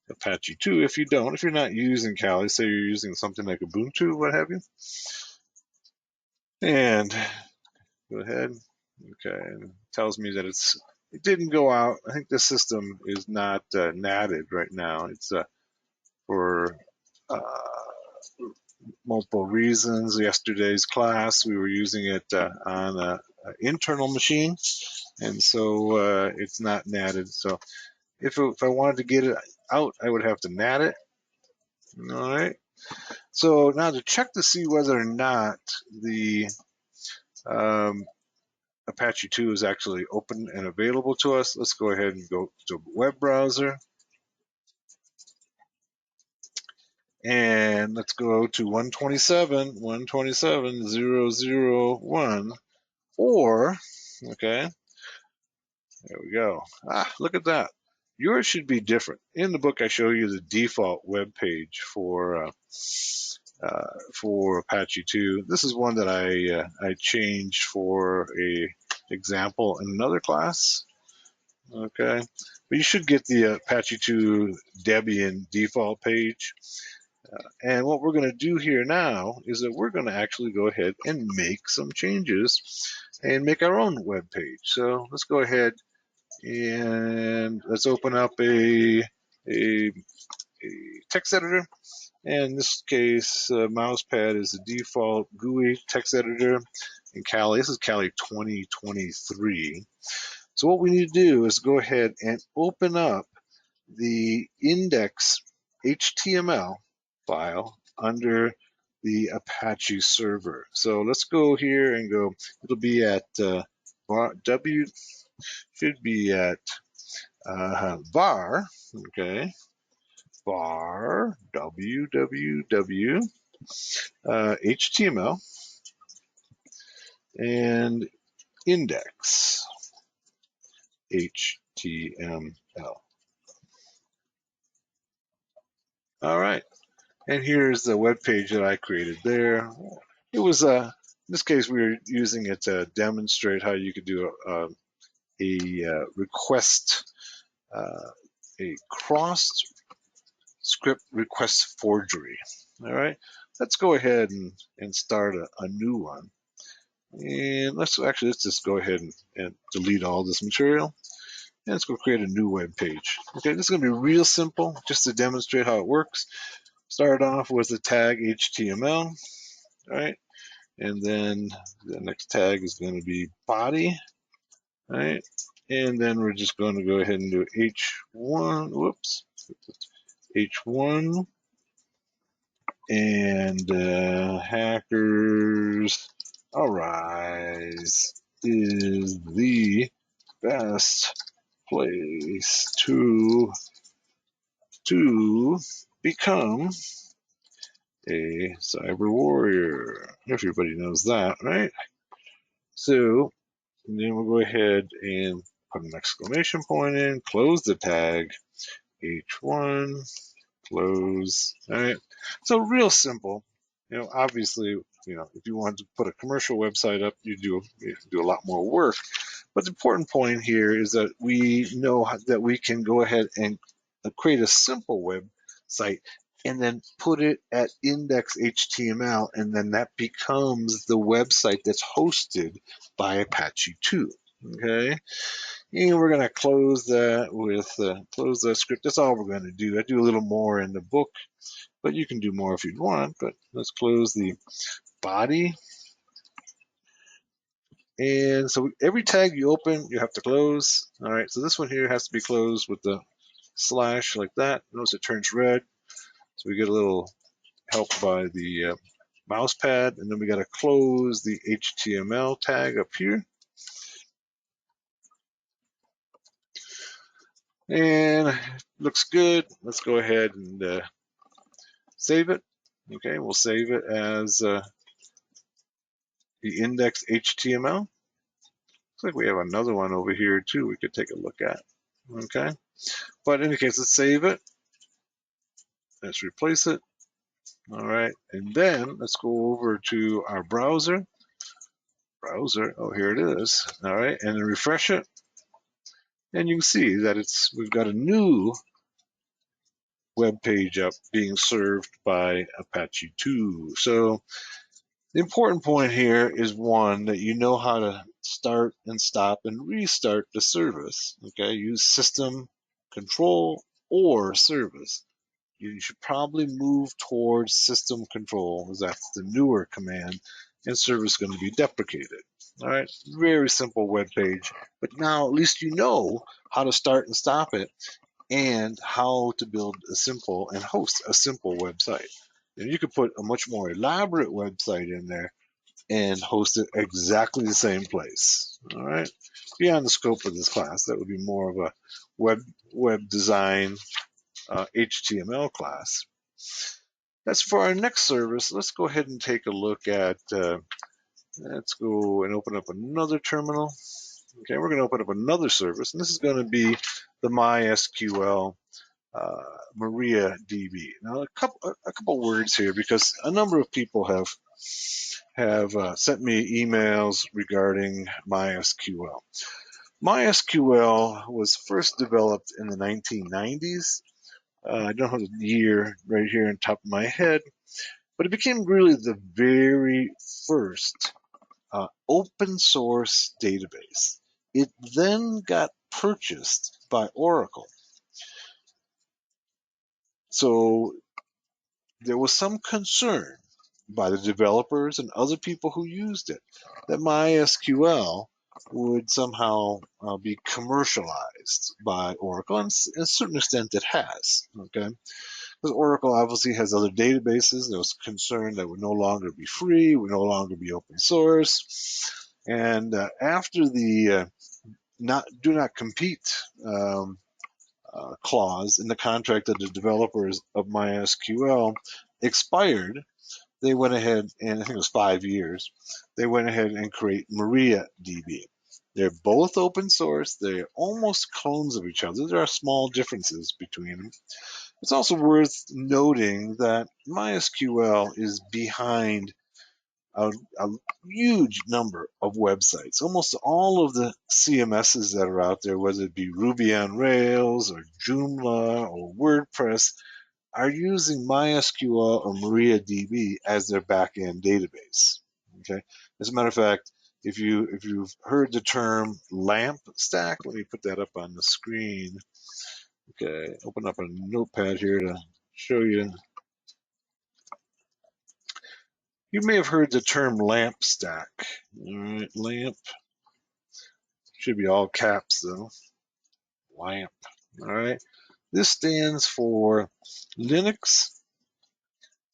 Apache 2. If you're not using Kali, say you're using something like Ubuntu, what have you, and go ahead. Okay, and it tells me that it didn't go out. I think the system is not natted right now. It's for uh, multiple reasons. Yesterday's class, we were using it on an internal machine, and so it's not natted. So if I wanted to get it out, I would have to nat it. All right. So now to check to see whether or not the Apache 2 is actually open and available to us, let's go ahead and go to web browser. And let's go to 127.127.0.0.1, or, okay, there we go. Look at that. Yours should be different. In the book, I show you the default web page for Apache 2. This is one that I changed for a example in another class. Okay, but you should get the Apache 2 Debian default page. And what we're going to do here now is that we're going to actually go ahead and make some changes and make our own web page. So let's go ahead and let's open up a text editor. And in this case, Mousepad is the default GUI text editor. And Kali, this is Kali 2023. So what we need to do is go ahead and open up the index HTML file under the Apache server. So let's go here and go, it'll be at W, should be at var, okay, var www HTML and index HTML. All right. And here's the web page that I created there. It was in this case, we were using it to demonstrate how you could do a request, a cross script request forgery. All right, let's go ahead and start a new one. And let's just go ahead and delete all this material. And let's go create a new web page. Okay, this is going to be real simple, just to demonstrate how it works. Start off with the tag HTML, all right? And then the next tag is going to be body, right? And then we're just going to go ahead and do H1, whoops, H1, and hackers arise is the best place to become a cyber warrior. Everybody knows that, right? So, and then we'll go ahead and put an exclamation point in, close the tag, H1, close, all right? So real simple. Obviously, if you want to put a commercial website up, you do a lot more work. But the important point here is that we know that we can go ahead and create a simple website and then put it at index HTML, and then that becomes the website that's hosted by Apache 2. Okay, and we're going to close that with close that script. That's all we're going to do. I do a little more in the book, but you can do more if you'd want. But let's close the body. And so every tag you open, you have to close. All right, so this one here has to be closed with the slash like that. Notice it turns red. So we get a little help by the mouse pad. And then we got to close the HTML tag up here. And looks good. Let's go ahead and save it. Okay, we'll save it as the index HTML. Looks like we have another one over here too we could take a look at. Okay, but in any case, let's save it. Let's replace it. All right, and then let's go over to our browser. Oh, here it is. All right, and then refresh it, and you can see that we've got a new web page up being served by Apache 2. So the important point here is one, that you know how to start and stop and restart the service. Okay, use system control or service. You should probably move towards system control, as that's the newer command, and service is going to be deprecated. All right, very simple web page, but now at least you know how to start and stop it, and how to build a simple and host a simple website. And you could put a much more elaborate website in there and host it exactly the same place. All right. Beyond the scope of this class, that would be more of a web design HTML class. That's for our next service. Let's go ahead and take a look at. Let's go and open up another terminal. Okay, we're going to open up another service, and this is going to be the MySQL MariaDB. Now, a couple words here, because a number of people have sent me emails regarding MySQL. MySQL was first developed in the 1990s. I don't have the year right here on top of my head, but it became really the very first open source database. It then got purchased by Oracle. So there was some concern by the developers and other people who used it that MySQL would somehow be commercialized by Oracle, and to a certain extent it has. Okay, because Oracle obviously has other databases. There was concern that would no longer be free, would no longer be open source, and after the do not compete clause in the contract of the developers of MySQL expired, they went ahead, and I think it was 5 years, they went ahead and create MariaDB. They're both open source. They're almost clones of each other. There are small differences between them. It's also worth noting that MySQL is behind a huge number of websites. Almost all of the CMSs that are out there, whether it be Ruby on Rails or Joomla or WordPress, are using MySQL or MariaDB as their backend database. Okay. As a matter of fact, if you've heard the term LAMP stack, let me put that up on the screen. Okay, open up a notepad here to show you. You may have heard the term LAMP stack. All right, LAMP should be all caps though. LAMP. All right. This stands for Linux,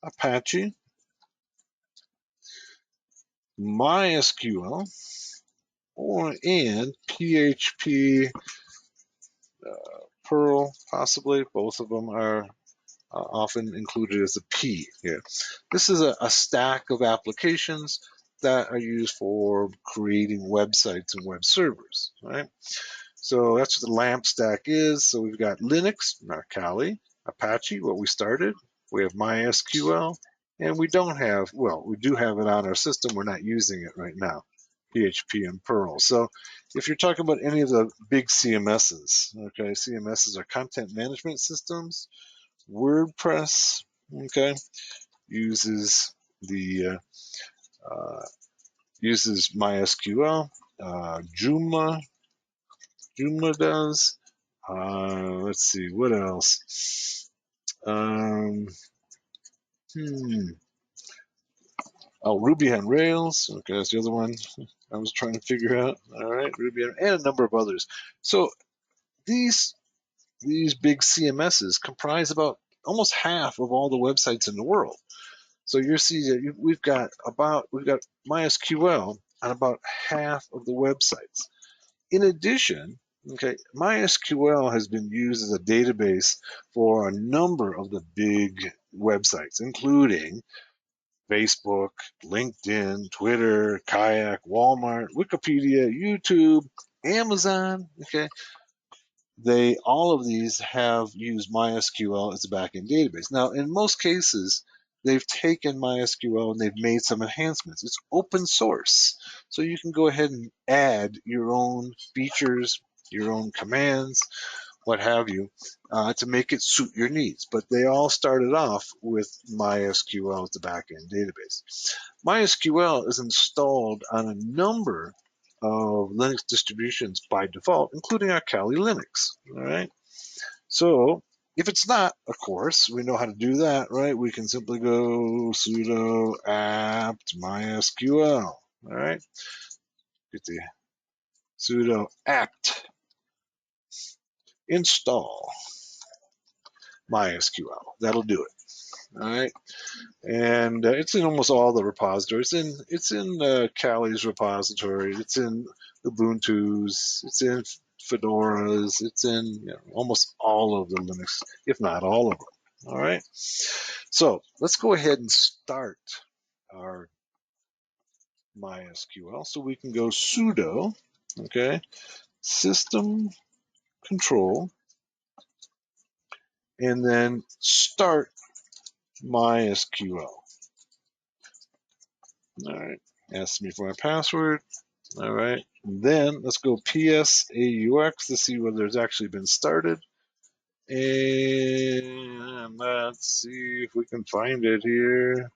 Apache, MySQL, and PHP, Perl, possibly. Both of them are often included as a P here. This is a stack of applications that are used for creating websites and web servers, right? So that's what the LAMP stack is. So we've got Linux, our Kali, Apache, what we started. We have MySQL, and we don't have, well, we do have it on our system. We're not using it right now, PHP and Perl. So if you're talking about any of the big CMSs, okay, CMSs are content management systems. WordPress, okay, uses the uses MySQL. Joomla does. Let's see, what else? Um, hmm. Oh, Ruby on Rails. Okay, that's the other one I was trying to figure out. All right, Ruby and a number of others. So these big CMSs comprise about almost half of all the websites in the world. So you see that we've got MySQL on about half of the websites. In addition, okay, MySQL has been used as a database for a number of the big websites, including Facebook, LinkedIn, Twitter, Kayak, Walmart, Wikipedia, YouTube, Amazon. Okay, all of these have used MySQL as a backend database. Now, in most cases, they've taken MySQL and they've made some enhancements. It's open source, so you can go ahead and add your own features, your own commands, what have you, to make it suit your needs. But they all started off with MySQL as the backend database. MySQL is installed on a number of Linux distributions by default, including our Kali Linux. All right. So if it's not, of course, we know how to do that, right? We can simply go sudo apt MySQL. All right. Get the sudo apt install MySQL. That'll do it. All right. And it's in almost all the repositories. It's in Kali's repository. It's in Ubuntu's. It's in Fedora's. It's in almost all of the Linux, if not all of them. All right. So let's go ahead and start our MySQL. So we can go sudo, okay, system control, and then start MySQL. All right. Asks me for my password. All right. Then let's go PSAUX to see whether it's actually been started. And let's see if we can find it here.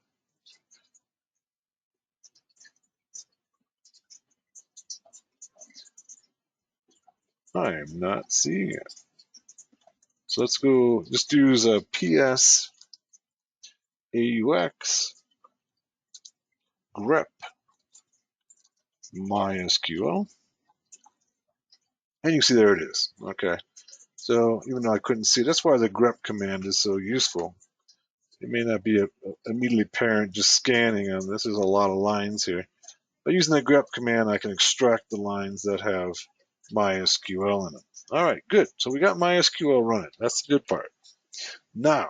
I am not seeing it. So let's go, just use a PSAUX grep MySQL. And you see there it is. Okay. So even though I couldn't see it, that's why the grep command is so useful. It may not be immediately apparent just scanning them. This is a lot of lines here. But using the grep command, I can extract the lines that have MySQL in them. All right, good. So we got MySQL running. That's the good part. Now,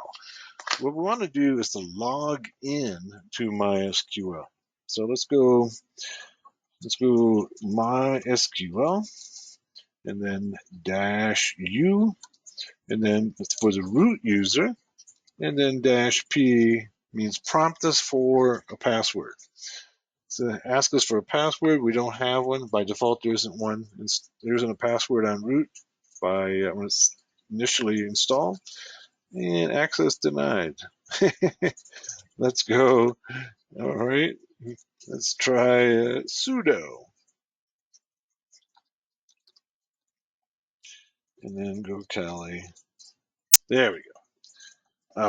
what we want to do is to log in to MySQL. So let's go MySQL and then -u, and then for the root user, and then -p means prompt us for a password. So ask us for a password. We don't have one. By default, there isn't one. There isn't a password on root when it's initially installed. And access denied. Let's go. All right. Let's try sudo. And then go Kali. There we go.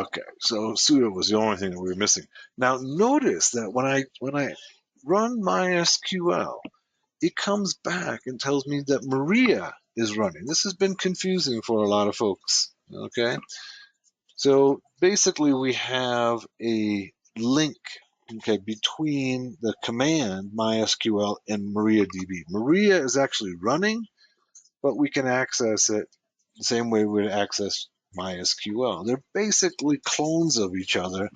Okay, so sudo was the only thing that we were missing. Now notice that when I run MySQL, it comes back and tells me that Maria is running. This has been confusing for a lot of folks. Okay, so basically we have a link, okay, between the command MySQL and MariaDB. Maria is actually running, but we can access it the same way we would access MySQL. They're basically clones of each other,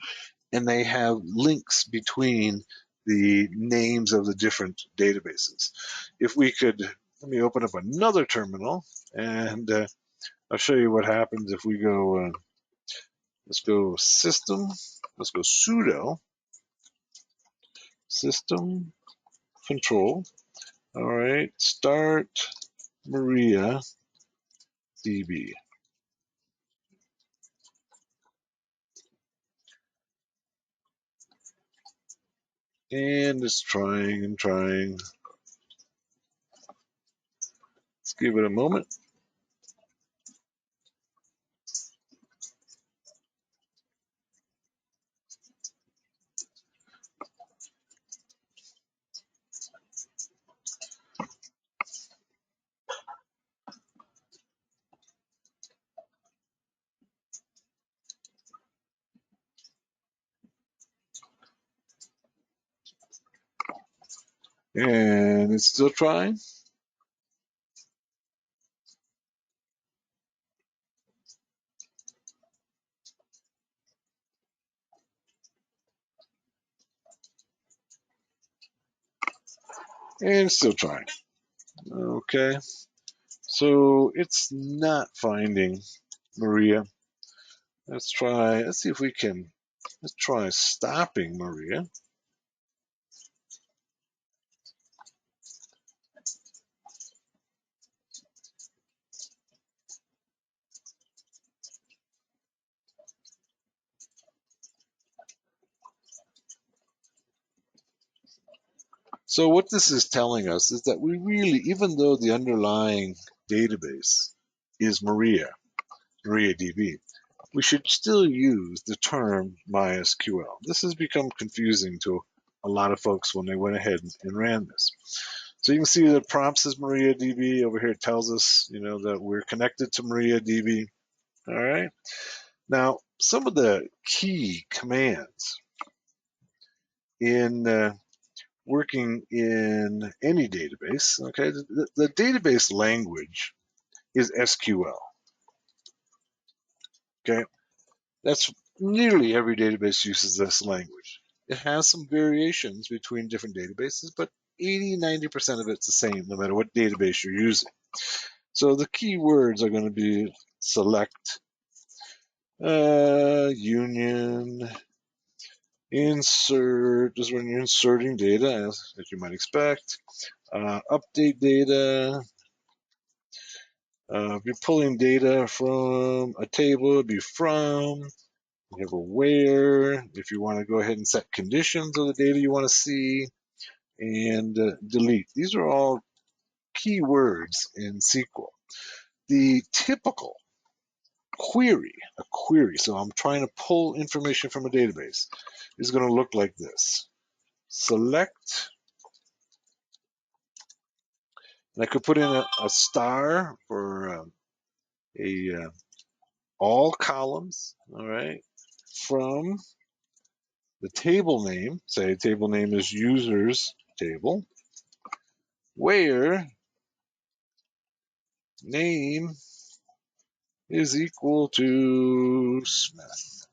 and they have links between the names of the different databases. If we could, let me open up another terminal, and I'll show you what happens if we go, let's go system, let's go sudo, system control, all right, start Maria DB. And it's trying and trying. Let's give it a moment. And it's still trying. and it's still trying. Okay, so it's not finding Maria. Let's try, let's see if we can, let's try stopping Maria. So what this is telling us is that we really, even though the underlying database is MariaDB, we should still use the term MySQL. This has become confusing to a lot of folks when they went ahead and ran this. So you can see the prompt says MariaDB. Over here it tells us, that we're connected to MariaDB. All right. Now, some of the key commands in working in any database, okay, the database language is SQL. Okay, that's nearly every database uses this language. It has some variations between different databases, but 80–90% of it's the same no matter what database you're using. So the key words are going to be select, union, insert, is when you're inserting data, as you might expect, update data. If you're pulling data from a table, it'd be from. You have a where. If you want to go ahead and set conditions of the data you want to see, and delete. These are all keywords in SQL. The typical a query, so I'm trying to pull information from a database, is going to look like this. Select, and I could put in a star for all columns, all right, from the table name, say table name is users table, where name is equal to Smith.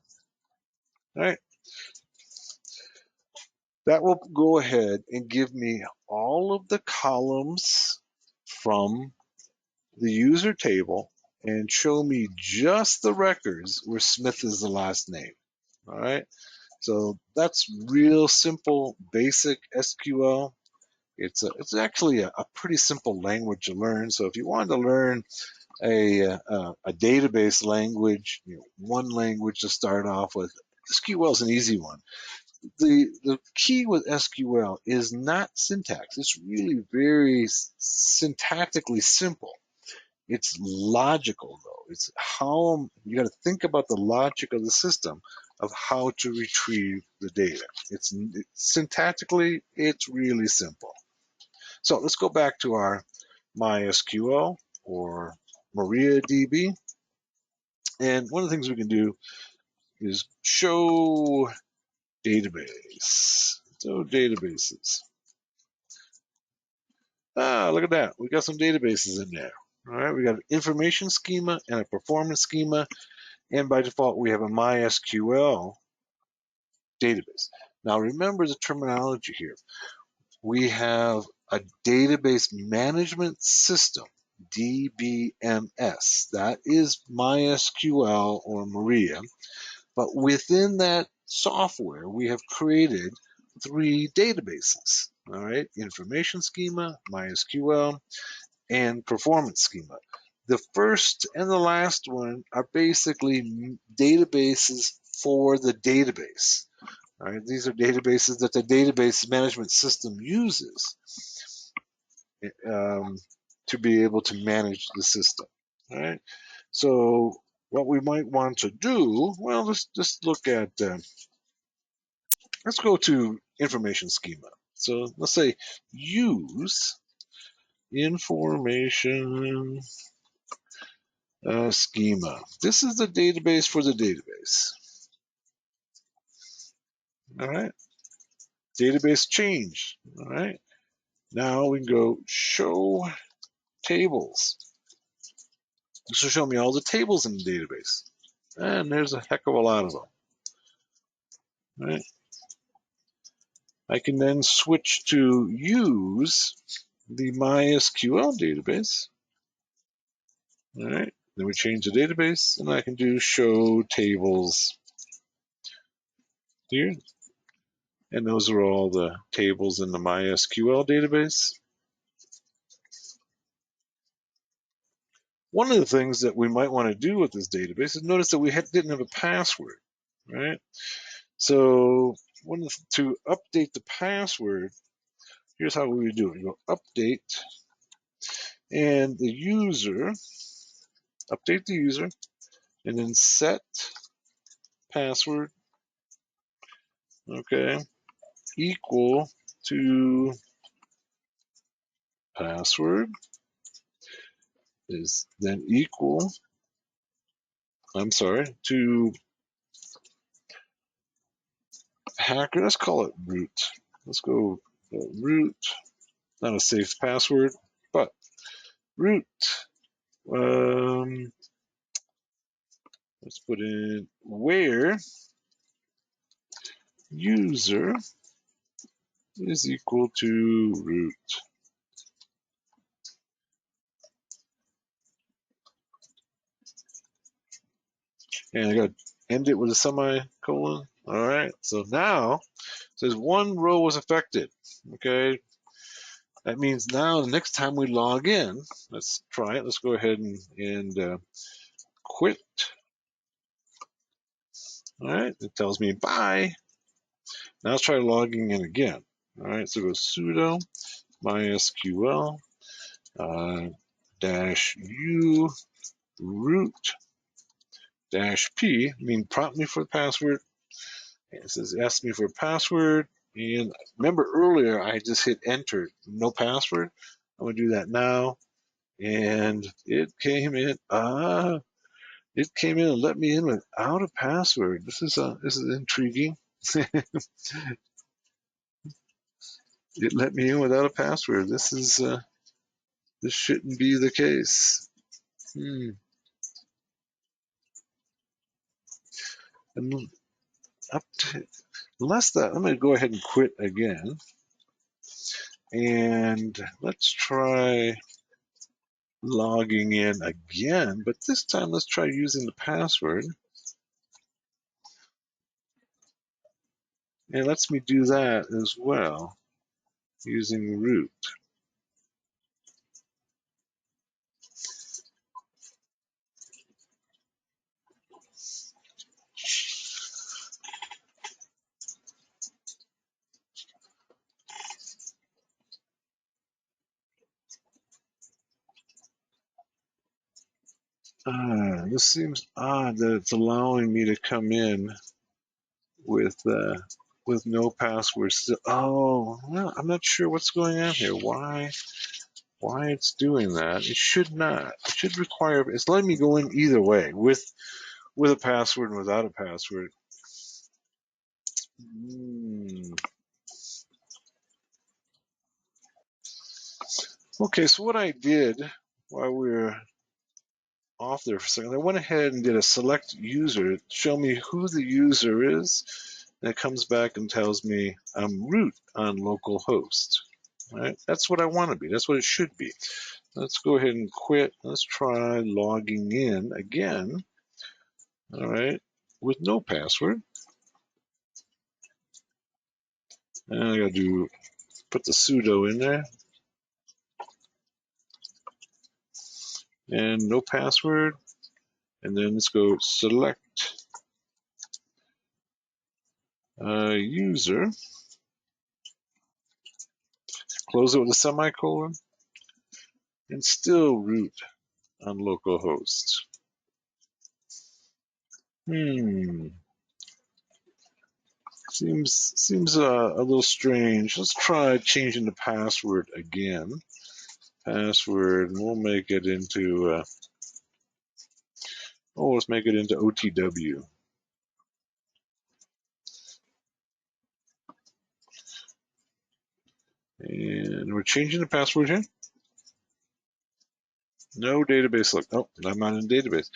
All right, that will go ahead and give me all of the columns from the user table and show me just the records where Smith is the last name. All right, so that's real simple, basic SQL. It's actually a pretty simple language to learn. So if you wanted to learn a database language, one language to start off with, SQL is an easy one. The key with SQL is not syntax. It's really very syntactically simple. It's logical though. It's how you got to think about the logic of the system of how to retrieve the data. It's syntactically, it's really simple. So let's go back to our MySQL or MariaDB. And one of the things we can do is show database. So databases. Look at that. We got some databases in there. All right, we got an information schema and a performance schema. And by default, we have a MySQL database. Now remember the terminology here. We have a database management system, DBMS. That is MySQL or Maria. But within that software, we have created 3 databases. All right, information schema, MySQL, and performance schema. The first and the last one are basically databases for the database. All right, these are databases that the database management system uses to be able to manage the system. All right, so what we might want to do, well, let's just look at, let's go to information schema. So let's say use information schema. This is the database for the database. All right, database change. All right, now we can go show tables. This will show me all the tables in the database. And there's a heck of a lot of them. Right? I can then switch to use the MySQL database. All right, then we change the database, and I can do show tables here. And those are all the tables in the MySQL database. One of the things that we might want to do with this database is notice that we didn't have a password, right? So to update the password, here's how we would do it. You go update, and the user, update the user, and then set password, okay, equal to password is then equal, to hacker. Let's call it root. Let's go root, not a safe password, but root. Let's put in where user is equal to root. And I got to end it with a semicolon. All right. So now it says one row was affected. Okay. That means now the next time we log in, let's try it. Let's go ahead and quit. All right. It tells me bye. Now let's try logging in again. All right. So go sudo mysql -u root -p, mean prompt me for the password. It says ask me for a password. And remember earlier I just hit enter, no password. I'm gonna do that now. And it came in. It came in and let me in without a password. This is intriguing. It let me in without a password. This shouldn't be the case. And up to, unless that, I'm going to go ahead and quit again. And let's try logging in again, but this time let's try using the password. And lets me do that as well using root. This seems odd that it's allowing me to come in with no password. Oh, well, I'm not sure what's going on here. Why it's doing that? It should not. It should require. It's letting me go in either way with a password and without a password. Okay, so what I did while we were off there for a second, I went ahead and did a select user, show me who the user is, and it comes back and tells me I'm root on localhost. Right? That's what I want to be. That's what it should be. Let's go ahead and quit. Let's try logging in again. All right, with no password. And I got to put the sudo in there. And no password. And then let's go select user. Close it with a semicolon. And still root on localhost. Seems a little strange. Let's try changing the password again. Password, and we'll make it into let's make it into OTW. And we're changing the password here. No database look. Oh, I'm not in database.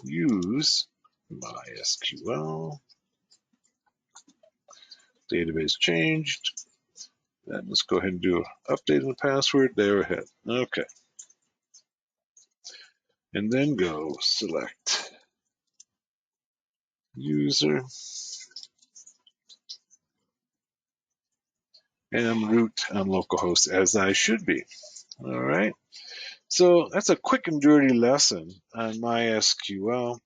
use MySQL. Database changed. And let's go ahead and do update the password. There we have. Okay. And then go select user and root on localhost as I should be. All right. So that's a quick and dirty lesson on MySQL.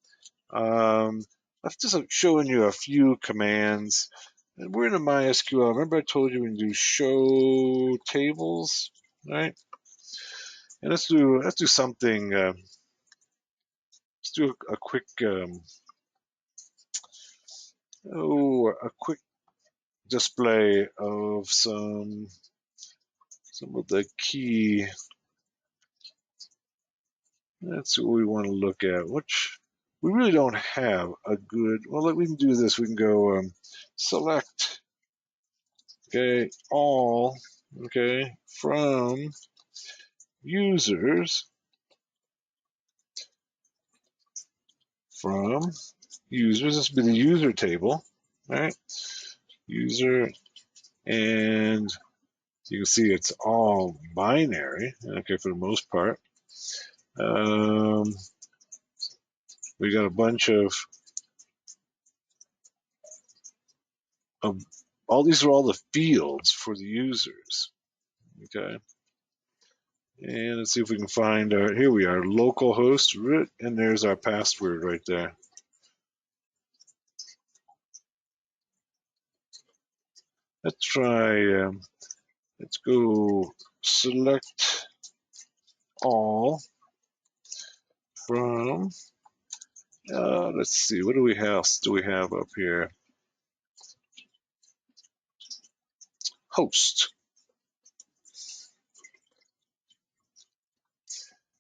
That's just showing you a few commands. And we're in a MySQL. Remember I told you we can do show tables, right? And let's do something. Let's do a quick a quick display of some of the key. That's what we want to look at. Which we really don't have a good. Well, we can do this. We can go select. Okay, all. Okay, from users. From users. This would be the user table. All right, user, and you can see it's all binary. Okay, for the most part. We got a bunch of all these are all the fields for the users. Okay. And let's see if we can find our, here we are, localhost root, and there's our password right there. Let's try, let's go select all from, let's see, what do we have up here? Host.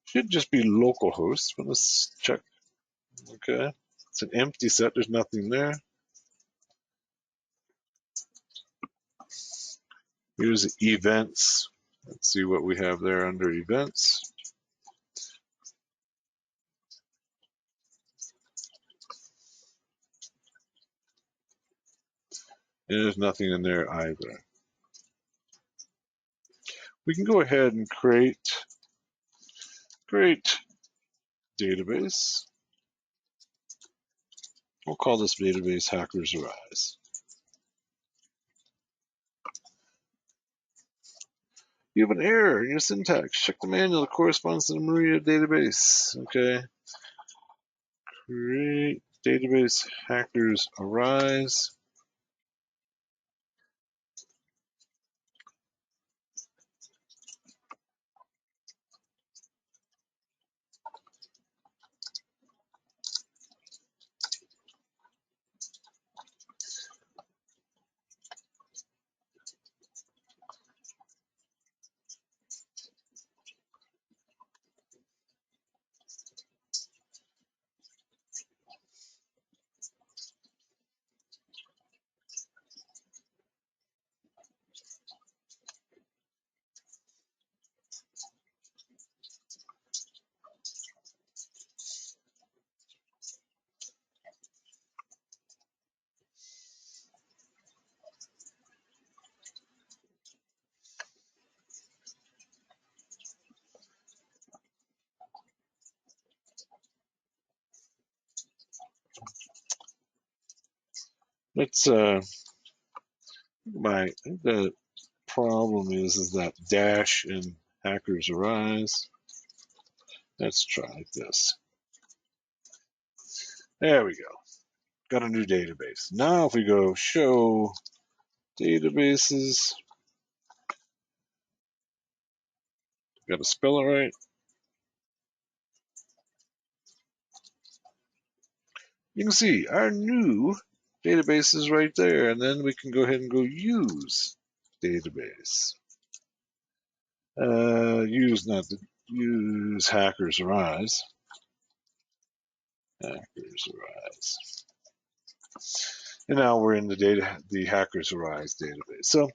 Should just be localhost, but let's check. Okay. It's an empty set, there's nothing there. Here's events. Let's see what we have there under events. And there's nothing in there either. We can go ahead and create database. We'll call this database Hackers Arise. You have an error in your syntax. Check the manual that corresponds to the Maria database. Okay. Create database Hackers Arise. Let's I think the problem is that dash in Hackers Arise. Let's try this. There we go. Got a new database. Now if we go show databases, got to spell it right. You can see our new database is right there, and then we can go ahead and go use database. Use Hackers Arise. Hackers Arise. And now we're in the Hackers Arise database. So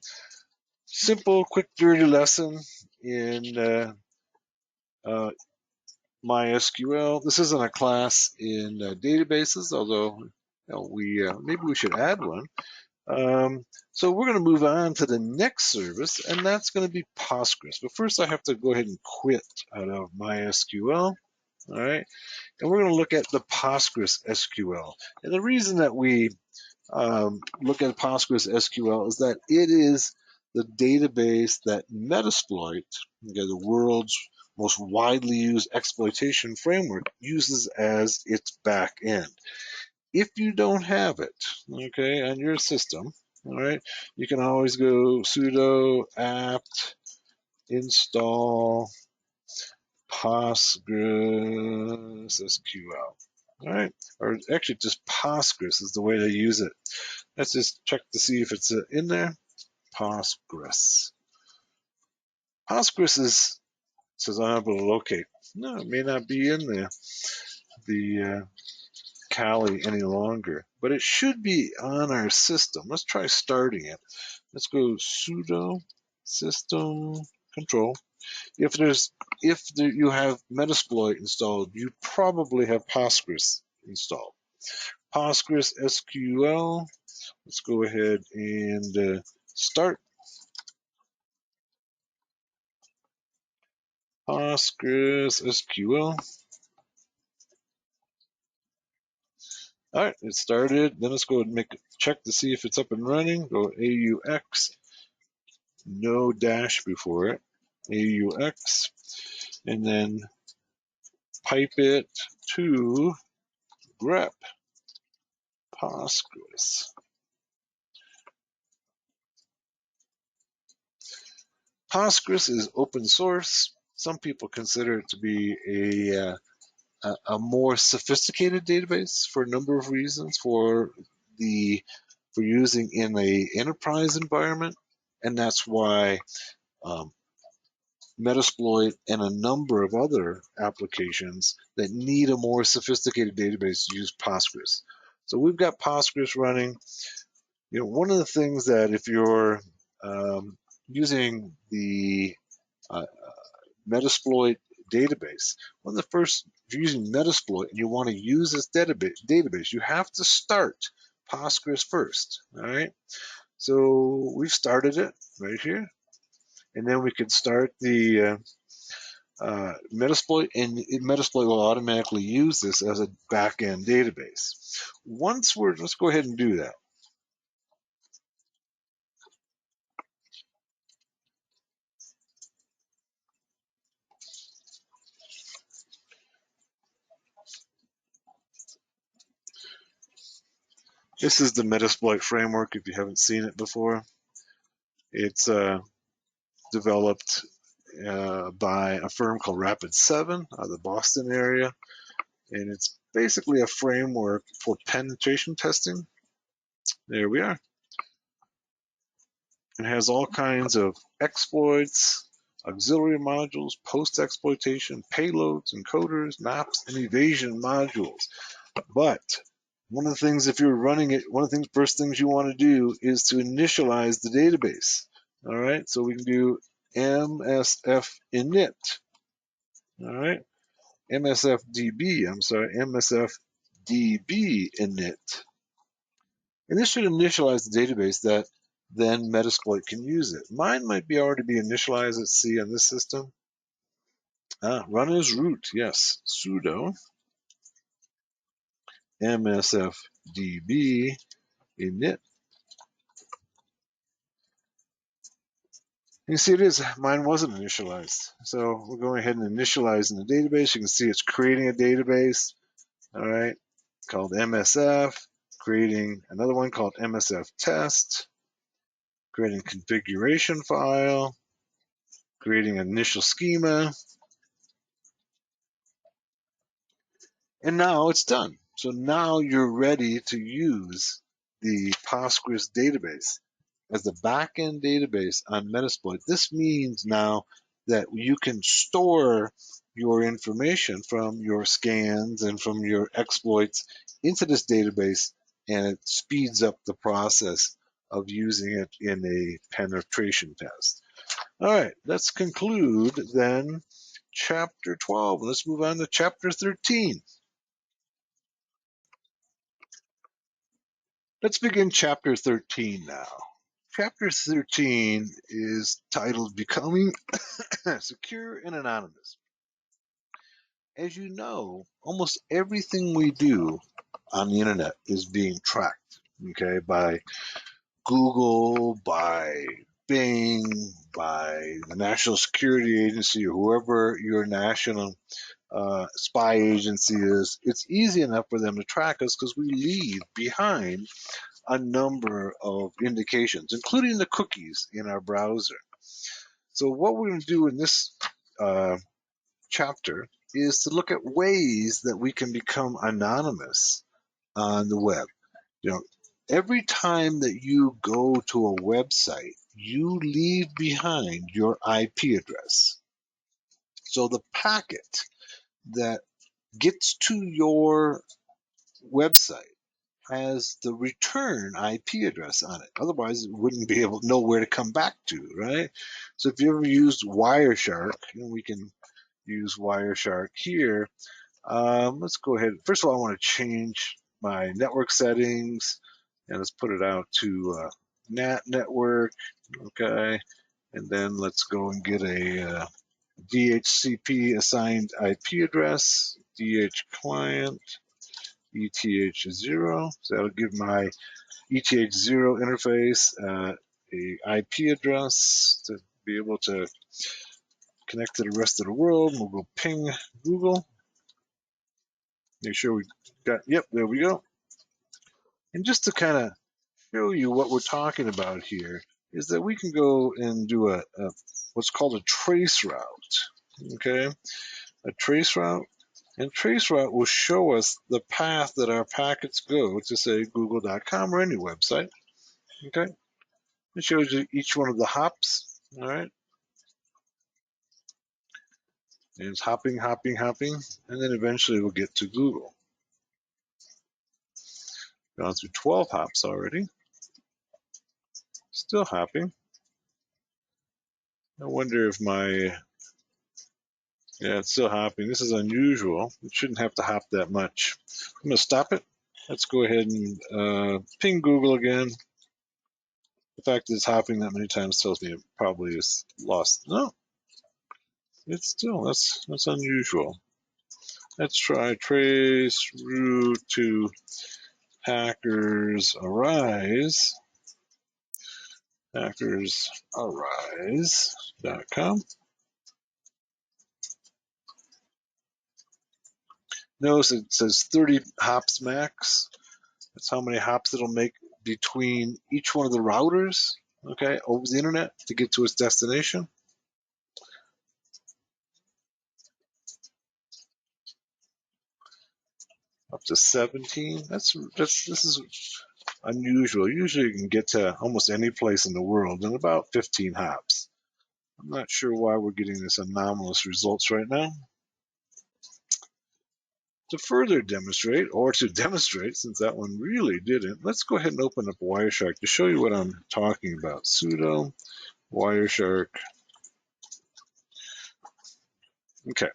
simple, quick, dirty lesson in MySQL. This isn't a class in databases, although maybe we should add one. So we're going to move on to the next service, and that's going to be Postgres. But first, I have to go ahead and quit out of MySQL. All right, and we're going to look at the Postgres SQL. And the reason that we look at Postgres SQL is that it is the database that Metasploit, the world's most widely used exploitation framework, uses as its back end. If you don't have it, okay, on your system, all right, you can always go sudo apt install Postgres SQL. All right, or actually just Postgres is the way to use it. Let's just check to see if it's in there. Postgres. Postgres says unable to locate. No, it may not be in there, the Kali any longer, but it should be on our system. Let's try starting it. Let's go sudo system control. If you have Metasploit installed, you probably have Postgres installed. Postgres SQL. Let's go ahead and start. Postgres SQL. All right, it started. Then let's go and check to see if it's up and running. Go AUX, no dash before it. AUX, and then pipe it to grep Postgres. Postgres is open source. Some people consider it to be a more sophisticated database for a number of reasons. For using in a enterprise environment, and that's why Metasploit and a number of other applications that need a more sophisticated database use Postgres. So we've got Postgres running. One of the things that if you're using the uh, Metasploit database, one of the first, if you're using Metasploit and you want to use this database, you have to start Postgres first. All right. So we've started it right here, and then we can start the Metasploit, and Metasploit will automatically use this as a backend database. Let's go ahead and do that. This is the Metasploit framework if you haven't seen it before. It's developed by a firm called Rapid7 out of the Boston area, and it's basically a framework for penetration testing. There we are. It has all kinds of exploits, auxiliary modules, post-exploitation, payloads, encoders, maps, and evasion modules. But one of the things, if you're running it, one of the first things you want to do is to initialize the database. All right, so we can do MSF init. All right, MSFDB, I'm sorry, MSFDB init. And this should initialize the database that then Metasploit can use it. Mine might be already be initialized. Let's see on this system. Run as root, yes. Sudo msfdb init. You see it is, mine wasn't initialized. So we're going ahead and initializing the database. You can see it's creating a database, all right, called MSF, creating another one called MSF test, creating a configuration file, creating an initial schema, and now it's done. So now you're ready to use the Postgres database as the backend database on Metasploit. This means now that you can store your information from your scans and from your exploits into this database, and it speeds up the process of using it in a penetration test. All right, let's conclude then chapter 12. Let's move on to chapter 13. Let's begin chapter 13 now. Chapter 13 is titled Becoming Secure and Anonymous. As you know, almost everything we do on the internet is being tracked, okay, by Google, by Bing, by the National Security Agency, or whoever your national spy agency is. It's easy enough for them to track us because we leave behind a number of indications, including the cookies in our browser. So what we're going to do in this chapter is to look at ways that we can become anonymous on the web. You know, every time that you go to a website, you leave behind your IP address. So the packet that gets to your website has the return IP address on it. Otherwise, it wouldn't be able to know where to come back to, right? So if you ever used Wireshark, and we can use Wireshark here, let's go ahead. First of all, I want to change my network settings, and let's put it out to NAT network, okay? And then let's go and get a DHCP assigned IP address, DH client, ETH0. So that'll give my ETH0 interface a IP address to be able to connect to the rest of the world. We'll go ping Google. Make sure we got, yep, there we go. And just to kind of show you what we're talking about here is that we can go and do a what's called a trace route, okay? A trace route. And traceroute will show us the path that our packets go to, say, google.com or any website. Okay? It shows you each one of the hops. All right? And it's hopping, hopping, hopping. And then eventually we'll get to Google. Gone through 12 hops already. Still hopping. I wonder if my... Yeah, it's still hopping. This is unusual. It shouldn't have to hop that much. I'm going to stop it. Let's go ahead and ping Google again. The fact that it's hopping that many times tells me it probably is lost. No, it's still, that's unusual. Let's try trace route to hackers arise. Hackersarise.com. Notice it says 30 hops max. That's how many hops it'll make between each one of the routers, okay, over the internet to get to its destination. Up to 17. This is unusual. Usually you can get to almost any place in the world in about 15 hops. I'm not sure why we're getting this anomalous results right now. To further demonstrate, or to demonstrate, since that one really didn't, let's go ahead and open up Wireshark to show you what I'm talking about. Sudo Wireshark. Okay,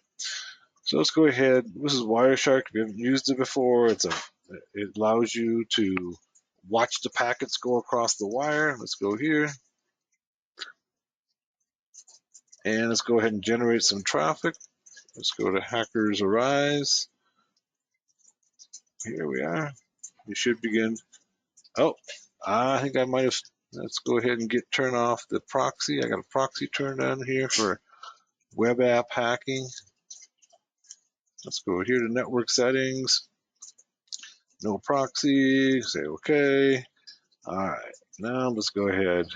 so let's go ahead. This is Wireshark. If you haven't used it before, it allows you to watch the packets go across the wire. Let's go here. And let's go ahead and generate some traffic. Let's go to Hackers Arise. Here we are. You should begin. Oh, I think I might have. Let's go ahead and turn off the proxy. I got a proxy turned on here for web app hacking. Let's go here to network settings. No proxy. Say OK. All right. Now let's go ahead.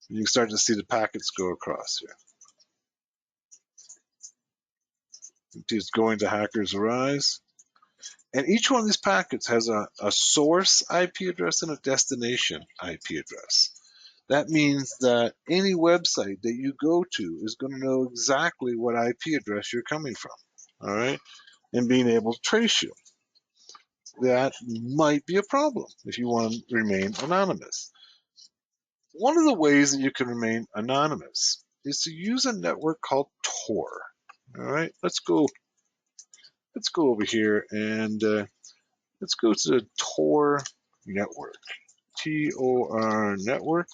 You can start to see the packets go across here. It's going to Hackers Arise. And each one of these packets has a source IP address and a destination IP address. That means that any website that you go to is going to know exactly what IP address you're coming from, all right, and being able to trace you. That might be a problem if you want to remain anonymous. One of the ways that you can remain anonymous is to use a network called Tor. All right, let's go over here and let's go to the Tor network. Tor network.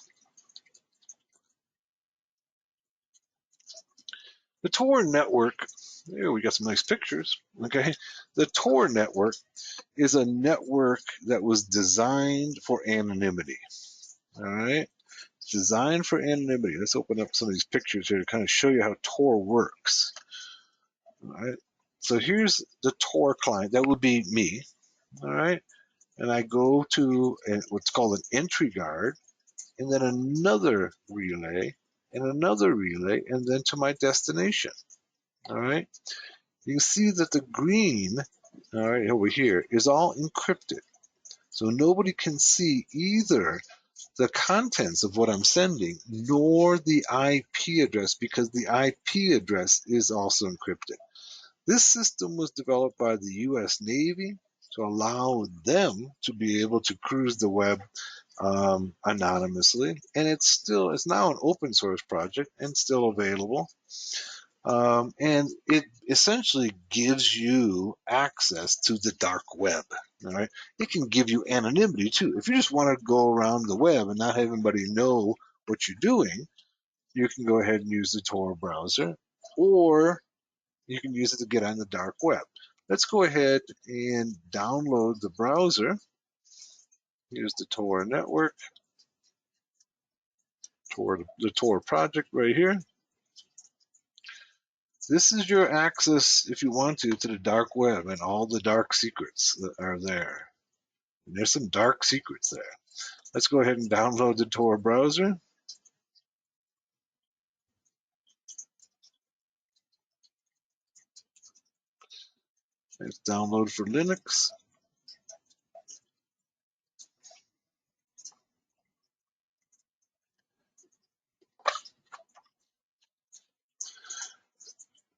The Tor network, there we got some nice pictures. Okay, the Tor network is a network that was designed for anonymity. All right, designed for anonymity. Let's open up some of these pictures here to kind of show you how Tor works. All right, so here's the Tor client. That would be me. All right, and I go to what's called an entry guard, and then another relay, and another relay, and then to my destination. All right, you can see that the green, all right, over here is all encrypted. So nobody can see either the contents of what I'm sending nor the IP address, because the IP address is also encrypted. This system was developed by the US Navy to allow them to be able to cruise the web anonymously, and it's now an open source project and still available. And it essentially gives you access to the dark web. All right, it can give you anonymity too. If you just want to go around the web and not have anybody know what you're doing, you can go ahead and use the Tor browser, or you can use it to get on the dark web. Let's go ahead and download the browser. Here's the Tor network, the Tor project right here. This is your access, if you want to the dark web and all the dark secrets that are there. And there's some dark secrets there. Let's go ahead and download the Tor browser. It's download for Linux.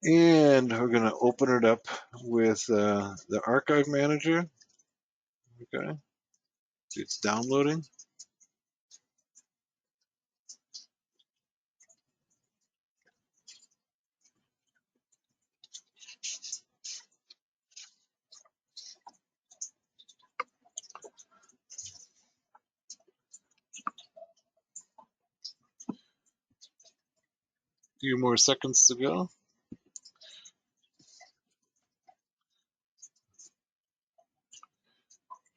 And we're going to open it up with the archive manager. Okay, it's downloading. A few more seconds to go.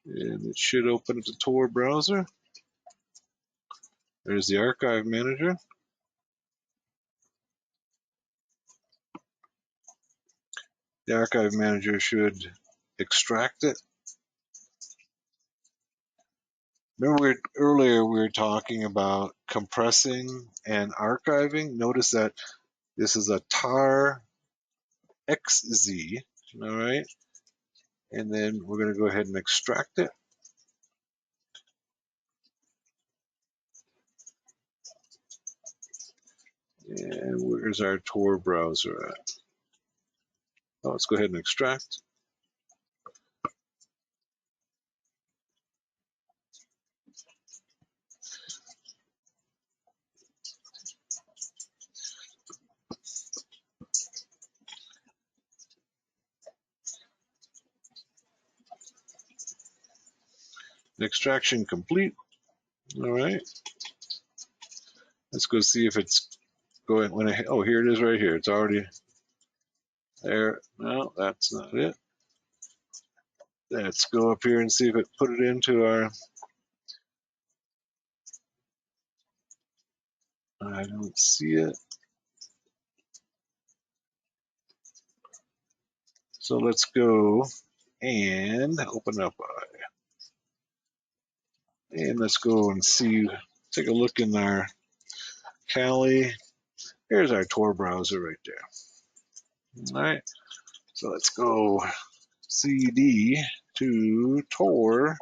And it should open up the Tor browser. There's the archive manager. The archive manager should extract it. Remember earlier we were talking about compressing and archiving. Notice that this is a tar XZ, all right? And then we're going to go ahead and extract it. And where's our Tor browser at? Oh, let's go ahead and extract. Extraction complete. All right. Let's go see if it's going. Oh, here it is right here. It's already there. No, that's not it. Let's go up here and see if it put it into our. I don't see it. So let's go and open up and let's go and see, take a look in our Kali. Here's our Tor browser right there. All right, so let's go CD to Tor,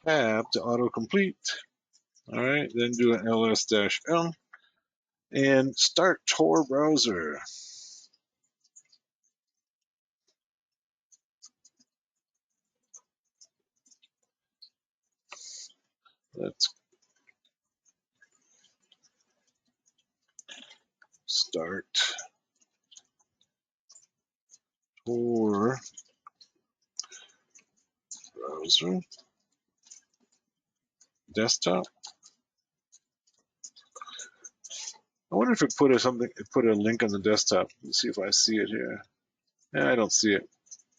tab to autocomplete. All right, then do an ls-m and start Tor browser. Let's Start Tor browser desktop. I wonder if it put a link on the desktop. Let's see if I see it here. I don't see it.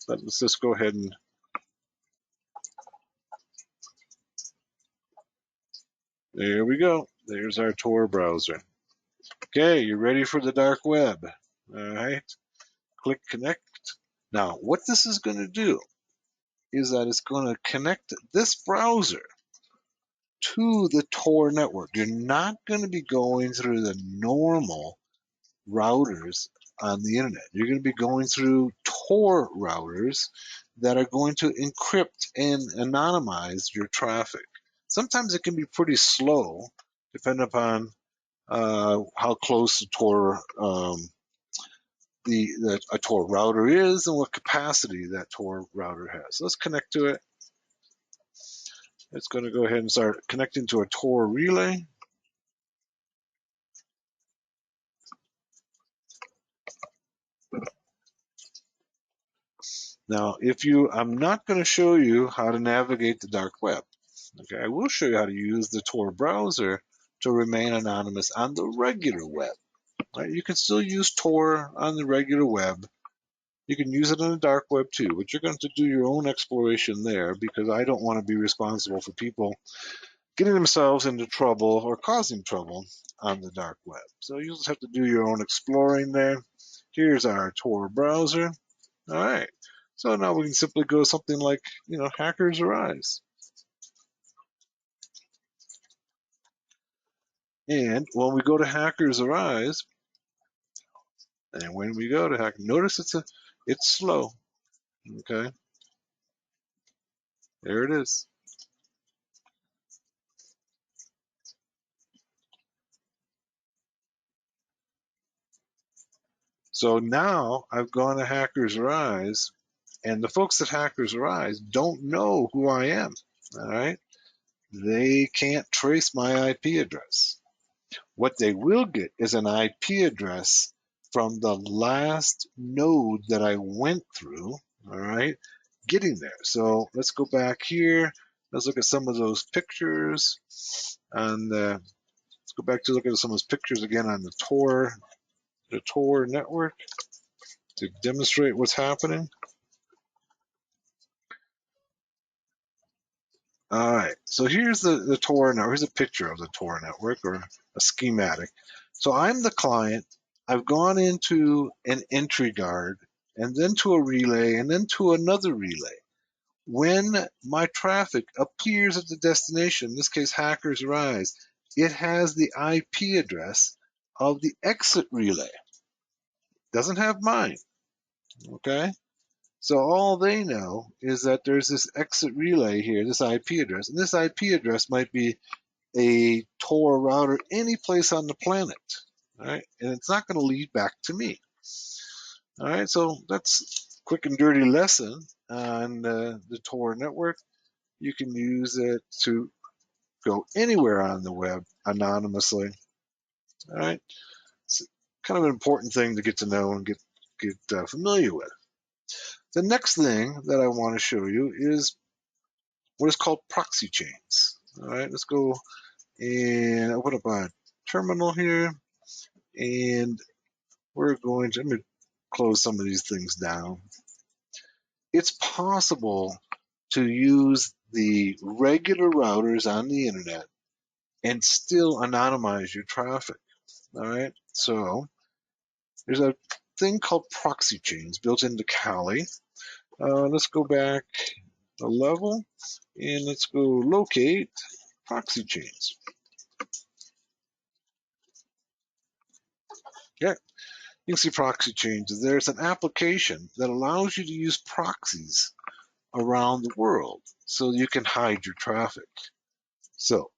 But let's just go ahead and there we go. There's our Tor browser. Okay, you ready for the dark web? All right. Click connect. Now, what this is going to do is that it's going to connect this browser to the Tor network. You're not going to be going through the normal routers on the internet. You're going to be going through Tor routers that are going to encrypt and anonymize your traffic. Sometimes it can be pretty slow, depending upon how close the Tor a Tor router is and what capacity that Tor router has. So let's connect to it. It's going to go ahead and start connecting to a Tor relay. Now, I'm not going to show you how to navigate the dark web. Okay, I will show you how to use the Tor browser to remain anonymous on the regular web. Right? You can still use Tor on the regular web. You can use it on the dark web too, but you're going to do your own exploration there because I don't want to be responsible for people getting themselves into trouble or causing trouble on the dark web. So you just have to do your own exploring there. Here's our Tor browser. All right. So now we can simply go something like, Hackers Arise. And when we go to Hackers Arise, and when we go to Hack, notice it's slow. Okay. There it is. So now I've gone to Hackers Arise, and the folks at Hackers Arise don't know who I am. All right. They can't trace my IP address. What they will get is an IP address from the last node that I went through, all right, getting there. So let's go back here. Let's look at some of those pictures. And let's go back to look at some of those pictures again on the Tor network to demonstrate what's happening. All right, so here's the Tor network. Here's a picture of the Tor network or a schematic. So I'm the client. I've gone into an entry guard and then to a relay and then to another relay. When my traffic appears at the destination, in this case Hackers Rise, it has the IP address of the exit relay. Doesn't have mine, okay? So all they know is that there's this exit relay here, this IP address, and this IP address might be a Tor router any place on the planet, all right? And it's not going to lead back to me. All right, so that's a quick and dirty lesson on the Tor network. You can use it to go anywhere on the web anonymously. All right, it's kind of an important thing to get to know and get familiar with. The next thing that I want to show you is what is called proxy chains. All right, let's go and open up a terminal here, and we're going to, let me close some of these things down. It's possible to use the regular routers on the internet and still anonymize your traffic. All right, so there's a thing called proxy chains built into Kali. Let's go back a level and let's go locate proxy chains. Yeah, you can see proxy chains. There's an application that allows you to use proxies around the world so you can hide your traffic. So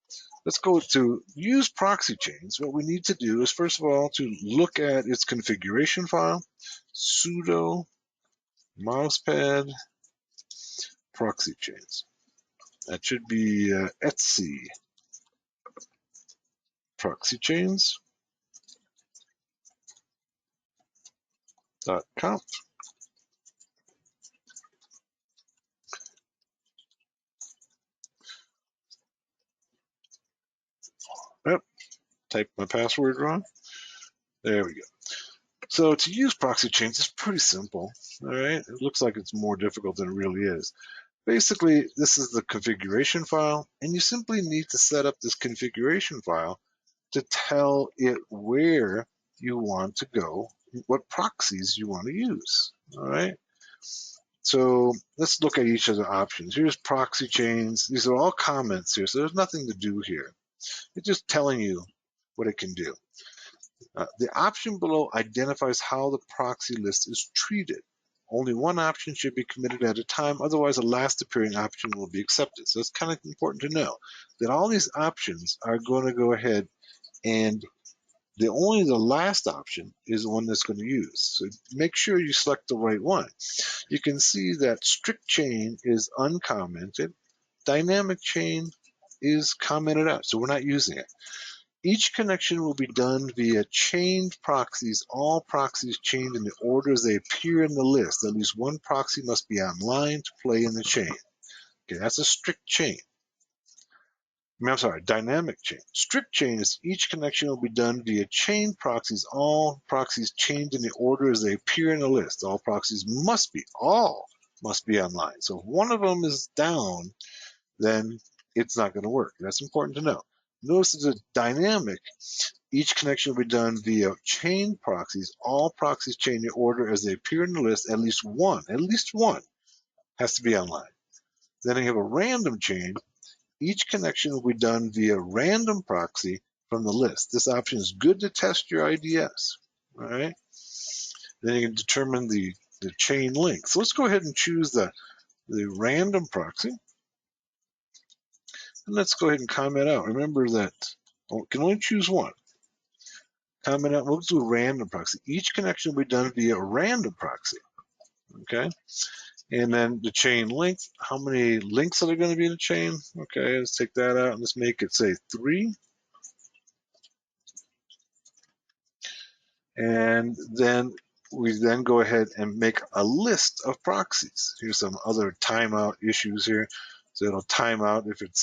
let's go to use proxy chains. What we need to do is, first of all, to look at its configuration file, sudo mousepad proxy chains. That should be etc proxy chains. conf. Yep, type my password wrong. There we go. So to use proxy chains is pretty simple. All right, it looks like it's more difficult than it really is. Basically, this is the configuration file, and you simply need to set up this configuration file to tell it where you want to go, what proxies you want to use. All right. So let's look at each of the options. Here's proxy chains. These are all comments here, so there's nothing to do here. It's just telling you what it can do. The option below identifies how the proxy list is treated. Only one option should be committed at a time, otherwise the last appearing option will be accepted. So it's kind of important to know that all these options are going to go ahead and only the last option is the one that's going to use. So make sure you select the right one. You can see that strict chain is uncommented. Dynamic chain is commented out, so we're not using it. Each connection will be done via chained proxies. All proxies chained in the order as they appear in the list. At least one proxy must be online to play in the chain. Okay, that's a strict chain. I'm sorry, dynamic chain. Strict chain is each connection will be done via chained proxies. All proxies chained in the order as they appear in the list. All must be online. So if one of them is down, then it's not going to work. That's important to know. Notice it's a dynamic. Each connection will be done via chain proxies. All proxies chained in order as they appear in the list. At least one has to be online. Then you have a random chain. Each connection will be done via random proxy from the list. This option is good to test your IDS. All right. Then you can determine the chain length. So let's go ahead and choose the random proxy. And let's go ahead and comment out. Remember that you can only choose one. Comment out, we'll do random proxy. Each connection will be done via random proxy. Okay. And then the chain length, how many links are there going to be in the chain? Okay, let's take that out and let's make it say 3. And then we then go ahead and make a list of proxies. Here's some other timeout issues here. So it'll time out if it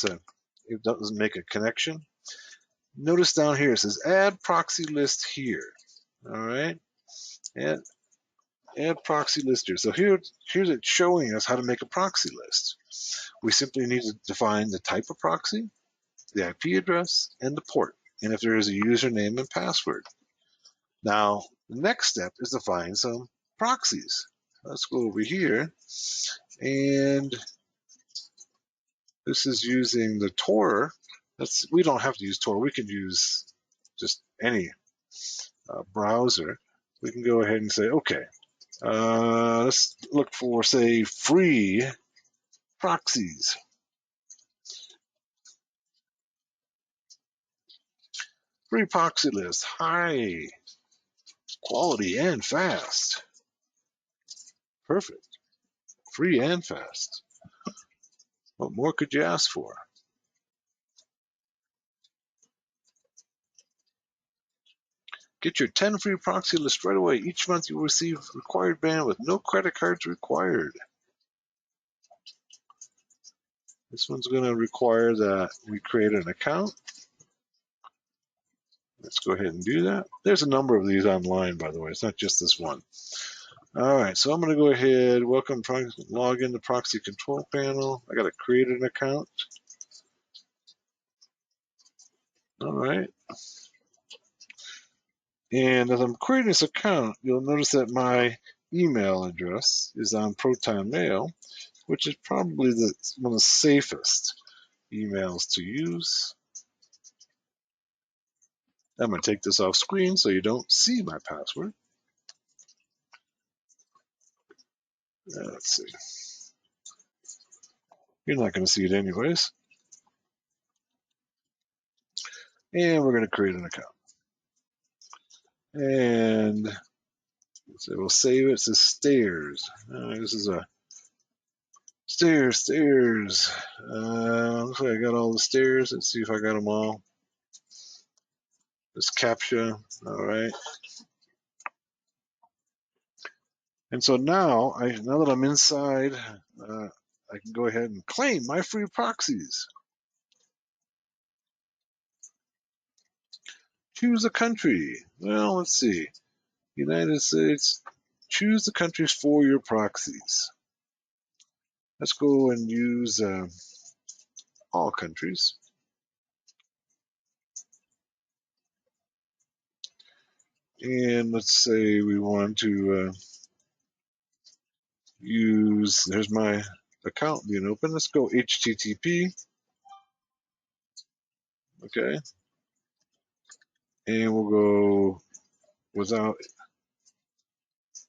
doesn't make a connection. Notice down here it says add proxy list here. All right, add proxy list here. So here's it showing us how to make a proxy list. We simply need to define the type of proxy, the IP address, and the port, and if there is a username and password. Now, the next step is to find some proxies. Let's go over here, and this is using the Tor. We don't have to use Tor. We could use just any browser. We can go ahead and say, okay, let's look for, say, free proxies. Free proxy list, high quality and fast. Perfect. Free and fast. What more could you ask for? Get your 10 free proxy lists right away. Each month you will receive required bandwidth. No credit cards required. This one's going to require that we create an account. Let's go ahead and do that. There's a number of these online, by the way. It's not just this one. All right, so I'm going to go ahead, log in the proxy control panel. I got to create an account. All right. And as I'm creating this account, you'll notice that my email address is on Proton Mail, which is probably one of the safest emails to use. I'm going to take this off screen so you don't see my password. Let's see. You're not going to see it anyways. And we're going to create an account. And so we'll save it. It says stairs. This is a stairs. Looks like I got all the stairs. Let's see if I got them all. This CAPTCHA. All right. And so now that I'm inside, I can go ahead and claim my free proxies. Choose a country. Well, let's see. United States. Choose the countries for your proxies. Let's go and use all countries. And let's say we want to use, there's my account being open. Let's go HTTP. Okay. And we'll go without,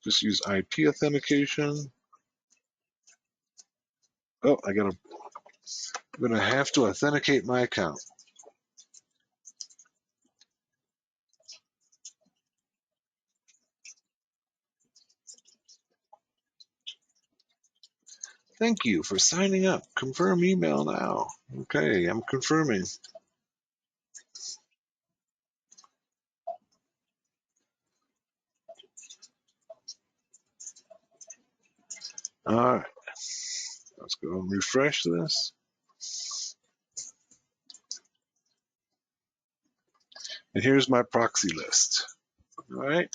just use IP authentication. Oh, I'm gonna have to authenticate my account. Thank you for signing up. Confirm email now. Okay, I'm confirming. All right, let's go and refresh this. And here's my proxy list. All right,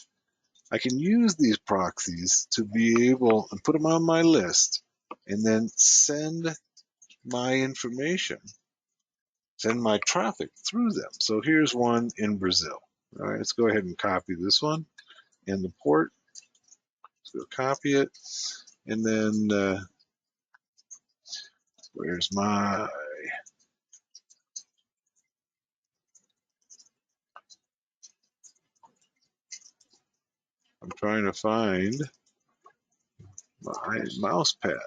I can use these proxies to be able and put them on my list and then send my information, send my traffic through them. So here's one in Brazil. All right, let's go ahead and copy this one and the port. Let's go copy it. And then where's my, I'm trying to find my mouse pad.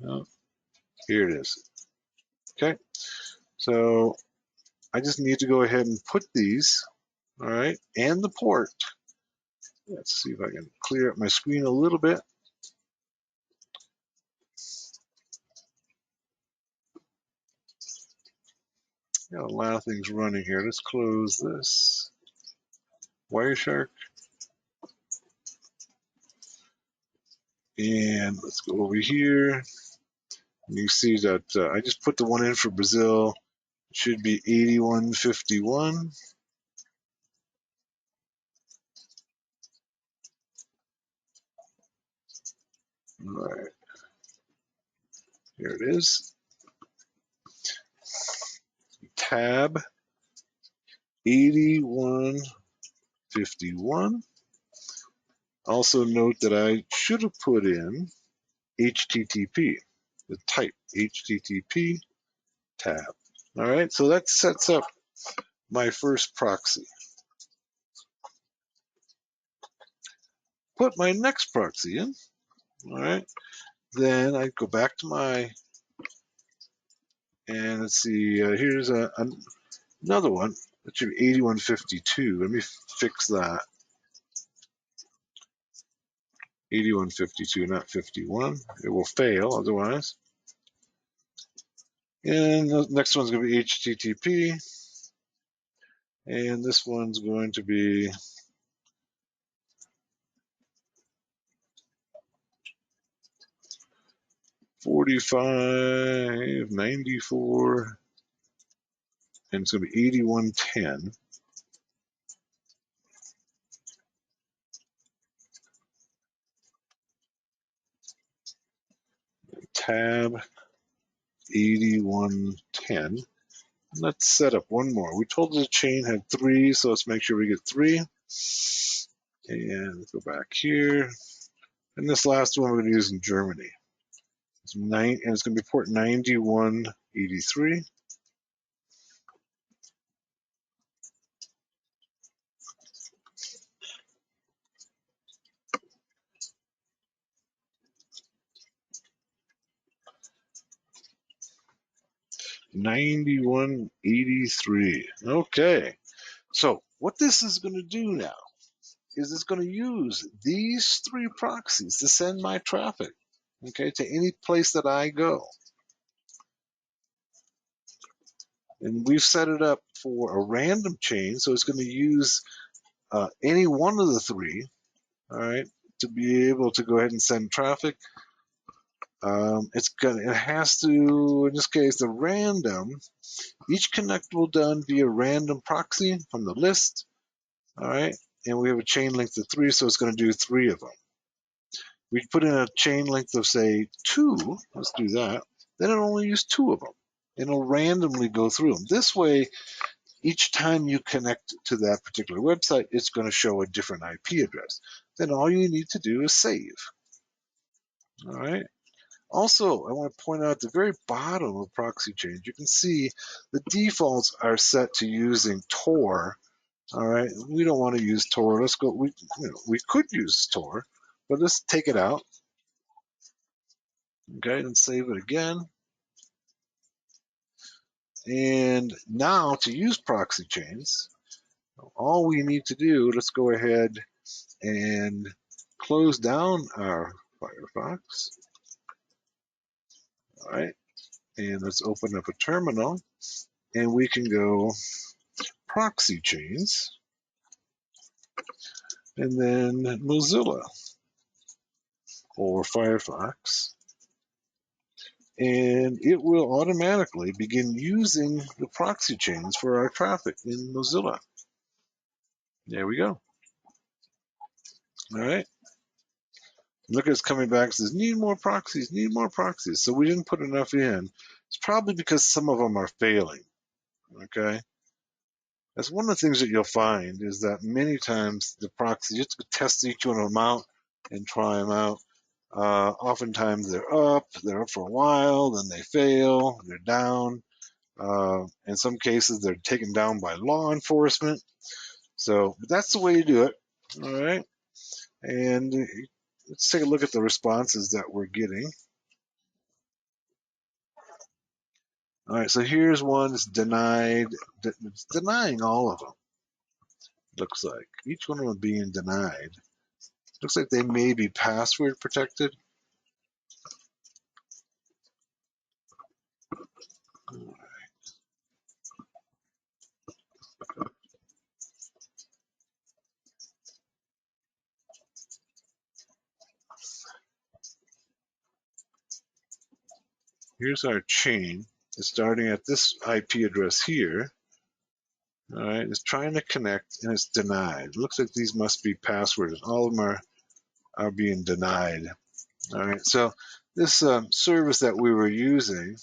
Oh, here it is. Okay, so I just need to go ahead and put these, all right, and the port. Let's see if I can clear up my screen a little bit. Got a lot of things running here. Let's close this. Wireshark. And let's go over here. And you see that I just put the one in for Brazil. It should be 8151. All right, here it is. Tab 8151. Also note that I should have put in HTTP, the type HTTP tab. All right, so that sets up my first proxy. Put my next proxy in. All right, then I go back to my, and let's see, here's another one. That should be 8152. Let me fix that. 8152, not 51. It will fail otherwise. And the next one's going to be HTTP. And this one's going to be 4594. And it's going to be 8110. Tab 8110. Let's set up one more. We told the chain had 3, so let's make sure we get 3. And let's go back here. And this last one we're going to use in Germany. It's 9, and it's going to be port 9183. Okay, so what this is going to do now is it's going to use these 3 proxies to send my traffic, okay, to any place that I go. And we've set it up for a random chain, so it's going to use any one of the three, all right, to be able to go ahead and send traffic. It has to, in this case, the random. Each connect will done via random proxy from the list, all right, and we have a chain length of 3, so it's going to do 3 of them. We put in a chain length of, say, 2. Let's do that. Then it'll only use 2 of them. It'll randomly go through them. This way, each time you connect to that particular website, it's going to show a different IP address. Then all you need to do is save. All right. Also, I want to point out at the very bottom of proxy chains, you can see the defaults are set to using Tor. All right. We don't want to use Tor. Let's go. We could use Tor, but let's take it out. Okay, and save it again. And now to use proxy chains, all we need to do, let's go ahead and close down our Firefox. All right, and let's open up a terminal, and we can go proxy chains, and then Mozilla or Firefox, and it will automatically begin using the proxy chains for our traffic in Mozilla. There we go. All right. Look, it's coming back and says, need more proxies, need more proxies. So we didn't put enough in. It's probably because some of them are failing. Okay. That's one of the things that you'll find is that many times the proxies, you have to test each one of them out and try them out. Oftentimes they're up for a while, then they fail, they're down. In some cases, they're taken down by law enforcement. So that's the way you do it. All right. And let's take a look at the responses that we're getting. All right, so here's one that's denied. It's denying all of them. Looks like each one of them being denied. Looks like they may be password protected. Here's our chain. It's starting at this IP address here. All right, it's trying to connect and it's denied. Looks like these must be passwords. All of them are being denied. All right, so this service that we were using,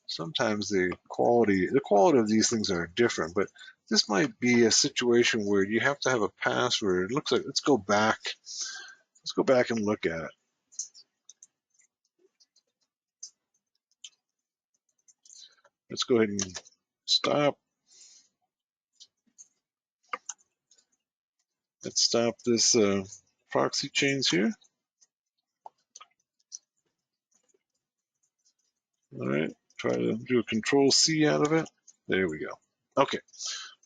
sometimes the quality of these things are different, but this might be a situation where you have to have a password. It looks like, let's go back and look at it. Let's go ahead and stop. Let's stop this proxy chains here. All right, try to do a Control C out of it. There we go. Okay,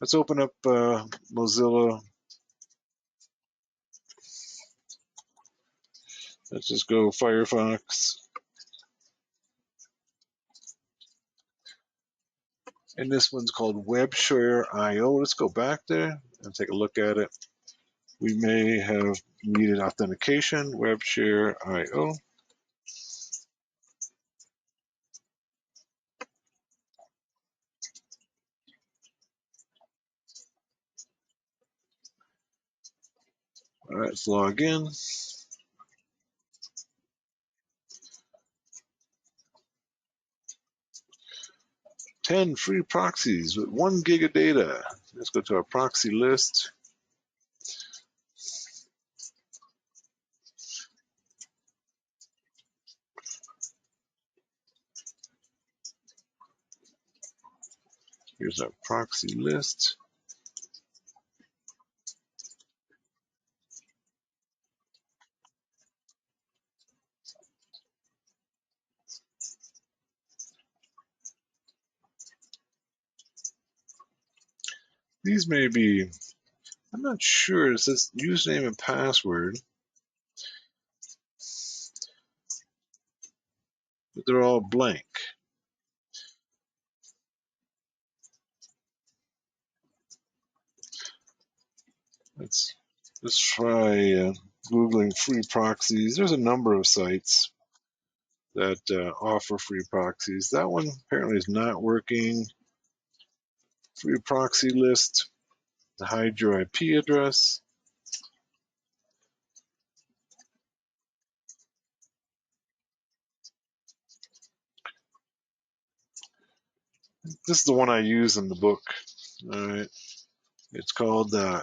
let's open up Mozilla. Let's just go Firefox. And this one's called WebShare.io. Let's go back there and take a look at it. We may have needed authentication, WebShare.io. All right, let's log in. 10 free proxies with 1 gig of data. Let's go to our proxy list. Here's our proxy list. These may be, I'm not sure, it says username and password, but they're all blank. Let's try Googling free proxies. There's a number of sites that offer free proxies. That one apparently is not working. Free proxy list, hide your IP address. This is the one I use in the book. All right. It's called, now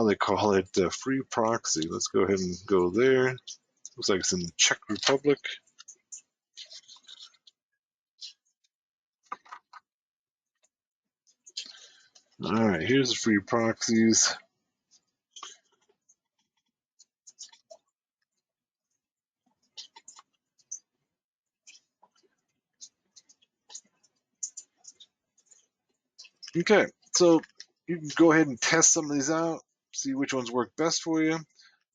they call it free proxy. Let's go ahead and go there. Looks like it's in the Czech Republic. All right, here's the free proxies. Okay, so you can go ahead and test some of these out, see which ones work best for you.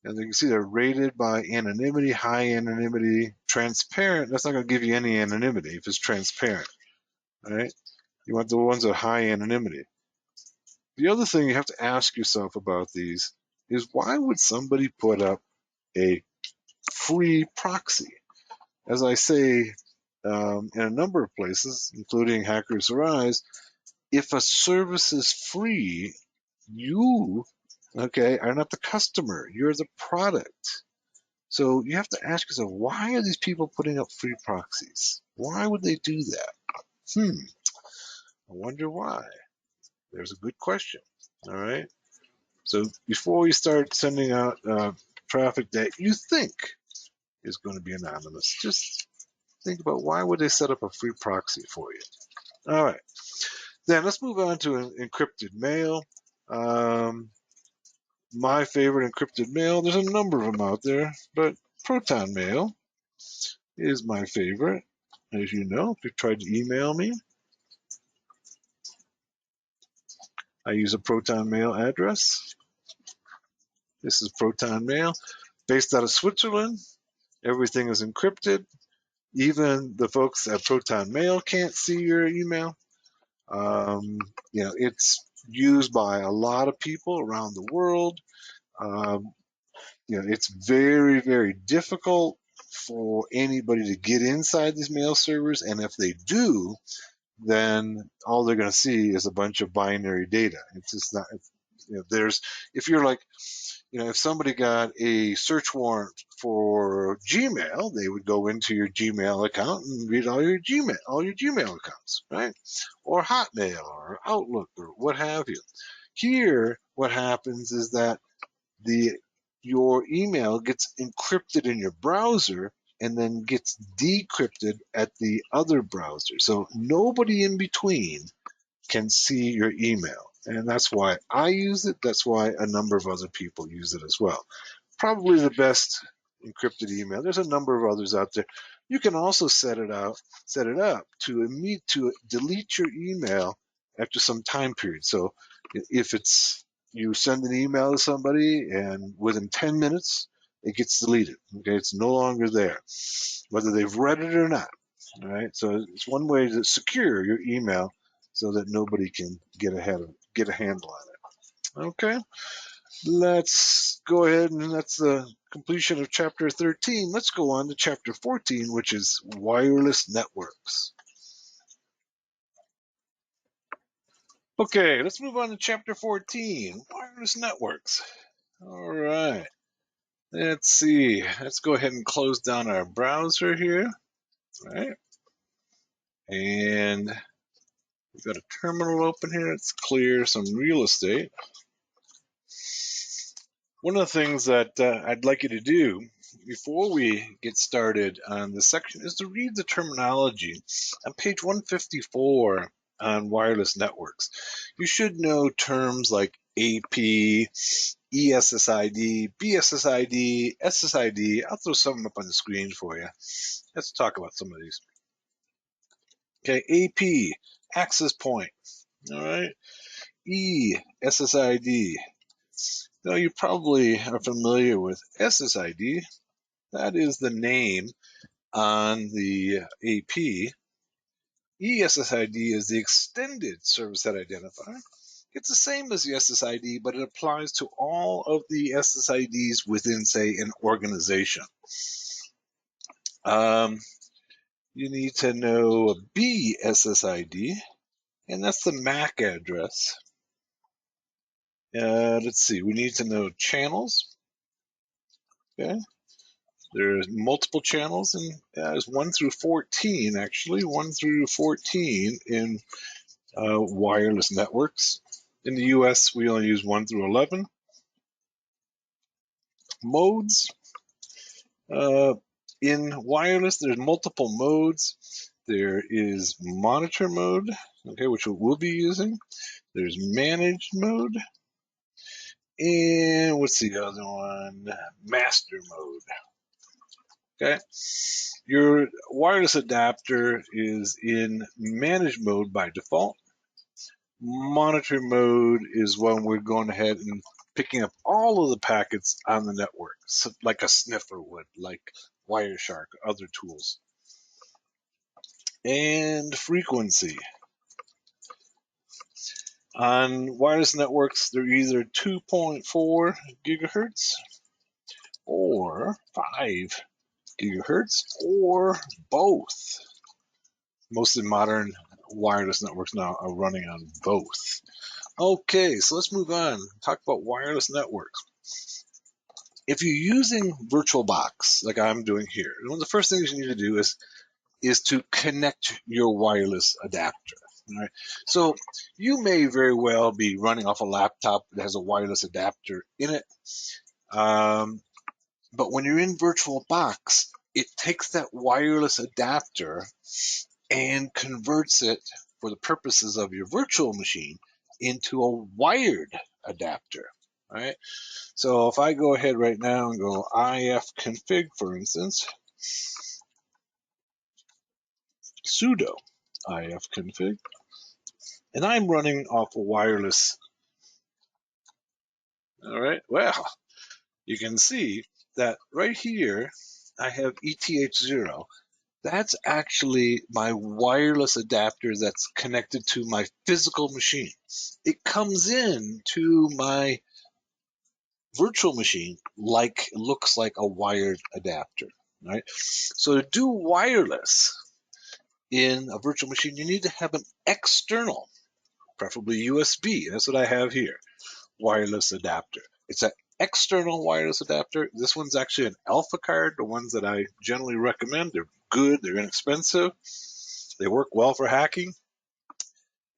And you can see they're rated by anonymity, high anonymity, transparent. That's not going to give you any anonymity if it's transparent. All right, you want the ones with high anonymity. The other thing you have to ask yourself about these is why would somebody put up a free proxy? As I say in a number of places, including Hackers Arise, if a service is free, you, okay, are not the customer. You're the product. So you have to ask yourself, why are these people putting up free proxies? Why would they do that? I wonder why. There's a good question. All right. So before you start sending out traffic that you think is going to be anonymous, just think about why would they set up a free proxy for you. All right. Then let's move on to encrypted mail. My favorite encrypted mail, there's a number of them out there, but Proton Mail is my favorite. As you know, if you tried to email me, I use a Proton Mail address. This is Proton Mail, based out of Switzerland. Everything is encrypted. Even the folks at Proton Mail can't see your email. It's used by a lot of people around the world. It's very, very difficult for anybody to get inside these mail servers, and if they do, then all they're going to see is a bunch of binary data. It's just not. If you're like, if somebody got a search warrant for Gmail, they would go into your Gmail account and read all your Gmail accounts, right? Or Hotmail or Outlook or what have you. Here, what happens is that your email gets encrypted in your browser and then gets decrypted at the other browser. So nobody in between can see your email. And that's why I use it. That's why a number of other people use it as well. Probably the best encrypted email. There's a number of others out there. You can also set it up to delete your email after some time period. So if you send an email to somebody and within 10 minutes it gets deleted. Okay, it's no longer there, whether they've read it or not. All right, so it's one way to secure your email so that nobody can get a handle on it. Okay, let's go ahead, and that's the completion of chapter 13. Let's go on to chapter 14, which is wireless networks. Okay, let's move on to chapter 14, wireless networks. All right, let's see. Let's go ahead and close down our browser here. All right, and we've got a terminal open here. Let's clear some real estate. One of the things that I'd like you to do before we get started on this section is to read the terminology on page 154 on wireless networks. You should know terms like AP, ESSID, BSSID, SSID. I'll throw some up on the screen for you. Let's talk about some of these. Okay, AP, access point. All right, ESSID. Now, you probably are familiar with SSID. That is the name on the AP. ESSID is the extended service set identifier. It's the same as the SSID, but it applies to all of the SSIDs within, say, an organization. You need to know a BSSID, and that's the MAC address. Let's see, we need to know channels. Okay, there's multiple channels, and there's 1 through 14, actually, 1 through 14 in wireless networks. In the US, we only use 1 through 11. Modes. In wireless, there's multiple modes. There is monitor mode, okay, which we'll be using. There's managed mode. And what's the other one? Master mode. Okay. Your wireless adapter is in managed mode by default. Monitor mode is when we're going ahead and picking up all of the packets on the network, so like a sniffer would, like Wireshark, other tools. And frequency. On wireless networks, they're either 2.4 gigahertz or 5 gigahertz or both. Most of the modern wireless networks now are running on both. Okay, so let's move on. Talk about wireless networks. If you're using VirtualBox, like I'm doing here, one of the first things you need to do is to connect your wireless adapter. All right. So you may very well be running off a laptop that has a wireless adapter in it. But when you're in VirtualBox, it takes that wireless adapter and converts it for the purposes of your virtual machine into a wired adapter. All right. So if I go ahead right now and go ifconfig, for instance, sudo ifconfig, and I'm running off a wireless. All right. Well, you can see that right here, I have ETH0. That's actually my wireless adapter that's connected to my physical machine. It comes in to my virtual machine like looks like a wired adapter, right? So to do wireless in a virtual machine, you need to have an external, preferably USB. That's what I have here, wireless adapter. It's an external wireless adapter. This one's actually an Alpha card, the ones that I generally recommend. They're good, they're inexpensive, they work well for hacking.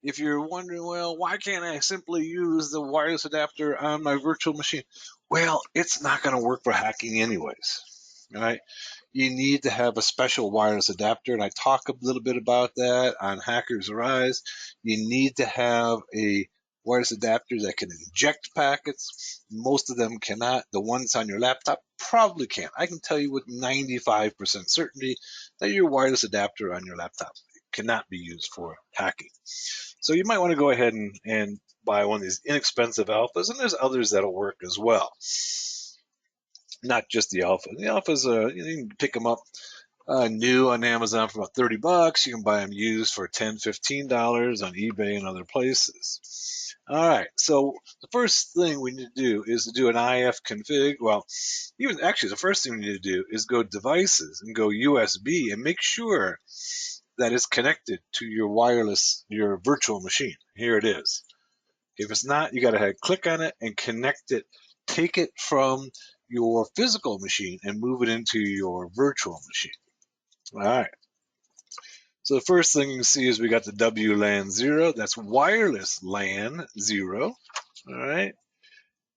If you're wondering, well, why can't I simply use the wireless adapter on my virtual machine? Well, it's not going to work for hacking anyways, right? You need to have a special wireless adapter, and I talk a little bit about that on Hackers Arise. You need to have a wireless adapter that can inject packets. Most of them cannot. The ones on your laptop probably can. I can tell you with 95% certainty that your wireless adapter on your laptop cannot be used for hacking. So you might want to go ahead and buy one of these inexpensive alphas, and there's others that'll work as well. Not just the alpha. The alphas, you can pick them up new on Amazon for about $30. You can buy them used for $10, $15 on eBay and other places. All right, so the first thing we need to do is to do an ifconfig. Well, even actually, the first thing we need to do is go devices and go USB and make sure that is connected to your wireless, your virtual machine. Here it is. If it's not, you got to click on it and connect it. Take it from your physical machine and move it into your virtual machine. All right. So the first thing you see is we got the WLAN 0. That's wireless LAN 0. All right.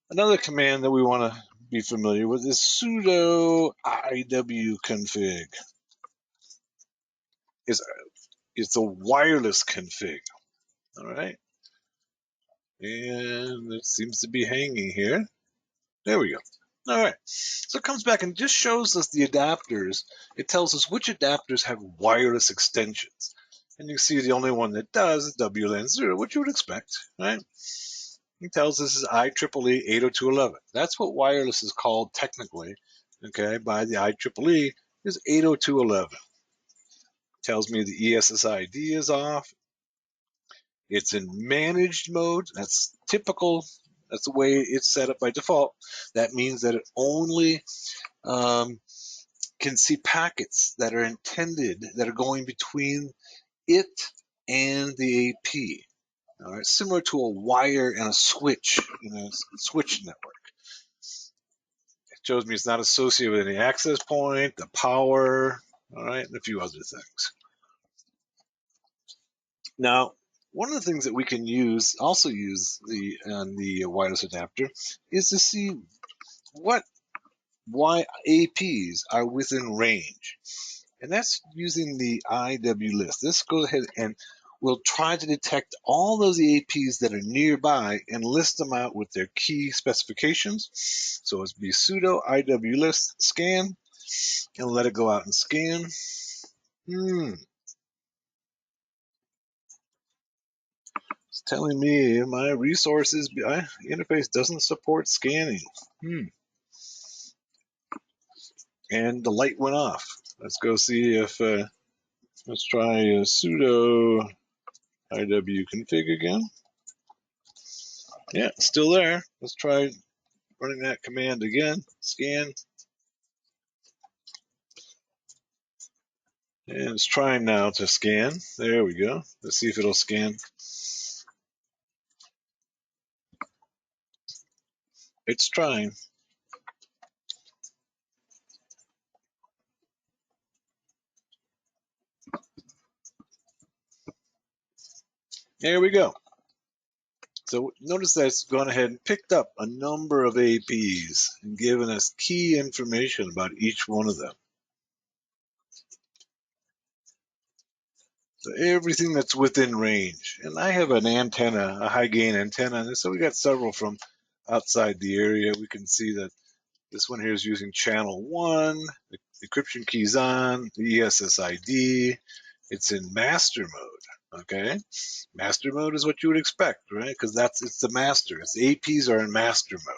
Another command that we want to be familiar with is sudo iwconfig. It's a wireless config. All right. And it seems to be hanging here. There we go. All right. So it comes back and just shows us the adapters. It tells us which adapters have wireless extensions. And you see the only one that does is WLAN 0, which you would expect, right? It tells us is IEEE 802.11. That's what wireless is called technically, okay, by the IEEE is 802.11. Tells me the ESSID is off. It's in managed mode. That's typical. That's the way it's set up by default. That means that it only can see packets that are intended, that are going between it and the AP. All right, similar to a wire and a switch in a switch network. It shows me it's not associated with any access point, the power, all right, and a few other things. Now, one of the things that we can also use on the wireless adapter, is to see why APs are within range. And that's using the IW list. Let's go ahead and we'll try to detect all those APs that are nearby and list them out with their key specifications. So it's be sudo IW list scan and let it go out and scan. It's telling me my resources interface doesn't support scanning. And the light went off. Let's go see if, let's try sudo IW config again. Yeah, still there. Let's try running that command again. Scan. And it's trying now to scan. There we go. Let's see if it'll scan. It's trying. There we go. So notice that it's gone ahead and picked up a number of APs and given us key information about each one of them. So everything that's within range. And I have an antenna, a high gain antenna, and so we got several from outside the area. We can see that this one here is using channel 1, the encryption key's on, the ESSID. It's in master mode, okay? Master mode is what you would expect, right? Because it's the master. Its APs are in master mode.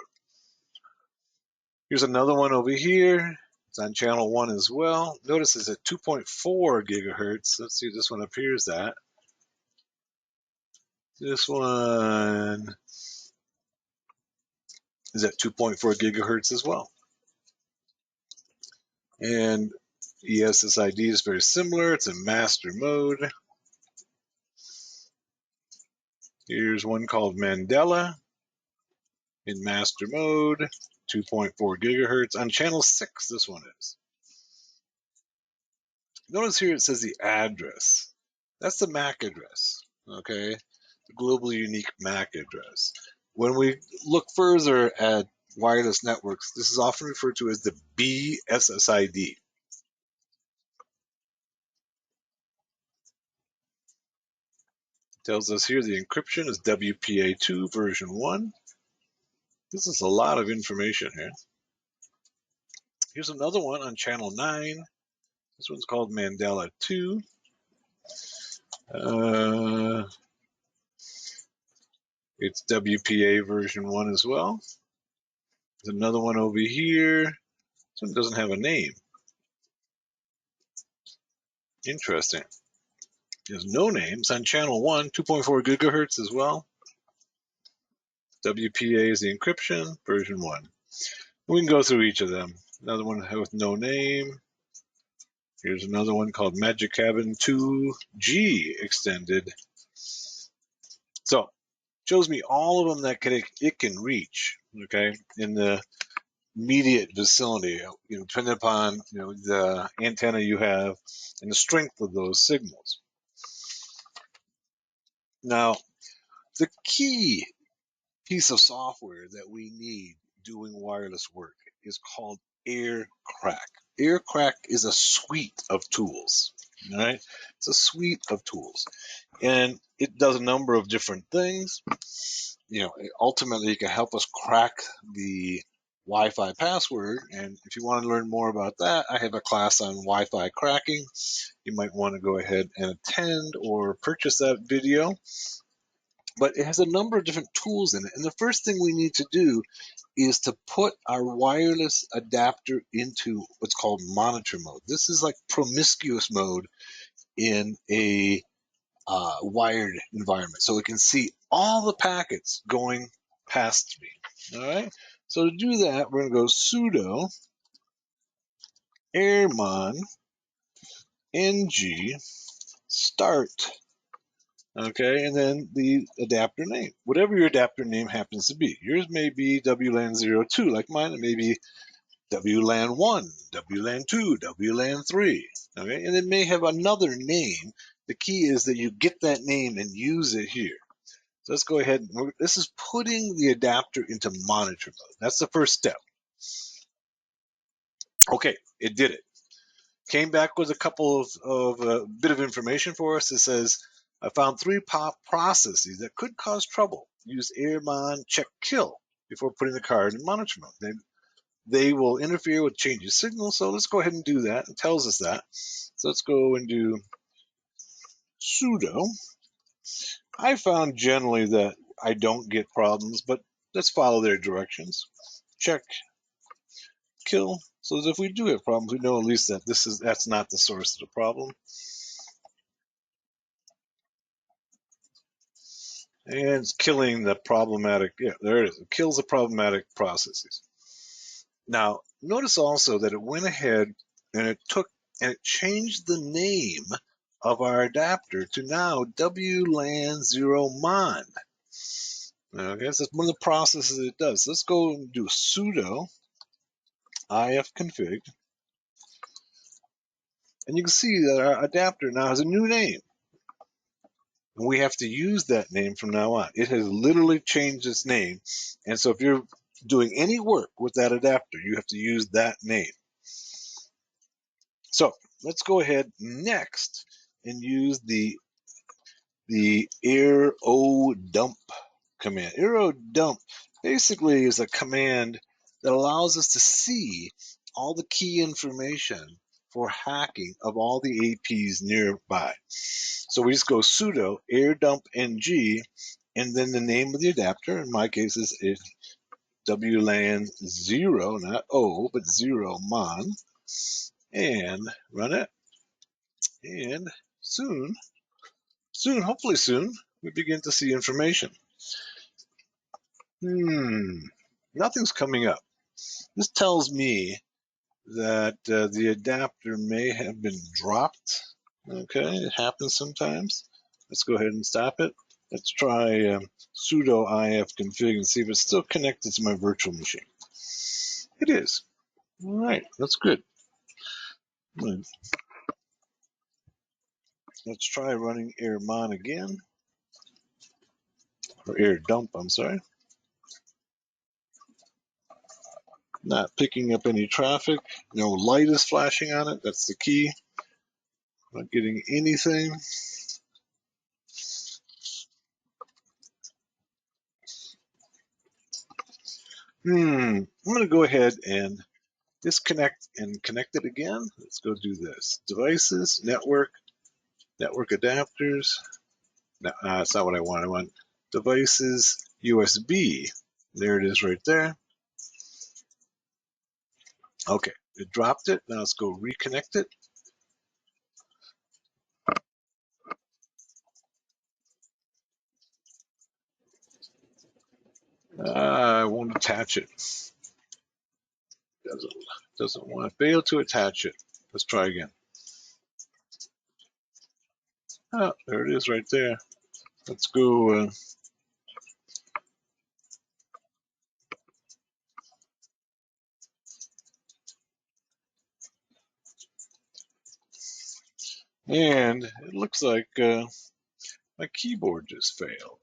Here's another one over here. It's on channel 1 as well. Notice it's at 2.4 gigahertz. Let's see if this one appears at. This one is at 2.4 gigahertz as well. And ESSID is very similar. It's in master mode. Here's one called Mandela in master mode, 2.4 gigahertz. On channel 6, this one is. Notice here it says the address. That's the MAC address, okay? The globally unique MAC address. When we look further at wireless networks, this is often referred to as the BSSID. Tells us here the encryption is WPA2 version 1. This is a lot of information here. Here's another one on channel 9. This one's called Mandela 2. It's WPA version 1 as well. There's another one over here. This one doesn't have a name. Interesting. There's no names on channel 1, 2.4 gigahertz as well. WPA is the encryption, version 1. We can go through each of them. Another one with no name. Here's another one called Magic Cabin 2G extended. So, shows me all of them that it can reach, okay, in the immediate vicinity, depending upon the antenna you have and the strength of those signals. Now, the key piece of software that we need doing wireless work is called AirCrack. AirCrack is a suite of tools. All right, it's a suite of tools, and it does a number of different things. Ultimately, it can help us crack the Wi-Fi password. And if you want to learn more about that, I have a class on Wi-Fi cracking. You might want to go ahead and attend or purchase that video. But it has a number of different tools in it. And the first thing we need to do is to put our wireless adapter into what's called monitor mode. This is like promiscuous mode in a wired environment, so it can see all the packets going past me. All right. So to do that, we're going to go sudo airmon ng start. Okay, and then the adapter name, whatever your adapter name happens to be. Yours may be WLAN02, like mine. It may be WLAN1, WLAN2, WLAN3. Okay, and it may have another name. The key is that you get that name and use it here. So let's go ahead. This is putting the adapter into monitor mode. That's the first step. Okay, it did it. Came back with a couple of bit of information for us. It says, I found 3 pop processes that could cause trouble. Use airmon check kill before putting the card in monitor mode. They will interfere with change of signal, so let's go ahead and do that. It tells us that. So let's go and do sudo. I found generally that I don't get problems, but let's follow their directions. Check kill. So that if we do have problems, we know at least that that's not the source of the problem. And it's killing the problematic, yeah, there it is. It kills the problematic processes. Now, notice also that it went ahead and it changed the name of our adapter to now WLAN0mon. Okay, so that's one of the processes it does. So let's go and do sudo ifconfig. And you can see that our adapter now has a new name. And we have to use that name from now on. It has literally changed its name. And so if you're doing any work with that adapter, you have to use that name. So let's go ahead next and use the aero dump command. Aero dump basically is a command that allows us to see all the key information for hacking of all the APs nearby. So we just go sudo airdump ng and then the name of the adapter. In my case is WLAN 0, not O, but 0 mon, and run it. And soon, hopefully soon, we begin to see information. Nothing's coming up. This tells me that the adapter may have been dropped. Okay, it happens sometimes. Let's go ahead and stop it. Let's try sudo ifconfig and see if it's still connected to my virtual machine. It is. All right, that's good. Let's try running airmon again, or air dump, I'm sorry. Not picking up any traffic. No light is flashing on it. That's the key. Not getting anything. I'm going to go ahead and disconnect and connect it again. Let's go do this. Devices, network adapters. No, that's not what I want. I want devices, USB. There it is right there. Okay, it dropped it. Now let's go reconnect it. I won't attach it. Doesn't want to fail to attach it. Let's try again. Oh, there it is right there. Let's go. And it looks like my keyboard just failed.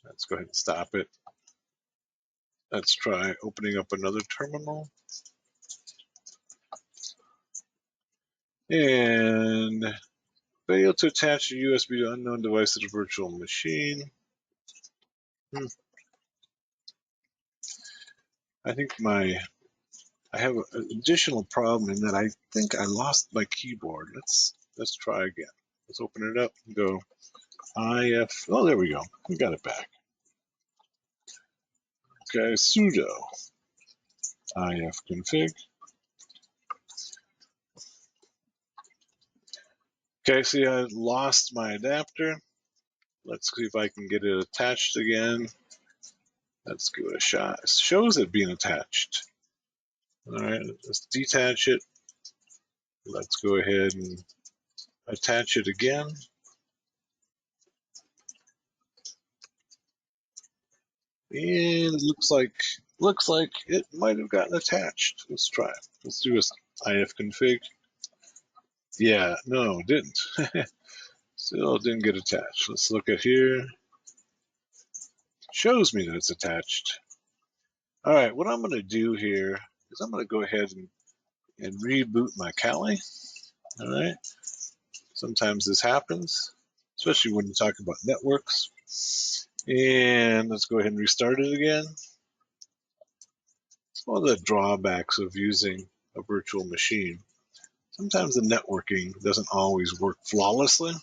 Let's go ahead and stop it. Let's try opening up another terminal. And fail to attach a USB to unknown device to the virtual machine. I think I have an additional problem in that I think I lost my keyboard. Let's try again. Let's open it up and go if. Oh, there we go. We got it back. Okay, sudo ifconfig. Okay, see, I lost my adapter. Let's see if I can get it attached again. Let's give it a shot. It shows it being attached. All right, let's detach it. Let's go ahead and attach it again. And it looks like it might have gotten attached. Let's try it. Let's do this if config. Yeah, no, it didn't. Still didn't get attached. Let's look at here. Shows me that it's attached. All right, what I'm going to do here is I'm going to go ahead and reboot my Kali. All right. Sometimes this happens, especially when you talk about networks. And let's go ahead and restart it again. It's one of the drawbacks of using a virtual machine. Sometimes the networking doesn't always work flawlessly.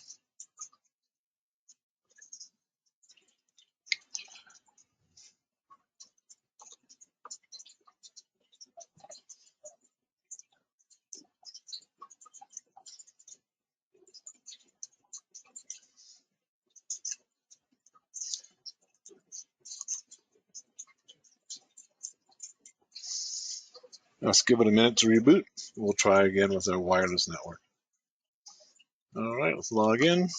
Let's give it a minute to reboot. We'll try again with our wireless network. All right, let's log in.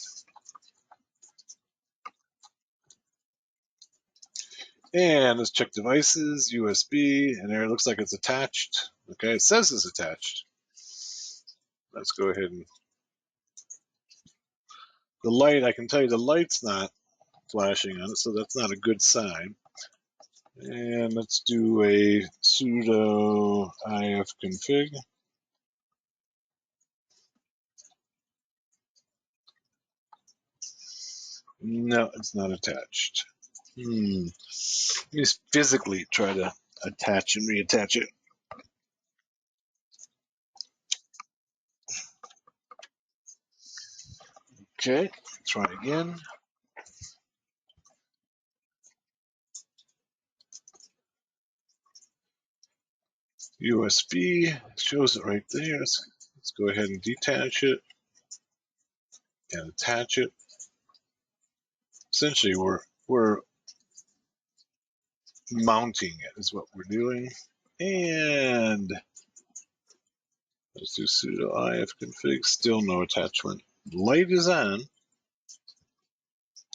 And let's check devices, USB, and there it looks like it's attached. Okay, it says it's attached. Let's go ahead and the light, I can tell you the light's not flashing on it, so that's not a good sign. And let's do a sudo ifconfig. No, it's not attached. Let me physically try to attach and reattach it. Okay, try again. USB shows it right there. Let's go ahead and detach it and attach it. Essentially, we're mounting it is what we're doing. And let's do sudo ifconfig. Still no attachment. Light is on.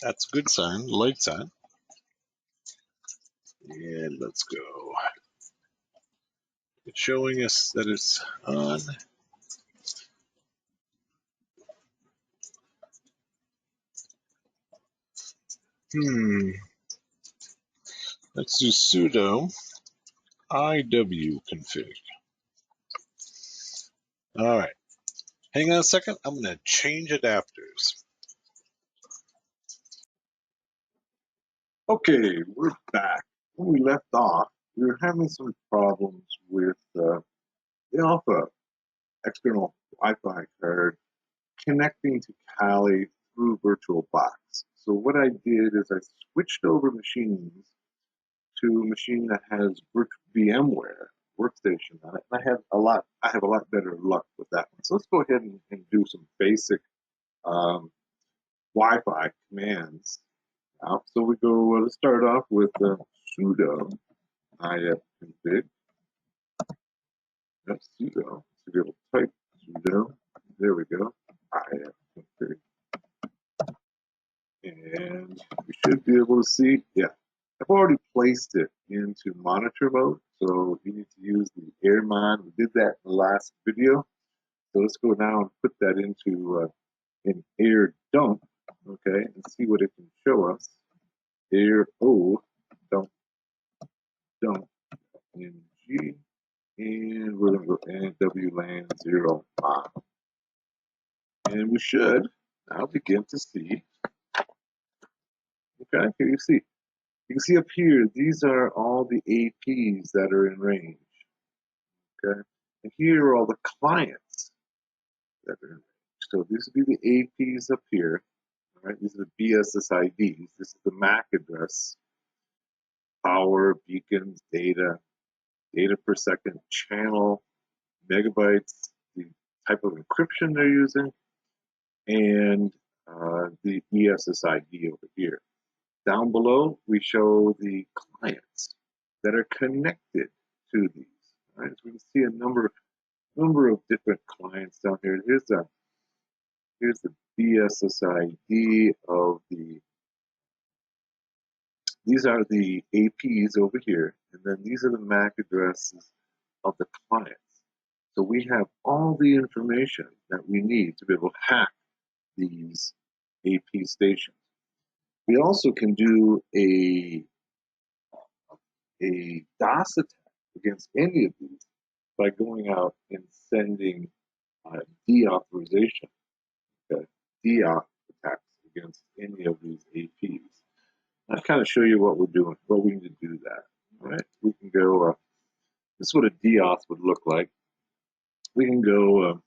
That's a good sign. The light's on. And let's go. It's showing us that it's on. Let's do sudo iwconfig. All right. Hang on a second. I'm going to change adapters. Okay, we're back. When we left off, we were having some problems with the Alpha external Wi-Fi card connecting to Kali through VirtualBox. So what I did is I switched over machines to a machine that has VMware workstation on it. And I have a lot better luck with that one. So let's go ahead and do some basic Wi-Fi commands. So we go, let's start off with sudo ifconfig. That's sudo. So we'll type sudo. There we go. ifconfig. And we should be able to see, yeah, I've already placed it into monitor mode, so you need to use the air mod. We did that in the last video. So let's go now and put that into an air dump, okay, and see what it can show us. Air O dump ng, and we're going to go NWLAN 0 on. And we should now begin to see, okay, here you see. You can see up here, these are all the APs that are in range. Okay, and here are all the clients that are in range. So these would be the APs up here. All right, these are the BSSIDs. This is the MAC address, power, beacons, data per second, channel, megabytes, the type of encryption they're using, and the ESSID over here. Down below, we show the clients that are connected to these. Right? So we can see a number of different clients down here. Here's the BSSID of the. These are the APs over here, and then these are the MAC addresses of the clients. So we have all the information that we need to be able to hack these AP stations. We also can do a DOS attack against any of these by going out and sending deauthorization, deauth attacks against any of these APs. I'll kind of show you what we're doing, what we need to do that. All right, we can go. This is what a deauth would look like. We can go.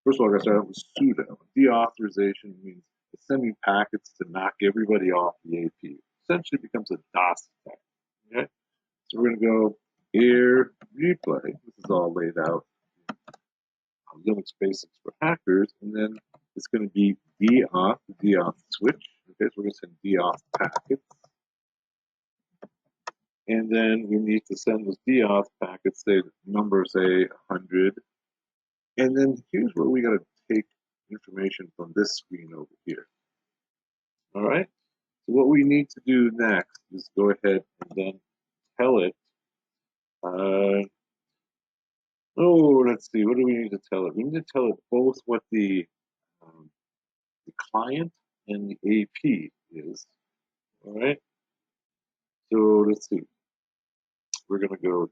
First of all, I got to start out with sudo. Deauthorization means it's sending packets to knock everybody off the AP. Essentially becomes a DOS attack. Okay? So we're going to go air replay. This is all laid out on Linux Basics for Hackers. And then it's going to be deauth, the deauth switch. Okay, so we're going to send deauth packets. And then we need to send those deauth packets, say number, say 100. And then here's where we got to take information from this screen over here. All right. So what we need to do next is go ahead and then tell it. Let's see. What do we need to tell it? We need to tell it both what the client and the AP is. All right. So let's see. We're gonna go.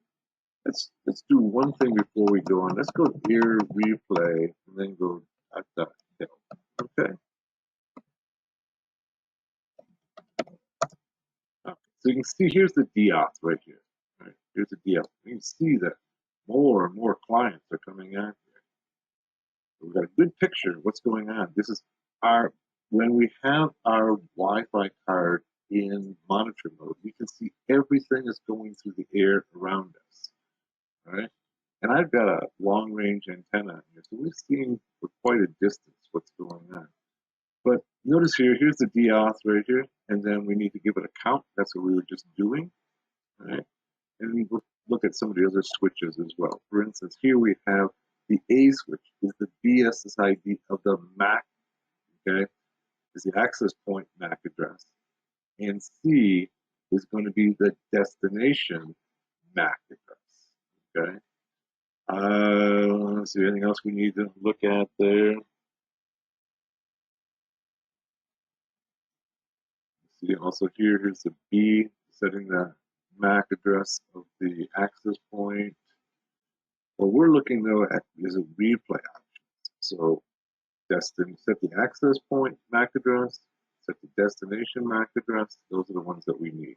Let's do one thing before we go on. Let's go here, replay, and then go at that hill. Okay. So you can see here's the deauth right here. Right? Here's the deauth. You can see that more and more clients are coming in here. So we've got a good picture of what's going on. This is when we have our Wi-Fi card in monitor mode, we can see everything is going through the air around us. All right. And I've got a long range antenna here, so we're seeing for quite a distance what's going on. But notice here's the deauth right here, and then we need to give it a count. That's what we were just doing. All right. And we look at some of the other switches as well. For instance, here we have the A switch is the BSSID of the MAC, okay, is the access point MAC address. And C is going to be the destination MAC address, okay. Let's see, anything else we need to look at there? See, also here's the B, setting the MAC address of the access point. What we're looking though at is a replay option. So set the access point MAC address, set the destination MAC address. Those are the ones that we need.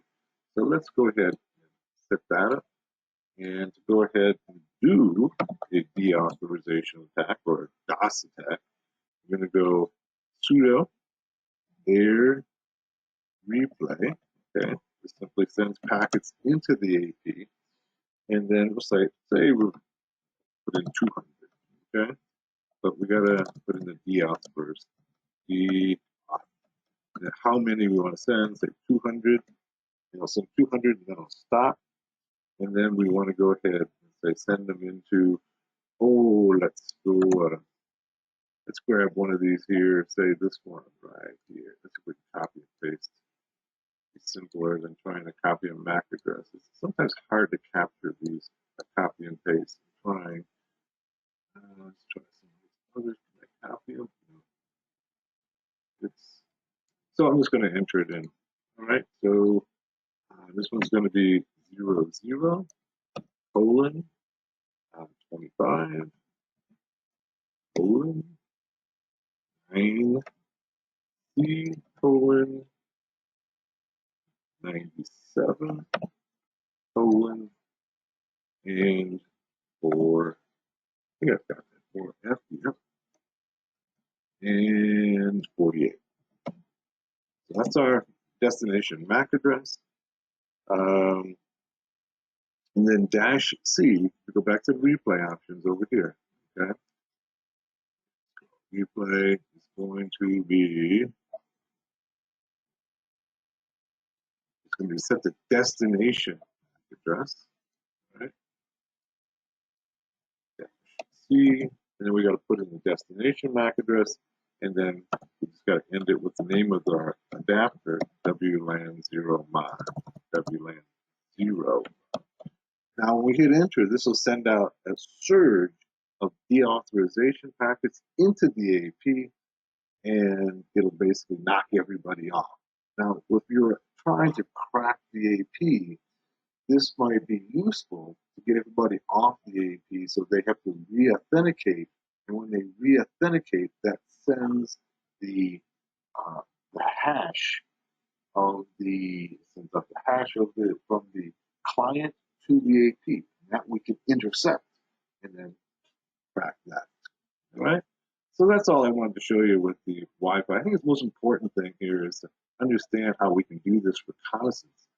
So let's go ahead and set that up. And to go ahead and do a deauthorization attack or a DOS attack, I'm going to go sudo air replay. Okay, this simply sends packets into the AP, and then we'll say we'll put in 200. Okay, but we gotta put in the deauth first. Deauth. And how many we want to send? Say 200. And I'll send 200, and then I'll stop. And then we want to go ahead and say send them into. Let's go. Let's grab one of these here. Say this one right here. Let's quick copy and paste. It's simpler than trying to copy a MAC address. It's sometimes hard to capture these. Copy and paste. I'm trying. Let's try some of these others. Can I copy them? So I'm just going to enter it in. All right. So this one's going to be 00 colon 25 colon 9 C colon 97 colon and 4. I think I've got that 4F. Yep. And 48. So that's our destination MAC address. And then -C to go back to the replay options over here. Okay. replay is going to be, it's going to be set to destination address, right? C, and then we got to put in the destination MAC address, and then we just got to end it with the name of our adapter, WLAN 0 MA, WLAN 0. Now, when we hit enter, this will send out a surge of deauthorization packets into the AP, and it'll basically knock everybody off. Now, if you're trying to crack the AP, this might be useful to get everybody off the AP so they have to re-authenticate. And when they re-authenticate, that sends the hash of the from the client to the AP. And that we can intercept and then crack that. All right. So that's all I wanted to show you with the Wi-Fi. I think the most important thing here is to understand how we can do this reconnaissance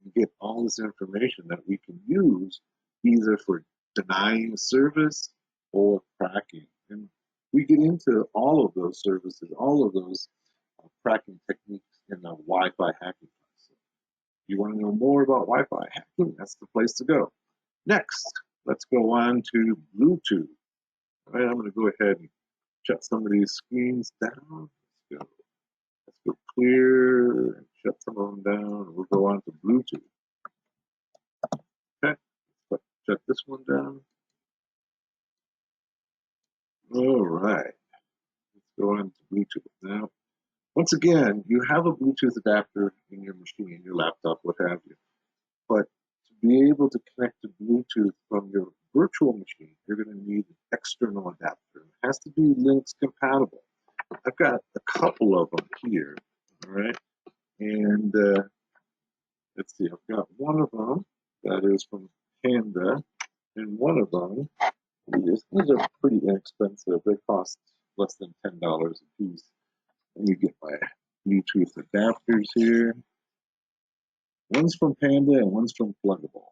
and get all this information that we can use either for denying service or cracking. And we get into all of those services, all of those cracking techniques in the Wi-Fi hacking class. So if you want to know more about Wi-Fi hacking, that's the place to go. Next, let's go on to Bluetooth. All right, I'm going to go ahead and shut some of these screens down. Let's go clear and shut some of them down. We'll go on to Bluetooth. Okay, let's shut this one down. All right, let's go on to Bluetooth now. Once again, you have a Bluetooth adapter in your machine, your laptop, what have you. But to be able to connect to Bluetooth from your virtual machine, you're going to need an external adapter. It has to be Linux compatible. I've got a couple of them here, all right? And let's see, I've got one of them that is from Panda, and one of them, these are pretty inexpensive. They cost less than $10 a piece. Let me get my Bluetooth adapters here. One's from Panda and one's from Pluggable.